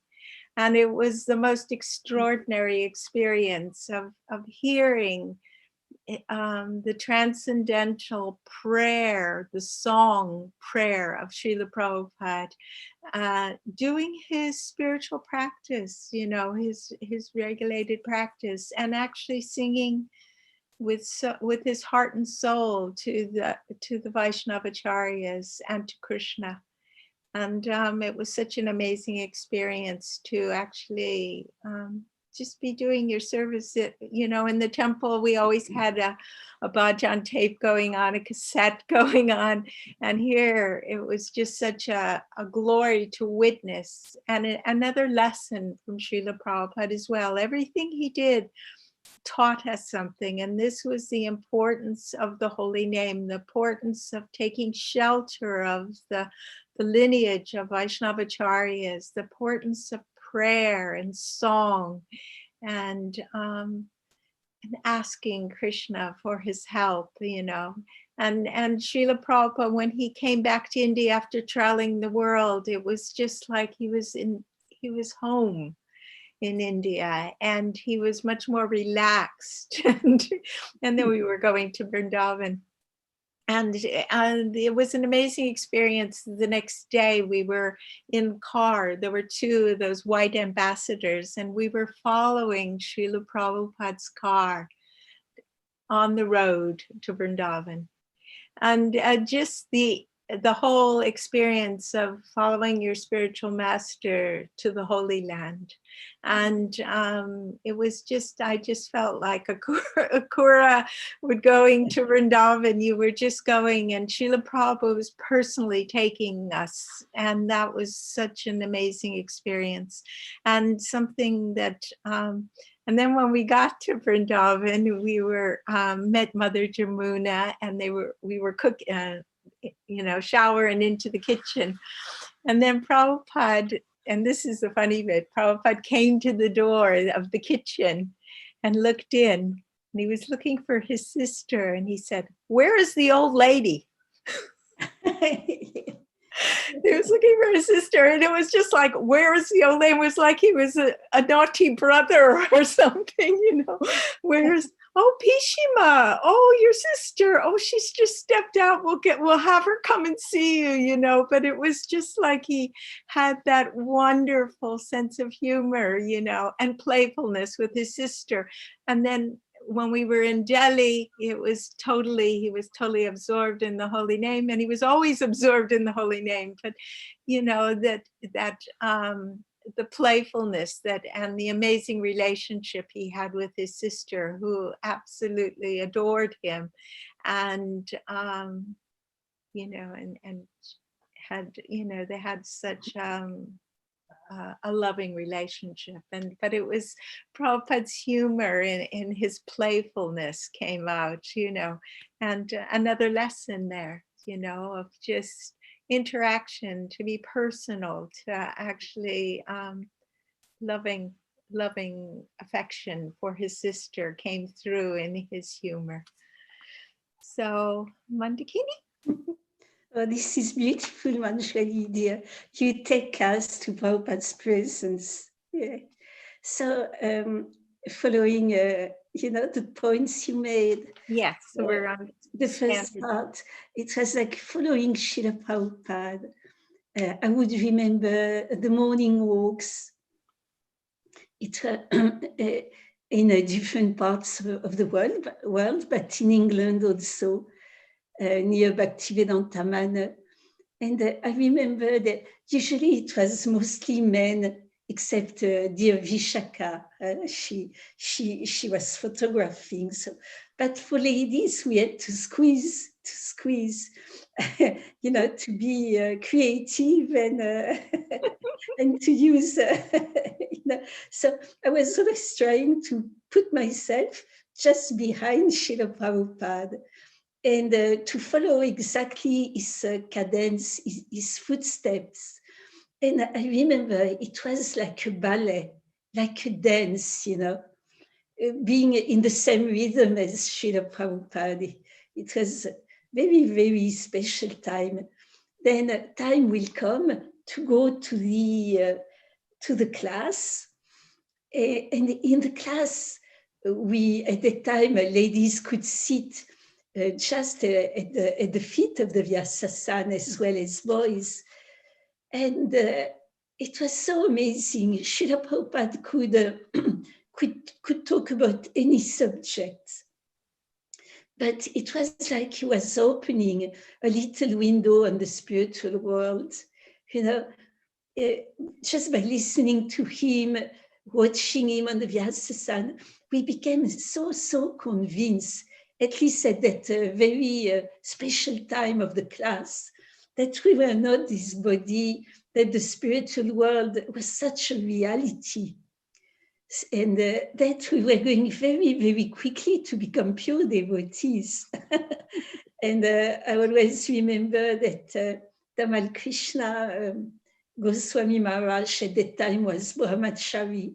And it was the most extraordinary experience of hearing the transcendental prayer, the song prayer of Srila Prabhupada, doing his spiritual practice, you know, his regulated practice, and actually singing with his heart and soul to the Vaishnavacharyas and to Krishna. And it was such an amazing experience to actually just be doing your service. You know, in the temple, we always had a bhajan tape going on, a cassette going on. And here it was just such a glory to witness. And another lesson from Srila Prabhupada as well. Everything he did taught us something, and this was the importance of the holy name, the importance of taking shelter of the lineage of Vaishnavacharyas, the importance of prayer and song, and asking Krishna for his help, you know. And Srila Prabhupada, when he came back to India after traveling the world, it was just like he was home in India, and he was much more relaxed. And then we were going to Vrindavan, and it was an amazing experience. The next day we were in the car. There were two of those white ambassadors, and we were following Srila Prabhupada's car on the road to Vrindavan. And just the whole experience of following your spiritual master to the Holy Land. And it was just, I just felt like a Kura would going to Vrindavan. You were just going, and Srila Prabhupada was personally taking us. And that was such an amazing experience. And something that, and then when we got to Vrindavan, we were met Mother Jamuna, and we were cooking, you know, showering into the kitchen. And then Prabhupada, and this is the funny bit, Prabhupada came to the door of the kitchen and looked in, and he was looking for his sister, and he said, "Where is the old lady?" He was looking for his sister, and it was just like, "Where is the old lady?" It was like he was a naughty brother or something, you know. Where's, oh, Pishima, oh, your sister, oh, she's just stepped out, we'll have her come and see you, you know. But it was just like he had that wonderful sense of humor, you know, and playfulness with his sister. And then when we were in Delhi, he was totally absorbed in the holy name, and he was always absorbed in the holy name. But, you know, that the playfulness and the amazing relationship he had with his sister, who absolutely adored him, and you know, and had, you know, they had such a loving relationship. But it was Prabhupada's humor in his playfulness came out, you know, and another lesson there, you know, of just interaction, to be personal, to actually loving affection for his sister came through in his humor. So, Mondakini? Oh, this is beautiful, Manjuali, dear. You take us to Prabhupada's presence. Yeah. So, following, you know, the points you made. Yes, so we're on the first part. It was like following Srila Prabhupada. I would remember the morning walks. It in different parts of the world, but in England also. Near Bhaktivedanta Manor. And I remember that usually it was mostly men, except dear Vishaka. She was photographing. So, but for ladies, we had to squeeze, you know, to be creative and and to use, you know. So I was always trying to put myself just behind Srila Prabhupada, and to follow exactly his cadence, his footsteps. And I remember it was like a ballet, like a dance, you know, being in the same rhythm as Srila Prabhupada. It was a very, very special time. Then time will come to go to the to the class. And in the class, we, at that time, ladies could sit just at the feet of the Vyasasana as well as boys. And it was so amazing. Srila Prabhupada could talk about any subject. But it was like he was opening a little window on the spiritual world, you know, just by listening to him, watching him on the Vyasasana, we became so convinced, at least at that very special time of the class, that we were not this body, that the spiritual world was such a reality, and that we were going very quickly to become pure devotees. And I always remember that Tamal Krishna Goswami Maharaj at that time was Brahmachari.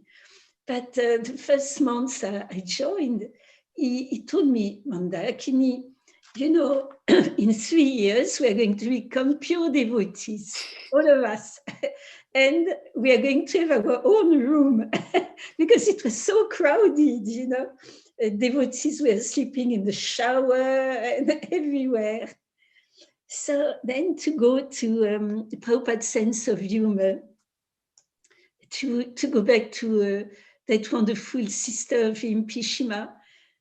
But the first month I joined, he told me, Mondakini, you know, in 3 years, we're going to become pure devotees, all of us. And we are going to have our own room because it was so crowded, you know. Devotees were sleeping in the shower and everywhere. So then to go to Prabhupada's sense of humor, to go back to that wonderful sister of him, Pishima,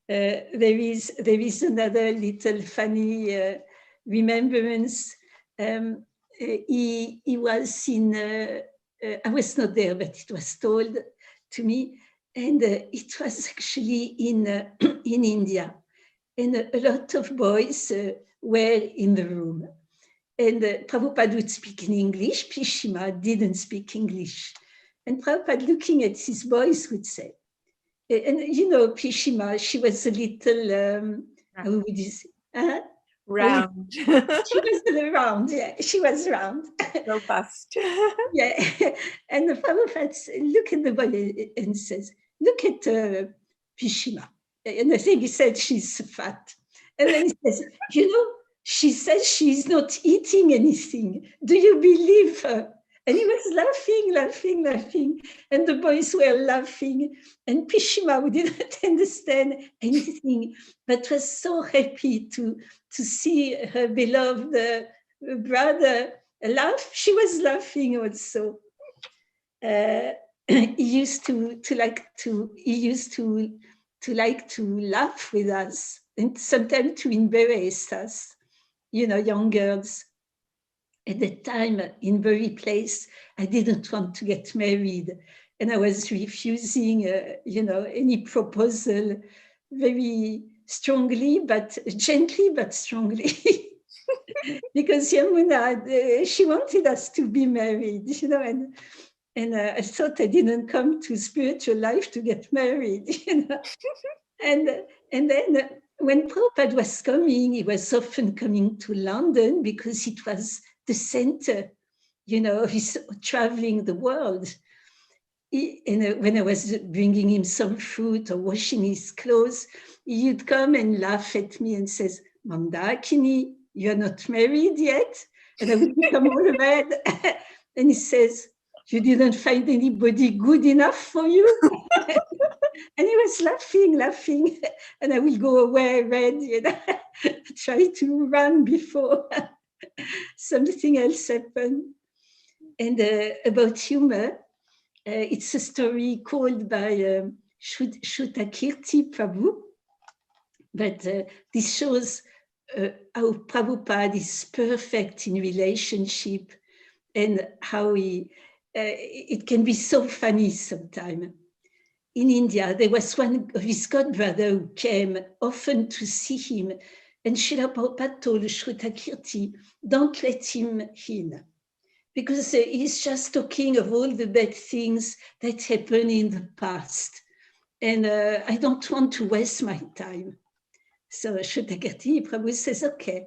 there is another little funny remembrance. He was in, I was not there, but it was told to me, and it was actually in India. And a lot of boys were in the room. And Prabhupada would speak in English, Pishima didn't speak English. And Prabhupada, looking at his boys, would say, and you know, Pishima, she was a little, how would you say? Round. She was round, yeah, she was round. Robust. Yeah, and the Prabhupada look at the boy and says, look at Pishima. And I think he said she's fat. And then he says, you know, she says she's not eating anything. Do you believe her? And he was laughing. And the boys were laughing. And Pishima, who didn't understand anything, but was so happy to see her beloved brother laugh. She was laughing also. He used to like to laugh with us and sometimes to embarrass us, you know, young girls. At that time, in Bury Place, I didn't want to get married, and I was refusing, you know, any proposal very strongly, but gently, but strongly, because Yamuna, she wanted us to be married, you know, and I thought I didn't come to spiritual life to get married, you know, and then when Prabhupada was coming, he was often coming to London because it was the center, you know, of his traveling the world. When I was bringing him some fruit or washing his clothes, he'd come and laugh at me and says, Mondakini, you're not married yet? And I would become all red. And he says, you didn't find anybody good enough for you? And he was laughing. And I will go away red, you know, try to run before something else happened. And about humor, it's a story called by Shrutakirti Prabhu. But this shows how Prabhupada is perfect in relationship and how it can be so funny sometimes. In India, there was one of his godbrother who came often to see him, and Srila Prabhupada told Shrutakirti, don't let him in, because he's just talking of all the bad things that happened in the past, and I don't want to waste my time. So Shrutakirti Prabhu says, okay.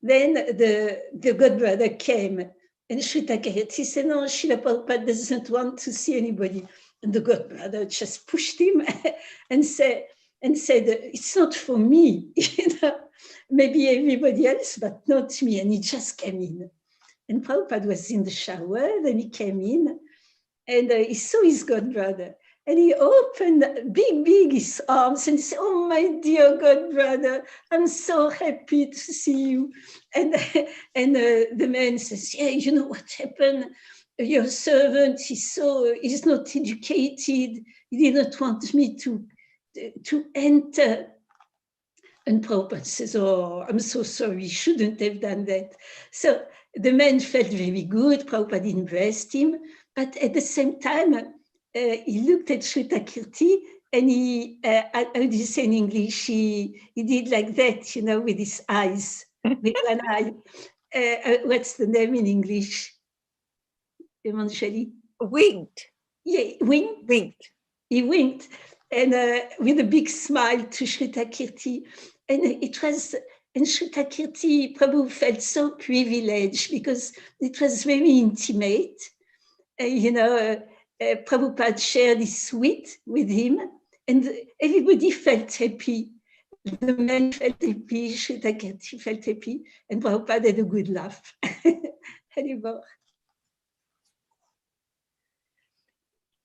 Then the godbrother came, and Shrutakirti said, no, Srila Prabhupada doesn't want to see anybody. And the godbrother just pushed him and said, it's not for me, you know, maybe everybody else, but not me. And he just came in. And Prabhupada was in the shower, then he came in, And he saw his godbrother. And he opened big his arms and said, "Oh, my dear godbrother, I'm so happy to see you." And the man says, "Yeah, you know what happened? Your servant, he's not educated. He didn't want me to enter." And Prabhupada says, "Oh, I'm so sorry, you shouldn't have done that." So the man felt very good. Prabhupada embraced him. But at the same time, he looked at Shrutakirti and he, how do you say in English? He did like that, you know, with his eyes, with one eye. What's the name in English? Manjuali? Winked. Yeah, winked. Winked. He winked, and with a big smile to Shrutakirti. And it was, and Shrutakirti Prabhu felt so privileged because it was very intimate. Prabhupada shared his sweet with him, and everybody felt happy. The man felt happy, Shrutakirti felt happy, and Prabhupada had a good laugh.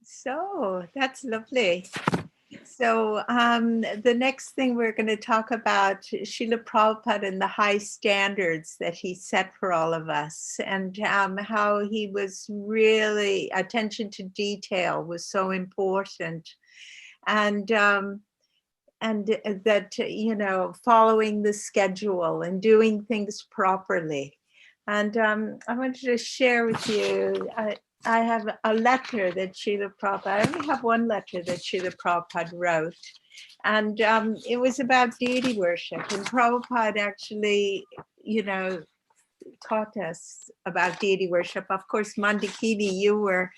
So that's lovely. So the next thing we're going to talk about Srila Prabhupada and the high standards that he set for all of us, and how he was really, attention to detail was so important, and that, you know, following the schedule and doing things properly. And I wanted to share with you, I have a letter that Srila Prabhupada, I only have one letter that Srila Prabhupada wrote, and it was about deity worship. And Prabhupada actually, you know, taught us about deity worship. Of course, Mondakini, you were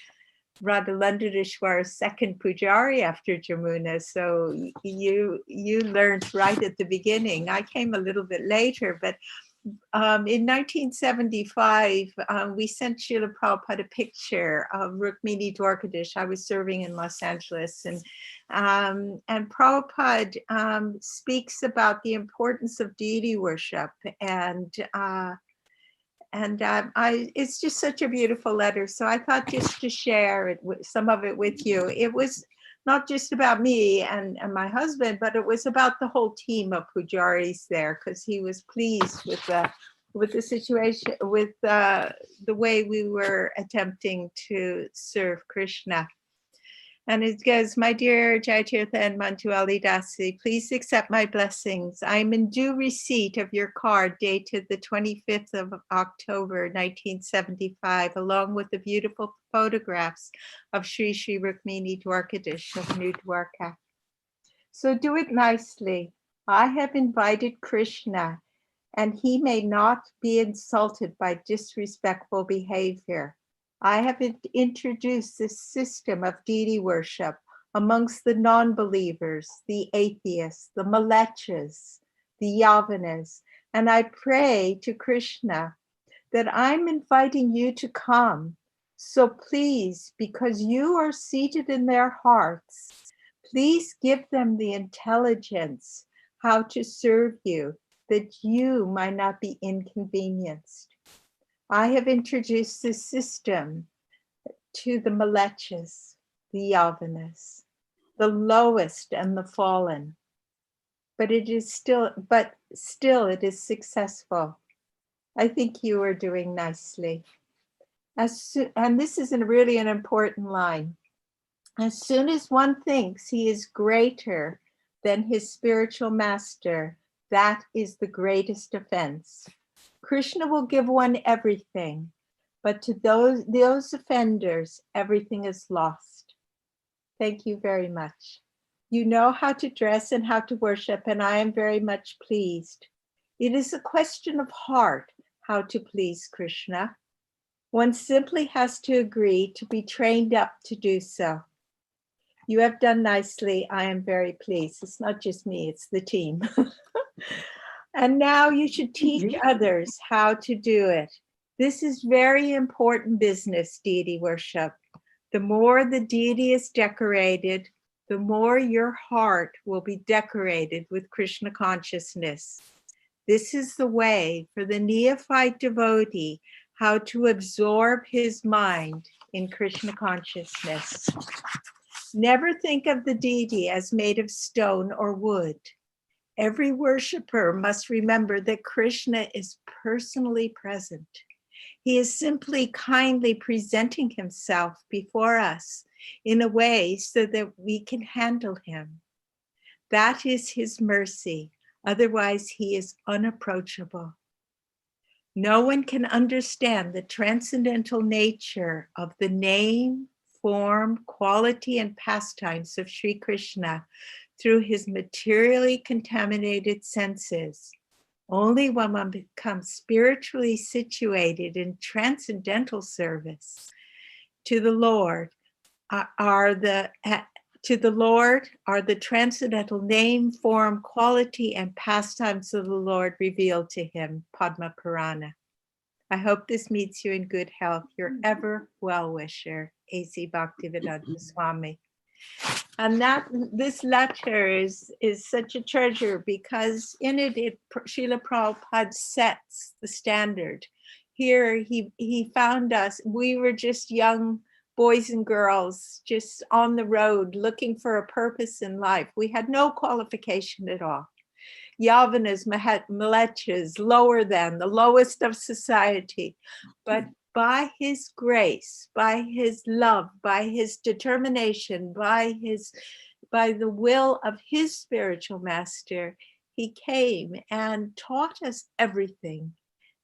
Radhalandadishwar's second pujari after Jamuna, so you learned right at the beginning. I came a little bit later, but in 1975, we sent Srila Prabhupada a picture of Rukmini Dwarkadish. I was serving in Los Angeles, and Prabhupada speaks about the importance of deity worship, and it's just such a beautiful letter. So I thought just to share it, some of it with you. It was not just about me and my husband, but it was about the whole team of pujaris there, because he was pleased with the situation, with the way we were attempting to serve Krishna. And it goes, "My dear Jayatirtha and Manjuali Dasi, please accept my blessings. I am in due receipt of your card dated the 25th of October, 1975, along with the beautiful photographs of Sri Sri Rukmini Dwarkadish of New Dwarka. So do it nicely. I have invited Krishna, and he may not be insulted by disrespectful behavior. I have introduced this system of deity worship amongst the non-believers, the atheists, the malechas, the yavanas, and I pray to Krishna that I'm inviting you to come. So please, because you are seated in their hearts, please give them the intelligence how to serve you, that you might not be inconvenienced. I have introduced this system to the malechas, the yavanas, the lowest and the fallen, but it is still it is successful. I think you are doing nicely. And this is really an important line. As soon as one thinks he is greater than his spiritual master, that is the greatest offense. Krishna will give one everything, but to those offenders, everything is lost. Thank you very much. You know how to dress and how to worship, and I am very much pleased. It is a question of heart how to please Krishna. One simply has to agree to be trained up to do so. You have done nicely. I am very pleased. It's not just me, it's the team. And now you should teach others how to do it. This is very important business, deity worship. The more the deity is decorated, the more your heart will be decorated with Krishna consciousness. This is the way for the neophyte devotee how to absorb his mind in Krishna consciousness. Never think of the deity as made of stone or wood. Every worshiper must remember that Krishna is personally present. He is simply kindly presenting himself before us in a way so that we can handle him. That is his mercy. Otherwise, he is unapproachable. No one can understand the transcendental nature of the name, form, quality, and pastimes of Sri Krishna through his materially contaminated senses. Only when one becomes spiritually situated in transcendental service to the Lord are the transcendental name, form, quality, and pastimes of the Lord revealed to him. Padma Purana. I hope this meets you in good health. Your ever well-wisher, A.C. Bhaktivedanta Swami. And this letter is such a treasure because in it Srila Prabhupada sets the standard. Here he found us. We were just young boys and girls just on the road looking for a purpose in life. We had no qualification at all. Yavanas, malechas, lower than the lowest of society. But by his grace, by his love, by his determination, by the will of his spiritual master, he came and taught us everything.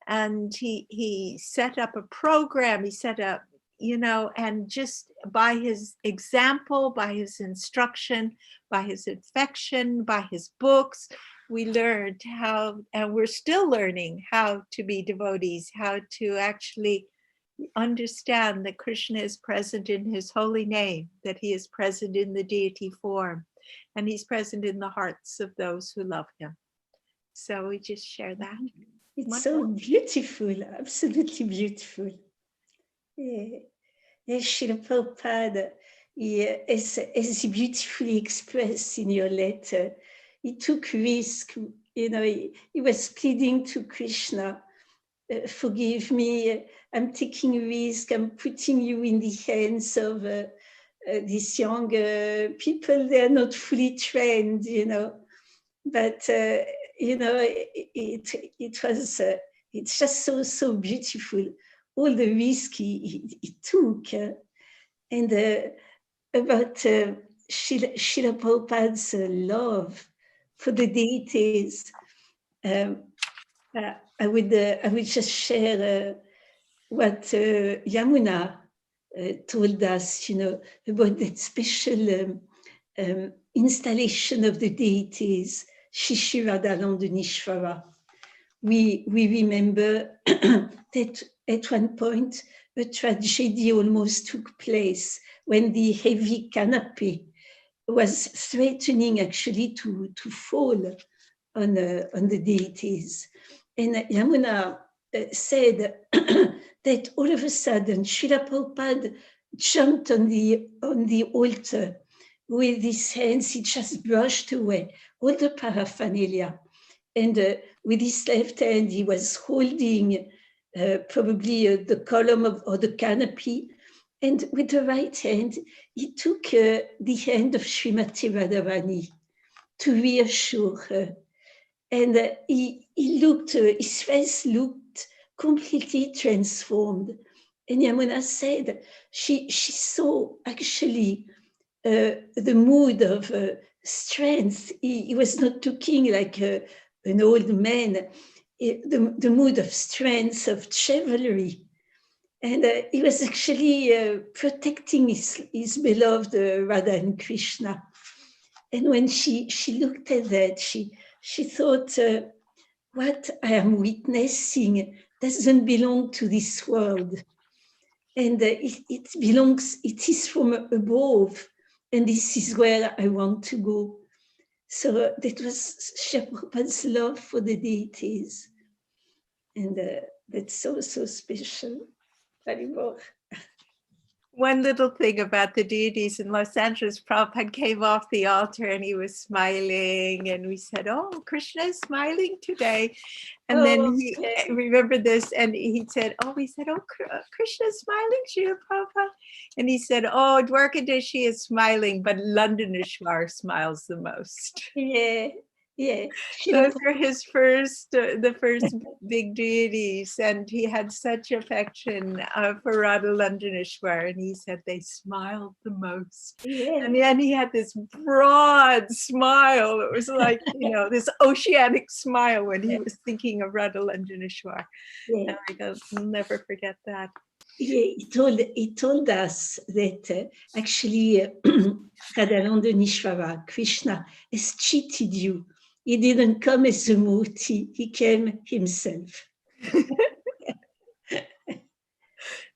And he set up a program, he set up, and just by his example, by his instruction, by his affection, by his books, we learned how, and we're still learning how to be devotees, how to actually understand that Krishna is present in his holy name, that he is present in the deity form, and he's present in the hearts of those who love him. So we just share that. It's so beautiful, absolutely beautiful. Srila Prabhupada, as you beautifully expressed in your letter, he took risk, he was pleading to Krishna, forgive me, I'm taking a risk, I'm putting you in the hands of these young people, they're not fully trained, but it's just so beautiful, all the risk he took. And about Srila Prabhupada's love for the deities, I would just share what Yamuna told us, about that special installation of the deities, Shishiradanandanishvara. We remember that at one point a tragedy almost took place when the heavy canopy was threatening actually to fall on the deities. And Yamuna said that all of a sudden Srila Prabhupada jumped on the altar with his hands. He just brushed away all the paraphernalia. And with his left hand, he was holding probably the column or the canopy. And with the right hand, he took the hand of Srimati Radharani to reassure her. And he looked, his face looked completely transformed. And Yamuna said she saw actually the mood of strength. He was not looking like an old man, the mood of strength, of chivalry. And he was actually protecting his beloved Radha and Krishna. And when she looked at that, she thought, what I am witnessing doesn't belong to this world. And it is from above. And this is where I want to go. So that was Srila Prabhupada's love for the deities. And that's so special. Haribol. One little thing about the deities in Los Angeles, Prabhupada came off the altar and he was smiling, and we said, "Oh, Krishna is smiling today." And then he remembered this, and he said, "Oh, we said, oh, Krishna is smiling, Srila Prabhupada." And he said, "Oh, Dwarkadashi is smiling, but Londonishwar smiles the most." Yeah, yeah. Those were his first, the first big deities, and he had such affection for Radha Londonishwar, and he said they smiled the most. Yeah. And then he had this broad smile. It was like, you know, this oceanic smile when he was thinking of Radha Londonishwar. Yeah. And I'll never forget that. Yeah, he told us that actually Radha Londonishwara, Krishna, has cheated you. He didn't come as a Murti, he came himself.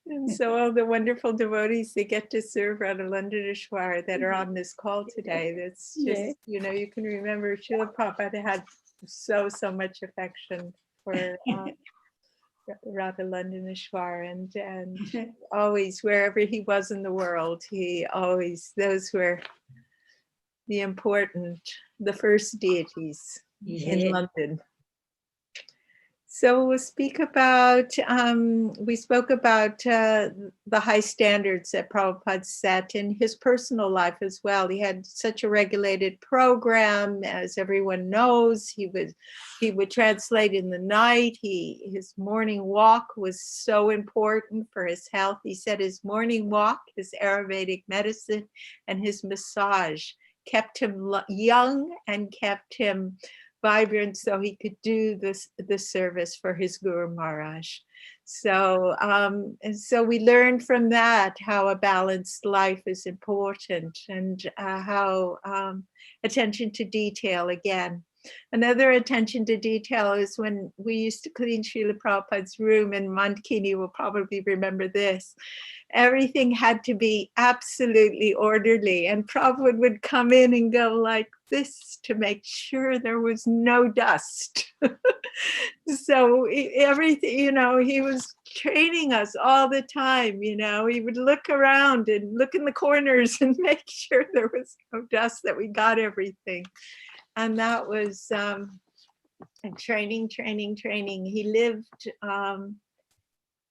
And so all the wonderful devotees that get to serve Radha Londonishwar that are on this call today, that's just, you know, you can remember Srila Prabhupada had so much affection for Radha Londonishwar, and always, wherever he was in the world, he always, those were the important, the first deities in London. So we'll speak about, we spoke about the high standards that Prabhupada set in his personal life as well. He had such a regulated program, as everyone knows. He would translate in the night. His morning walk was so important for his health. He said his morning walk, his Ayurvedic medicine, and his massage kept him young and kept him vibrant, so he could do this service for his Guru Maharaj. So and so we learned from that how a balanced life is important, and how attention to detail again. Another attention to detail is when we used to clean Srila Prabhupada's room, and Mondakini will probably remember this. Everything had to be absolutely orderly, and Prabhupada would come in and go like this to make sure there was no dust. So everything, you know, he was training us all the time, you know. He would look around and look in the corners and make sure there was no dust, that we got everything. And that was training. He lived,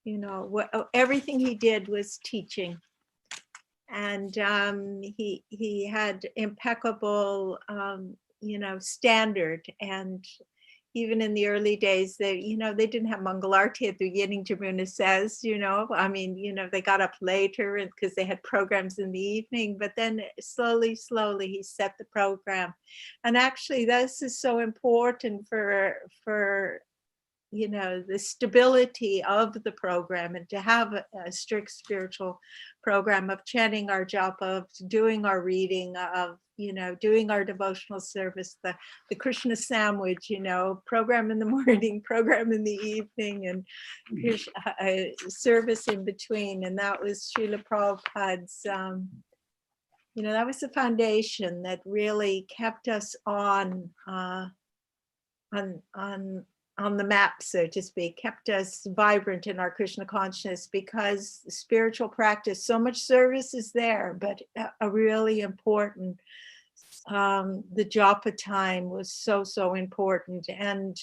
you know, everything he did was teaching. And he had impeccable, you know, standard. And even in the early days, you know, they didn't have Mangal Arti at the beginning, Jamuna says, you know, I mean, you know, they got up later because they had programs in the evening, but then slowly he set the program. And actually this is so important for you know, the stability of the program, and to have a strict spiritual program of chanting our japa, of doing our reading, of, you know, doing our devotional service, the Krishna sandwich, you know, program in the morning, program in the evening, and service in between. And that was Srila Prabhupada's, you know, that was the foundation that really kept us on the map, so to speak, kept us vibrant in our Krishna consciousness, because spiritual practice, so much service is there, but a really important, the japa time was so important, and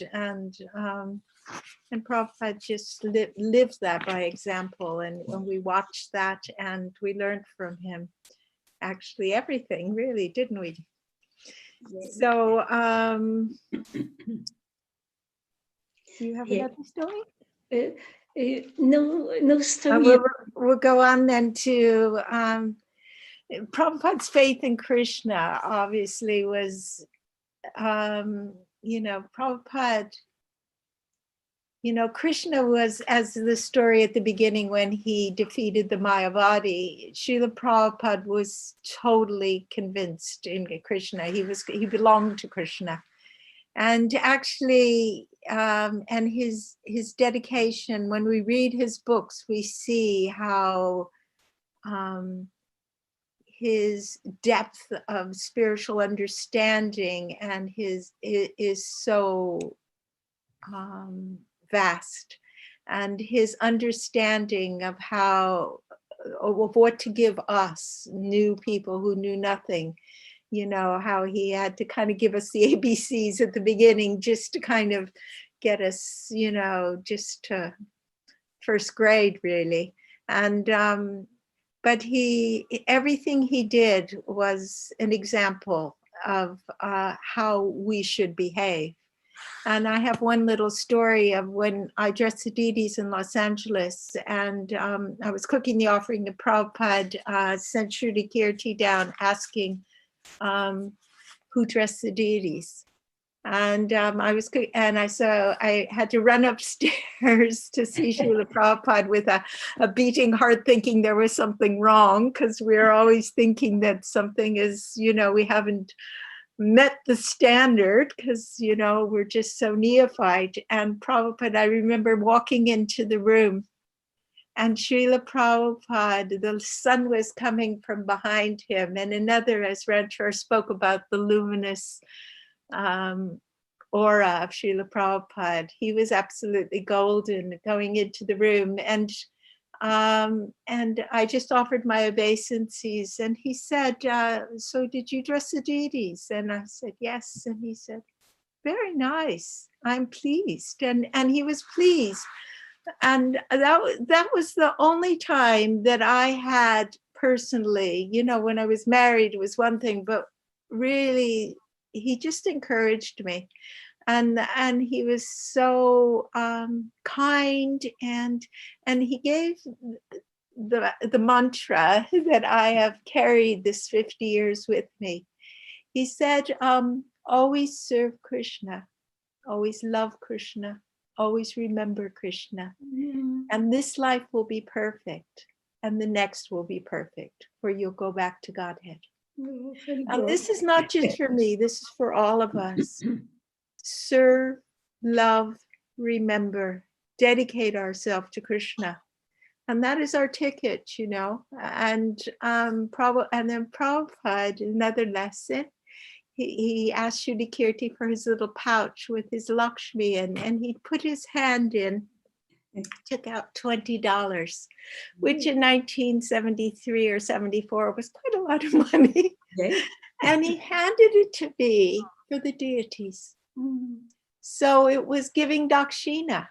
Prabhupada just lives that by example. And when we watched that, and we learned from him actually everything, really, didn't we? So do you have another story? No story. We'll go on then to Prabhupada's faith in Krishna. Obviously was, you know, Prabhupada, you know, Krishna was, as the story at the beginning when he defeated the Mayavadi, Srila Prabhupada was totally convinced in Krishna. He belonged to Krishna. And actually, and his dedication, when we read his books, we see how his depth of spiritual understanding and is so vast, and his understanding of how of what to give us, new people who knew nothing. You know, how he had to kind of give us the ABCs at the beginning just to kind of get us, you know, just to first grade really. And but everything he did was an example of how we should behave. And I have one little story of when I dressed the deities in Los Angeles, and I was cooking the offering to Prabhupada, sent Shruti Kirti down asking who dressed the deities. And I had to run upstairs to see Srila Prabhupada with a beating heart, thinking there was something wrong, because we're always thinking that something is, you know, we haven't met the standard, because, you know, we're just so neophyte. And Prabhupada, I remember walking into the room, and Srila Prabhupada, the sun was coming from behind him, and another, as Ranchor spoke about, the luminous aura of Srila Prabhupada. He was absolutely golden going into the room, and I just offered my obeisances, and he said, so did you dress the deities? And I said, yes. And he said, very nice, I'm pleased. And he was pleased. And that was the only time that I had personally, you know, when I was married, it was one thing, but really, he just encouraged me. And he was so kind, and he gave the mantra that I have carried this 50 years with me. He said, always serve Krishna, always love Krishna, always remember Krishna. And this life will be perfect, and the next will be perfect, for you'll go back to Godhead. And this is not just for me, this is for all of us. Serve, love, remember, dedicate ourselves to Krishna. And that is our ticket, you know. And then Prabhupada, another lesson, he asked Shruti Kirti for his little pouch with his Lakshmi, and he put his hand in, took out $20, which in 1973 or 74 was quite a lot of money. And he handed it to me for the deities. So it was giving dakshina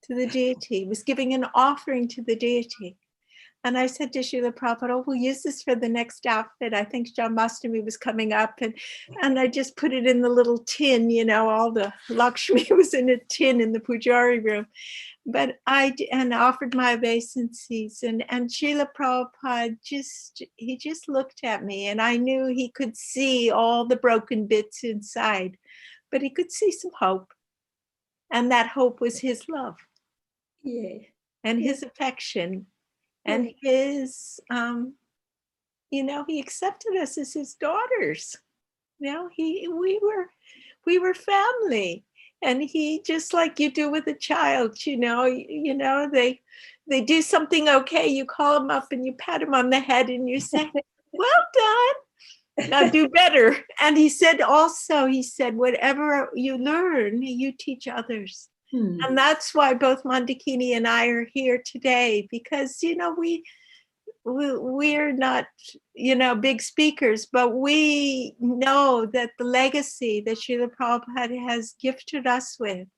to the deity, it was giving an offering to the deity. And I said to Srila Prabhupada, oh, we'll use this for the next outfit. I think Janmashtami was coming up, and I just put it in the little tin, you know, all the Lakshmi was in a tin in the Pujari room. But I offered my obeisances, and Srila Prabhupada he just looked at me, and I knew he could see all the broken bits inside, but he could see some hope. And that hope was his love. And his affection. And his, you know, he accepted us as his daughters. You know, we were family. And he, just like you do with a child, you know, they do something okay, you call them up and you pat him on the head and you say, well done, now do better. And he said, whatever you learn, you teach others. And that's why both Mondakini and I are here today, because, you know, we're not, you know, big speakers, but we know that the legacy that Srila Prabhupada has gifted us with,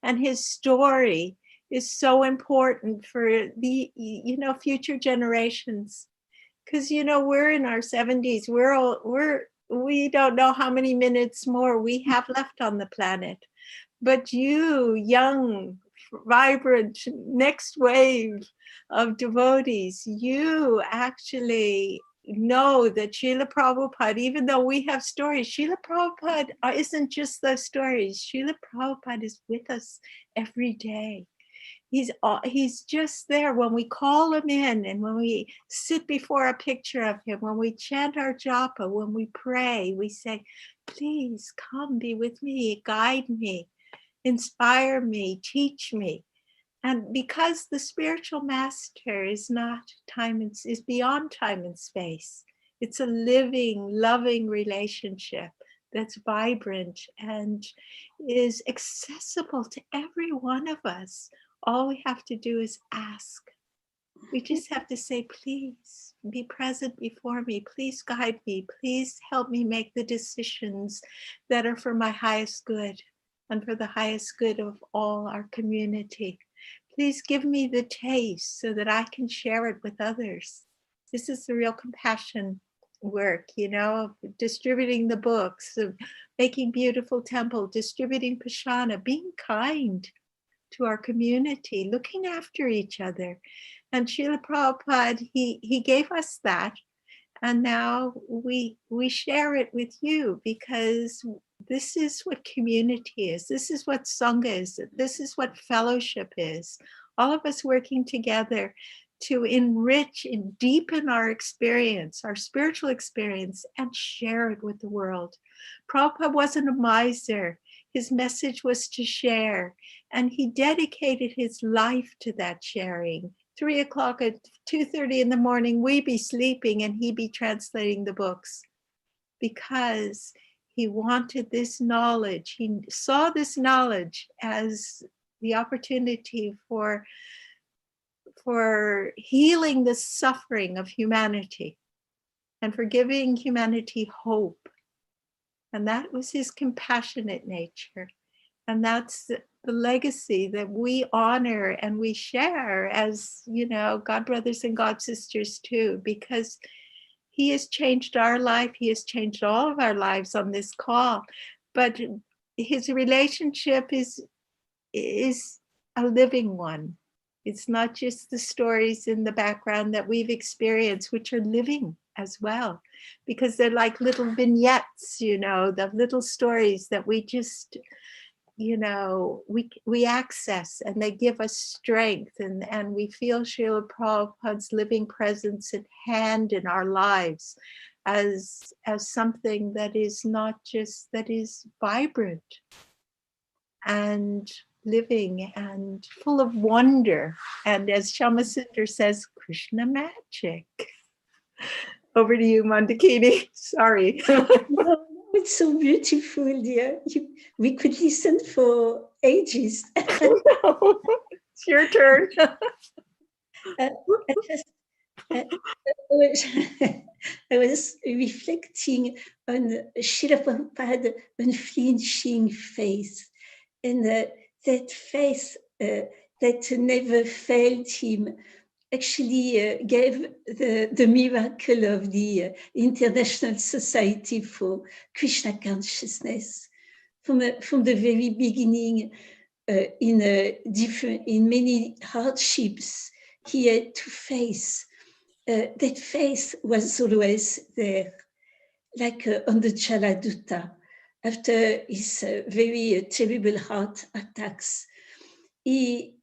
and his story, is so important for the, you know, future generations. Because, you know, we're in our 70s. We don't know how many minutes more we have left on the planet. But you, young, vibrant, next wave of devotees, you actually know that Srila Prabhupada, even though we have stories, Srila Prabhupada isn't just those stories. Srila Prabhupada is with us every day. He's just there when we call him in, and when we sit before a picture of him, when we chant our japa, when we pray, we say, please come be with me, guide me, inspire me, teach me. And because the spiritual master is not is beyond time and space, it's a living, loving relationship that's vibrant and is accessible to every one of us. All we have to do is ask. We just have to say, please be present before me. Please guide me. Please help me make the decisions that are for my highest good and for the highest good of all our community. Please give me the taste so that I can share it with others. This is the real compassion work, you know, of distributing the books, of making beautiful temple, distributing Pashana, being kind to our community, looking after each other. And Srila Prabhupada, he gave us that. And now we share it with you, because this is what community is. This is what Sangha is. This is what fellowship is. All of us working together to enrich and deepen our experience, our spiritual experience, and share it with the world. Prabhupada wasn't a miser. His message was to share, and he dedicated his life to that sharing. 3 o'clock at 2:30 in the morning, we be sleeping and he be translating the books, because he wanted this knowledge. He saw this knowledge as the opportunity for healing the suffering of humanity and for giving humanity hope. And that was his compassionate nature. And that's the legacy that we honor and we share as, you know, God brothers and God sisters too, because he has changed our life. He has changed all of our lives on this call. But his relationship is a living one. It's not just the stories in the background that we've experienced, which are living as well, because they're like little vignettes, you know, the little stories that we just, you know, we access, and they give us strength, and we feel Srila Prabhupada's living presence at hand in our lives as something that is not just, that is vibrant and living and full of wonder. And as Shamasunder says, Krishna magic. Over to you, Mondakini. Sorry. No, it's so beautiful, dear. We could listen for ages. No, it's your turn. I was reflecting on Srila Prabhupada's unflinching faith, and that faith that never failed him actually gave the miracle of the International Society for Krishna Consciousness. From the very beginning, in many hardships he had to face, that faith was always there, like on the Chaladutta, after his very terrible heart attacks. He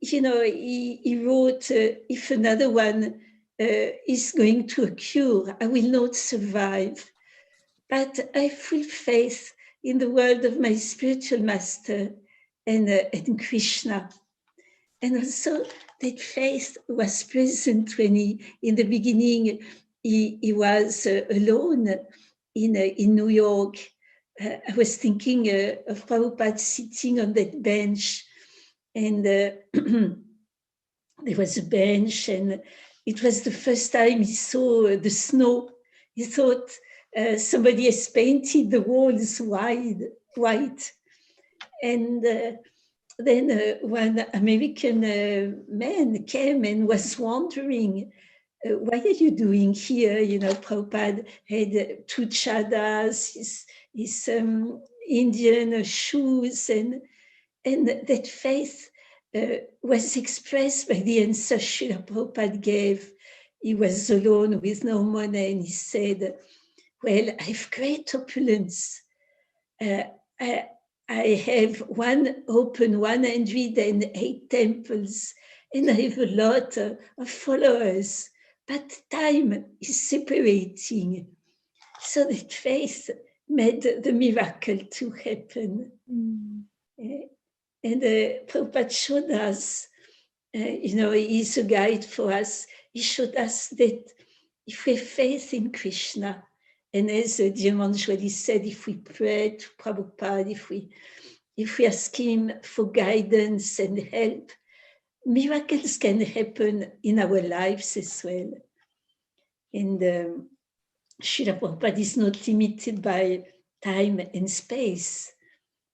wrote, if another one is going to occur, I will not survive. But I have full faith in the word of my spiritual master and Krishna. And also that faith was present when in the beginning, he was alone in New York. I was thinking of Prabhupada sitting on that bench, and there was a bench, and it was the first time he saw the snow. He thought somebody has painted the walls white. And then one American man came and was wondering, what are you doing here? You know, Prabhupada had 2 chadas, his Indian shoes, and that faith was expressed by the answer Srila Prabhupada gave. He was alone with no money, and he said, well, I have great opulence. I have 108 temples, and I have a lot of followers, but time is separating. So that faith made the miracle to happen. And Prabhupada showed us, he's a guide for us. He showed us that if we have faith in Krishna, and as dear Manjuali said, if we pray to Prabhupada, if we ask him for guidance and help, miracles can happen in our lives as well. And Srila Prabhupada is not limited by time and space,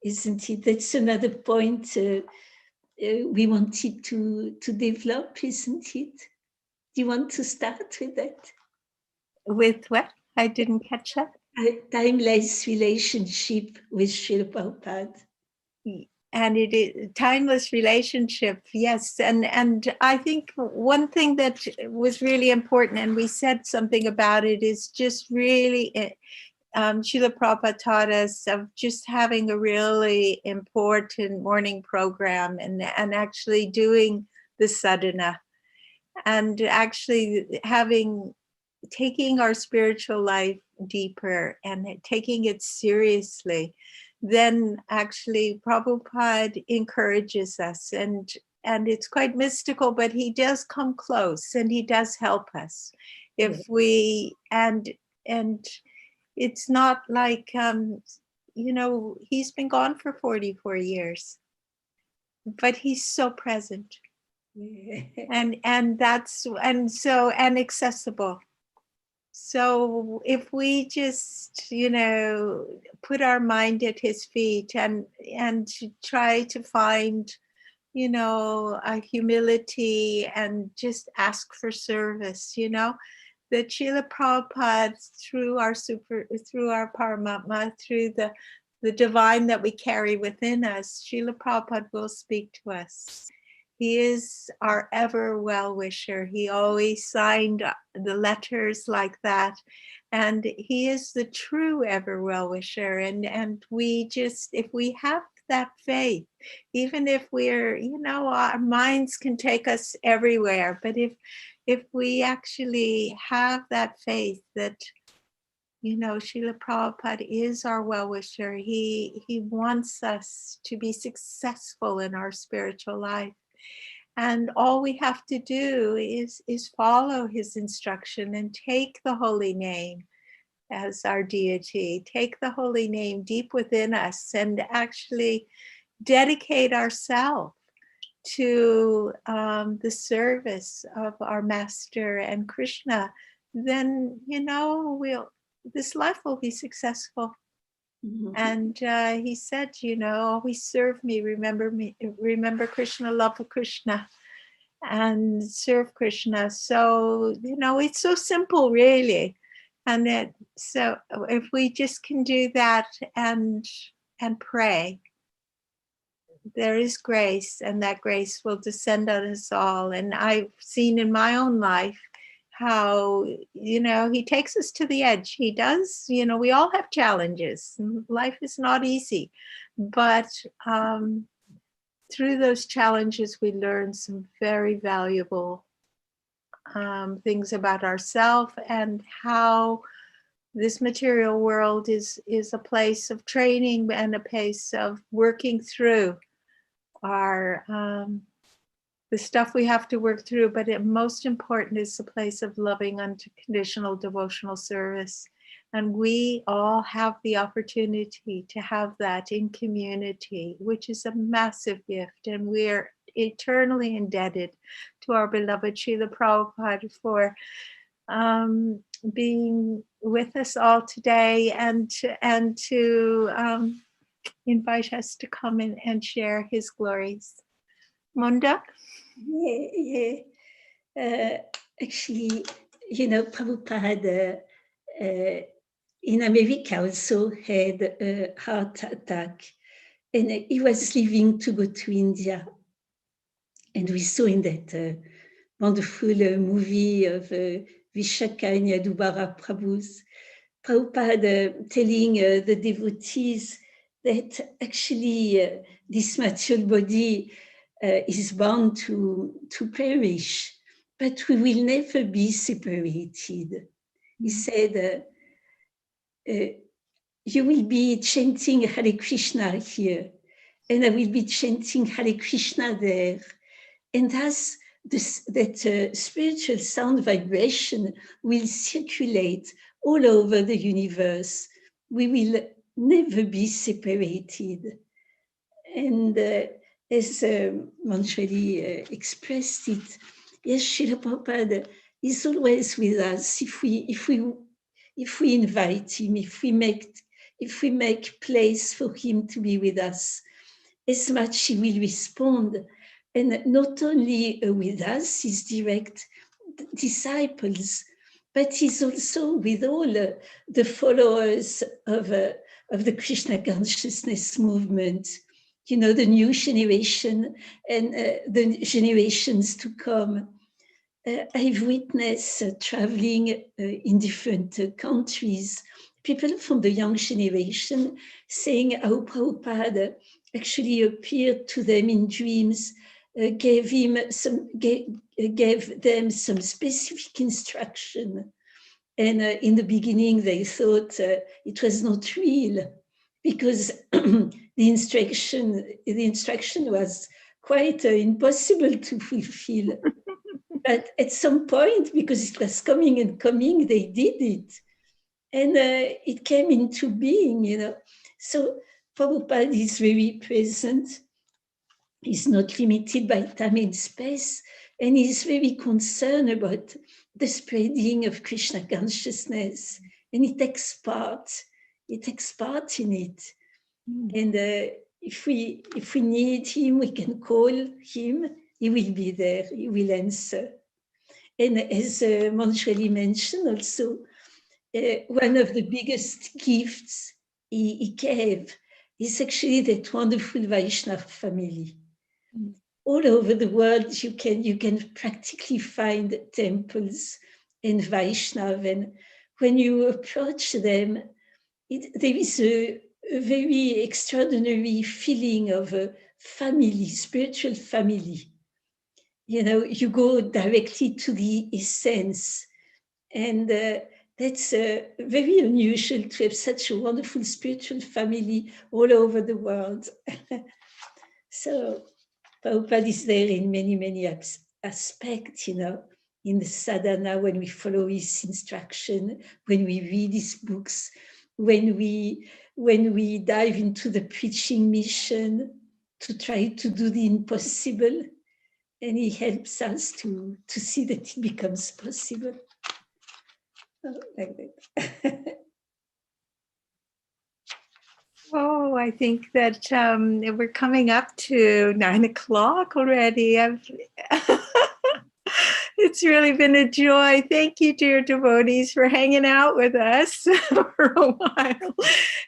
isn't it? That's another point we wanted to develop, isn't it? Do you want to start with that? With what? I didn't catch that. A timeless relationship with Srila Prabhupada. And it is timeless relationship, yes. And I think one thing that was really important, and we said something about it, is just really Srila Prabhupada taught us of just having a really important morning program and actually doing the sadhana, and actually taking our spiritual life deeper and taking it seriously. Then actually Prabhupada encourages us, and it's quite mystical, but he does come close and he does help us if we, and it's not like, he's been gone for 44 years, but he's so present. And accessible. So if we just, put our mind at his feet and try to find, a humility and just ask for service, that Srila Prabhupada, through our Paramatma, through the divine that we carry within us, Srila Prabhupada will speak to us. He is our ever well-wisher. He always signed the letters like that. And he is the true ever well-wisher. And we just, if we have that faith, even if we're, our minds can take us everywhere, but if we actually have that faith that, Srila Prabhupada is our well-wisher, he wants us to be successful in our spiritual life. And all we have to do is follow his instruction and take the holy name as our deity, take the holy name deep within us and actually dedicate ourselves to the service of our master and Krishna. Then, this life will be successful. Mm-hmm. And he said, always serve me, remember Krishna, love for Krishna, and serve Krishna. So, it's so simple, really. And so if we just can do that and pray, there is grace, and that grace will descend on us all. And I've seen in my own life how, he takes us to the edge. He does, we all have challenges. Life is not easy, but through those challenges, we learn some very valuable things about ourselves and how this material world is a place of training and a place of working through our the stuff we have to work through, but most important is a place of loving unconditional devotional service. And we all have the opportunity to have that in community, which is a massive gift. And we're eternally indebted to our beloved Srila Prabhupada for being with us all today and to invite us to come in and share his glories. Monda? Yeah. Actually, Prabhupada in America also had a heart attack, and he was leaving to go to India. And we saw in that wonderful movie of Vishaka and Yadubara Prabhu's, Prabhupada telling the devotees that actually this material body is bound to perish, but we will never be separated. He said, you will be chanting Hare Krishna here, and I will be chanting Hare Krishna there. And thus, that spiritual sound vibration will circulate all over the universe. We will never be separated. And as Manjuali expressed it, yes, Srila Prabhupada is always with us if we invite him, if we make place for him to be with us, as much he will respond. And not only with us, his direct disciples, but he's also with all the followers of the Krishna consciousness movement, you know, the new generation and the generations to come. I've witnessed traveling in different countries, people from the young generation saying how Prabhupada actually appeared to them in dreams, gave them some specific instruction. And in the beginning, they thought it was not real because the instruction was quite impossible to fulfill. But at some point, because it was coming and coming, they did it. And it came into being, you know. So Prabhupada is very present. He's not limited by time and space. And he's very concerned about the spreading of Krishna consciousness. And he takes part in it. And if we need him, we can call him. He will be there, he will answer. And as Manjuali mentioned also, one of the biggest gifts he gave is actually that wonderful Vaishnava family. All over the world, you can practically find temples and Vaishnava. And when you approach them, there is a very extraordinary feeling of a family, spiritual family. You know, you go directly to the essence. And that's very unusual to have such a wonderful spiritual family all over the world. So Prabhupada is there in many, many aspects, you know, in the sadhana, when we follow his instruction, when we read his books, when we dive into the preaching mission to try to do the impossible. And he helps us to see that it becomes possible. Like that. Oh, I think that we're coming up to 9 o'clock already. It's really been a joy. Thank you, dear devotees, for hanging out with us for a while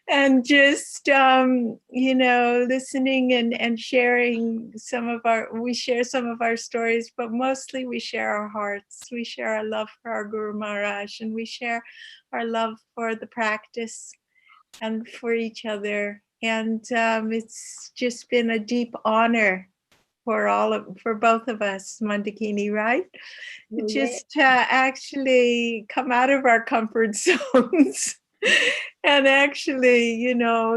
and just, listening and sharing we share some of our stories, but mostly we share our hearts. We share our love for our Guru Maharaj, and we share our love for the practice and for each other. And it's just been a deep honor for both of us, Mondakini, right? Yeah. Just actually come out of our comfort zones and actually,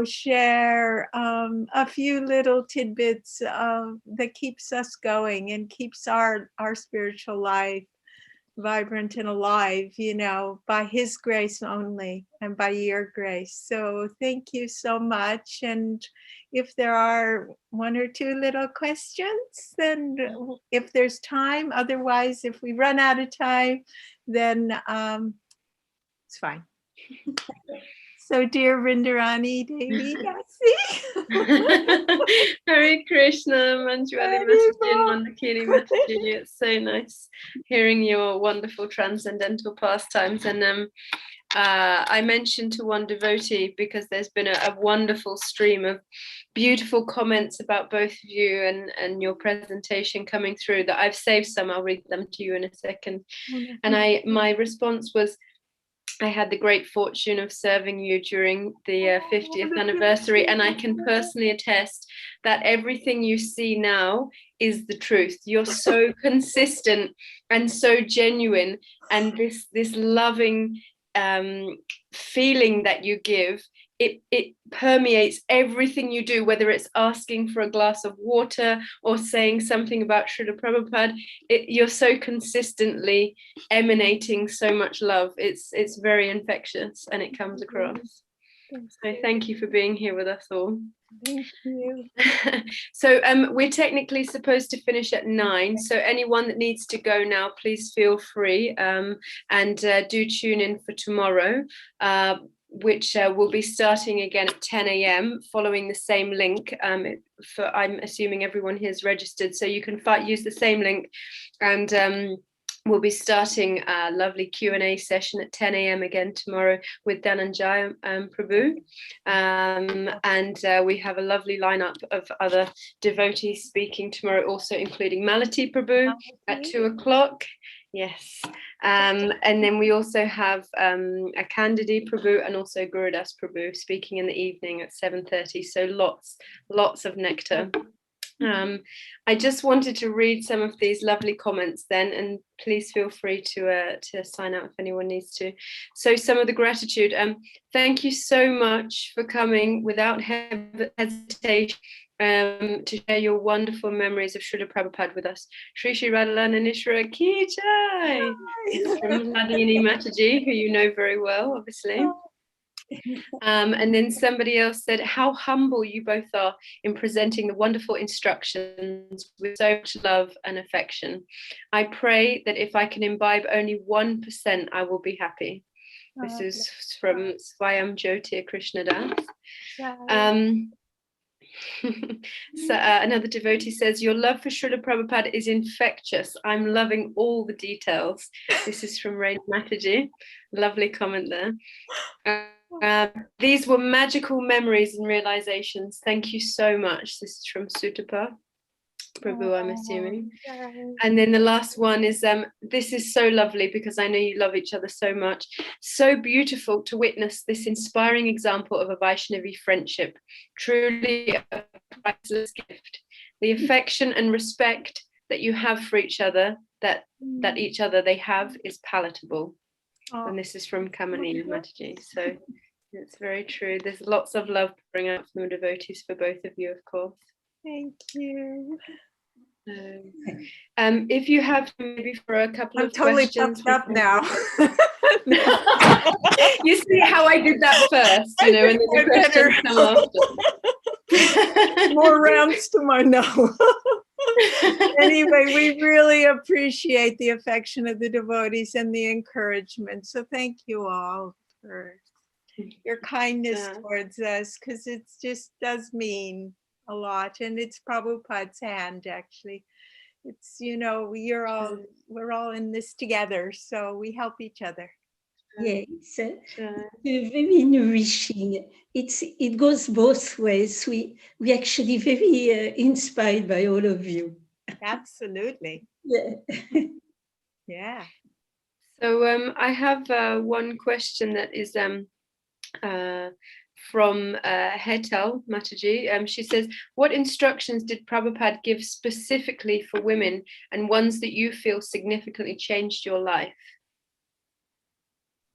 share a few little tidbits that keeps us going and keeps our spiritual life vibrant and alive, by his grace only and by your grace. So thank you so much. And if there are one or two little questions, then if there's time, otherwise, if we run out of time, then it's fine. So dear Rindarani, Devi, Dasi. Hare Krishna, Manjuali, Mataji, Mondakini, Mataji. It's so nice hearing your wonderful transcendental pastimes. And I mentioned to one devotee, because there's been a wonderful stream of beautiful comments about both of you and your presentation coming through, that I've saved some. I'll read them to you in a second. And my response was, I had the great fortune of serving you during the 50th anniversary, and I can personally attest that everything you see now is the truth. You're so consistent and so genuine, and this loving feeling that you give, it permeates everything you do, whether it's asking for a glass of water or saying something about Srila Prabhupada. You're so consistently emanating so much love. It's very infectious, and it comes across. So thank you for being here with us all. Thank you. So we're technically supposed to finish at 9. So anyone that needs to go now, please feel free, and do tune in for tomorrow, which will be starting again at 10 a.m. following the same link. I'm assuming everyone here is registered, so you can use the same link, and we'll be starting a lovely Q&A session at 10 a.m. again tomorrow with Dhananjaya Prabhu. And we have a lovely lineup of other devotees speaking tomorrow, also including Malati Prabhu at 2 o'clock. Yes. And then we also have Akhandadhi Prabhu and also Gurudas Prabhu speaking in the evening at 7:30. So lots of nectar. I just wanted to read some of these lovely comments then, and please feel free to sign out if anyone needs to. So some of the gratitude. Thank you so much for coming without hesitation to share your wonderful memories of Srila Prabhupada with us. Shri Shri Radhalana Nishra Ki Jai. It's from Mondakini Mataji, who you know very well, obviously. And then somebody else said how humble you both are in presenting the wonderful instructions with so much love and affection. I pray that if I can imbibe only 1%, I will be happy. This is from Swayam Jyotir Krishna Das. So another devotee says, your love for Srila Prabhupada is infectious. I'm loving all the details. This is from Rain Mataji. Lovely comment there. These were magical memories and realizations. Thank you so much. This is from Sutapa Prabhu, I'm assuming. And then the last one is, this is so lovely because I know you love each other so much. So beautiful to witness this inspiring example of a Vaishnavi friendship. Truly a priceless gift. The affection and respect that you have for each other, that each other they have, is palatable. And this is from Kamani Mataji. So it's very true. There's lots of love pouring out from the devotees for both of you, of course. Thank you. If you have maybe for a couple of totally questions. I'm totally puffed up now. You see how I did that first, you know, and then the questions come after. More rounds to my no. Anyway, we really appreciate the affection of the devotees and the encouragement. So thank you all for your kindness towards us, because it just does mean a lot, and it's Prabhupada's hand, actually. It's, you know, we're all in this together, so we help each other. Yeah, it's very nourishing. It goes both ways. We actually very inspired by all of you. Absolutely. Yeah. Yeah. So I have one question that is from Hetal Mataji. She says, what instructions did Prabhupada give specifically for women, and ones that you feel significantly changed your life?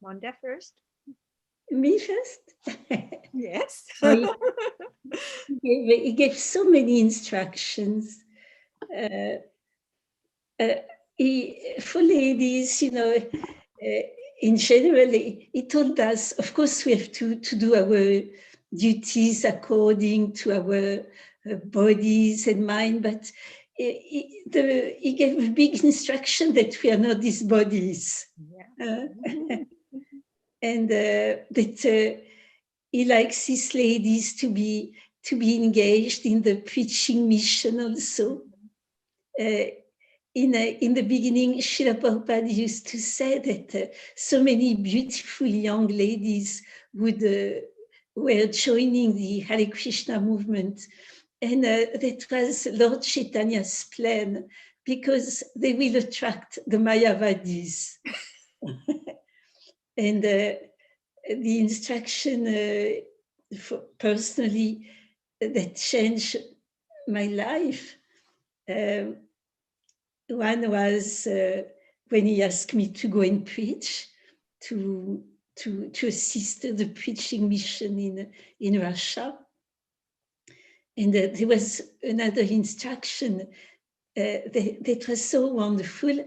Monda first. Me first? Yes. He gave so many instructions. For ladies, you know, in general, he told us, of course, we have to do our duties according to our bodies and mind, but he gave a big instruction that we are not these bodies. Yeah. And that he likes his ladies to be engaged in the preaching mission also. In the beginning, Srila Prabhupada used to say that so many beautiful young ladies were joining the Hare Krishna movement. And that was Lord Chaitanya's plan, because they will attract the Mayavadis. And the instruction personally that changed my life, one was when he asked me to go and preach, to assist the preaching mission in Russia. And there was another instruction that was so wonderful.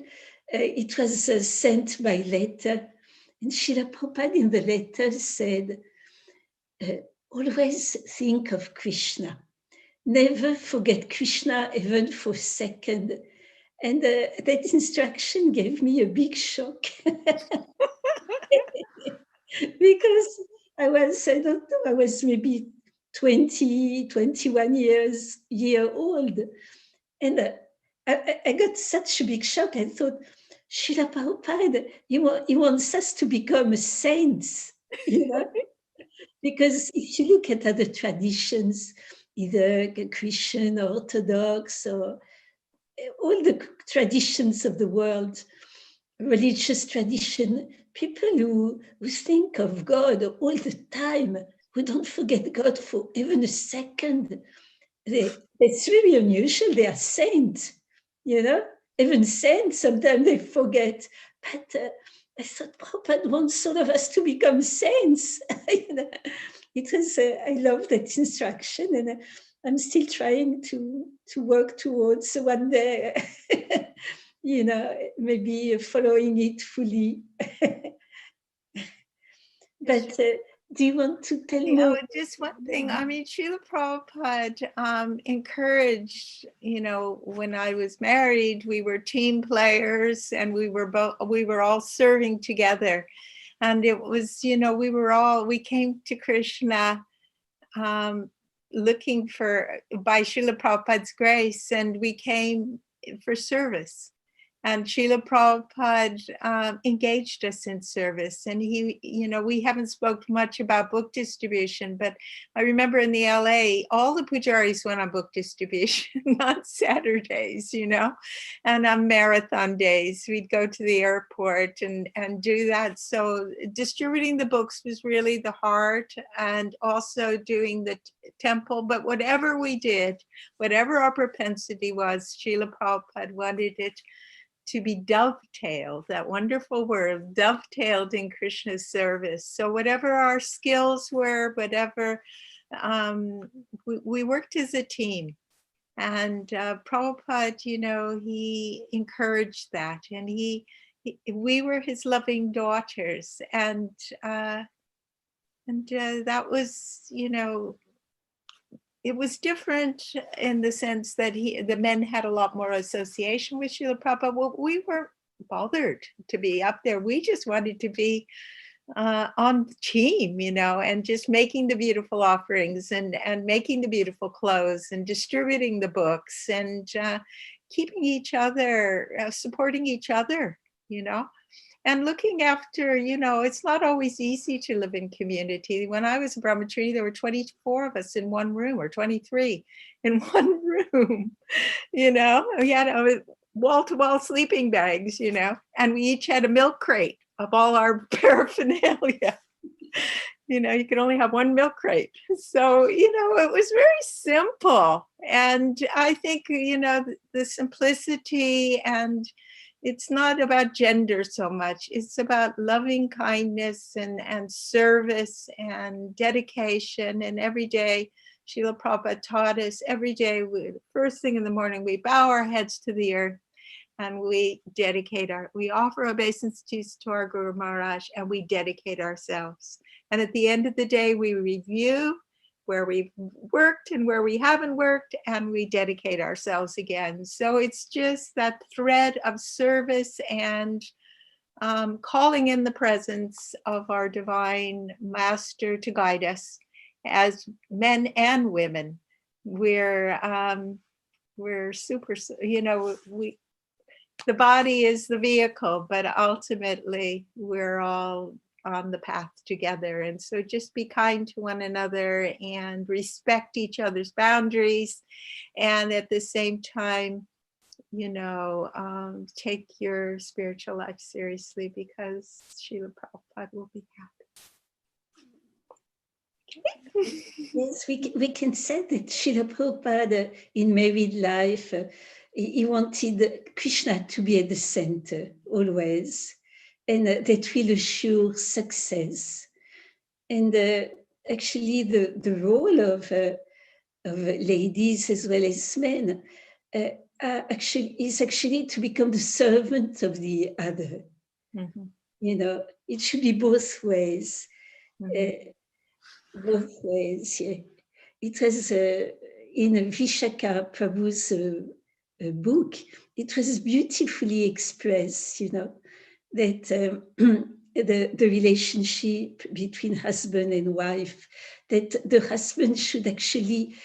It was sent by letter. And Srila Prabhupada in the letter said, always think of Krishna. Never forget Krishna even for a second. And that instruction gave me a big shock. Because I was maybe 20, 21 years old. And I got such a big shock. I thought, Srila Prabhupada, he wants us to become saints, you know? Because if you look at other traditions, either Christian, Orthodox, or all the traditions of the world, religious tradition, people who think of God all the time, who don't forget God for even a second, it's really unusual. They are saints, you know? Even saints, sometimes they forget. But I thought Prabhupada wants all of us to become saints. You know? It was, I love that instruction, and I'm still trying to work towards one day, you know, maybe following it fully. But do you want to tell more? Just one thing. I mean, Srila Prabhupada encouraged, you know, when I was married, we were team players, and we were all serving together. And it was, you know, we came to Krishna looking by Srila Prabhupada's grace, and we came for service. And Srila Prabhupada engaged us in service. And he, you know, we haven't spoken much about book distribution, but I remember in the LA, all the pujaris went on book distribution on Saturdays, you know, and on marathon days, we'd go to the airport and do that. So distributing the books was really the heart, and also doing the temple. But whatever we did, whatever our propensity was, Srila Prabhupada wanted it to be dovetailed, that wonderful word, dovetailed in Krishna's service. So whatever our skills were, whatever, we worked as a team. And Prabhupada, you know, he encouraged that, and we were his loving daughters, and that was, you know, it was different in the sense that the men had a lot more association with Srila Prabhupada. Well, we weren't bothered to be up there. We just wanted to be on the team, you know, and just making the beautiful offerings and making the beautiful clothes and distributing the books and keeping each other, supporting each other, you know. And looking after, you know, it's not always easy to live in community. When I was a brahmachari, there were 24 of us in one room, or 23 in one room, you know. We had wall-to-wall sleeping bags, you know, and we each had a milk crate of all our paraphernalia. You know, you could only have one milk crate. So, you know, it was very simple. And I think, you know, the simplicity, and it's not about gender so much. It's about loving kindness and service and dedication. And every day, Srila Prabhupada taught us, every day, first thing in the morning, we bow our heads to the earth and we offer obeisances to our Guru Maharaj, and we dedicate ourselves. And at the end of the day, we review where we've worked and where we haven't worked, and we dedicate ourselves again. So it's just that thread of service and calling in the presence of our divine master to guide us as men and women. We're super, you know, the body is the vehicle, but ultimately we're all on the path together. And so just be kind to one another and respect each other's boundaries. And at the same time, you know, take your spiritual life seriously, because Srila Prabhupada will be happy. Yes, we can say that Srila Prabhupada in married life, he wanted Krishna to be at the center always, and that will assure success. And actually, the role of ladies as well as men is actually to become the servant of the other. Mm-hmm. You know, it should be both ways. Mm-hmm. both ways, yeah. It was in Vishaka Prabhu's book, it was beautifully expressed, you know, that the relationship between husband and wife, that the husband should actually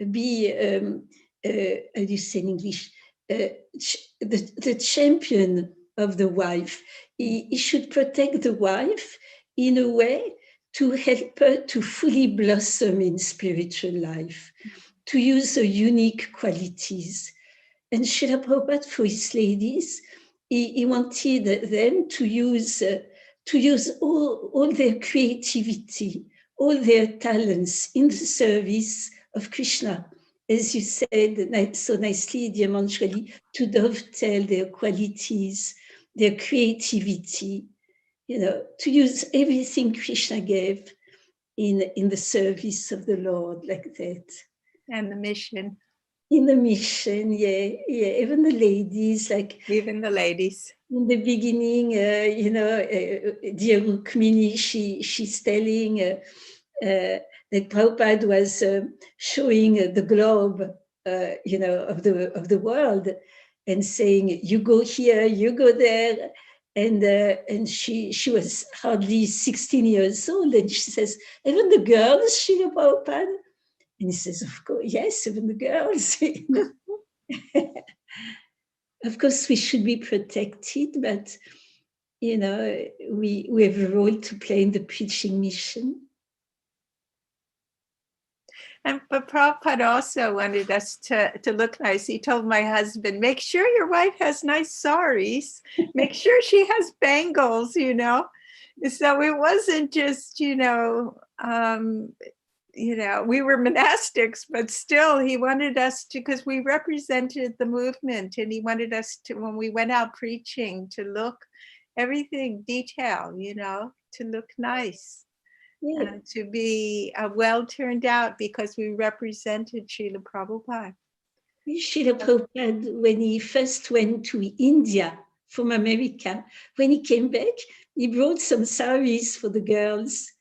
be, how do you say in English, the champion of the wife. He should protect the wife in a way to help her to fully blossom in spiritual life, to use her unique qualities. And Srila Prabhupada, for his ladies, he wanted them to use all their creativity, all their talents in the service of Krishna. As you said so nicely, dear Manjuali, to dovetail their qualities, their creativity, you know, to use everything Krishna gave in the service of the Lord like that. And the mission. In the mission, yeah. Even the ladies, like even the ladies. In the beginning, you know, dear Rukmini, she's telling that Prabhupada was showing the globe, you know, of the world, and saying, "You go here, you go there." And she was hardly 16 years old, and she says, "Even the girls, Srila Prabhupada." And he says, "Of course, yes, even the girls." Of course, we should be protected, but, you know, we have a role to play in the preaching mission. But Prabhupada also wanted us to look nice. He told my husband, make sure your wife has nice saris. Make sure she has bangles, you know. So it wasn't just, you know, we were monastics, but still he wanted us to, because we represented the movement, and he wanted us to, when we went out preaching, to look everything detail, you know, to look nice. Yeah. To be well turned out, because we represented Srila Prabhupada. Srila Prabhupada, when he first went to India from America, when he came back, he brought some saris for the girls.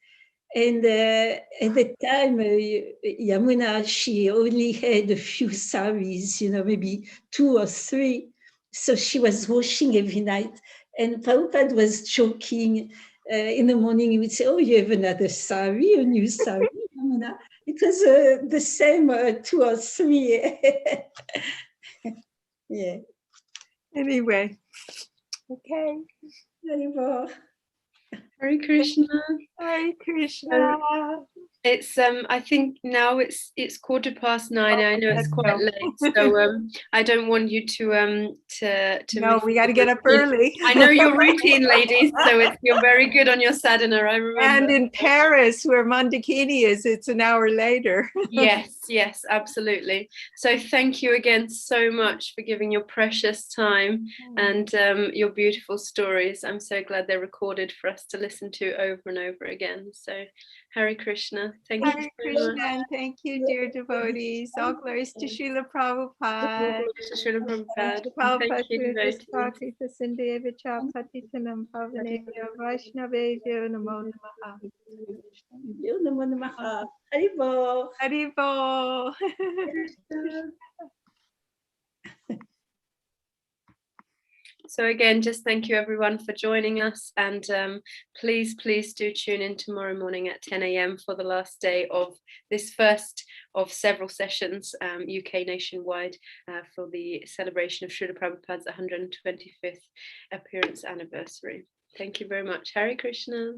And at the time, Yamuna, she only had a few saris, you know, maybe 2 or 3. So she was washing every night. And Prabhupada was joking. In the morning, he would say, "Oh, you have another sari, a new sari, Yamuna." It was the same 2 or 3. Yeah. Anyway, okay. Hare Krishna. Hare Krishna. It's I think now it's 9:15. I know it's quite late, so I don't want you to no, we got to get up early. I know your routine, ladies, so you're very good on your sadhana, I remember. And in Paris, where Mondakini is, it's an hour later. Yes, absolutely. So thank you again so much for giving your precious time and your beautiful stories. I'm so glad they're recorded for us to listen to over and over again. So Hare Krishna. Thank you so much. And thank you, dear devotees. All glories to Srila Prabhupada. Thank you, Namaha. Haribol. Haribol. So again, just thank you everyone for joining us, and please do tune in tomorrow morning at 10 a.m. for the last day of this first of several sessions, UK nationwide, for the celebration of Srila Prabhupada's 125th appearance anniversary. Thank you very much. Hare Krishna.